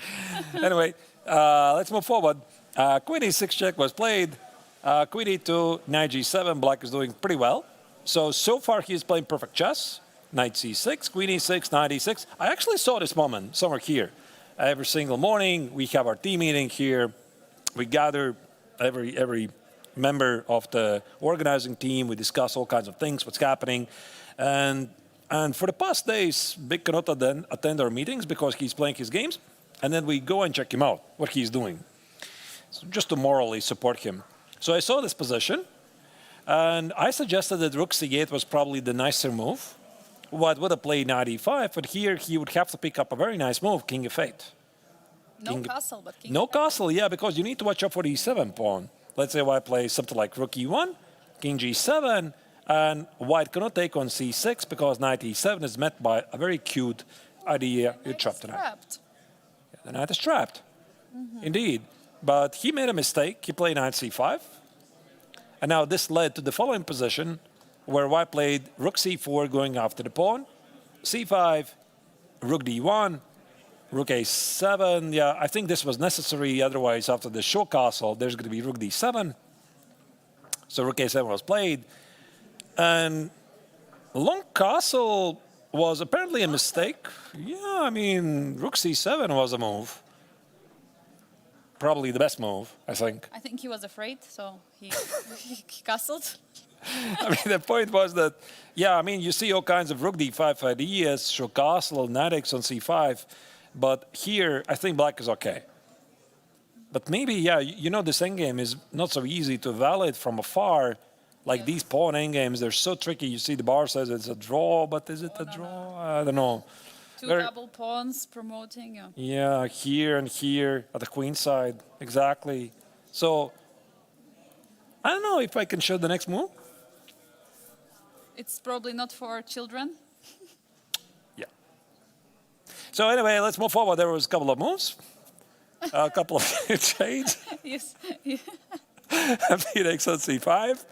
Anyway, let's move forward. Queen e6 check was played. Queen e2, knight g7. Black is doing pretty well. So far he's playing perfect chess. Knight c6, queen e6, knight e6. I actually saw this moment somewhere here. Every single morning we have our team meeting here. We gather every member of the organizing team. We discuss all kinds of things, what's happening. And for the past days, Vic cannot attend our meetings because he's playing his games. And then we go and check him out, what he's doing. So just to morally support him. So I saw this position. And I suggested that rook c8 was probably the nicer move. White would have played knight e5, but here he would have to pick up a very nice move, king f8. No castle, but king No f8. castle, yeah, because you need to watch out for the e7 pawn. Let's say white plays something like rook e1, king g7, and white cannot take on c6 because knight e7 is met by a very cute idea. You trap the knight. Yeah, the knight is trapped, indeed. But he made a mistake. He played knight c5. And now this led to the following position, where white played rook c4 going after the pawn, c5, rook d1, rook a7. Yeah, I think this was necessary. Otherwise, after the show castle, there's going to be rook d7. So rook a7 was played. And long castle was apparently a mistake. Yeah, I mean, rook c7 was a move. Probably the best move, I think. I think he was afraid, so he castled. I mean, the point was that, yeah, I mean, you see all kinds of rook d5 ideas, show castle, knight x on c5, but here I think black is okay. But maybe, yeah, you know, this endgame is not so easy to evaluate from afar. Like these pawn endgames, they're so tricky. You see the bar says it's a draw, but is it a draw? I don't know. Two double pawns promoting. Yeah, here and here at the queen side, exactly. So I don't know if I can show the next move. It's probably not for children. Yeah. So anyway, let's move forward. There was a couple of moves, a couple of trades. Yes. Phoenix on c5.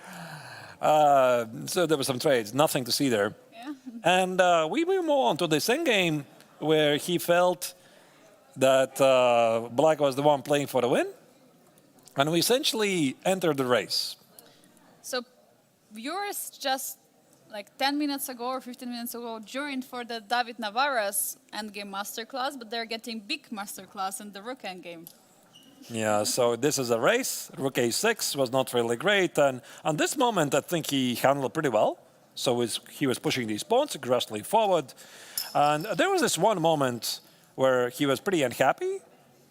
So there were some trades, nothing to see there. Yeah. And we move on to this endgame where he felt that black was the one playing for the win. And we essentially entered the race. So viewers just like 10 minutes ago or 15 minutes ago joined for the David Navarra's endgame masterclass, but they're getting big masterclass in the rook endgame. Yeah, so this is a race. Rook a6 was not really great. And on this moment, I think he handled it pretty well. So he was pushing these pawns aggressively forward. And there was this one moment where he was pretty unhappy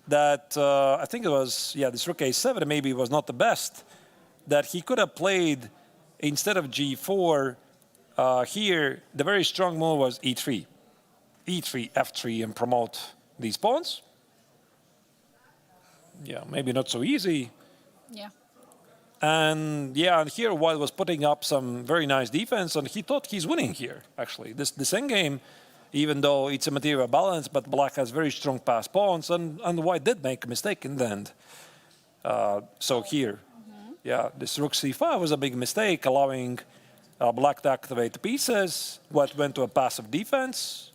that I think it was, yeah, this rook a7 maybe was not the best. That he could have played, instead of g4, here, the very strong move was e3. e3, f3, and promote these pawns. Yeah, maybe not so easy. Yeah. And yeah, and here White was putting up some very nice defense, and he thought he's winning here, actually. This endgame, even though it's a material balance, but black has very strong pass pawns, and White did make a mistake in the end. So here, yeah, this rook c5 was a big mistake, allowing black to activate the pieces. White went to a passive defense,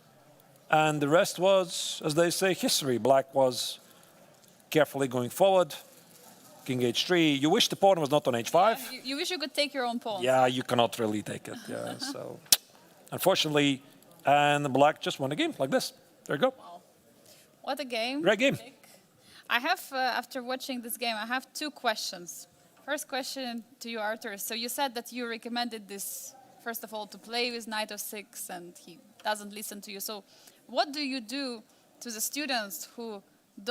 and the rest was, as they say, history. Black was carefully going forward. King h3. You wish the pawn was not on h5. Yeah, you wish you could take your own pawn. Yeah, you cannot really take it. Yeah, so unfortunately, and black just won the game like this. There you go. Wow. What a game. Great game. I have, after watching this game, I have two questions. First question to you, Arthur. So you said that you recommended this, first of all, to play with knight of 6, and he doesn't listen to you. So what do you do to the students who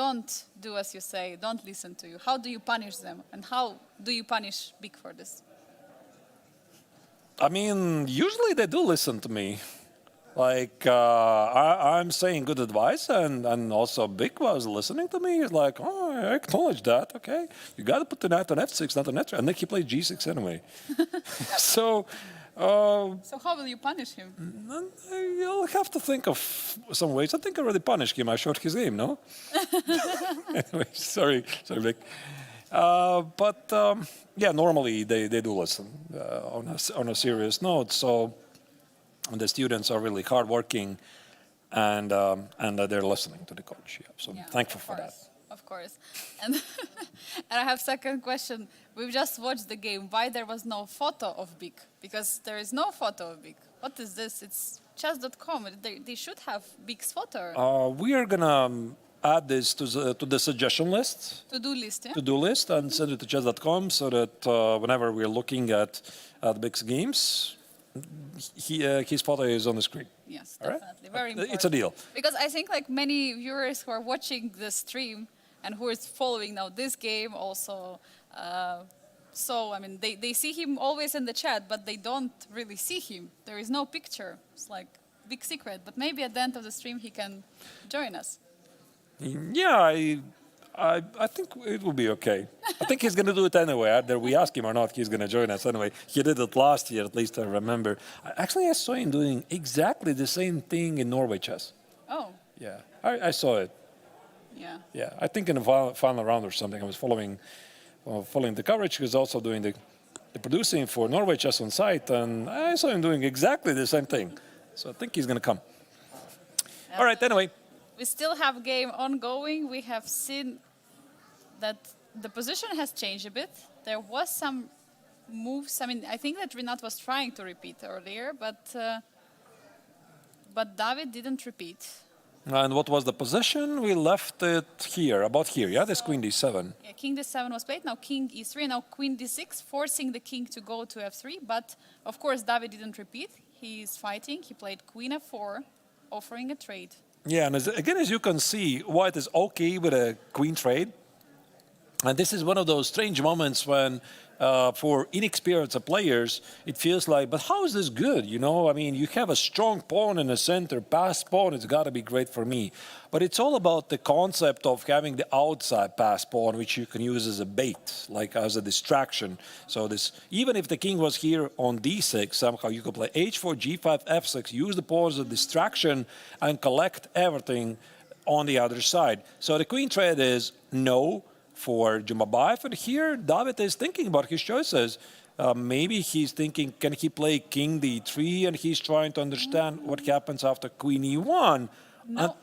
don't do as you say, don't listen to you? How do you punish them? And how do you punish Big for this? I mean, usually they do listen to me. Like, I'm saying good advice, and also Big was listening to me. He's like, oh, I acknowledge that. Okay, you got to put the knight on f6, not on f3. And then he played g6 anyway. So how will you punish him? you'll have to think of some ways. I think I already punished him. I showed his game, no? Anyway, sorry, Vic. Yeah, normally they do listen on a serious note. So the students are really hardworking, and they're listening to the coach. Yeah, so I'm thankful for that. Of course. And I have second question. We've just watched the game. Why there was no photo of Big? Because there is no photo of Big. What is this? It's chess.com. They should have Big's photo. We are gonna add this to the suggestion list. To-do list, yeah? To-do list, and send it to chess.com so that whenever we're looking at Big's games, his photo is on the screen. Yes, All right? definitely. Very important. It's a deal. Because I think like many viewers who are watching the stream and who is following now this game also, I mean, they see him always in the chat, but they don't really see him. There is no picture. It's like big secret. But maybe at the end of the stream he can join us. Yeah, I think it will be okay. I think he's going to do it anyway. Either we ask him or not, he's going to join us anyway. He did it last year, at least I remember. Actually, I saw him doing exactly the same thing in Norway chess. Oh. Yeah, I saw it. Yeah. Yeah, I think in the final round or something, I was following the coverage. He was also doing the producing for Norway chess on site, and I saw him doing exactly the same thing. So I think he's going to come. All right, anyway. We still have game ongoing. We have seen that the position has changed a bit. There was some moves. I mean, I think that Rinat was trying to repeat earlier, but David didn't repeat. And what was the position? We left it here, about here. Yeah, this queen d7. Yeah, king d7 was played. Now king e3. Now queen d6, forcing the king to go to f3. But of course, David didn't repeat. He is fighting. He played queen f4, offering a trade. Yeah, and as you can see, White is okay with a queen trade. And this is one of those strange moments when, for inexperienced players, it feels like, but how is this good? You know, I mean, you have a strong pawn in the center, passed pawn, it's got to be great for me. But it's all about the concept of having the outside passed pawn, which you can use as a bait, like as a distraction. So this, even if the king was here on d6, somehow you could play h4, g5, f6, use the pawn as a distraction and collect everything on the other side. So the queen trade is no for Jumabayev, and here David is thinking about his choices. Maybe he's thinking, can he play king d3, and he's trying to understand what happens after queen e1. No.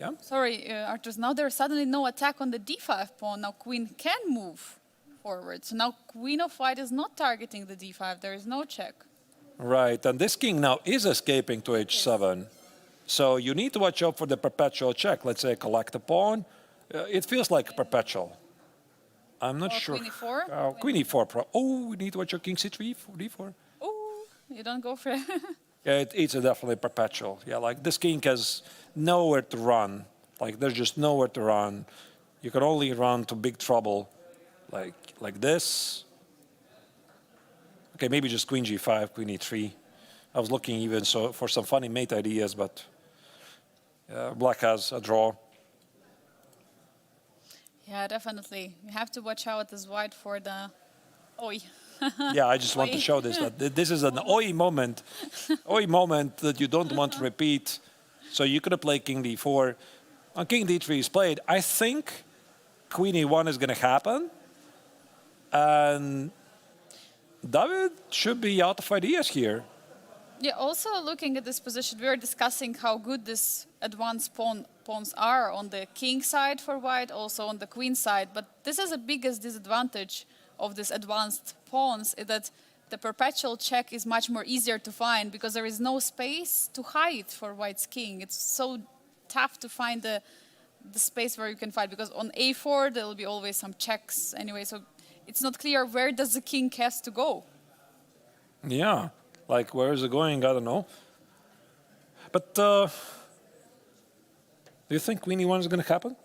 Yeah? Sorry, Artur, now there's suddenly no attack on the d5 pawn. Now queen can move forward. So now queen of white is not targeting the d5. There is no check. Right, and this king now is escaping to h7. So you need to watch out for the perpetual check. Let's say collect a pawn. It feels like perpetual. I'm not sure. Queen e4? Queen e4. Oh, we need to watch your king c3, d4. Oh, you don't go for it. Yeah, it's a definitely perpetual. Yeah, like this king has nowhere to run. Like there's just nowhere to run. You can only run to big trouble, like this. Okay, maybe just queen g5, queen e3. I was looking even for some funny mate ideas, but black has a draw. Yeah, definitely. You have to watch out as white for the oi. Yeah, I just want to show this. That this is an oi moment that you don't want to repeat. So you could have played king d4. On king d3 is played. I think queen e1 is going to happen. And David should be out of ideas here. Yeah, also looking at this position, we were discussing how good this advanced pawns are on the king side for white, also on the queen side. But this is the biggest disadvantage of this advanced pawns, is that the perpetual check is much more easier to find because there is no space to hide for white's king. It's so tough to find the space where you can fight, because on a4 there will be always some checks anyway. So it's not clear where does the king has to go. Yeah. Like, where is it going? I don't know. But Do you think Queen E1 is going to happen?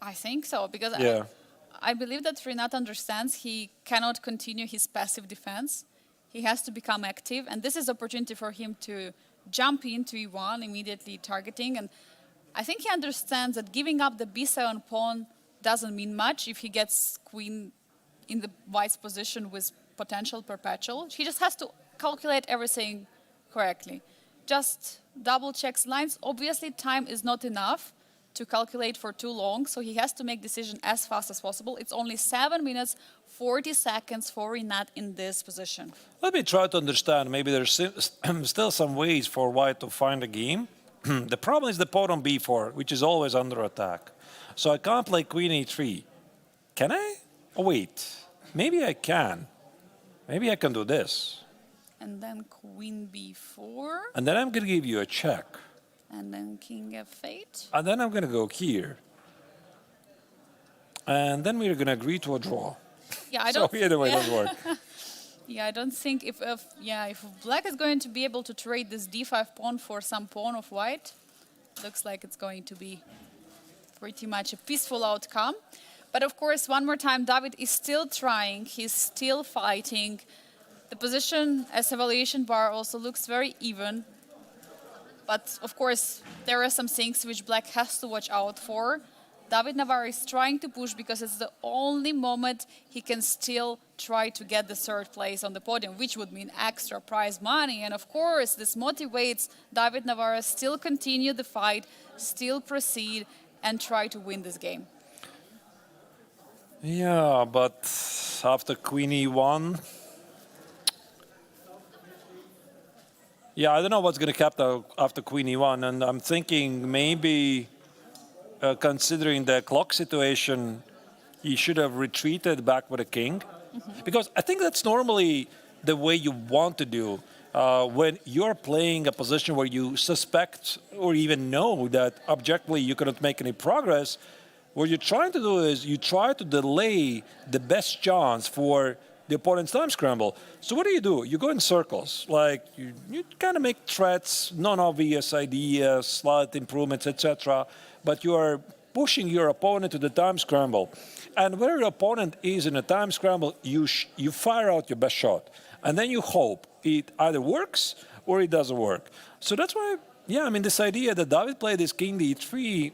I think so, because Yeah. I believe that Renat understands he cannot continue his passive defense. He has to become active, and this is opportunity for him to jump into E1, immediately targeting. And I think he understands that giving up the B7 pawn doesn't mean much if he gets queen in the white's position with potential perpetual. He just has to calculate everything correctly. Just double checks lines. Obviously, time is not enough to calculate for too long, so he has to make decision as fast as possible. It's only 7 minutes, 40 seconds for Renat in this position. Let me try to understand. Maybe there's still some ways for white to find a game. The problem is the pawn on b4, which is always under attack. So I can't play queen e3. Can I? Oh, wait. Maybe I can. Maybe I can do this. And then queen b4. And then I'm going to give you a check. And then king f8. And then I'm going to go here. And then we're going to agree to a draw. Yeah, I So don't. either way, it doesn't work. Yeah, I don't think if black is going to be able to trade this d5 pawn for some pawn of white, looks like it's going to be pretty much a peaceful outcome. But of course, one more time, David is still trying. He's still fighting. The position as evaluation bar also looks very even. But of course, there are some things which black has to watch out for. David Navarro is trying to push because it's the only moment he can still try to get the third place on the podium, which would mean extra prize money. And of course, this motivates David Navarro still continue the fight, still proceed, and try to win this game. Yeah, but after queen e1... Yeah, I don't know what's going to happen after queen e1, and I'm thinking maybe, considering the clock situation, he should have retreated back with a king. Because I think that's normally the way you want to do when you're playing a position where you suspect or even know that objectively you cannot make any progress. What you're trying to do is you try to delay the best chance for the opponent's time scramble. So what do? You go in circles. Like you kind of make threats, non-obvious ideas, slight improvements, etc. But you are pushing your opponent to the time scramble. And where your opponent is in a time scramble, you fire out your best shot. And then you hope it either works or it doesn't work. So that's why, yeah, I mean, this idea that David played this king d3,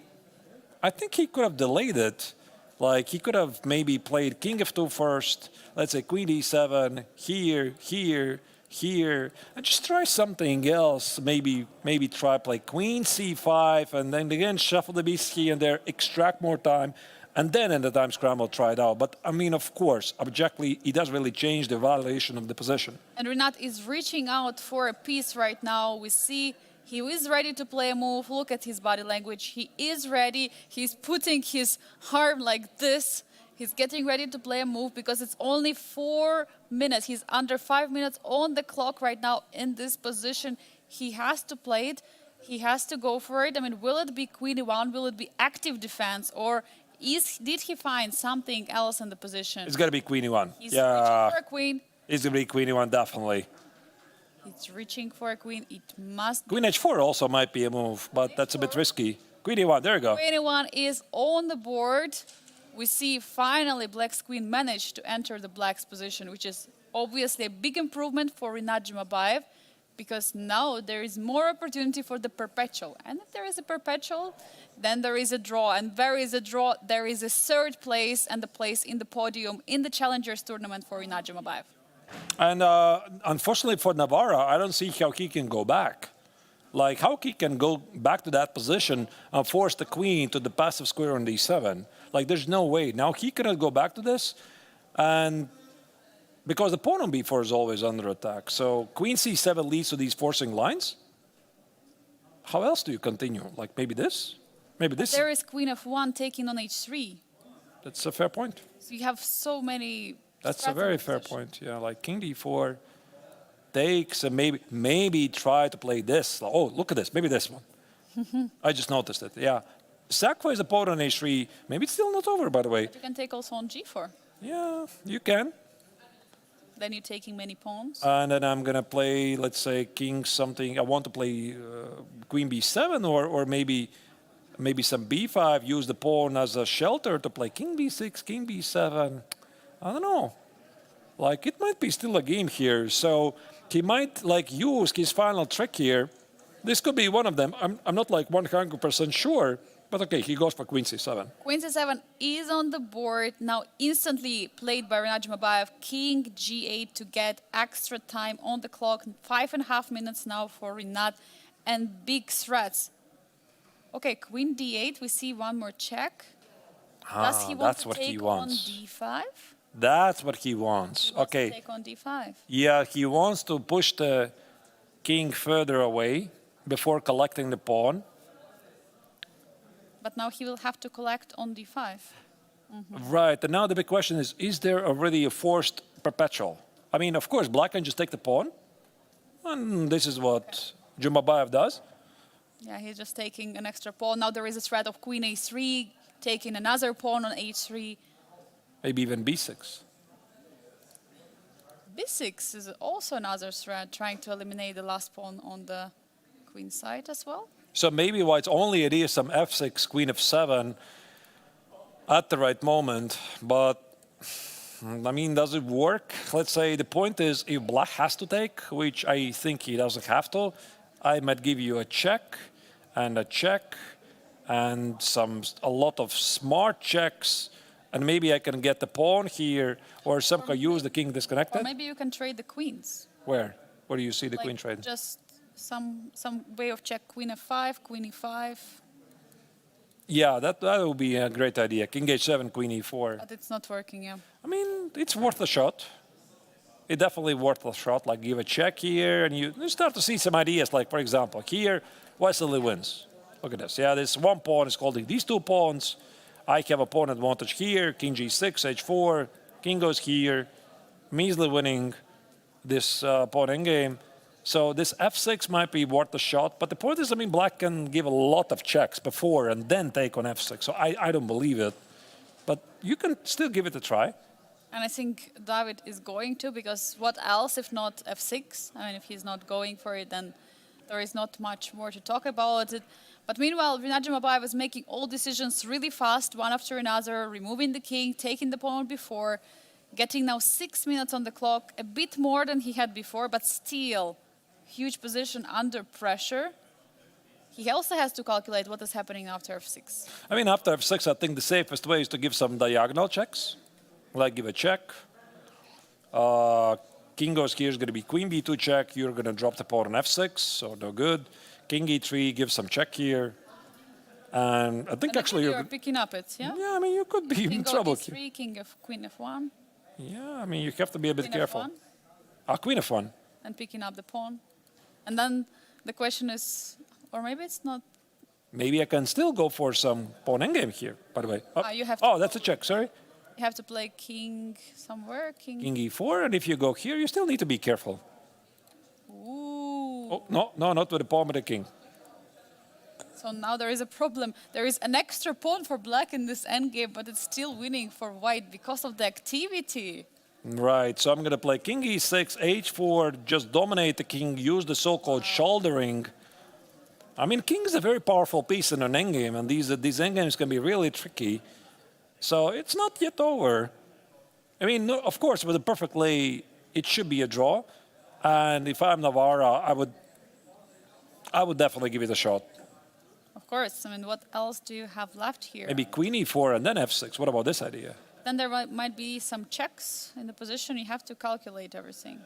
I think he could have delayed it. Like, he could have maybe played king f2 first, let's say queen d7, here, here, here, and just try something else. Maybe try play queen c5, and then again shuffle the piece here and there, extract more time, and then in the time scramble try it out. But, I mean, of course, objectively, it doesn't really change the evaluation of the position. And Renat is reaching out for a piece right now. We see he is ready to play a move. Look at his body language. He is ready. He's putting his arm like this. He's getting ready to play a move because it's only 4 minutes. He's under 5 minutes on the clock right now in this position. He has to play it. He has to go for it. I mean, will it be queen e1? Will it be active defense? Or did he find something else in the position? It's going to be queen e1. He's reaching for a queen. It's going to be queen e1, definitely. It's reaching for a queen. It must be. Queen h4 also might be a move, but that's a bit risky. Queen e1, there you go. Queen e1 is on the board. We see finally black's queen managed to enter the black's position, which is obviously a big improvement for Renat Jumabayev, because now there is more opportunity for the perpetual. And if there is a perpetual, then there is a draw. And there is a draw, there is a third place and the place in the podium in the Challengers tournament for Renat Jumabayev. And unfortunately for Navarra, I don't see how he can go back. Like, how he can go back to that position and force the queen to the passive square on d7. Like, there's no way. Now, he cannot go back to this. And because the pawn on b4 is always under attack. So queen c7 leads to these forcing lines. How else do you continue? Like, maybe this? Maybe this? There is queen f1 taking on h3. That's a fair point. So you have so many... That's a very fair point. Yeah, like king d4 takes, and maybe try to play this. Oh, look at this. Maybe this one. I just noticed it. Yeah. Sacrifice the pawn on h3. Maybe it's still not over, by the way. But you can take also on g4. Yeah, you can. Then you're taking many pawns. And then I'm going to play, let's say, king something. I want to play queen b7 or maybe maybe some b5, use the pawn as a shelter to play king b6, king b7. I don't know. Like, it might be still a game here. So he might like use his final trick here. This could be one of them. I'm not like 100% sure. But okay, he goes for queen c7. Queen c7 is on the board. Now instantly played by Rinat Jumabayev. King g8 to get extra time on the clock. 5.5 minutes now for Rinat. And big threats. Okay, queen d8. We see one more check. Does he want to take on d5? That's what he wants. Okay. Take on d5. Yeah, he wants to push the king further away before collecting the pawn. But now he will have to collect on d5. Right, and now the big question is there already a forced perpetual? I mean, of course, black can just take the pawn. And this is what Jumabayev does. Yeah, he's just taking an extra pawn. Now there is a threat of queen a3, taking another pawn on h3. Maybe even b6. b6 is also another threat, trying to eliminate the last pawn on the queen side as well. So maybe white's only idea is some f6, queen f7 at the right moment. But, I mean, does it work? Let's say the point is if black has to take, which I think he doesn't have to, I might give you a check and a lot of smart checks. And maybe I can get the pawn here, or somehow use the king disconnected. Or maybe you can trade the queens. Where? Where do you see the Like queen trade? Just some way of check queen f5, queen e5. Yeah, that would be a great idea. King h7, queen e4. But it's not working, yeah. I mean, it's worth a shot. It's definitely worth a shot. Like, give a check here, and you start to see some ideas. Like, for example, here, Vasily wins. Look at this. Yeah, this one pawn is holding these two pawns. I have a pawn advantage here. King g6, h4. King goes here. Measly winning this pawn endgame. So this f6 might be worth a shot. But the point is, I mean, black can give a lot of checks before and then take on f6. So I don't believe it. But you can still give it a try. And I think David is going to, because what else if not f6? I mean, if he's not going for it, then there is not much more to talk about it. But meanwhile, Rinat Jumabayev was making all decisions really fast, one after another, removing the king, taking the pawn before, getting now 6 minutes on the clock, a bit more than he had before, but still huge position under pressure. He also has to calculate what is happening after f6. I mean, after f6, I think the safest way is to give some diagonal checks. Like give a check. King goes here is going to be queen b2 check. You're going to drop the pawn on f6, so no good. King e3, give some check here. And I think actually you're picking up it, yeah? Yeah, I mean, you could be in trouble here. King d3, king of queen f1. Yeah, I mean, you have to be a bit Queen careful. f1. Queen f1. And picking up the pawn. And then the question is, or maybe it's not. Maybe I can still go for some pawn endgame here, by the way. You have to that's a check, sorry. You have to play king somewhere. King e4, and if you go here, you still need to be careful. Ooh. Oh, no, not with the pawn, but the king. So now there is a problem. There is an extra pawn for black in this endgame, but it's still winning for white because of the activity. Right, so I'm going to play king e6, h4, just dominate the king, use the so-called shouldering. I mean, king is a very powerful piece in an endgame, and these endgames can be really tricky. So it's not yet over. I mean, no, of course, with a perfect lay, it should be a draw. And if I'm Navarra, I would definitely give it a shot. Of course. I mean, what else do you have left here? Maybe queen e4 and then f6. What about this idea? Then there might be some checks in the position. You have to calculate everything.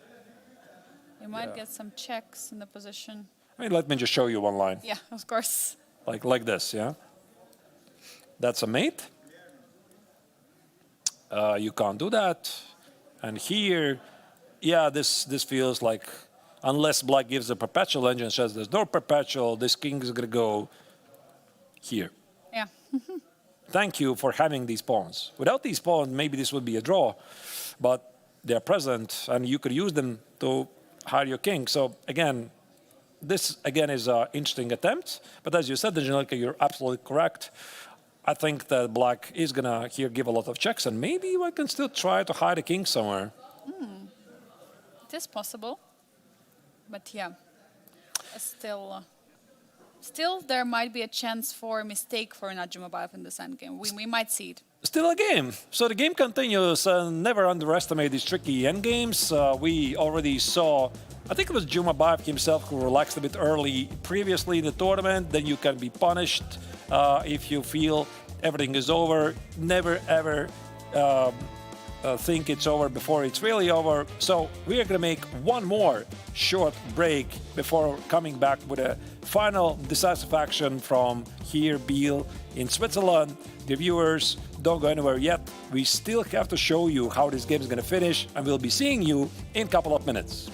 You might get some checks in the position. I mean, let me just show you one line. Yeah, of course. Like this, yeah? That's a mate. You can't do that. And here, yeah, this feels like, unless black gives a perpetual engine, says there's no perpetual, this king is going to go here. Yeah. Thank you for having these pawns. Without these pawns, maybe this would be a draw, but they're present, and you could use them to hide your king. So again, this again is an interesting attempt. But as you said, Angelica, you're absolutely correct. I think that black is going to here give a lot of checks, and maybe I can still try to hide a king somewhere. It is possible. But yeah, still Still, there might be a chance for a mistake for Najumabayev in this endgame. We might see it. Still a game. So the game continues. Never underestimate these tricky endgames. We already saw, I think it was Jumabayev himself who relaxed a bit early previously in the tournament. Then you can be punished if you feel everything is over. Never ever think it's over before it's really over. So we are going to make one more short break before coming back with a final decisive action from here, Biel, in Switzerland. The viewers, don't go anywhere yet. We still have to show you how this game is going to finish, and we'll be seeing you in a couple of minutes.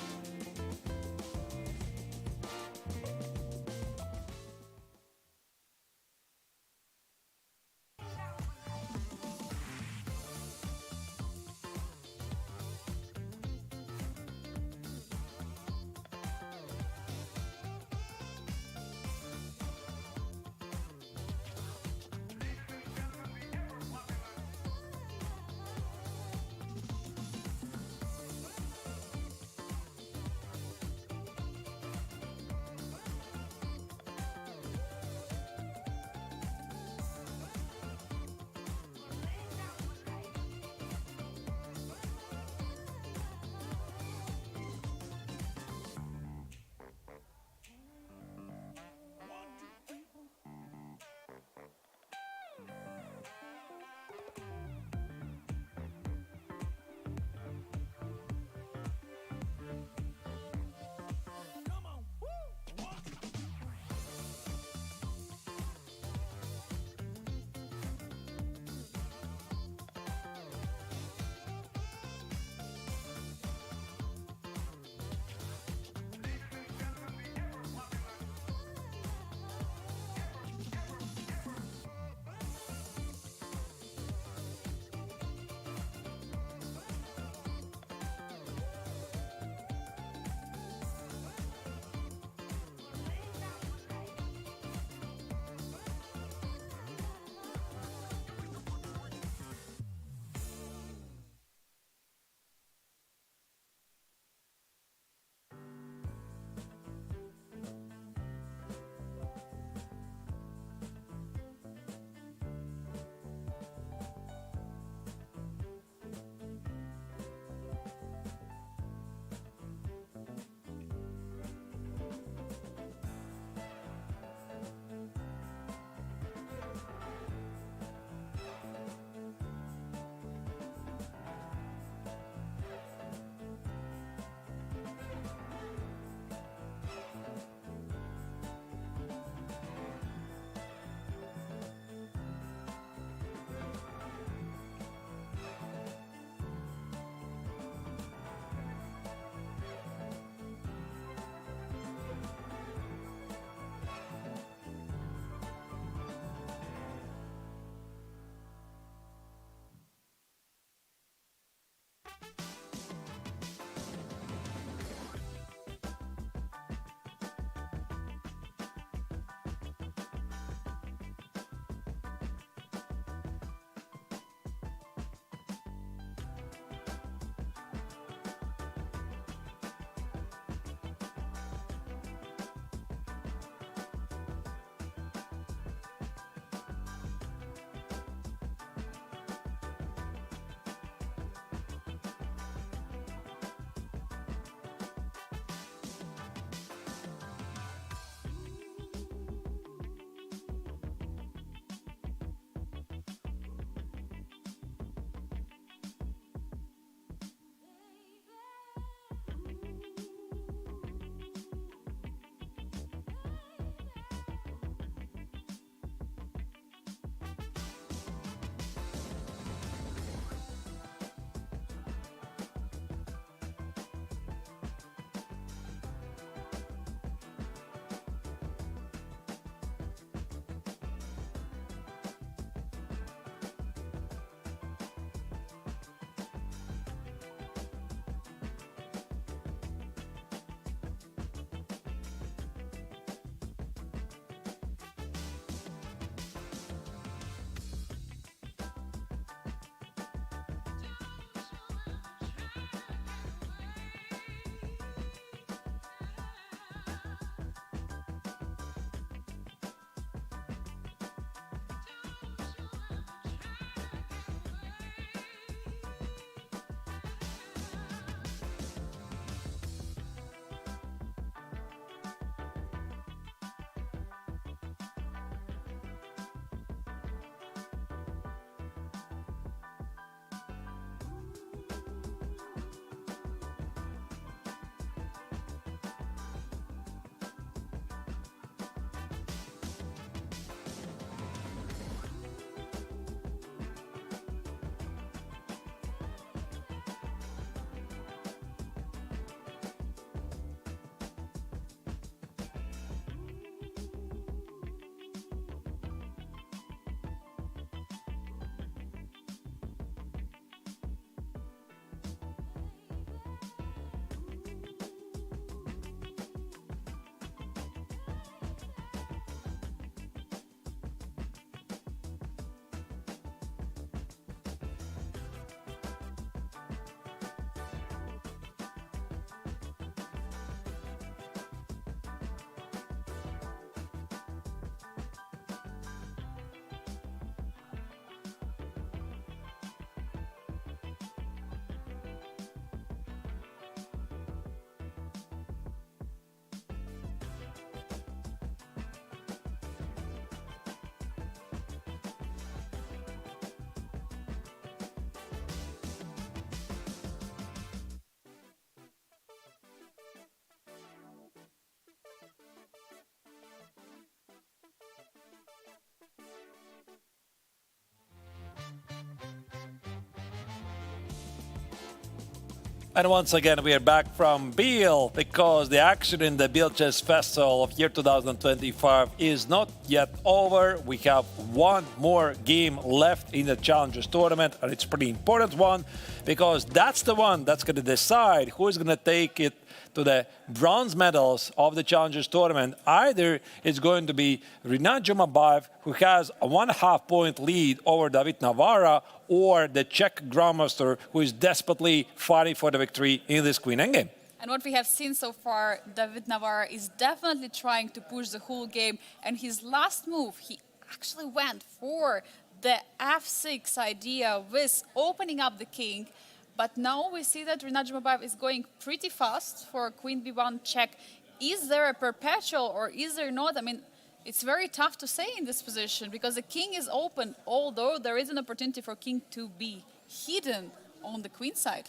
And once again, we are back from Biel because the action in the Biel Chess Festival of year 2025 is not yet over. We have one more game left in the Challengers Tournament, and it's a pretty important one because that's the one that's going to decide who is going to take it to the bronze medals of the Challengers Tournament. Either it's going to be Rinat Jumabayev, who has a 1.5 point lead over David Navara, or the Czech Grandmaster, who is desperately fighting for the victory in this Queen Endgame. And what we have seen so far, David Navara is definitely trying to push the whole game. And his last move, he actually went for the f6 idea with opening up the king. But now we see that Rinat Jumabayev is going pretty fast for Queen B1 check. Is there a perpetual or is there not? I mean, it's very tough to say in this position because the king is open, although there is an opportunity for king to be hidden on the queen side.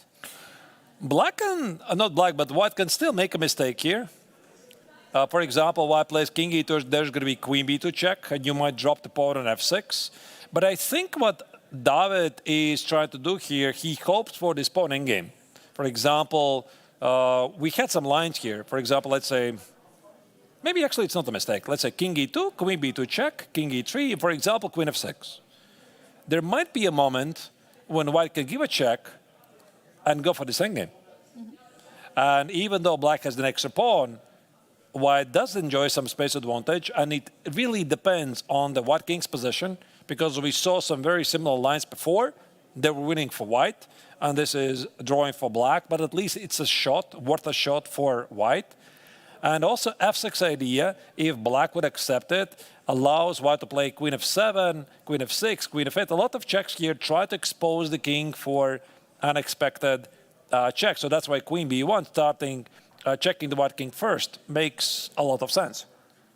Black can, not black, but white can still make a mistake here. For example, white plays king e2, there's going to be queen b2 check, and you might drop the pawn on f6. But I think what David is trying to do here, he hopes for this pawn endgame. For example, we had some lines here. For example, let's say, maybe actually it's not a mistake. Let's say king e2, queen b2 check, king e3, for example, queen f6. There might be a moment when white can give a check and go for this endgame. And even though black has an extra pawn, white does enjoy some space advantage, and it really depends on the white king's position, because we saw some very similar lines before. They were winning for white, and this is drawing for black, but at least it's a shot, worth a shot for white. And also f6 idea, if black would accept it, allows white to play queen f7, queen f6, queen f8. A lot of checks here try to expose the king for unexpected checks. So that's why queen b1 starting checking the white king first makes a lot of sense.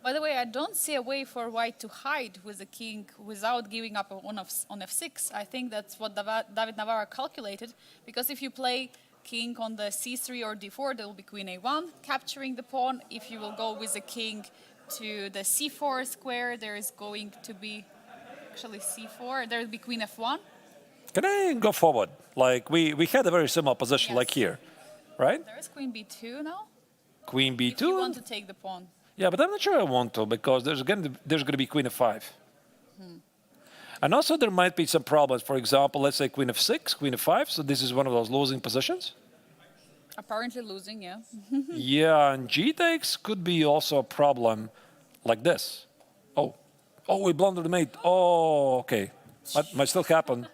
By the way, I don't see a way for white to hide with the king without giving up on f6. I think that's what David Navara calculated, because if you play king on the c3 or d4, there will be queen a1, capturing the pawn. If you will go with the king to the c4 square, there is going to be actually c4, there will be queen f1. Can I go forward? Like we had a very similar position, Yes. like here, right? There is queen b2 now. Queen b2. If you want to take the pawn. Yeah, but I'm not sure I want to, because there's going to be queen f5. And also there might be some problems. For example, let's say queen f6, queen f5. So this is one of those losing positions. Apparently losing, yeah. Yeah, and g takes could be also a problem like this. Oh, we blundered the mate. Oh, okay. That might still happen.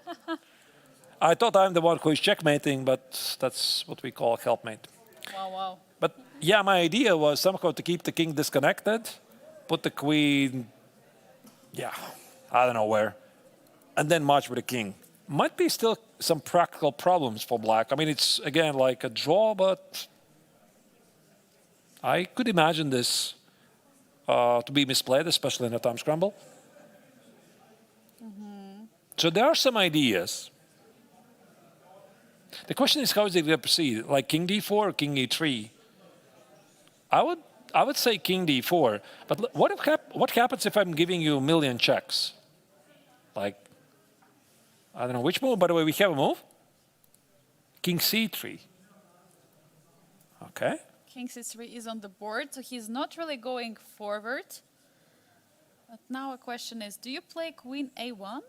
I thought I'm the one who is checkmating, but that's what we call a helpmate. Wow. But yeah, my idea was somehow to keep the king disconnected, put the queen, I don't know where, and then match with the king. Might be still some practical problems for black. I mean, it's, again, like a draw, but I could imagine this to be misplayed, especially in a time scramble. So there are some ideas. The question is, how is it going to proceed? Like king d4 or king e3? I would say king d4. But what happens if I'm giving you a million checks? Like, I don't know which move. By the way, we have a move. King c3. Okay. King c3 is on the board, so he's not really going forward. But now a question is, do you play queen a1?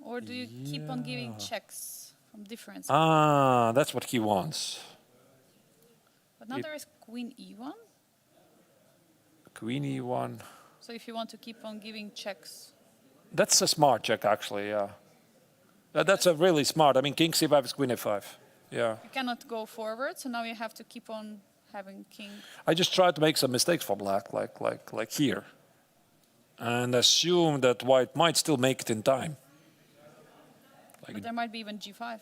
Or do you keep on giving checks from different spots? That's what he wants. But now there is queen e1. Queen e1. So if you want to keep on giving checks. That's a smart check, actually, yeah. That's a really smart. I mean, king c5 is queen a5. Yeah. You cannot go forward, so now you have to keep on having king. I just tried to make some mistakes for black, like here. And assume that white might still make it in time. But there might be even g5.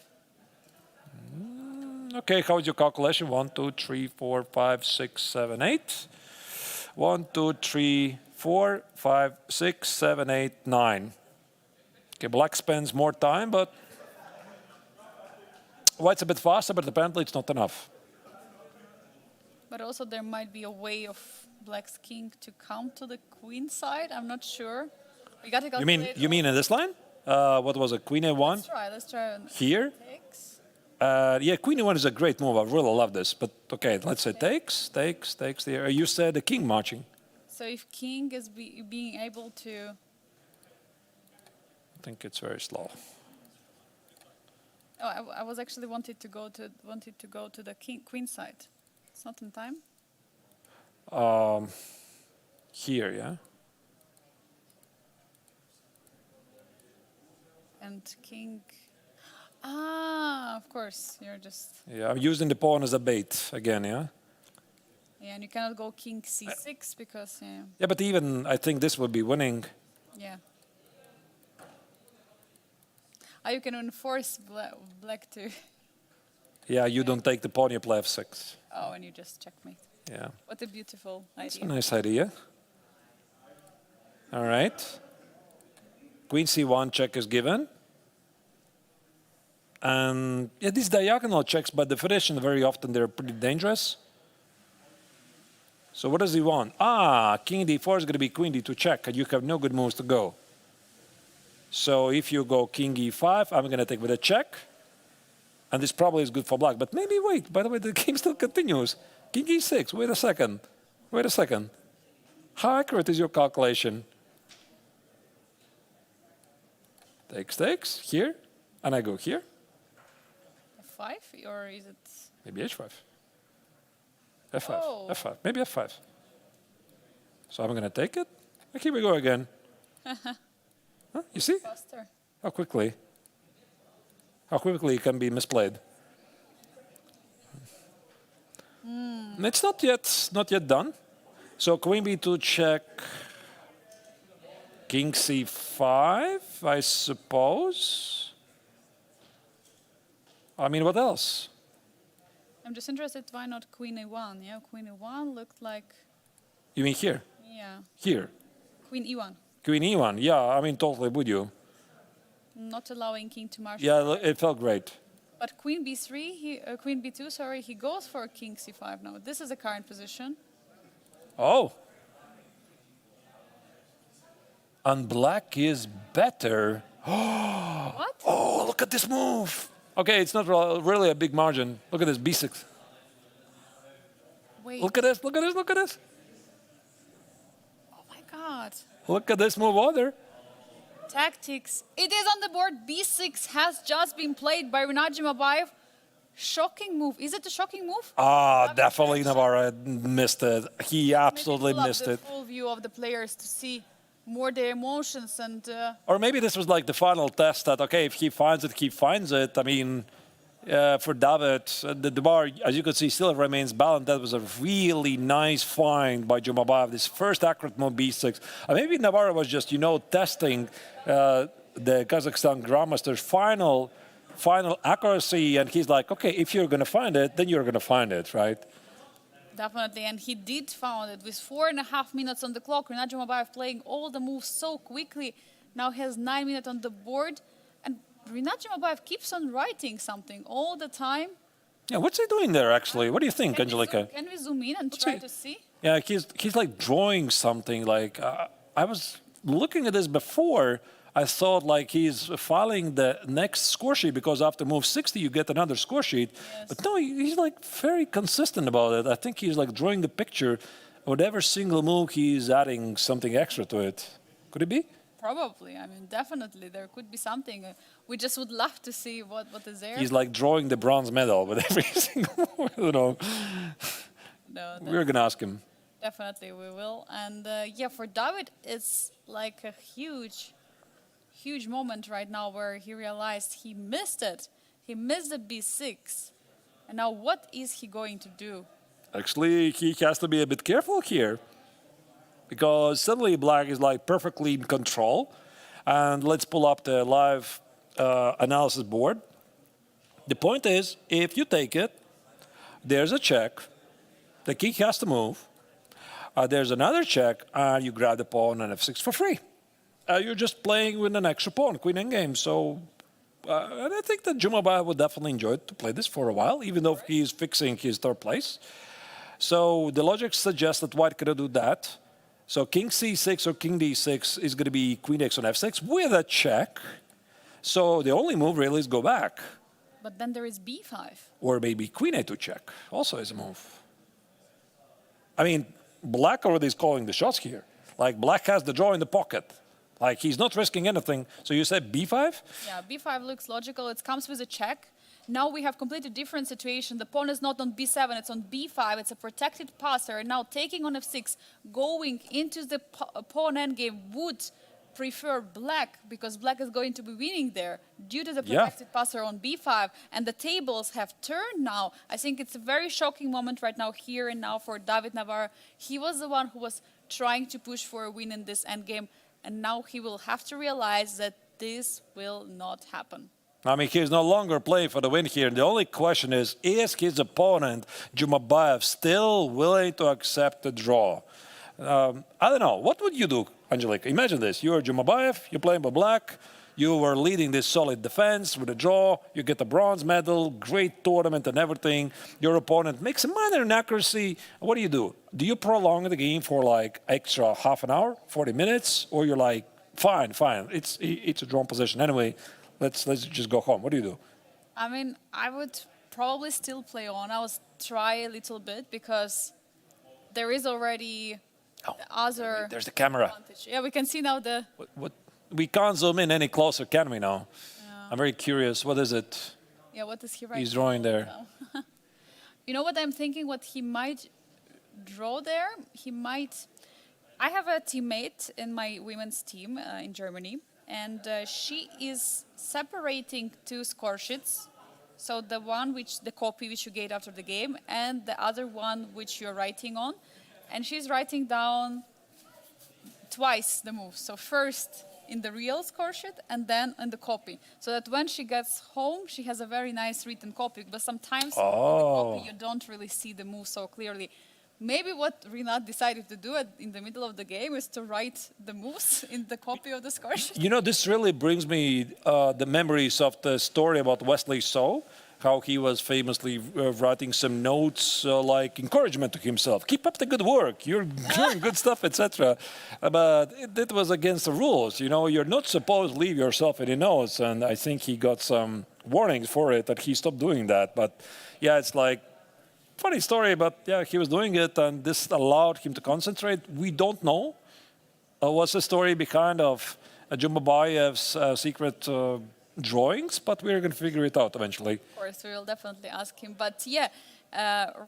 Okay, how is your calculation? 1, 2, 3, 4, 5, 6, 7, 8. 1, 2, 3, 4, 5, 6, 7, 8, 9. Okay, black spends more time, but white's a bit faster, but apparently it's not enough. But also there might be a way of black's king to come to the queen side. I'm not sure. You got to calculate. You mean in this line? What was it? Queen a1? Let's try. Here? Takes. Yeah, queen e1 is a great move. I really love this. But okay, let's say takes there. You said the king marching. So if king is being able to... I think it's very slow. Oh, I was actually wanted to go to the queen side. It's not in time. Here, yeah. And king... Ah, of course, you're just... Yeah, I'm using the pawn as a bait again, yeah? Yeah, and you cannot go king c6 because... Yeah, Yeah, but even I think this would be winning. yeah. You can enforce black to... Yeah, you don't take the pawn, you play f6. Oh, and you just checkmate. Yeah. What a beautiful It's a idea. nice idea. All right. Queen c1 check is given. And yeah, these diagonal checks, by definition, very often they're pretty dangerous. So what does he want? Ah, king d4 is going to be queen d2 check, and you have no good moves to go. So if you go king e5, I'm going to take with a check. And this probably is good for black. But maybe wait, by the way, the game still continues. King e6, wait a second. Wait a second. How accurate is your calculation? Takes, here, and I go here. F5, or is it... Maybe h5. f5, Oh. f5, maybe f5. So I'm going to take it. And here we go again. Huh? You see? Faster. How quickly it can be misplayed. It's not yet done. So queen b2 check, king c5, I suppose. I mean, what else? I'm just interested, why not queen e1? Yeah, queen e1 looked like... You mean here? Yeah, Here? queen e1. Queen e1, yeah, I mean, totally with you. Not allowing king to march. Yeah, it felt great. But queen b3, queen b2, sorry, he goes for king c5 now. This is the current position. Oh. And black is better. What? Oh, look at this move. Okay, it's not really a big margin. Look at this, b6. Wait. Look at this, look at this, look at this. Oh my god. Look at this move over. Tactics. It is on the board. b6 has just been played by Rinat Jumabayev. Shocking move. Is it a shocking move? Ah, definitely Navarra missed it. He absolutely Maybe missed pull it. up the full view of the players to see more their emotions and... Or maybe this was like the final test that, okay, if he finds it, he finds it. I mean, for David, the bar, as you can see, still remains balanced. That was a really nice find by Jumabayev. This first accurate move, b6. And maybe Navarro was just, testing the Kazakhstan Grandmaster's final accuracy. And he's like, okay, if you're going to find it, then you're going to find it, right? Definitely, and he did found it with 4.5 minutes on the clock. Rinat Jumabayev playing all the moves so quickly. Now has 9 minutes on the board. And Rinat Jumabayev keeps on writing something all the time. Yeah, what's he doing there, actually? What do you think, Can Angelica? Can we zoom in and try to see? Yeah, he's like drawing something. Like I was looking at this before. I thought like he's filing the next score sheet because after move 60 you get another score sheet. Yes. But no, he's like very consistent about it. I think he's like drawing the picture. Whatever single move, he's adding something extra to it. Could it be? Probably. I mean, definitely there could be something. We just would love to see what is there. He's like drawing the bronze medal with every single move. No, We're gonna ask him. definitely we will. And yeah, for David, it's like a huge moment right now where he realized he missed it. He missed the b6. And now what is he going to do? Actually, he has to be a bit careful here because suddenly black is like perfectly in control. And let's pull up the live analysis board. The point is, if you take it, there's a check. The king has to move. There's another check, and you grab the pawn and f6 for free. You're just playing with an extra pawn, queen endgame. So and I think that Jumabayev would definitely enjoy to play this for a while, even though he is fixing his third place. So the logic suggests that white could do that. So king c6 or king d6 is going to be queen x on f6 with a check. So the only move really is go back. But then there is b5. Or maybe queen a2 check also is a move. I mean, black already is calling the shots here. Like, black has the draw in the pocket. Like, he's not risking anything. So you said b5? Yeah, b5 looks logical. It comes with a check. Now we have completely different situation. The pawn is not on b7, it's on b5. It's a protected passer. And now taking on f6, going into the pawn endgame would prefer black, because black is going to be winning there due to the protected passer on b5. And the tables have turned now. I think it's a very shocking moment right now, here and now, for David Navarro. He was the one who was trying to push for a win in this endgame. And now he will have to realize that this will not happen. I mean, he's no longer playing for the win here. The only question is his opponent, Jumabayev, still willing to accept the draw? I don't know. What would you do, Angelica? Imagine this. You're Jumabayev, you're playing by black, you were leading this solid defense with a draw, you get a bronze medal, great tournament and everything. Your opponent makes a minor inaccuracy. What do? Do you prolong the game for like extra half an hour, 40 minutes? Or you're like, fine, it's a drawn position. Anyway, let's just go home. What do you do? I mean, I would probably still play on. I would try a little bit, because there is already other There's the camera. advantage. Yeah, we can see now the... What? We can't zoom in any closer, can we now? Yeah. I'm very curious. What is it? Yeah, what is he writing? He's drawing there. You know what I'm thinking? What he might draw there? He might... I have a teammate in my women's team in Germany, and she is separating two score sheets. So the one the copy which you get after the game, and the other one which you're writing on. And she's writing down twice the moves. So first in the real score sheet and then in the copy. So that when she gets home, she has a very nice written copy. But sometimes in the copy you don't really see the move so clearly. Maybe what Rinat decided to do in the middle of the game is to write the moves in the copy of the score sheet. You know, this really brings me the memories of the story about Wesley So, how he was famously writing some notes like encouragement to himself. Keep up the good work. You're doing good stuff, etc. But it was against the rules. You know, you're not supposed to leave yourself any notes. And I think he got some warnings for it that he stopped doing that. But yeah, it's like, funny story, but yeah, he was doing it, and this allowed him to concentrate. We don't know what's the story behind of Jumbabayev's secret drawings, but we're going to figure it out eventually. Of course, we will definitely ask him. But yeah,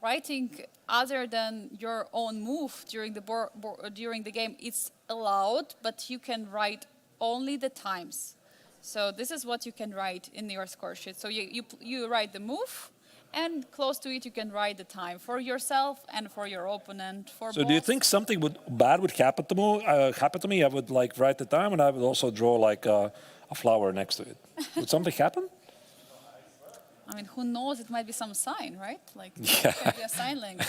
writing other than your own move during the game, it's allowed, but you can write only the times. So this is what you can write in your score sheet. So you write the move, and close to it, you can write the time for yourself and for your opponent. So do you think something bad would happen to me? I would like write the time, and I would also draw like a flower next to it. Would something happen? I mean, who knows? It might be some sign, right? Like, yeah. It could be a sign language.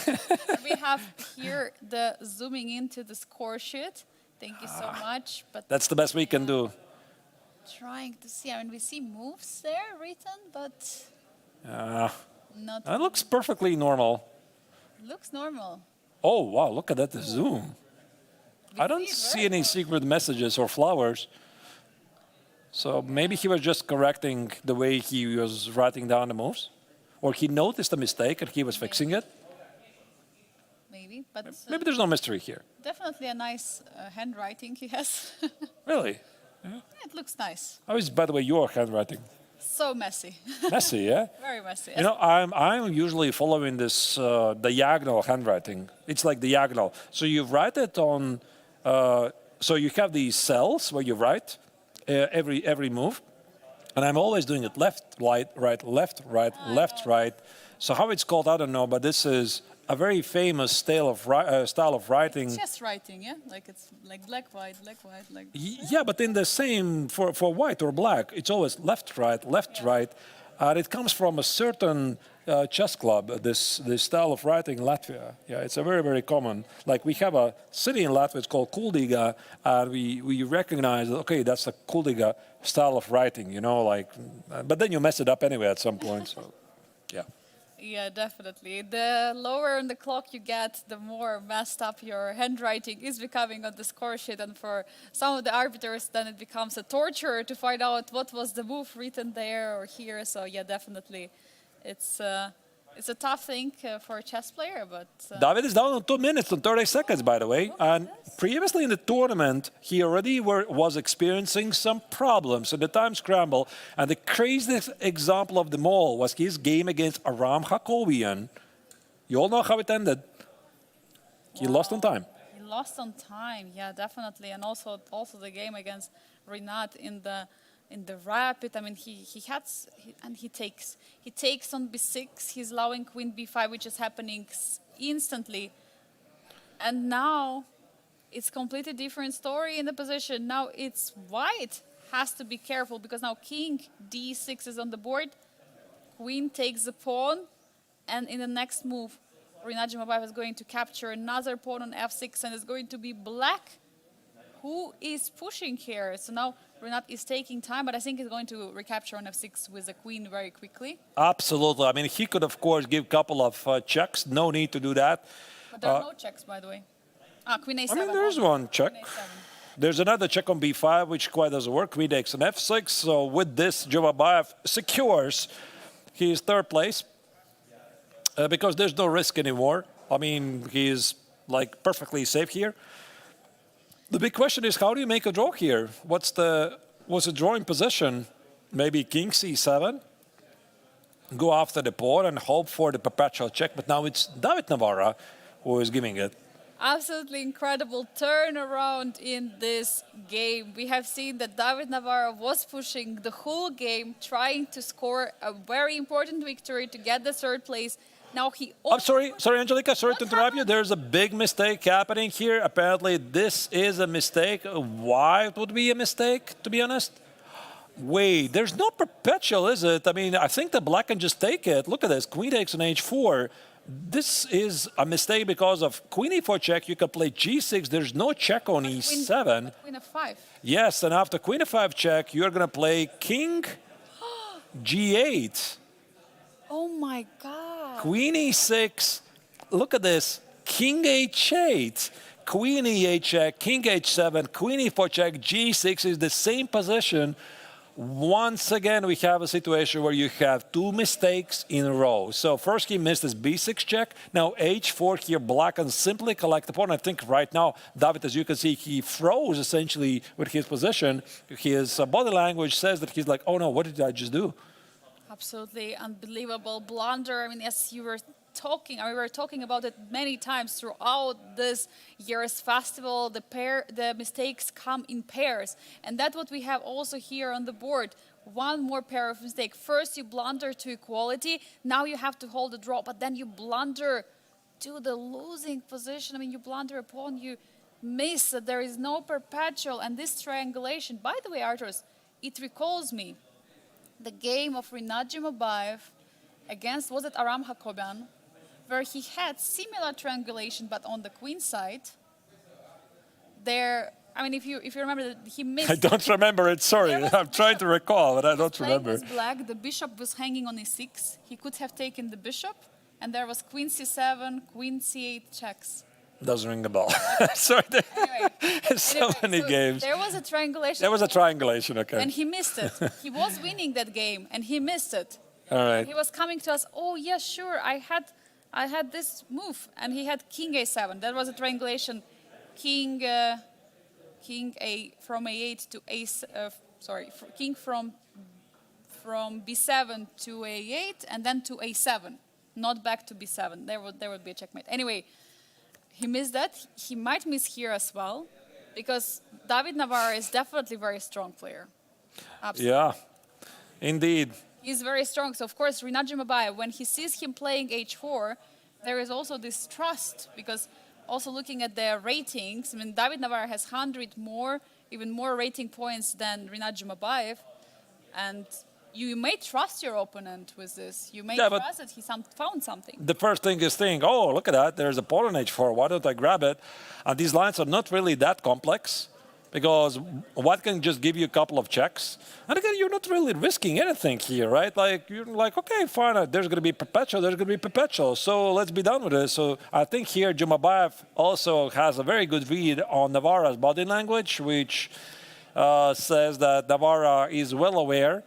We have here the zooming into the score sheet. Thank you so much. But that's the best we can do. Trying to see. I mean, we see moves there written, but not. That looks perfectly normal. Looks normal. Oh, wow, look at that zoom. I don't see any secret messages or flowers. So maybe he was just correcting the way he was writing down the moves? Or he noticed a mistake and he was fixing it? Maybe, but... maybe there's no mystery here. Definitely a nice handwriting he has. Really? Yeah, it looks nice. How is, by the way, your handwriting? So messy. Messy, yeah? Very messy. You know, I'm usually following this diagonal handwriting. It's like diagonal. So you write it on... so you have these cells where you write every move. And I'm always doing it left, right, left, right, left, right. So how it's called, I don't know, but this is a very famous style of writing. It's just writing, yeah? Like it's like black, white, like... Yeah, but in the same, for white or black, it's always left, right, right. And it comes from a certain chess club, this style of writing in Latvia. Yeah, it's a very, very common. Like we have a city in Latvia, it's called Kuldiga, and we recognize, okay, that's the Kuldiga style of writing, you know, like, but then you mess it up anyway at some point, so, yeah. Yeah, definitely. The lower on the clock you get, the more messed up your handwriting is becoming on the score sheet. And for some of the arbiters, then it becomes a torture to find out what was the move written there or here. So yeah, definitely, it's a tough thing for a chess player. But David is down on 2 minutes and 30 seconds, by the way. And previously in the tournament, he already was experiencing some problems in the time scramble. And the craziest example of them all was his game against Aravind. You all know how it ended. He lost on time. He lost on time, yeah, definitely. And also the game against Rinat in the rapid. I mean, he takes on b6. He's allowing queen b5, which is happening instantly. And now it's completely different story in the position. Now it's white has to be careful because now king d6 is on the board. Queen takes the pawn, and in the next move, Rinat Zhimabayev is going to capture another pawn on f6, and it's going to be black who is pushing here. So now Rinat is taking time, but I think he's going to recapture on f6 with the queen very quickly. Absolutely. I mean, he could, of course, give a couple of checks. No need to do that. But there are no checks, by the way. Queen a7. I mean, there's one check. There's another check on b5, which quite doesn't work. Queen takes on f6. So with this, Zhimabayev secures his third place because there's no risk anymore. I mean, he's like perfectly safe here. The big question is, how do you make a draw here? What's the drawing position? Maybe king c7, go after the pawn and hope for the perpetual check. But now it's David Navarra who is giving it. Absolutely incredible turnaround in this game. We have seen that David Navarra was pushing the whole game, trying to score a very important victory to get the third place. Now I'm sorry, Angelika, sorry to interrupt you. There's a big mistake happening here. Apparently, this is a mistake. Why it would be a mistake, to be honest? Wait, there's no perpetual, is it? I mean, I think that black can just take it. Look at this, queen takes on h4. This is a mistake because of queen e4 check. You can play g6. There's no check on e7. Queen f5. Yes, and after queen f5 check, you're going to play king g8. Oh my God. Queen e6. Look at this. King h8. Queen e8 check. King h7. Queen e4 check. g6 is the same position. Once again, we have a situation where you have two mistakes in a row. So first he missed his b6 check. Now h4 here, black can simply collect the pawn. I think right now, David, as you can see, he froze essentially with his position. His body language says that he's like, oh no, what did I just do? Absolutely unbelievable blunder. I mean, as you were talking, we were talking about it many times throughout this year's festival. The mistakes come in pairs, and that's what we have also here on the board. One more pair of mistakes. First, you blunder to equality. Now you have to hold a draw, but then you blunder to the losing position. I mean, you blunder a pawn, you miss that there is no perpetual, and this triangulation. By the way, Arturas, it recalls me the game of Rinat Zhimabayev against, was it Aram Hakobian, where he had similar triangulation, but on the queen side. There, I mean, if you remember, that he missed. I don't remember it. Sorry, I'm trying to recall, but I don't remember. Was black. The bishop was hanging on e6. He could have taken the bishop, and there was queen c7, queen c8 checks. Doesn't ring the bell. Sorry, so many games. There was a triangulation. There was a triangulation, okay. And he missed it. He was winning that game, and he missed it. All right. He was coming to us. Oh yes, sure. I had this move, and he had king a7. That was a triangulation. King from a8 to king from b7 to a8, and then to a7, not back to b7. There would be a checkmate. Anyway, he missed that. He might miss here as well, because David Navarra is definitely a very strong player. Absolutely. Yeah, indeed. He's very strong. So, of course, Rinat Zhimabayev, when he sees him playing h4, there is also this trust, because also looking at their ratings, I mean, David Navarra has 100 more, even more rating points than Rinat Zhimabayev, and you may trust your opponent with this. You may trust that he found something. The first thing is oh, look at that. There's a pawn on h4. Why don't I grab it? And these lines are not really that complex, because what can just give you a couple of checks? And again, you're not really risking anything here, right? Like, you're like, okay, fine, there's going to be perpetual, so let's be done with this. So I think here Jumabayev also has a very good read on Navarra's body language, which says that Navarra is well aware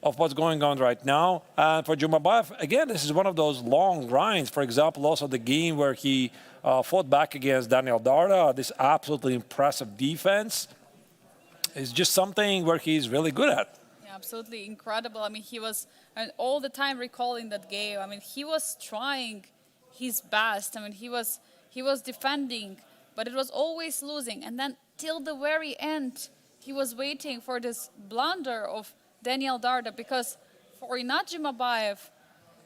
of what's going on right now. And for Jumabayev, again, this is one of those long grinds. For example, also the game where he fought back against Daniel Darda, this absolutely impressive defense is just something where he's really good at. Yeah, absolutely incredible. I mean, he was all the time recalling that game. I mean, he was trying his best. I mean, he was defending, but it was always losing. And then till the very end, he was waiting for this blunder of Daniel Darda, because for Inat Jumabayev,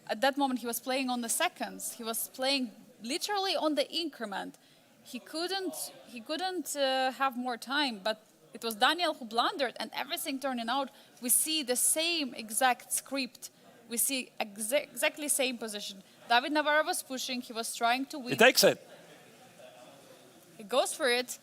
at that moment he was playing on the seconds. He was playing literally on the increment. He couldn't have more time, but it was Daniel who blundered, and everything turning out. We see the same exact script. We see exactly same position. David Navarra was pushing. He was trying to win. He takes it. He goes for it.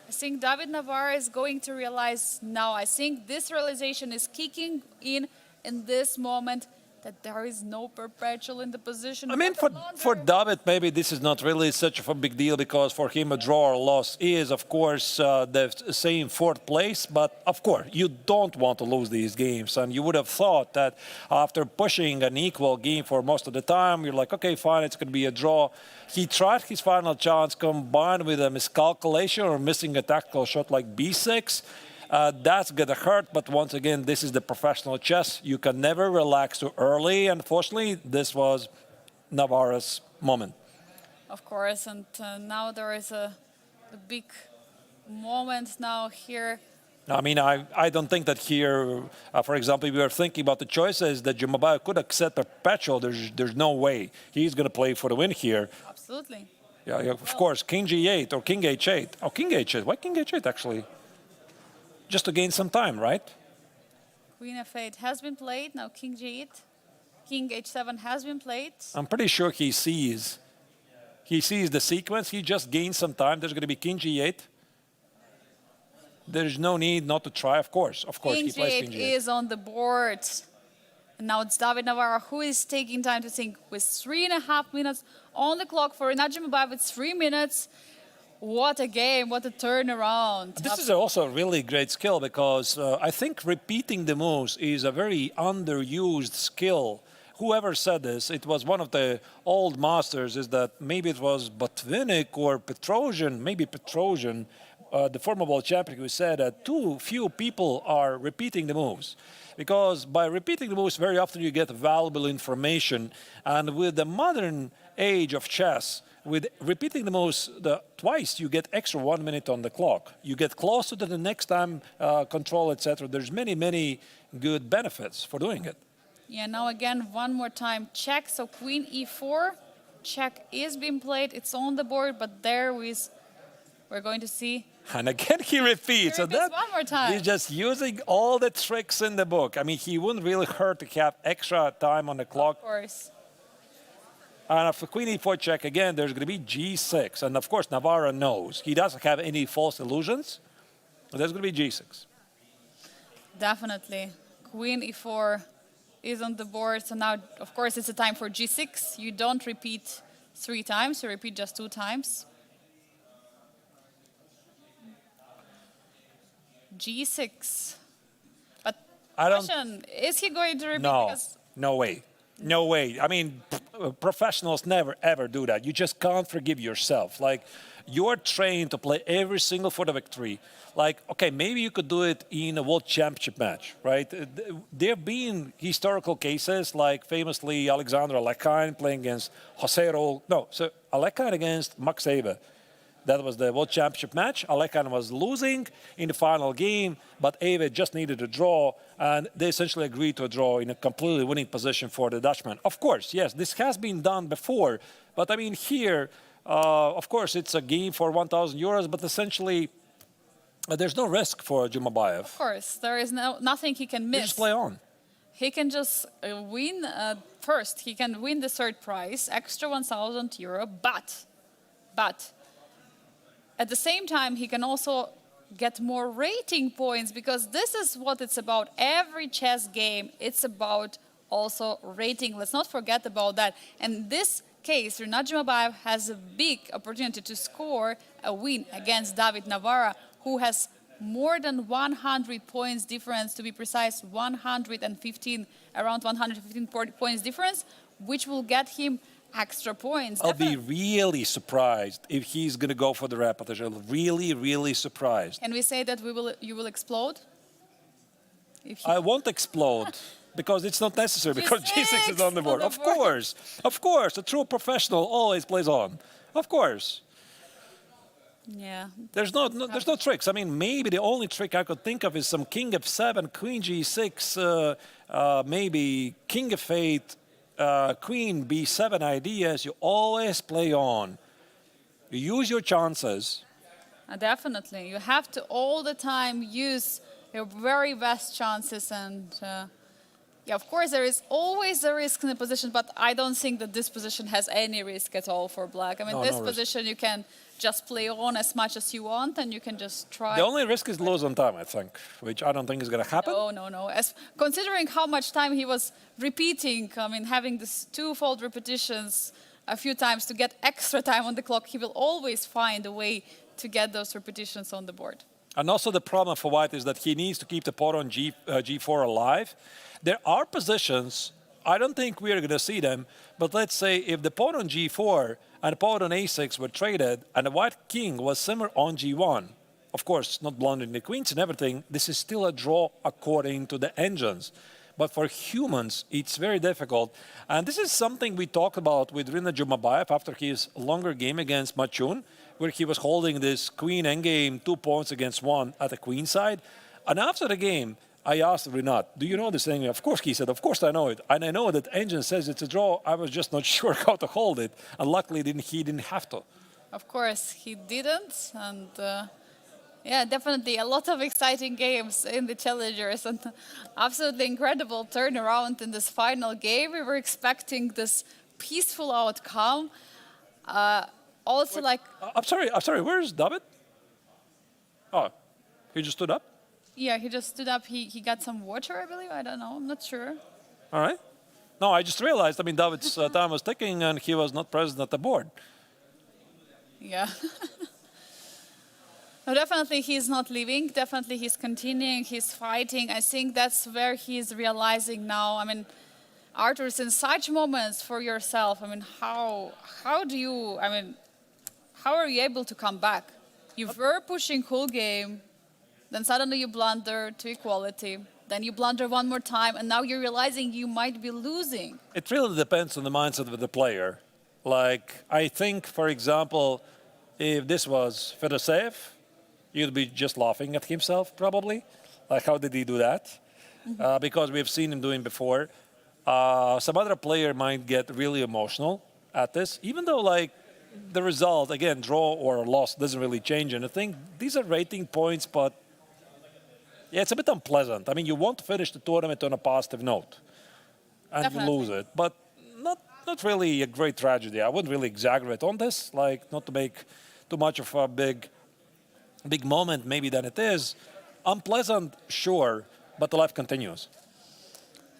I think David Navarra is going to realize now. I think this realization is kicking in this moment, that there is no perpetual in the position. I mean, for David, maybe this is not really such a big deal, because for him a draw or loss is, of course, the same fourth place. But, of course, you don't want to lose these games. And you would have thought that after pushing an equal game for most of the time, you're like, okay, fine, it's going to be a draw. He tried his final chance combined with a miscalculation or missing a tactical shot like B6. That's going to hurt, but once again, this is the professional chess. You can never relax too early. Unfortunately, this was Navarra's moment. Of course, and now there is a big moment now here. I mean, I don't think that here, for example, we were thinking about the choices that Jumabayev could accept perpetual. There's no way he's going to play for the win here. Absolutely. Yeah, of course, King G8 or King H8. Oh, King H8. Why King H8, actually? Just to gain some time, right? Queen F8 has been played. Now King G8. King H7 has been played. I'm pretty sure he sees the sequence. He just gains some time. There's going to be King G8. There's no need not to try, of course. King He plays G8 King G8. is on the board. And now it's David Navarra who is taking time to think. With 3.5 minutes on the clock for Inat Jumabayev, it's 3 minutes. What a game, what a turnaround. This is also a really great skill, because I think repeating the moves is a very underused skill. Whoever said this, it was one of the old masters, is that maybe it was Botvinnik or Petrosian, maybe Petrosian, the former world champion, who said that too few people are repeating the moves. Because by repeating the moves, very often you get valuable information. And with the modern age of chess, with repeating the moves twice, you get extra 1 minute on the clock. You get closer to the next time control, etc. There's many good benefits for doing it. Yeah, now again, one more time, check. So Queen E4, check is being played. It's on the board, but we're going to see. And again, he repeats. So that one more time. He's just using all the tricks in the book. I mean, he wouldn't really hurt to have extra time on the clock. Of course. And for Queen E4 check, again, there's going to be G6. And of course, Navarra knows. He doesn't have any false illusions. There's going to be G6. Definitely. Queen E4 is on the board. So now, of course, it's a time for G6. You don't repeat 3 times. You repeat just 2 times. G6. But question, is he going to repeat? No, no way. No way. I mean, professionals never, ever do that. You just can't forgive yourself. Like, you're trained to play every single for the victory. Like, okay, maybe you could do it in a world championship match, right? There have been historical cases, like famously Alexander Alekhine playing against Alekhine against Max Ewe. That was the World Championship match. Alekhine was losing in the final game, but Ewe just needed a draw, and they essentially agreed to a draw in a completely winning position for the Dutchman. Of course, yes, this has been done before, but I mean here, of course, it's a game for 1,000 euros, but essentially there's no risk for Jumabayev. Of course, there is nothing he can miss. Just play on. He can just win first. He can win the third prize, extra 1,000 euro, but at the same time, he can also get more rating points, because this is what it's about. Every chess game, it's about also rating. Let's not forget about that. And in this case, Rinat Jumabayev has a big opportunity to score a win against David Navarra, who has more than 100 points difference, to be precise, 115, around 115 points difference, which will get him extra points. I'll be really surprised if he's going to go for the repetition. Really, really surprised. Can we say that you will explode? I won't explode because it's not necessary, because G6 is on the board. Of course, a true professional always plays on. Of course. Yeah. There's no tricks. I mean, maybe the only trick I could think of is some king f7, queen g6, maybe king f8, queen b7 ideas. You always play on. You use your chances. Definitely. You have to all the time use your very best chances. And yeah, of course, there is always a risk in the position, but I don't think that this position has any risk at all for black. I mean, this position you can just play on as much as you want, and you can just try. The only risk is lose on time, I think, which I don't think is going to happen. No. Considering how much time he was repeating, I mean, having this twofold repetitions a few times to get extra time on the clock, he will always find a way to get those repetitions on the board. And also the problem for white is that he needs to keep the pawn on G4 alive. There are positions, I don't think we are going to see them, but let's say if the pawn on G4 and the pawn on A6 were traded and the white king was similar on G1, of course, not blundering the queens and everything, this is still a draw according to the engines. But for humans, it's very difficult. And this is something we talked about with Rinat Jumabayev after his longer game against Machun, where he was holding this queen endgame 2 points against 1 at the queen side. And after the game, I asked Rinat, do you know this thing? Of course, he said, of course I know it. And I know that engine says it's a draw. I was just not sure how to hold it. And luckily, he didn't have to. Of course, he didn't. And yeah, definitely a lot of exciting games in the Challengers. And absolutely incredible turnaround in this final game. We were expecting this peaceful outcome. Also, like... I'm sorry, where's David? Oh, he just stood up? Yeah, he just stood up. He got some water, I believe. I don't know. I'm not sure. All right. No, I just realized, I mean, David's time was ticking and he was not present at the board. Yeah. No, definitely he's not leaving. Definitely he's continuing. He's fighting. I think that's where he's realizing now. I mean, Artur, in such moments for yourself, I mean, how do you, I mean, how are you able to come back? You were pushing whole game. Then suddenly you blunder to equality. Then you blunder one more time, and now you're realizing you might be losing. It really depends on the mindset of the player. Like, I think, for example, if this was Fedoseev, you'd be just laughing at himself, probably. Like, how did he do that? Because we've seen him doing before. Some other player might get really emotional at this, even though, like, the result, again, draw or loss doesn't really change anything. These are rating points, but yeah, it's a bit unpleasant. I mean, you want to finish the tournament on a positive note, and Definitely. you lose it. But not really a great tragedy. I wouldn't really exaggerate on this, like not to make too much of a big moment maybe than it is. Unpleasant, sure, but the life continues.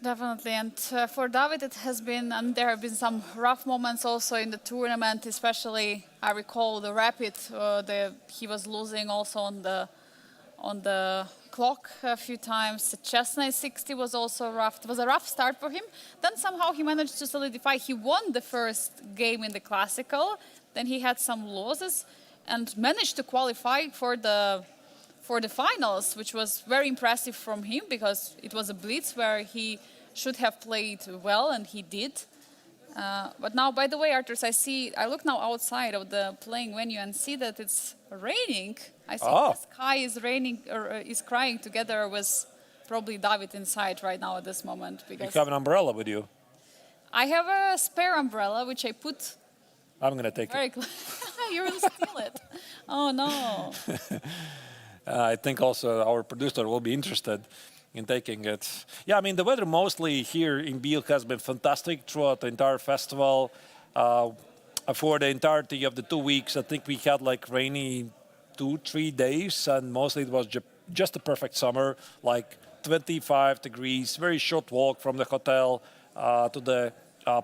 Definitely, and for David it has been, and there have been some rough moments also in the tournament, especially I recall the rapid, he was losing also on the clock a few times. The chess knight 60 was also rough. It was a rough start for him. Then somehow he managed to solidify. He won the first game in the classical. Then he had some losses and managed to qualify for the finals, which was very impressive from him because it was a blitz where he should have played well, and he did. But now, by the way, Artur, I look now outside of the playing venue and see that it's raining. I think the sky is raining or is crying together with probably David inside right now at this moment. Because You have an umbrella with you. I have a spare umbrella which I put. I'm going to take it. You will steal it. Oh no. I think also our producer will be interested in taking it. Yeah, I mean, the weather mostly here in Biel has been fantastic throughout the entire festival. For the entirety of the 2 weeks, I think we had like rainy 2-3 days, and mostly it was just a perfect summer, like 25 degrees, very short walk from the hotel to the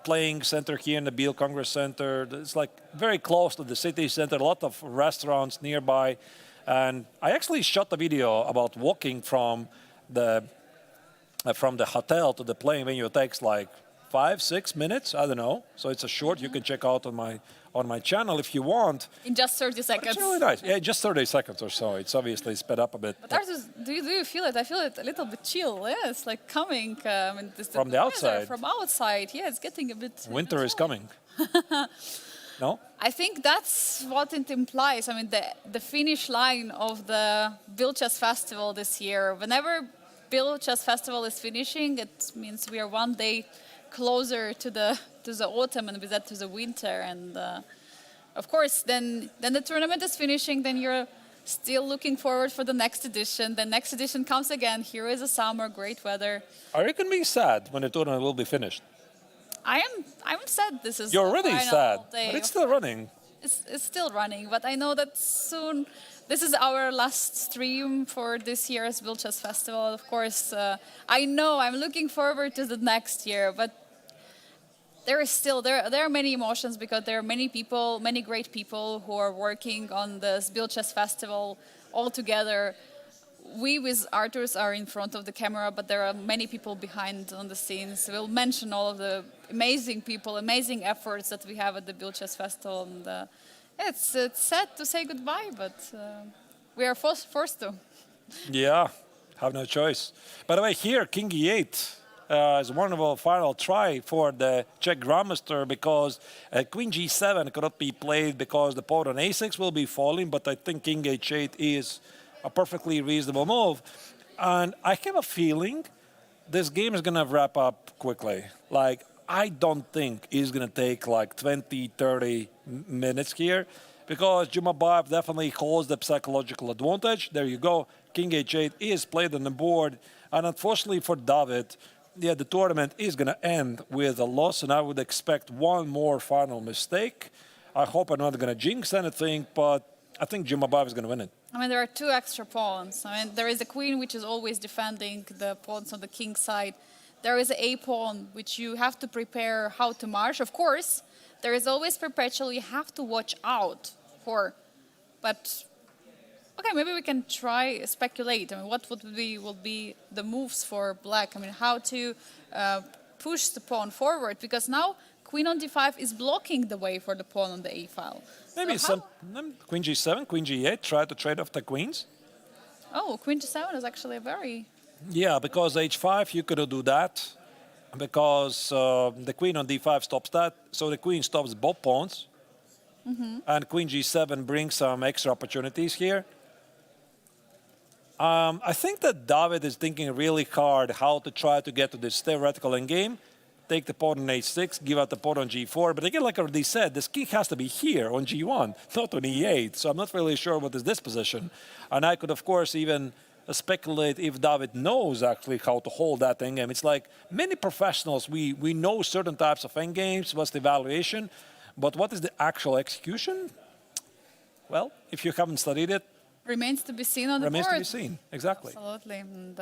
playing center here in the Biel Congress Center. It's like very close to the city center, a lot of restaurants nearby. And I actually shot a video about walking from the hotel to the playing venue. It takes like 5-6 minutes, I don't know. So it's a short. You can check out on my channel if you want. In just 30 seconds. It's really nice. Yeah, just 30 seconds or so. It's obviously sped up a bit. But Artus, do you feel it? I feel it a little bit chill. Yeah, it's like coming from the outside. From outside, yeah, it's getting a bit. Winter is coming. No? I think that's what it implies. I mean, the finish line of the Biel Chess Festival this year. Whenever Biel Chess Festival is finishing, it means we are one day closer to the autumn and with that to the winter. And of course, then the tournament is finishing. Then you're still looking forward for the next edition. The next edition comes again. Here is a summer, great weather. Are you going to be sad when the tournament will be finished? I'm sad this is You're already sad, day. but it's still running. It's still running, but I know that soon. This is our last stream for this year's Biel Chess Festival. Of course, I know I'm looking forward to the next year, but there are many emotions because there are many people, many great people who are working on this Biel Chess Festival all together. We with Arturs are in front of the camera, but there are many people behind on the scenes. We'll mention all of the amazing people, amazing efforts that we have at the Biel Chess Festival. And it's sad to say goodbye, but we are forced to. Yeah, have no choice. By the way, here, King E8 is a wonderful final try for the Czech Grandmaster because Queen G7 cannot be played because the pawn on A6 will be falling, but I think King H8 is a perfectly reasonable move. And I have a feeling this game is going to wrap up quickly. Like, I don't think it's going to take like 20, 30 minutes here because Jumabayev definitely holds the psychological advantage. There you go. King H8 is played on the board. And unfortunately for David, yeah, the tournament is going to end with a loss, and I would expect one more final mistake. I hope I'm not going to jinx anything, but I think Jumabayev is going to win it. I mean, there are two extra pawns. I mean, there is a queen, which is always defending the pawns on the king's side. There is a pawn, which you have to prepare how to march. Of course, there is always perpetual you have to watch out for. But, okay, maybe we can try speculate. I mean, what will be the moves for black? I mean, how to push the pawn forward? Because now Queen on d5 is blocking the way for the pawn on the a file. Maybe so Queen G7, Queen G8, try to trade off the queens. Oh, Queen G7 is actually a very... Yeah, because H5, you could do that. Because the Queen on D5 stops that. So the Queen stops both pawns. Mm-hmm. And Queen G7 brings some extra opportunities here. I think that David is thinking really hard how to try to get to this theoretical endgame. Take the pawn on H6, give out the pawn on G4. But again, like I already said, this king has to be here on G1, not on E8. So I'm not really sure what is this position. And I could, of course, even speculate if David knows actually how to hold that endgame. It's like many professionals, we know certain types of endgames, what's the evaluation, but what is the actual execution? Well, if you haven't studied it, remains to be seen on the board. Remains to be seen, exactly. Absolutely. And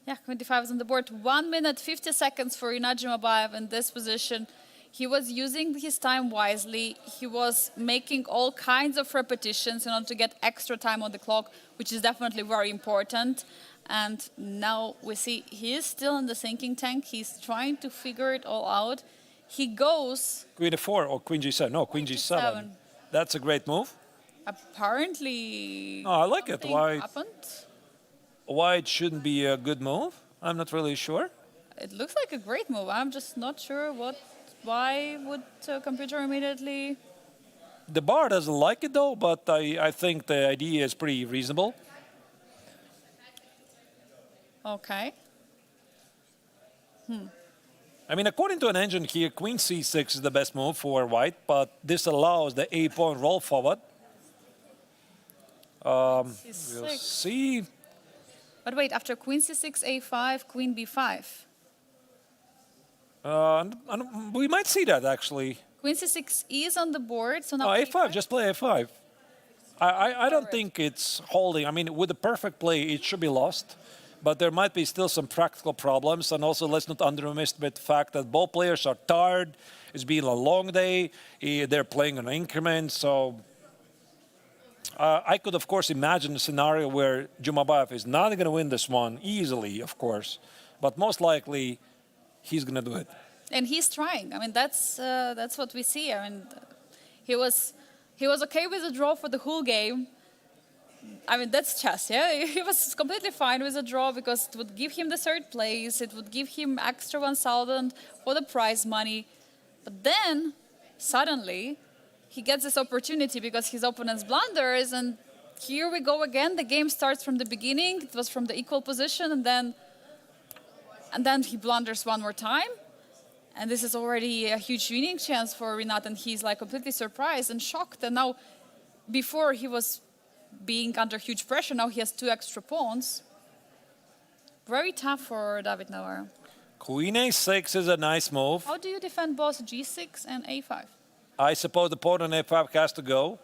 yeah, 25 is on the board. 1 minute, 50 seconds for Rinat Jumabayev in this position. He was using his time wisely. He was making all kinds of repetitions in order to get extra time on the clock, which is definitely very important. And now we see he is still in the sinking tank. He's trying to figure it all out. He goes... Queen F4 or Queen G7? No, Queen G7. That's a great move. Apparently... Oh, I like it. Happened. Why it shouldn't be a good move? I'm not really sure. It looks like a great move. I'm just not sure why would computer immediately... The bar doesn't like it though, but I think the idea is pretty reasonable. Okay. I mean, according to an engine here, Queen C6 is the best move for white, but this allows the A pawn roll forward. We'll see. But wait, after Queen C6, A5, Queen B5. We might see that actually. Queen C6 is on the board, so now A5, just play A5. I don't think it's holding. I mean, with the perfect play, it should be lost. But there might be still some practical problems. And also, let's not underestimate the fact that both players are tired. It's been a long day. They're playing on increments. So I could, of course, imagine a scenario where Jumabayev is not going to win this one easily, of course. But most likely, he's going to do it. And he's trying. I mean, that's what we see. I mean, he was okay with the draw for the whole game. I mean, that's chess, yeah? He was completely fine with a draw because it would give him the third place. It would give him extra 1,000 for the prize money. But then, suddenly, he gets this opportunity because his opponent's blunders. And here we go again. The game starts from the beginning. It was from the equal position. And then he blunders one more time. And this is already a huge winning chance for Rinat. And he's like completely surprised and shocked. And now, before he was being under huge pressure, now he has 2 extra pawns. Very tough for David Navarro. Queen a6 is a nice move. How do you defend both g6 and a5? I suppose the pawn on a5 has to go.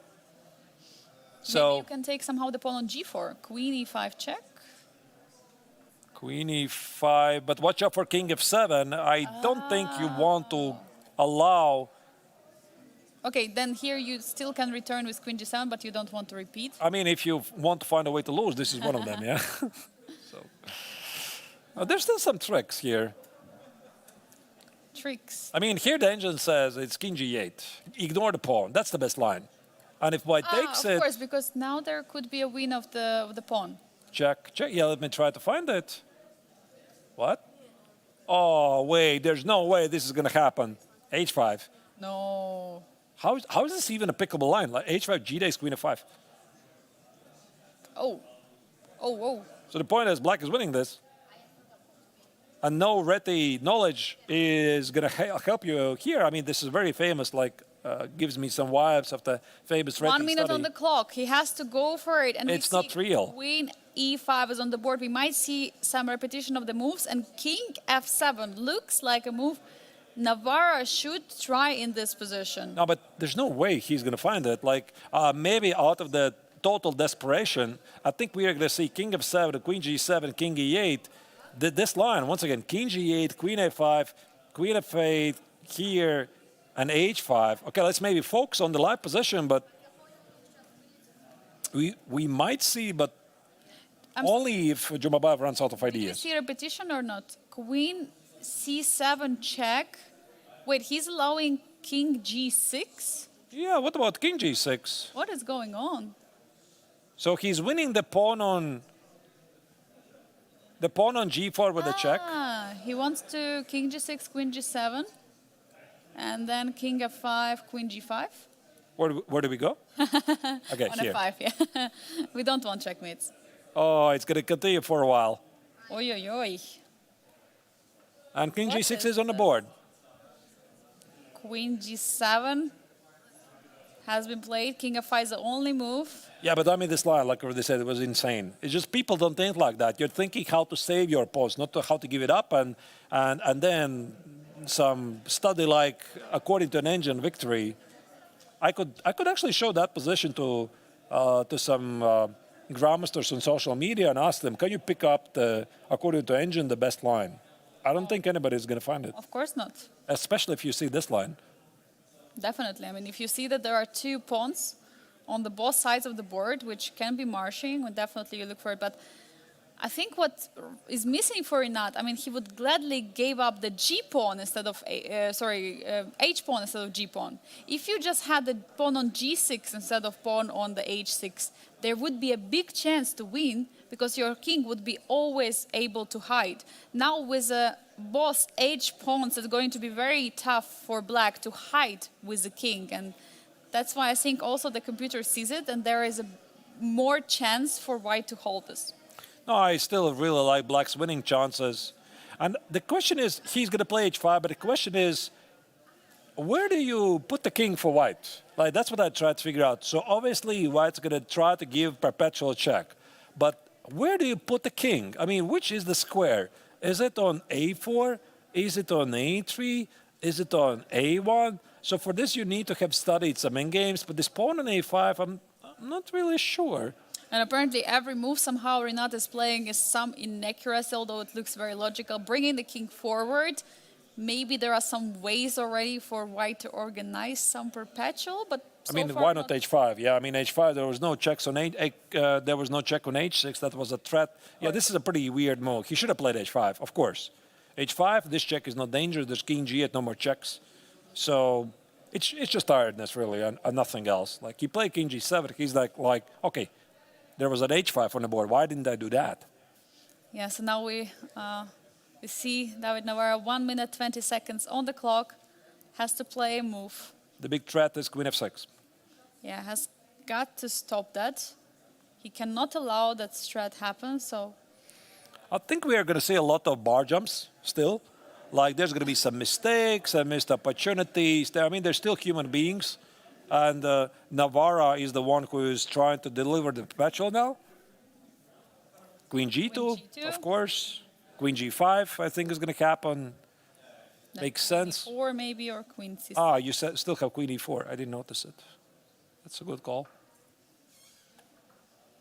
Maybe you can take somehow the pawn on g4. Queen e5 check. Queen e5, but watch out for king f7. I don't think you want to allow... Okay, then here you still can return with queen g7, but you don't want to repeat. I mean, if you want to find a way to lose, this is one of them, yeah? There's still some tricks here. Tricks. I mean, here the engine says it's king g8. Ignore the pawn. That's the best line. And if white takes it... Of course, because now there could be a win of the pawn. Check, check. Yeah, let me try to find it. What? Oh, wait, there's no way this is going to happen. h5. No. How is this even a pickable line? Like h5, g takes queen f5. Oh. Oh, whoa. So the point is, black is winning this. And no Reti knowledge is going to help you here. I mean, this is very famous, like, gives me some vibes of the famous Reti 1 minute study. on the clock. He has to go for it. And It's not real. Queen e5 is on the board. We might see some repetition of the moves. And king f7 looks like a move Navarro should try in this position. No, but there's no way he's going to find it. Like, maybe out of the total desperation, I think we are going to see king f7, queen g7, king e8. This line, once again, king g8, queen a5, queen f8, here, and h5. Okay, let's maybe focus on the live position, but we might see, but only if Jumabayev runs out of Did you ideas. see repetition or not? Queen c7 check. Wait, he's allowing king g6? Yeah, what about king g6? What is going on? So he's winning the pawn on g4 with a check. He wants to king g6, queen g7, and then king f5, queen g5. Where do we go? Okay, On here. f5, yeah. We don't want checkmates. Oh, it's going to continue for a while. Oi, oi, oi. And king What g6 is is on the this? board. Queen g7 has been played. King f5 is the only move. Yeah, but I mean, this line, like they said, it was insane. It's just people don't think like that. You're thinking how to save your post, not how to give it up. And then some study like, according to an engine victory, I could actually show that position to some grandmasters on social media and ask them, can you pick up, according to engine, the best line? I don't think anybody's going to find it, Of course not. especially if you see this line. Definitely. I mean, if you see that there are 2 pawns on the both sides of the board, which can be marching, well, definitely you look for it. But I think what is missing for Rinat, I mean, he would gladly give up the G pawn instead of H pawn instead of G pawn. If you just had the pawn on G6 instead of pawn on the H6, there would be a big chance to win because your king would be always able to hide. Now with both H pawns, it's going to be very tough for black to hide with the king, and that's why I think also the computer sees it, and there is a more chance for white to hold this. No, I still really like black's winning chances. And the question is, he's going to play h5, but the question is, where do you put the king for white? Like, that's what I tried to figure out. So obviously, white's going to try to give perpetual check. But where do you put the king? I mean, which is the square? Is it on a4? Is it on a3? Is it on a1? So for this, you need to have studied some endgames. But this pawn on a5, I'm not really sure. And apparently every move somehow Renat is playing is some inaccuracy, although it looks very logical. Bringing the king forward, maybe there are some ways already for white to organize some perpetual, but I mean, why not h5? Yeah, I mean, h5, there was no checks on there was no check on h6. That was a threat. Yeah, this is a pretty weird move. He should have played h5, of course. h5, this check is not dangerous. There's king g8, no more checks. So it's just tiredness, really, and nothing else. Like, he played king g7. He's like, okay, there was an h5 on the board. Why didn't I do that? Yeah, so now we see David Navarro, 1 minute, 20 seconds on the clock, has to play a move. The big threat is queen f6. Yeah, has got to stop that. He cannot allow that strat happen, so... I think we are going to see a lot of bar jumps still. Like, there's going to be some mistakes and missed opportunities. I mean, they're still human beings. And Navarra is the one who is trying to deliver the perpetual now. Queen g2, G2. of course. Queen g5, I think, is going to happen. Makes sense. Or maybe, or queen c6. Ah, you still have queen e4. I didn't notice it. That's a good call.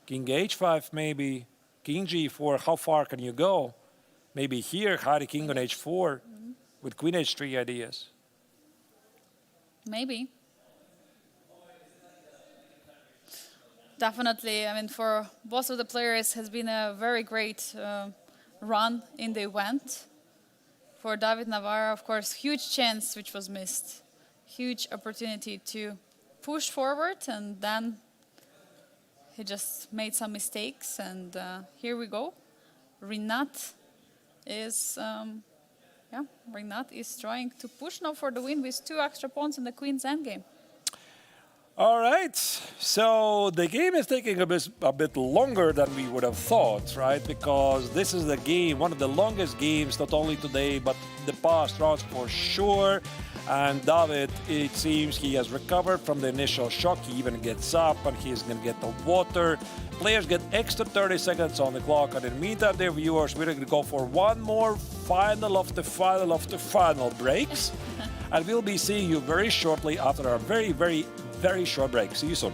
King h5, maybe. King g4, how far can you go? Maybe here, hide the king on h4 with queen h3 ideas. Maybe. Definitely, I mean, for both of the players, has been a very great run in the event. For David Navarro, of course, huge chance which was missed. Huge opportunity to push forward, and then he just made some mistakes, and here we go. Renat is, Renat is trying to push now for the win with 2 extra pawns in the queen's endgame. All right, so the game is taking a bit longer than we would have thought, right? Because this is the game, one of the longest games, not only today, but the past rounds for sure. And David, it seems he has recovered from the initial shock. He even gets up and he's going to get the water. Players get extra 30 seconds on the clock. And in the meantime, dear viewers, we're going to go for one more final of the final breaks. And we'll be seeing you very shortly after our very short break. See you soon.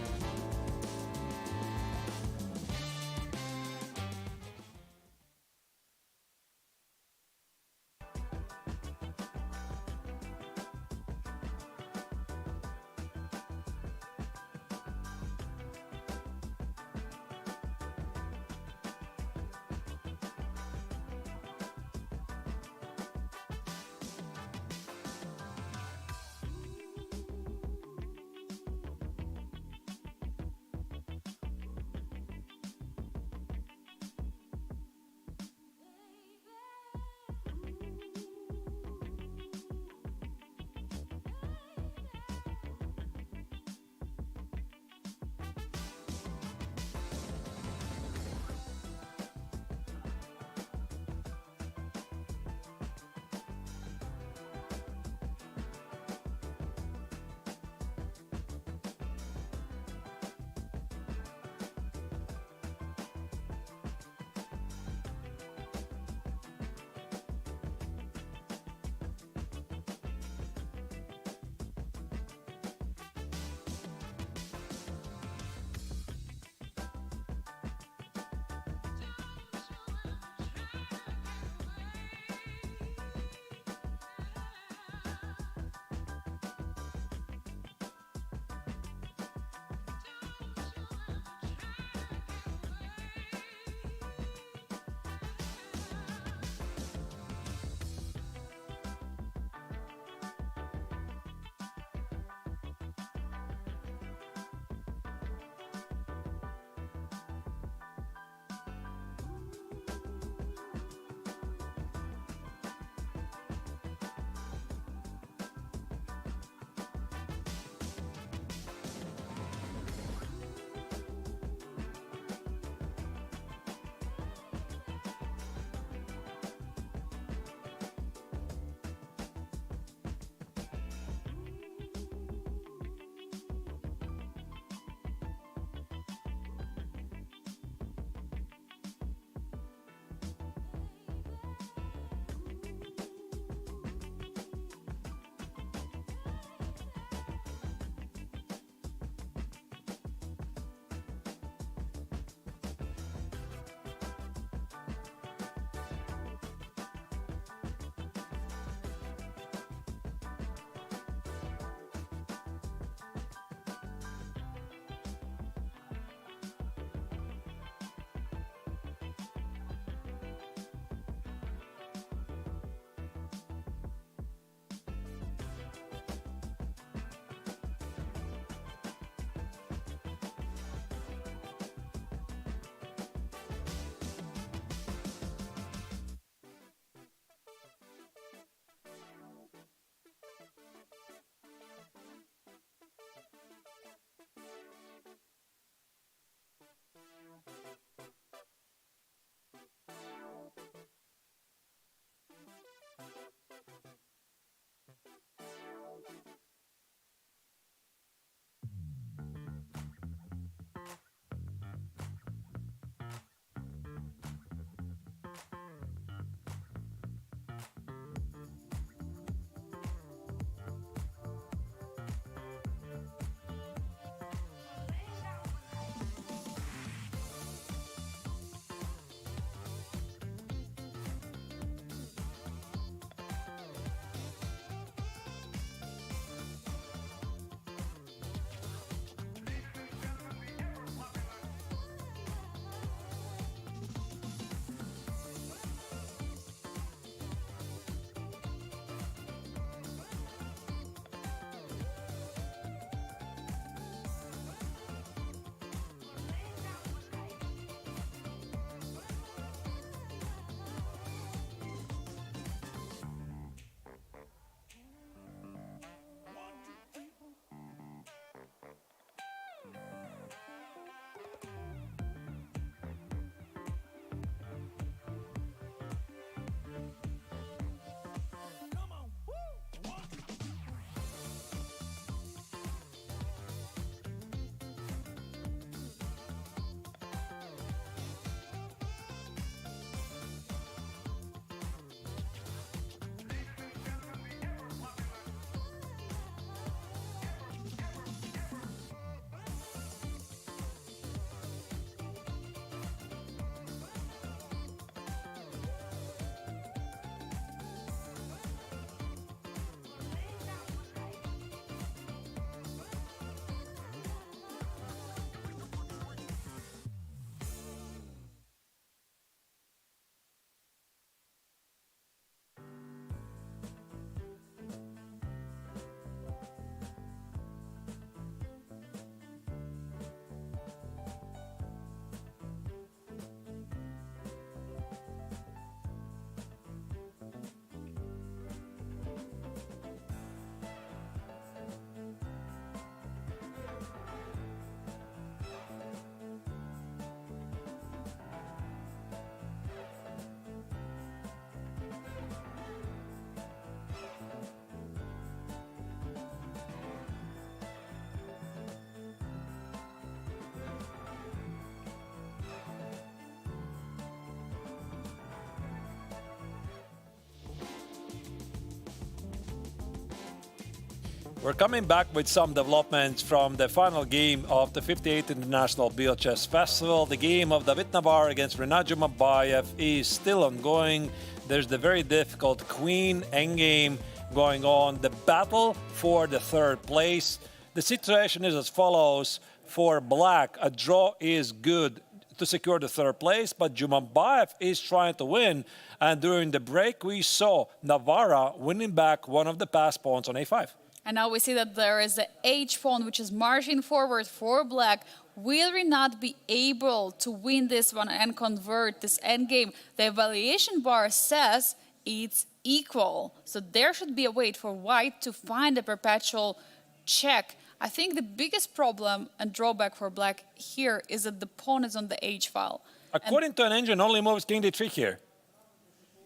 We're coming back with some developments from the final game of the 58th International Biel Chess Festival. The game of David Navarre against Renat Jumabayev is still ongoing. There's the very difficult Queen Endgame going on. The battle for the third place. The situation is as follows. For Black, a draw is good to secure the third place, but Jumabayev is trying to win. And during the break, we saw Navarre winning back one of the past pawns on a5. And now we see that there is the H pawn, which is marching forward for Black. Will Renat be able to win this one and convert this endgame? The evaluation bar says it's equal. So there should be a way for White to find a perpetual check. I think the biggest problem and drawback for Black here is that the pawn is on the H file. According to an engine, only moves king d3 here.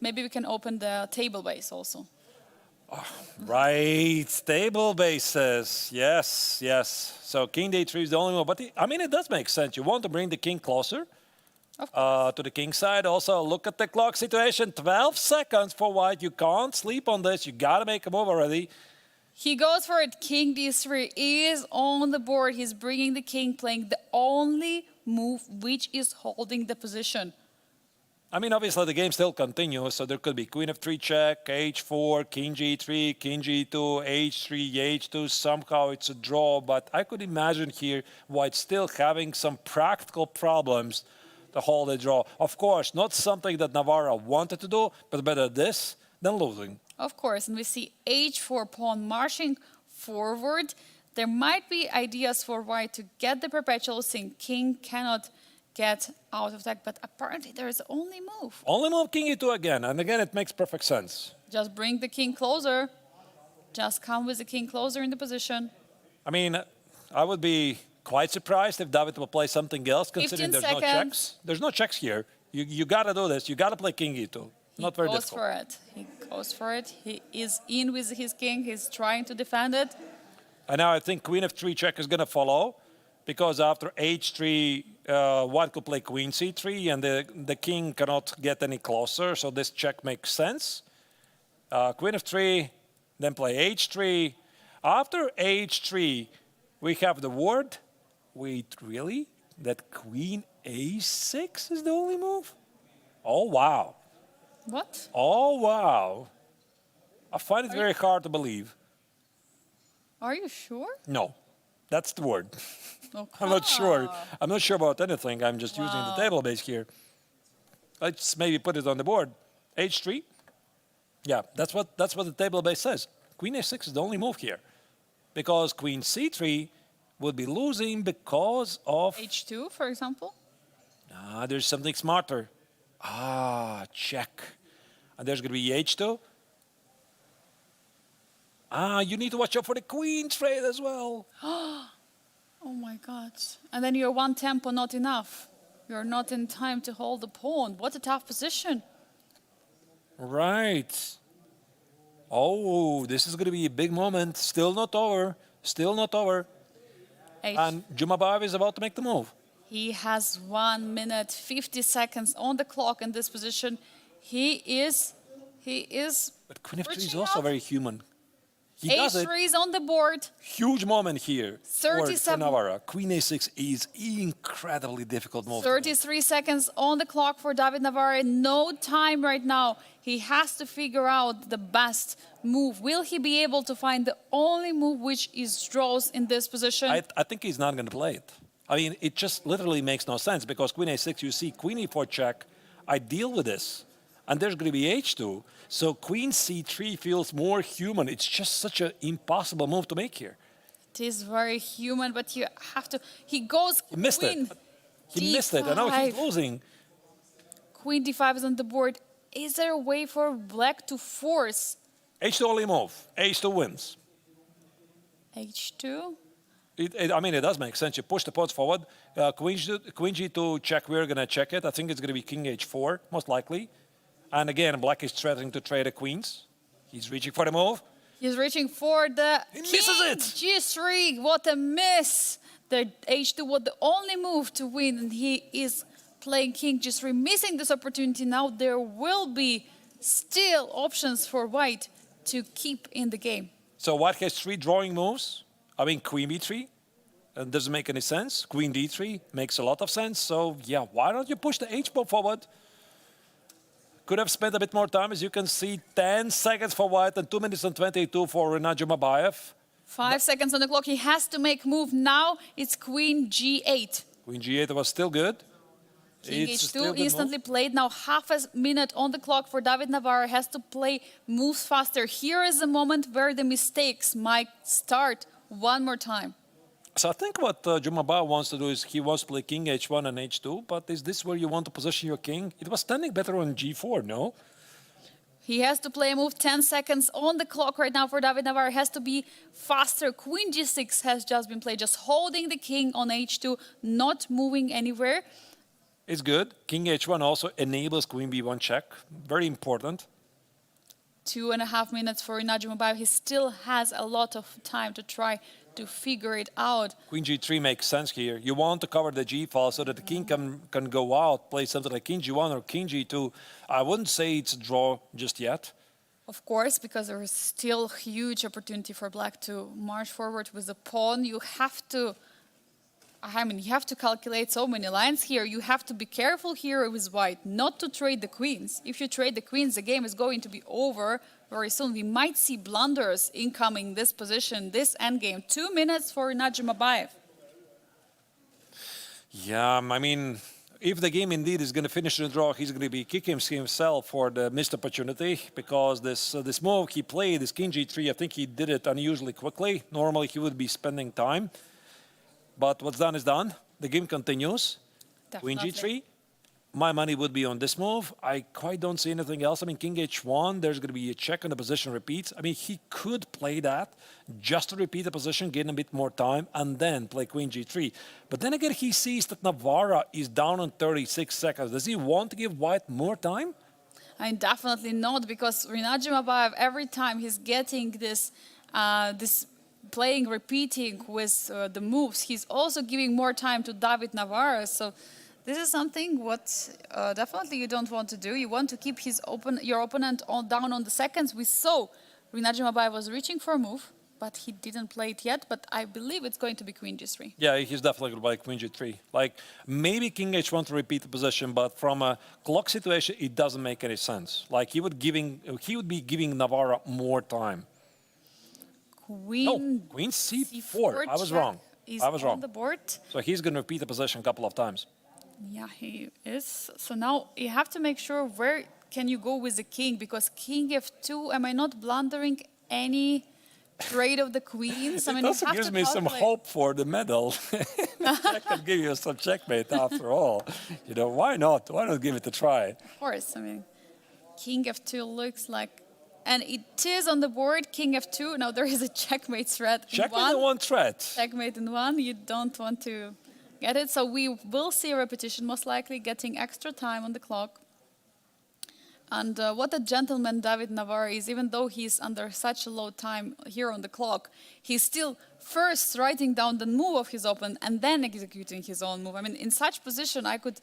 Maybe we can open the table base also. Right, stable bases. Yes, yes. So king d3 is the only move. But I mean, it does make sense. You want to bring the king closer to the king side. Also, look at the clock situation. 12 seconds for White. You can't sleep on this. You got to make a move already. He goes for it. King d3 is on the board. He's bringing the king, playing the only move which is holding the position. I mean, obviously, the game still continues, so there could be queen f3 check, h4, king g3, king g2, h3, h2. Somehow it's a draw, but I could imagine here White still having some practical problems to hold a draw. Of course, not something that Navarre wanted to do, but better this than losing. Of course, and we see h4 pawn marching forward. There might be ideas for White to get the perpetual, since king cannot get out of attack, but apparently there is only move. Only move king e2 again, and again it makes perfect sense. Just bring the king closer. Just come with the king closer in the position. I mean, I would be quite surprised if David will play something else, considering there's no checks. There's no checks here. You got to do this. You got to play king e2. Not very difficult. He goes for it. He is in with his king. He's trying to defend it. And now I think queen f3 check is going to follow, because after h3, White could play queen c3, and the king cannot get any closer, so this check makes sense. Queen f3, then play h3. After h3, we have the word. Wait, really? That queen a6 is the only move? Oh, wow. What? Oh, wow. I find it very hard to believe. Are you sure? No, that's the word. Okay. I'm not sure. I'm not sure about anything. I'm just using the table base here. Let's maybe put it on the board. h3. Yeah, that's what the table base says. Queen a6 is the only move here, because queen c3 would be losing because of h2, for example. There's something smarter. Check. And there's going to be h2. You need to watch out for the queen trade as well. Oh my God. And then you're one tempo not enough. You're not in time to hold the pawn. What a tough position. Right. Oh, this is going to be a big moment. Still not over. Still not over. And Jumabayev is about to make the move. He has 1 minute, 50 seconds on the clock in this position. He is. But queen f3 is also very human. He does it. h3 is on the board. Huge moment here for 37. Navarre. Queen a6 is incredibly difficult move. 33 seconds on the clock for David Navarre. No time right now. He has to figure out the best move. Will he be able to find the only move which is draws in this position? I think he's not going to play it. I mean, it just literally makes no sense, because queen a6, you see queen e4 check. I deal with this. And there's going to be h2. So queen c3 feels more human. It's just such an impossible move to make here. It is very human, but you have to. He goes. He missed it. He missed it. And now he's losing. Queen d5 is on the board. Is there a way for Black to force? h2 only move. h2 wins. h2? I mean, it does make sense. You push the pawns forward. Queen g2 check. We're going to check it. I think it's going to be king h4, most likely. And again, Black is threatening to trade the queens. He's reaching for the move. He's reaching for the He misses it. g3. What a miss. The h2 was the only move to win, and he is playing king g3, missing this opportunity. Now there will be still options for White to keep in the game. So white has 3 drawing moves. I mean, queen b3. It doesn't make any sense. Queen d3 makes a lot of sense. So yeah, why don't you push the h-pawn forward? Could have spent a bit more time. As you can see, 10 seconds for white and 2 minutes and 22 for Rinat Jumabayev. 5 seconds on the clock. He has to make move now. It's queen g8. Queen g8 was still good. King It's still h2 good instantly move. played. Now half a minute on the clock for David Navarro. Has to play moves faster. Here is a moment where the mistakes might start one more time. So I think what Jumabayev wants to do is he wants to play king h1 and h2, but is this where you want to position your king? It was standing better on g4, no? He has to play a move. 10 seconds on the clock right now for David Navarro. Has to be faster. Queen g6 has just been played. Just holding the king on h2, not moving anywhere. It's good. King h1 also enables queen b1 check. Very important. 2.5 minutes for Rinat Jumabayev. He still has a lot of time to try to figure it out. Queen g3 makes sense here. You want to cover the g file so that the king can go out, play something like king g1 or king g2. I wouldn't say it's a draw just yet. Of course, because there is still huge opportunity for black to march forward with the pawn. You have to calculate so many lines here. You have to be careful here with white not to trade the queens. If you trade the queens, the game is going to be over very soon. We might see blunders incoming this position, this endgame. 2 minutes for Rinat Jumabayev. Yeah, I mean, if the game indeed is going to finish in a draw, he's going to be kicking himself for the missed opportunity because this move he played, this king g3, I think he did it unusually quickly. Normally he would be spending time. But what's done is done. The game continues. Definitely. Queen g3. My money would be on this move. I quite don't see anything else. I mean, king h1, there's going to be a check on the position repeats. I mean, he could play that just to repeat the position, gain a bit more time, and then play queen g3. But then again, he sees that Navarro is down on 36 seconds. Does he want to give white more time? I mean, definitely not, because Rinat Jumabayev, every time he's getting this playing, repeating with the moves, he's also giving more time to David Navarro. So this is something what definitely you don't want to do. You want to keep your opponent down on the seconds. We saw Rinat Jumabayev was reaching for a move, but he didn't play it yet. But I believe it's going to be queen g3. Yeah, he's definitely going to play queen g3. Like, maybe king h1 to repeat the position, but from a clock situation, it doesn't make any sense. Like, he would be giving Navarro more time. Queen c4. I was wrong. I was wrong. On the board. So he's going to repeat the position a couple of times. Yeah, he is. So now you have to make sure where can you go with the king, because king f2, am I not blundering any trade of the queens? I mean, It also gives me some hope for the medal. I can give you some checkmate after all. You know, why not? Why not give it a try? Of course, I mean, king f2 looks like, and it is on the board, king f2. Now there is a checkmate threat. Checkmate in one threat. Checkmate in one. You don't want to get it. So we will see a repetition, most likely, getting extra time on the clock. And what a gentleman David Navarro is, even though he's under such a low time here on the clock, he's still first writing down the move of his opponent and then executing his own move. I mean, in such position, I could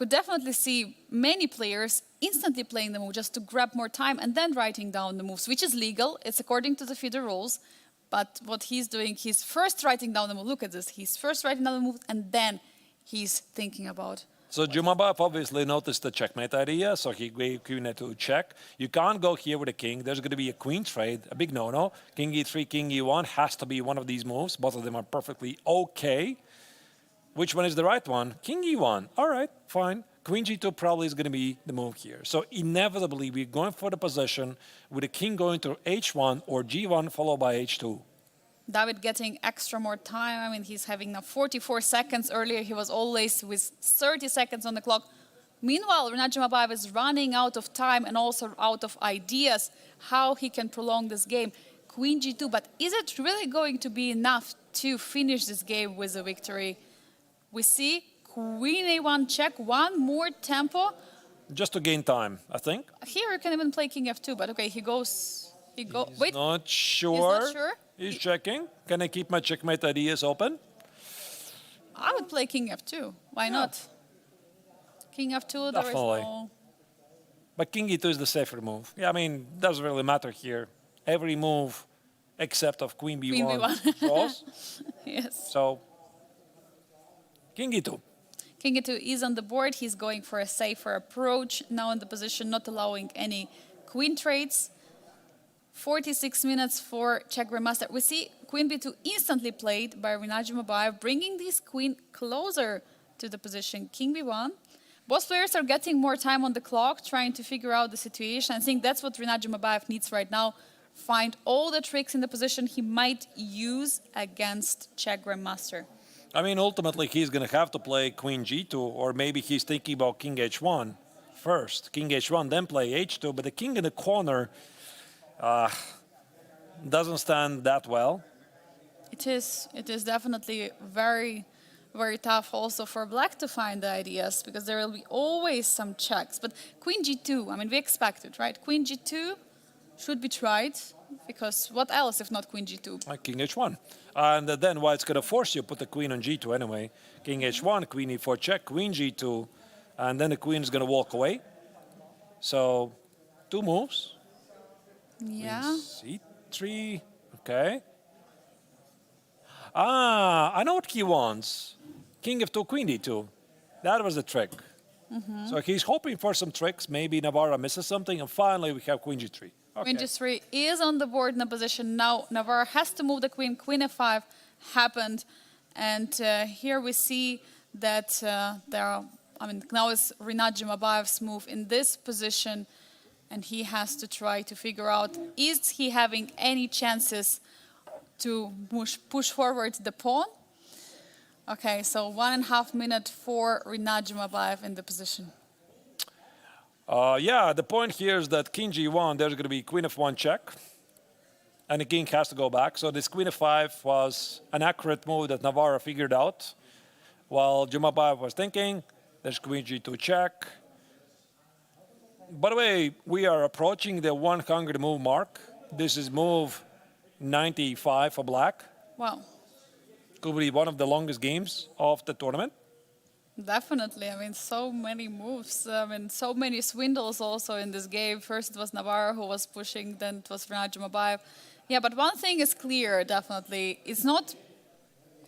definitely see many players instantly playing the move just to grab more time and then writing down the moves, which is legal. It's according to the FIDE rules. But what he's doing, he's first writing down the move. Look at this. He's first writing down the move and then he's thinking about. So Jumabayev obviously noticed the checkmate idea, so he gave queen a2 check. You can't go here with a king. There's going to be a queen trade, a big no-no. King e3, king e1 has to be one of these moves. Both of them are perfectly okay. Which one is the right one? King e1. All right, fine. Queen g2 probably is going to be the move here. So inevitably, we're going for the position with the king going to h1 or g1 followed by h2. David getting extra more time. I mean, he's having now 44 seconds. Earlier, he was always with 30 seconds on the clock. Meanwhile, Rinat Jumabayev is running out of time and also out of ideas how he can prolong this game. Queen g2, but is it really going to be enough to finish this game with a victory? We see queen a1 check, one more tempo. Just to gain time, I think. Here you can even play king f2, but okay, he goes. Wait. Not sure. He's not sure. He's checking. Can I keep my checkmate ideas open? I would play king f2. Why not? King f2, there is Definitely. no. But king e2 is the safer move. Yeah, I mean, doesn't really matter here. Every move except of queen b1, Queen B1. draws. Yes. So king e2. King e2 is on the board. He's going for a safer approach. Now in the position, not allowing any queen trades. 46 minutes for Czech Grandmaster. We see queen b2 instantly played by Rinat Jumabayev, bringing this queen closer to the position. King b1. Both players are getting more time on the clock, trying to figure out the situation. I think that's what Rinat Jumabayev needs right now. Find all the tricks in the position he might use against Czech Grandmaster. I mean, ultimately, he's going to have to play queen g2, or maybe he's thinking about king h1 first. King h1, then play h2, but the king in the corner doesn't stand that well. It is definitely very, very tough also for black to find the ideas, because there will be always some checks. But queen g2, I mean, we expect it, right? Queen g2 should be tried, because what else if not queen g2? Like king h1. And then white's going to force you to put the queen on g2 anyway. King h1, queen e4 check, queen g2, and then the queen is going to walk away. So 2 moves. Yeah. c3, okay. I know what he wants. King f2, queen d2. That was the trick. So he's hoping for some tricks. Maybe Navarra misses something, and finally we have queen g3. Okay. Queen g3 is on the board in a position. Now Navarra has to move the queen. Queen f5 happened. And here we see that now is Rinat Jumabayev's move in this position. And he has to try to figure out, is he having any chances to push forward the pawn? Okay, so 1.5 minutes for Rinat Jumabayev in the position. Yeah, the point here is that king g1, there's going to be queen f1 check. And the king has to go back. So this queen f5 was an accurate move that Navarra figured out. While Jumabayev was thinking, there's queen g2 check. By the way, we are approaching the 100 move mark. This is move 95 for black. Wow. Could be one of the longest games of the tournament. Definitely. I mean, so many moves. I mean, so many swindles also in this game. First it was Navarro who was pushing, then it was Rinat Jumabayev. Yeah, but one thing is clear, definitely. It's not,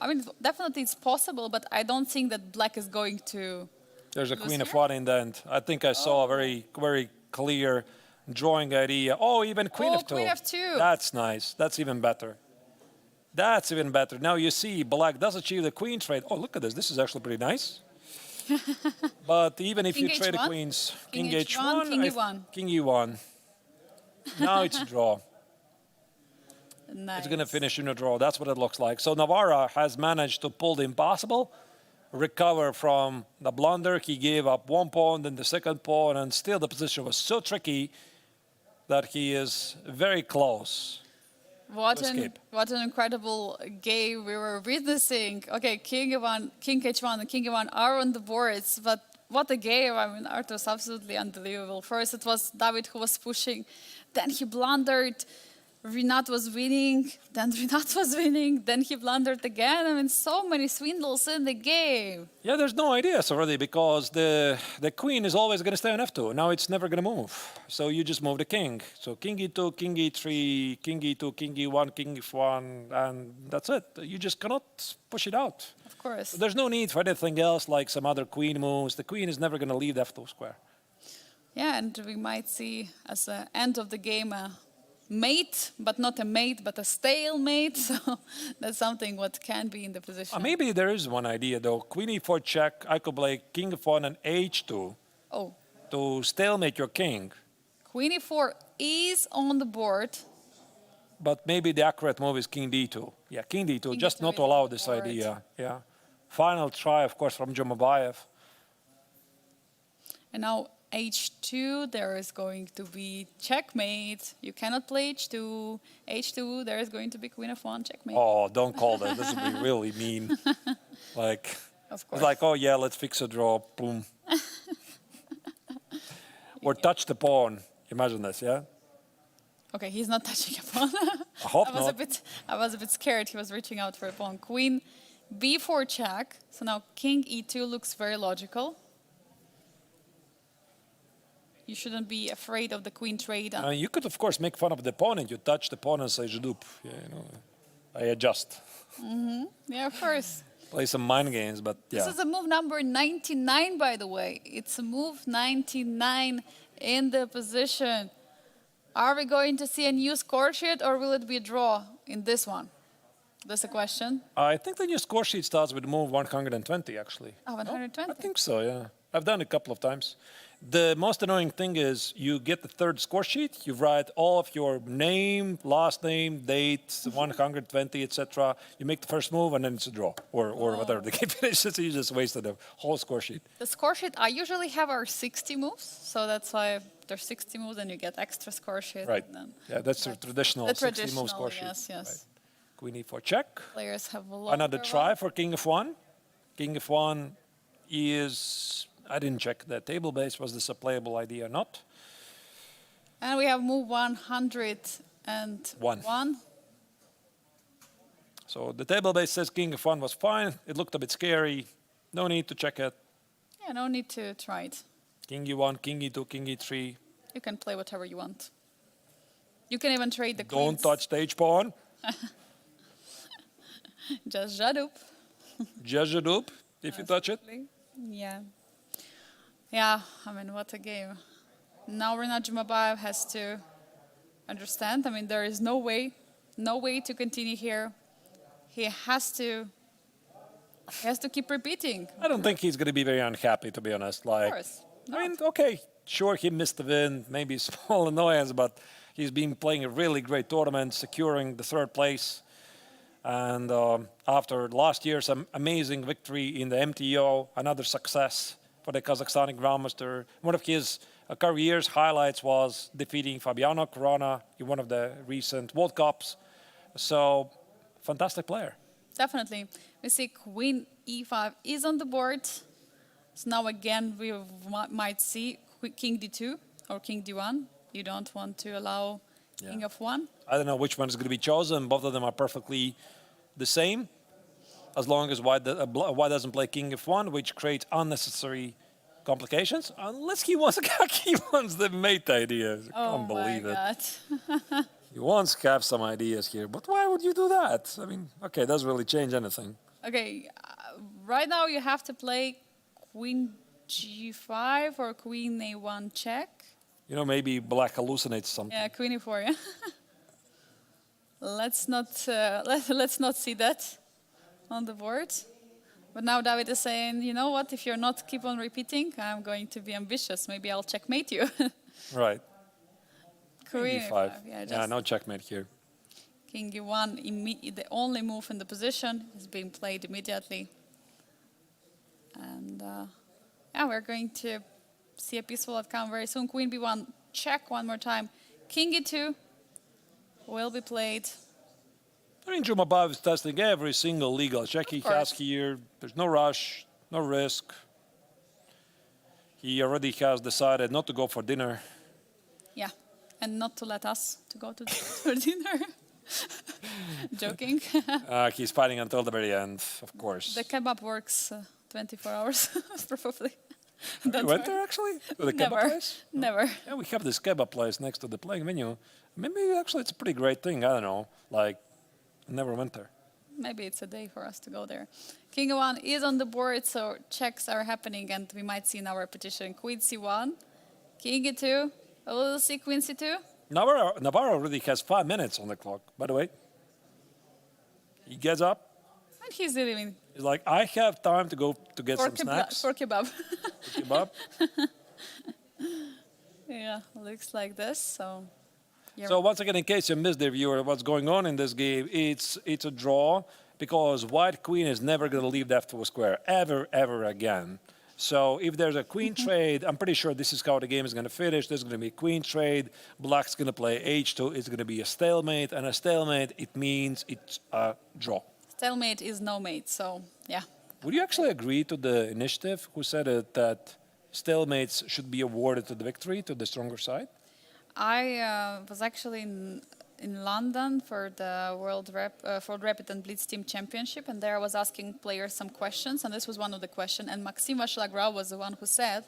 I mean, definitely it's possible, but I don't think that black is going to... There's a queen f1 in the end. I think I saw a very, very clear drawing idea. Oh, even queen f2. Queen f2. That's nice. That's even better. That's even better. Now you see black does achieve the queen trade. Oh, look at this. This is actually pretty nice. But even if you trade the queens, king h1, king e1. King e1. Now it's a draw. Nice. It's going to finish in a draw. That's what it looks like. So Navarra has managed to pull the impossible, recover from the blunder. He gave up 1 pawn, then the 2nd pawn, and still the position was so tricky that he is very close. What an incredible game we were witnessing. Okay, king e1, king h1, and king e1 are on the boards, but what a game. I mean, Artur was absolutely unbelievable. First it was David who was pushing, then he blundered. Rinat was winning, then Rinat was winning, then he blundered again. I mean, so many swindles in the game. Yeah, there's no ideas already because the queen is always going to stay on f2. Now it's never going to move. So you just move the king. So king e2, king e3, king e2, king e1, king f1, and that's it. You just cannot push it out. Of course. So there's no need for anything else like some other queen moves. The queen is never going to leave the f2 square. Yeah, and we might see as the end of the game mate, but not a mate, but a stalemate. So that's something what can be in the position. Maybe there is one idea though. Queen e4 check, I could play king f1 and h2 to stalemate your king. Queen e4 is on the board. But maybe the accurate move is king d2. Yeah, king d2, King just D2 not to is allow on the this board. idea. Yeah. Final try, of course, from Jumabayev. And now h2, there is going to be checkmate. You cannot play h2. h2, there is going to be queen f1 checkmate. Oh, don't call that. This would be really mean. Like, Of course. it's like, oh yeah, let's fix a draw. Boom. Or touch the pawn. Imagine this, yeah? Okay, he's not touching a pawn. I hope I not. was a bit scared. He was reaching out for a pawn. Queen b4 check. So now king e2 looks very logical. You shouldn't be afraid of the queen trade. You could, of course, make fun of the opponent. You touch the opponent, say, je dupe. Yeah, I adjust. Yeah, of course. Play some mind games, but yeah. This is a move number 99, by the way. It's a move 99 in the position. Are we going to see a new score sheet, or will it be a draw in this one? That's a question. I think the new score sheet starts with move 120, actually. Oh, 120? I think so, yeah. I've done it a couple of times. The most annoying thing is you get the third score sheet, you write all of your name, last name, date, 120, etc. You make the first move, and then it's a draw, or whatever the game finishes. So you just wasted the whole score sheet. The score sheet, I usually have our 60 moves, so that's why there's 60 moves, and you get extra score sheet. Right. And then Yeah, that's the traditional 60-move score sheet. Yes, yes. Right. Queen e4 check. Players have a lot. Another try for king f1. King f1 is... I didn't check the table base. Was this a playable idea or not? And we have move 101. So the table base says king f1 was fine. It looked a bit scary. No need to check it. Yeah, no need to try it. King e1, king e2, king e3. You can play whatever you want. You can even trade the queens. Don't touch stage pawn. Just Jadup. Just a dupe if you touch it. Yeah. Yeah, I mean, what a game. Now Renat Jumabayev has to understand. I mean, there is no way to continue here. He has to keep repeating. I don't think he's going to be very unhappy, to be honest. Of course. I mean, okay, sure, he missed the win, maybe a small annoyance, but he's been playing a really great tournament, securing the third place. And after last year's amazing victory in the MTO, another success for the Kazakhstani Grandmaster. One of his career's highlights was defeating Fabiano Corona in one of the recent World Cups. So, fantastic player. Definitely. We see Queen E5 is on the board. So now again, we might see King D2 or King D1. You don't want to allow King of 1. I don't know which one is going to be chosen. Both of them are perfectly the same, as long as White doesn't play King f1, which creates unnecessary complications. Unless he wants the mate ideas. I can't believe it. He wants to have some ideas here, but why would you do that? I mean, okay, it doesn't really change anything. Okay, right now you have to play Queen G5 or Queen A1 check. You know, maybe black hallucinates something. Yeah, Queen E4. Yeah. Let's not see that on the board. But now David is saying, you know what? If you're not keep on repeating, I'm going to be ambitious. Maybe I'll checkmate you. Right. Queen E5. Yeah, no checkmate here. King E1, the only move in the position, is being played immediately. And yeah, we're going to see a peaceful outcome very soon. Queen B1, check one more time. King E2 will be played. I mean, Jumabayev is testing every single legal check he has here. There's no rush, no risk. He already has decided not to go for dinner. Yeah, and not to let us to go to for dinner. Joking. He's fighting until the very end, of course. The kebab works 24 hours, probably. You went there, actually? To the kebab place? Never. Yeah, we have this kebab place next to the playing venue. Maybe actually it's a pretty great thing. I don't know. Like, I never went there. Maybe it's a day for us to go there. King E1 is on the board, so checks are happening, and we might see now a repetition. Queen C1, King E2. We'll see Queen C2. Navarro already has 5 minutes on the clock, by the way. He gets up. And he's leaving. He's like, I have time to go to get some snacks. For kebab. For kebab. Yeah, looks like this. So once again, in case you missed the viewer, what's going on in this game, it's a draw because White Queen is never going to leave the F2 square, ever again. So if there's a queen trade, I'm pretty sure this is how the game is going to finish. There's going to be a queen trade. Black's going to play H2. It's going to be a stalemate. And a stalemate, it means it's a draw. Stalemate is no mate, so yeah. Would you actually agree to the initiative who said that stalemates should be awarded to the victory, to the stronger side? I was actually in London for the World Rapid and Blitz Team Championship, and there I was asking players some questions, and this was one of the questions. And Vachier-Lagrave was the one who said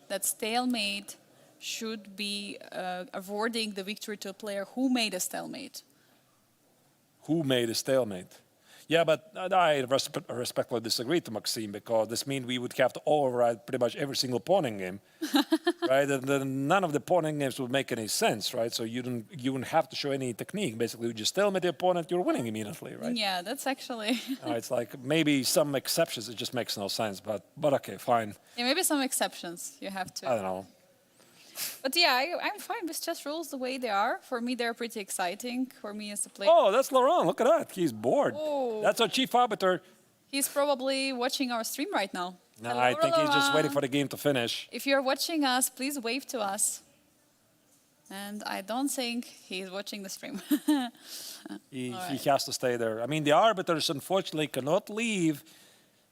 that stalemate should be awarding the victory to a player who made a stalemate. Who made a stalemate? Yeah, but I respectfully disagree to Maxime, because this means we would have to override pretty much every single pawn game, right? And then none of the pawn games would make any sense, right? So you wouldn't have to show any technique. Basically, you just stalemate the opponent, you're winning immediately, right? Yeah, that's actually... It's like maybe some exceptions, it just makes no sense, but okay, fine. Yeah, maybe some exceptions you have to. I don't know. But yeah, I'm fine with chess rules the way they are. For me, they're pretty exciting. For me as a player. Oh, that's Laurent. Look at that. He's bored. Oh. That's our chief arbiter. He's probably watching our stream right now. No, Hello, I think he's just waiting Laurent. for the game to finish. If you're watching us, please wave to us. And I don't think he's watching the stream. He right. has to stay there. I mean, the arbiters unfortunately cannot leave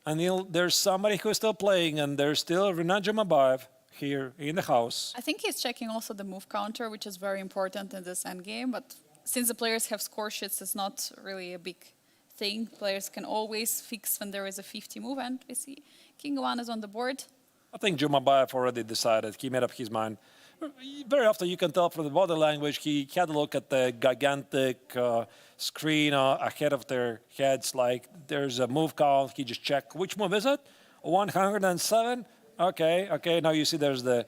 until there's somebody who's still playing, and there's still Renat Jumabayev here in the house. I think he's checking also the move counter, which is very important in this endgame. But since the players have score sheets, it's not really a big thing. Players can always fix when there is a 50 move, and we see King 1 is on the board. I think Jumabayev already decided. He made up his mind. Very often you can tell from the body language, he had a look at the gigantic screen ahead of their heads, like there's a move count. He just checked, which move is it? 107? Okay. Now you see there's the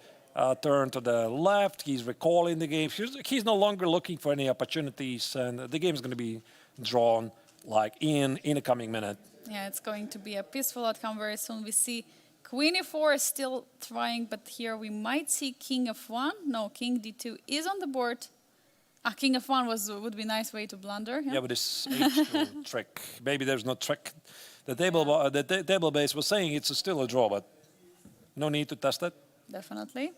turn to the left. He's recalling the game. He's no longer looking for any opportunities, and the game is going to be drawn like in a coming minute. Yeah, it's going to be a peaceful outcome very soon. We see Queen e4 is still trying, but here we might see King f1. No, King d2 is on the board. King f1 would be a nice way to blunder. Yeah, but this H2 trick. Maybe there's no trick. The table base was saying it's still a draw, but no need to test it. Definitely.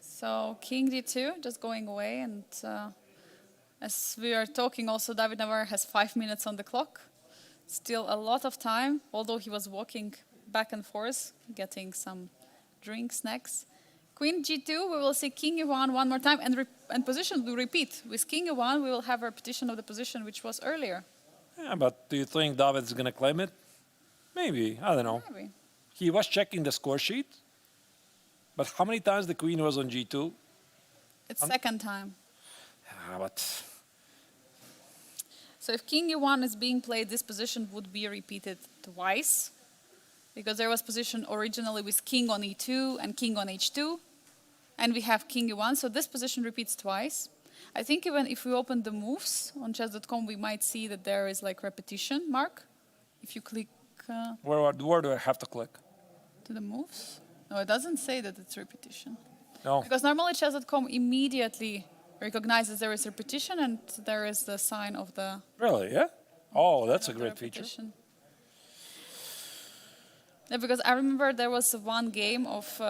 So King d2 just going away, and as we are talking, also David Navarre has 5 minutes on the clock. Still a lot of time, although he was walking back and forth, getting some drinks, snacks. Queen g2, we will see King e1 one more time, and position will repeat. With King e1, we will have a repetition of the position which was earlier. Yeah, but do you think David's going to claim it? Maybe. I don't know. Maybe. He was checking the score sheet, but how many times the queen was on g2? It's second time. Yeah, but So if King e1 is being played, this position would be repeated twice, because there was position originally with King on e2 and King on h2, and we have King e1, so this position repeats twice. I think even if we open the moves on chess.com, we might see that there is like repetition mark. If you click where do I have to click? to the moves. No, it doesn't say that it's repetition. No. Because normally chess.com immediately recognizes there is repetition and there is the sign of the... Really, yeah? Oh, that's a the great feature. repetition. Yeah, because I remember there was one game of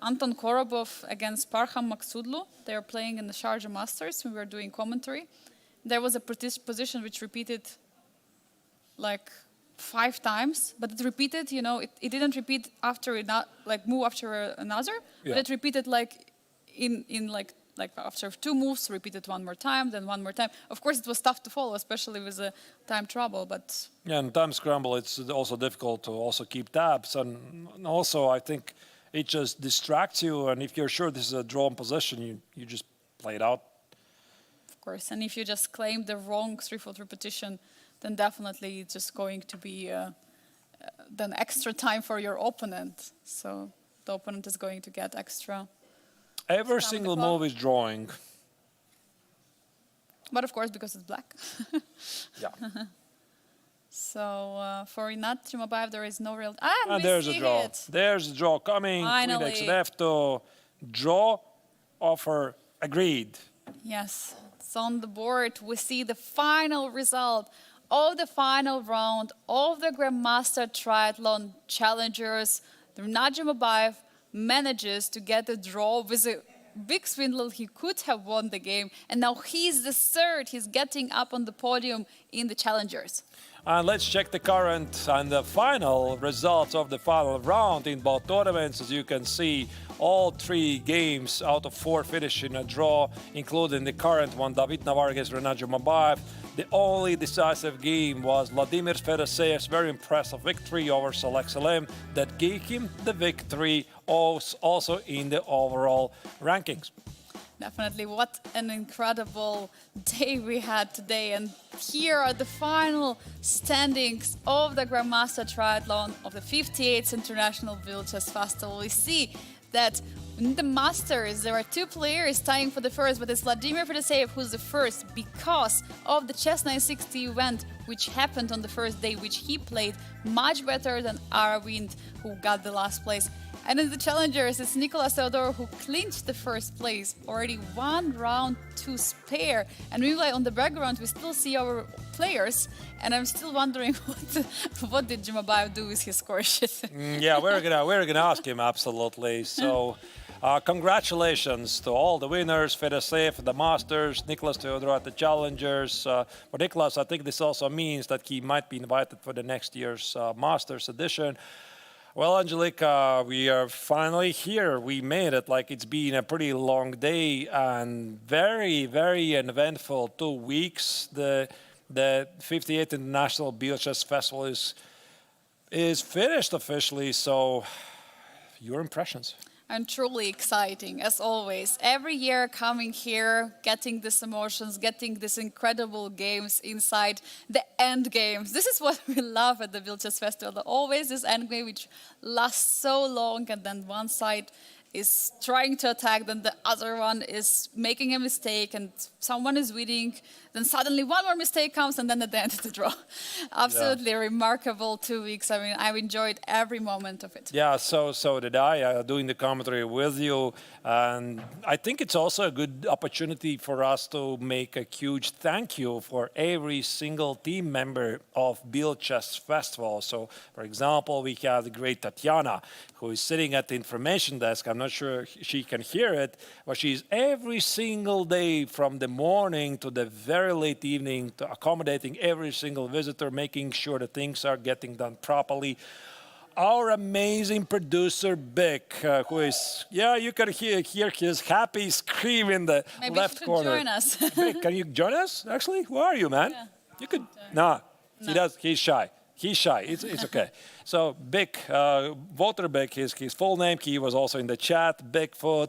Anton Korobov against Parham Maksudlu. They were playing in the Sharjah Masters. We were doing commentary. There was a position which repeated like 5 times, but it repeated, you know, it didn't repeat after like move after another, Yeah. but it repeated like in like after 2 moves, repeated one more time, then one more time. Of course, it was tough to follow, especially with the time trouble, but... Yeah, and time scramble, it's also difficult to also keep tabs. And also, I think it just distracts you. And if you're sure this is a drawn position, you just play it out. Of course, and if you just claim the wrong 3-fold repetition, then definitely it's just going to be then extra time for your opponent. So the opponent is going to get extra. Every single move is drawing. But of course, because it's black. Yeah. So for Renat Jumabayev, there is no real... And there's a draw. It. There's a draw coming. Finally. Queen takes F2. Draw. Offer agreed. Yes, it's on the board. We see the final result of the final round of the Grandmaster Triathlon Challengers. Renat Jumabayev manages to get a draw with a big swindle. He could have won the game, and now he's the third. He's getting up on the podium in the Challengers. And let's check the current and the final results of the final round in both tournaments. As you can see, all 3 games out of 4 finish in a draw, including the current one, David Navar against Renat Jumabayev. The only decisive game was Vladimir Fedoseev's very impressive victory over Salem that gave him the victory also in the overall rankings. Definitely, what an incredible day we had today. And here are the final standings of the Grandmaster Triathlon of the 58th International Biel Chess Festival. We see that in the Masters, there are 2 players tying for the first, but it's Vladimir Fedoseev who's the first because of the Chess 960 event, which happened on the first day, which he played much better than Aravind, who got the last place. And in the challengers, it's Nicolas Theodor who clinched the first place, already 1 round to spare. And meanwhile, on the background, we still see our players, and I'm still wondering what did Jumabayev do with his score sheet. Yeah, we're gonna ask him absolutely. So, congratulations to all the winners: Fedoseev at the Masters, Nicolas Theodor at the Challengers. For Nicolas, I think this also means that he might be invited for the next year's Masters edition. Well, Angelika, we are finally here. We made it. Like, it's been a pretty long day and very, very eventful 2 weeks. The 58th International Biel Chess Festival is finished officially. So, your impressions? And truly exciting, as always. Every year coming here, getting these emotions, getting these incredible games inside the Endgames. This is what we love at the Biel Chess Festival. Always this Endgame which lasts so long, and then one side is trying to attack, then the other one is making a mistake, and someone is winning. Then suddenly one more mistake comes, and then at the end of the draw. Absolutely remarkable 2 weeks. I mean, I've enjoyed every moment of it. Yeah, so did I, doing the commentary with you. And I think it's also a good opportunity for us to make a huge thank you for every single team member of Biel Chess Festival. So, for example, we have the great Tatiana, who is sitting at the information desk. I'm not sure she can hear it, but she's every single day from the morning to the very late evening to accommodating every single visitor, making sure that things are getting done properly. Our amazing producer, Bick, who is, you can hear his happy scream in the Maybe left corner. Maybe you should join us. Bick, can you join us, actually? Where are you, man? Yeah. You could, no. He's shy. He's shy. It's okay. So Bick, Walter Bick, his full name. He was also in the chat. Bigfoot.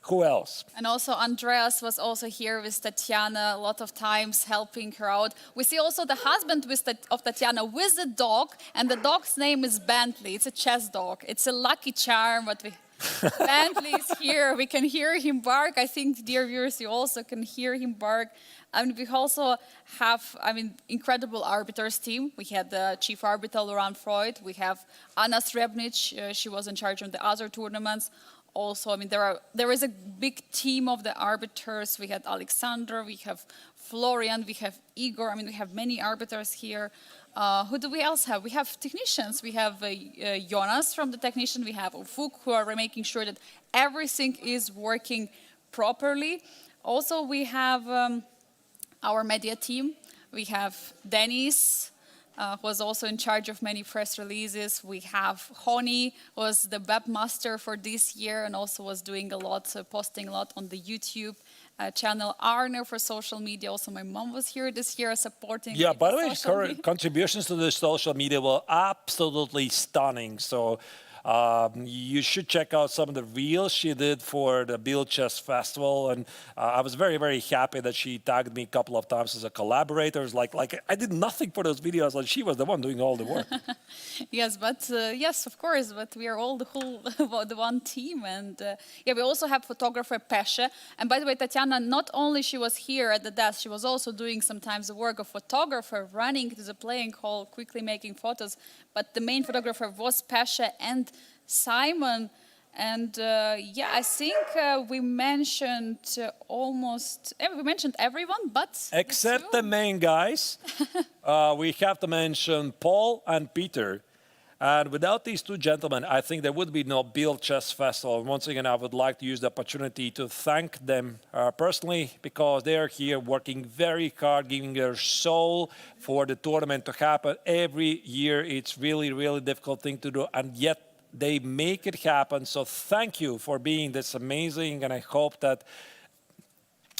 Who else? And also Andreas was also here with Tatiana, a lot of times helping her out. We see also the husband of Tatiana with the dog, and the dog's name is Bentley. It's a chess dog. It's a lucky charm, but Bentley is here. We can hear him bark. I think, dear viewers, you also can hear him bark. And we also have, incredible arbiters team. We had the chief arbiter, Laurent Freud. We have Anna Srebnic. She was in charge of the other tournaments. Also, there is a big team of the arbiters. We had Alexander, we have Florian, we have Igor. We have many arbiters here. Who do we else have? We have technicians. We have Jonas from the technician. We have Ufuk, who are making sure that everything is working properly. Also, we have our media team. We have Dennis, who was also in charge of many press releases. We have Honi, who was the webmaster for this year and also was doing a lot, posting a lot on the YouTube channel. Arne for social media. Also, my mom was here this year supporting. Yeah, by the way, her contributions to the social media were absolutely stunning. So you should check out some of the reels she did for the Biel Chess Festival, and I was very, very happy that she tagged me a couple of times as a collaborator. It was like I did nothing for those videos, and she was the one doing all the work. Yes, but yes, of course, but we are all the one team, and we also have photographer Pesce. And by the way, Tatiana, not only she was here at the desk, she was also doing sometimes the work of photographer, running to the playing hall, quickly making photos. But the main photographer was Pesce and Simon. And I think we mentioned we mentioned everyone, but except the main guys. We have to mention Paul and Peter. And without these two gentlemen, I think there would be no Biel Chess Festival. And once again, I would like to use the opportunity to thank them personally, because they are here working very hard, giving their soul for the tournament to happen. Every year, it's really, really difficult thing to do, and yet they make it happen. So thank you for being this amazing, and I hope that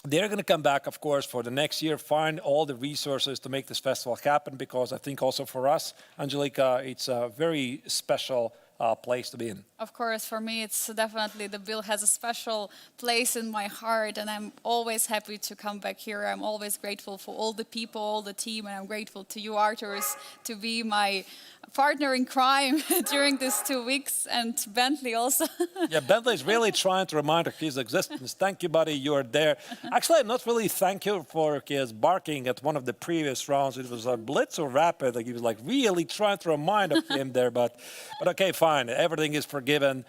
they're going to come back, of course, for the next year, find all the resources to make this festival happen, because I think also for us, Angelika, it's a very special place to be in. Of course, for me, it's definitely the Bill has a special place in my heart, and I'm always happy to come back here. I'm always grateful for all the people, all the team, and I'm grateful to you, Arturs, to be my partner in crime during these 2 weeks, and Bentley also. Yeah, Bentley is really trying to remind of his existence. Thank you, buddy, you're there. Actually, I'm not really thank you for his barking at one of the previous rounds. It was a blitz or rapid. Like he was like really trying to remind of him there, but okay, fine. Everything is forgiven.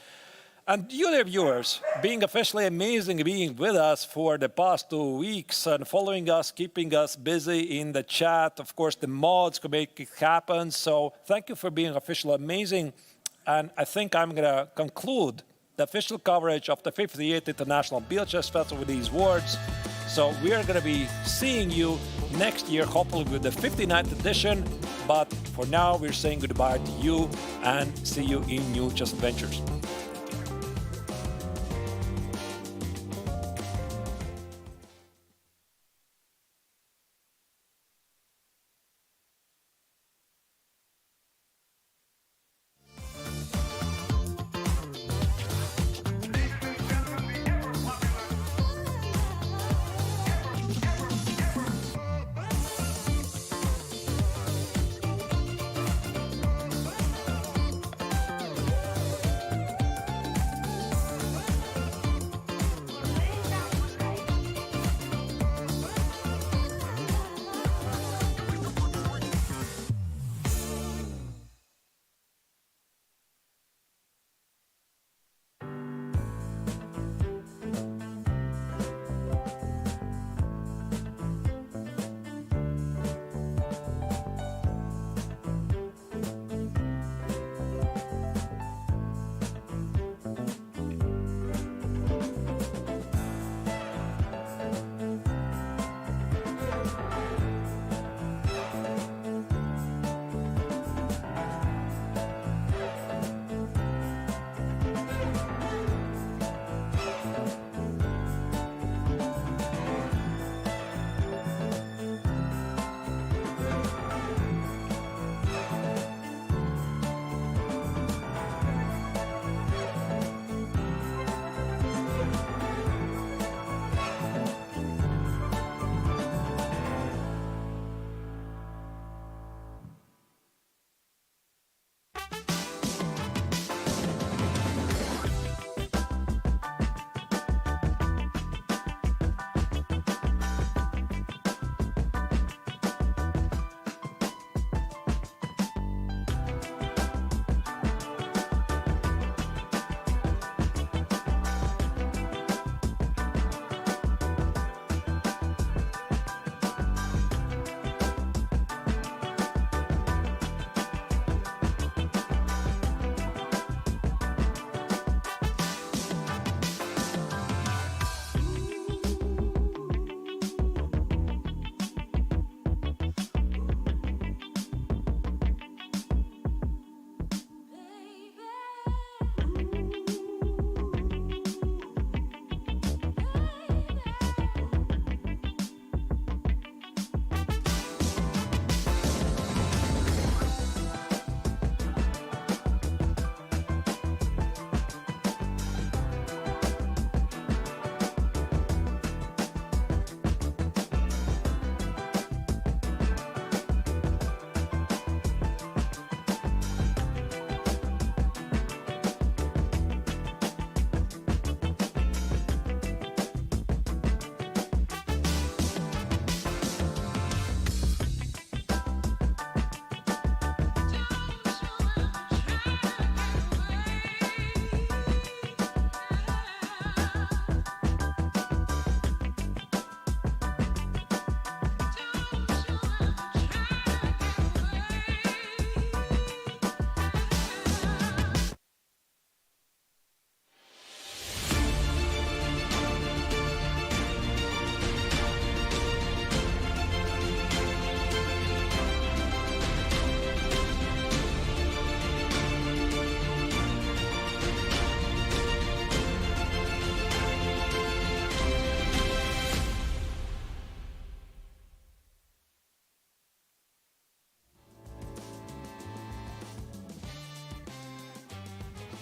And you, dear viewers, being officially amazing, being with us for the past 2 weeks and following us, keeping us busy in the chat. Of course, the mods could make it happen. So thank you for being officially amazing. And I think I'm going to conclude the official coverage of the 58th International Biel Chess Festival with these words. So we are going to be seeing you next year, hopefully with the 59th edition. But for now, we're saying goodbye to you and see you in new chess adventures.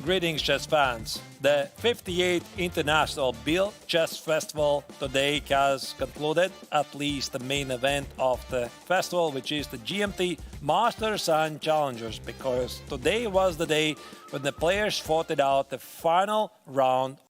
Greetings, chess fans. The 58th International Biel Chess Festival today has concluded, at least the main event of the festival, which is the GMT Masters and Challengers, because today was the day when the players fought it out the final round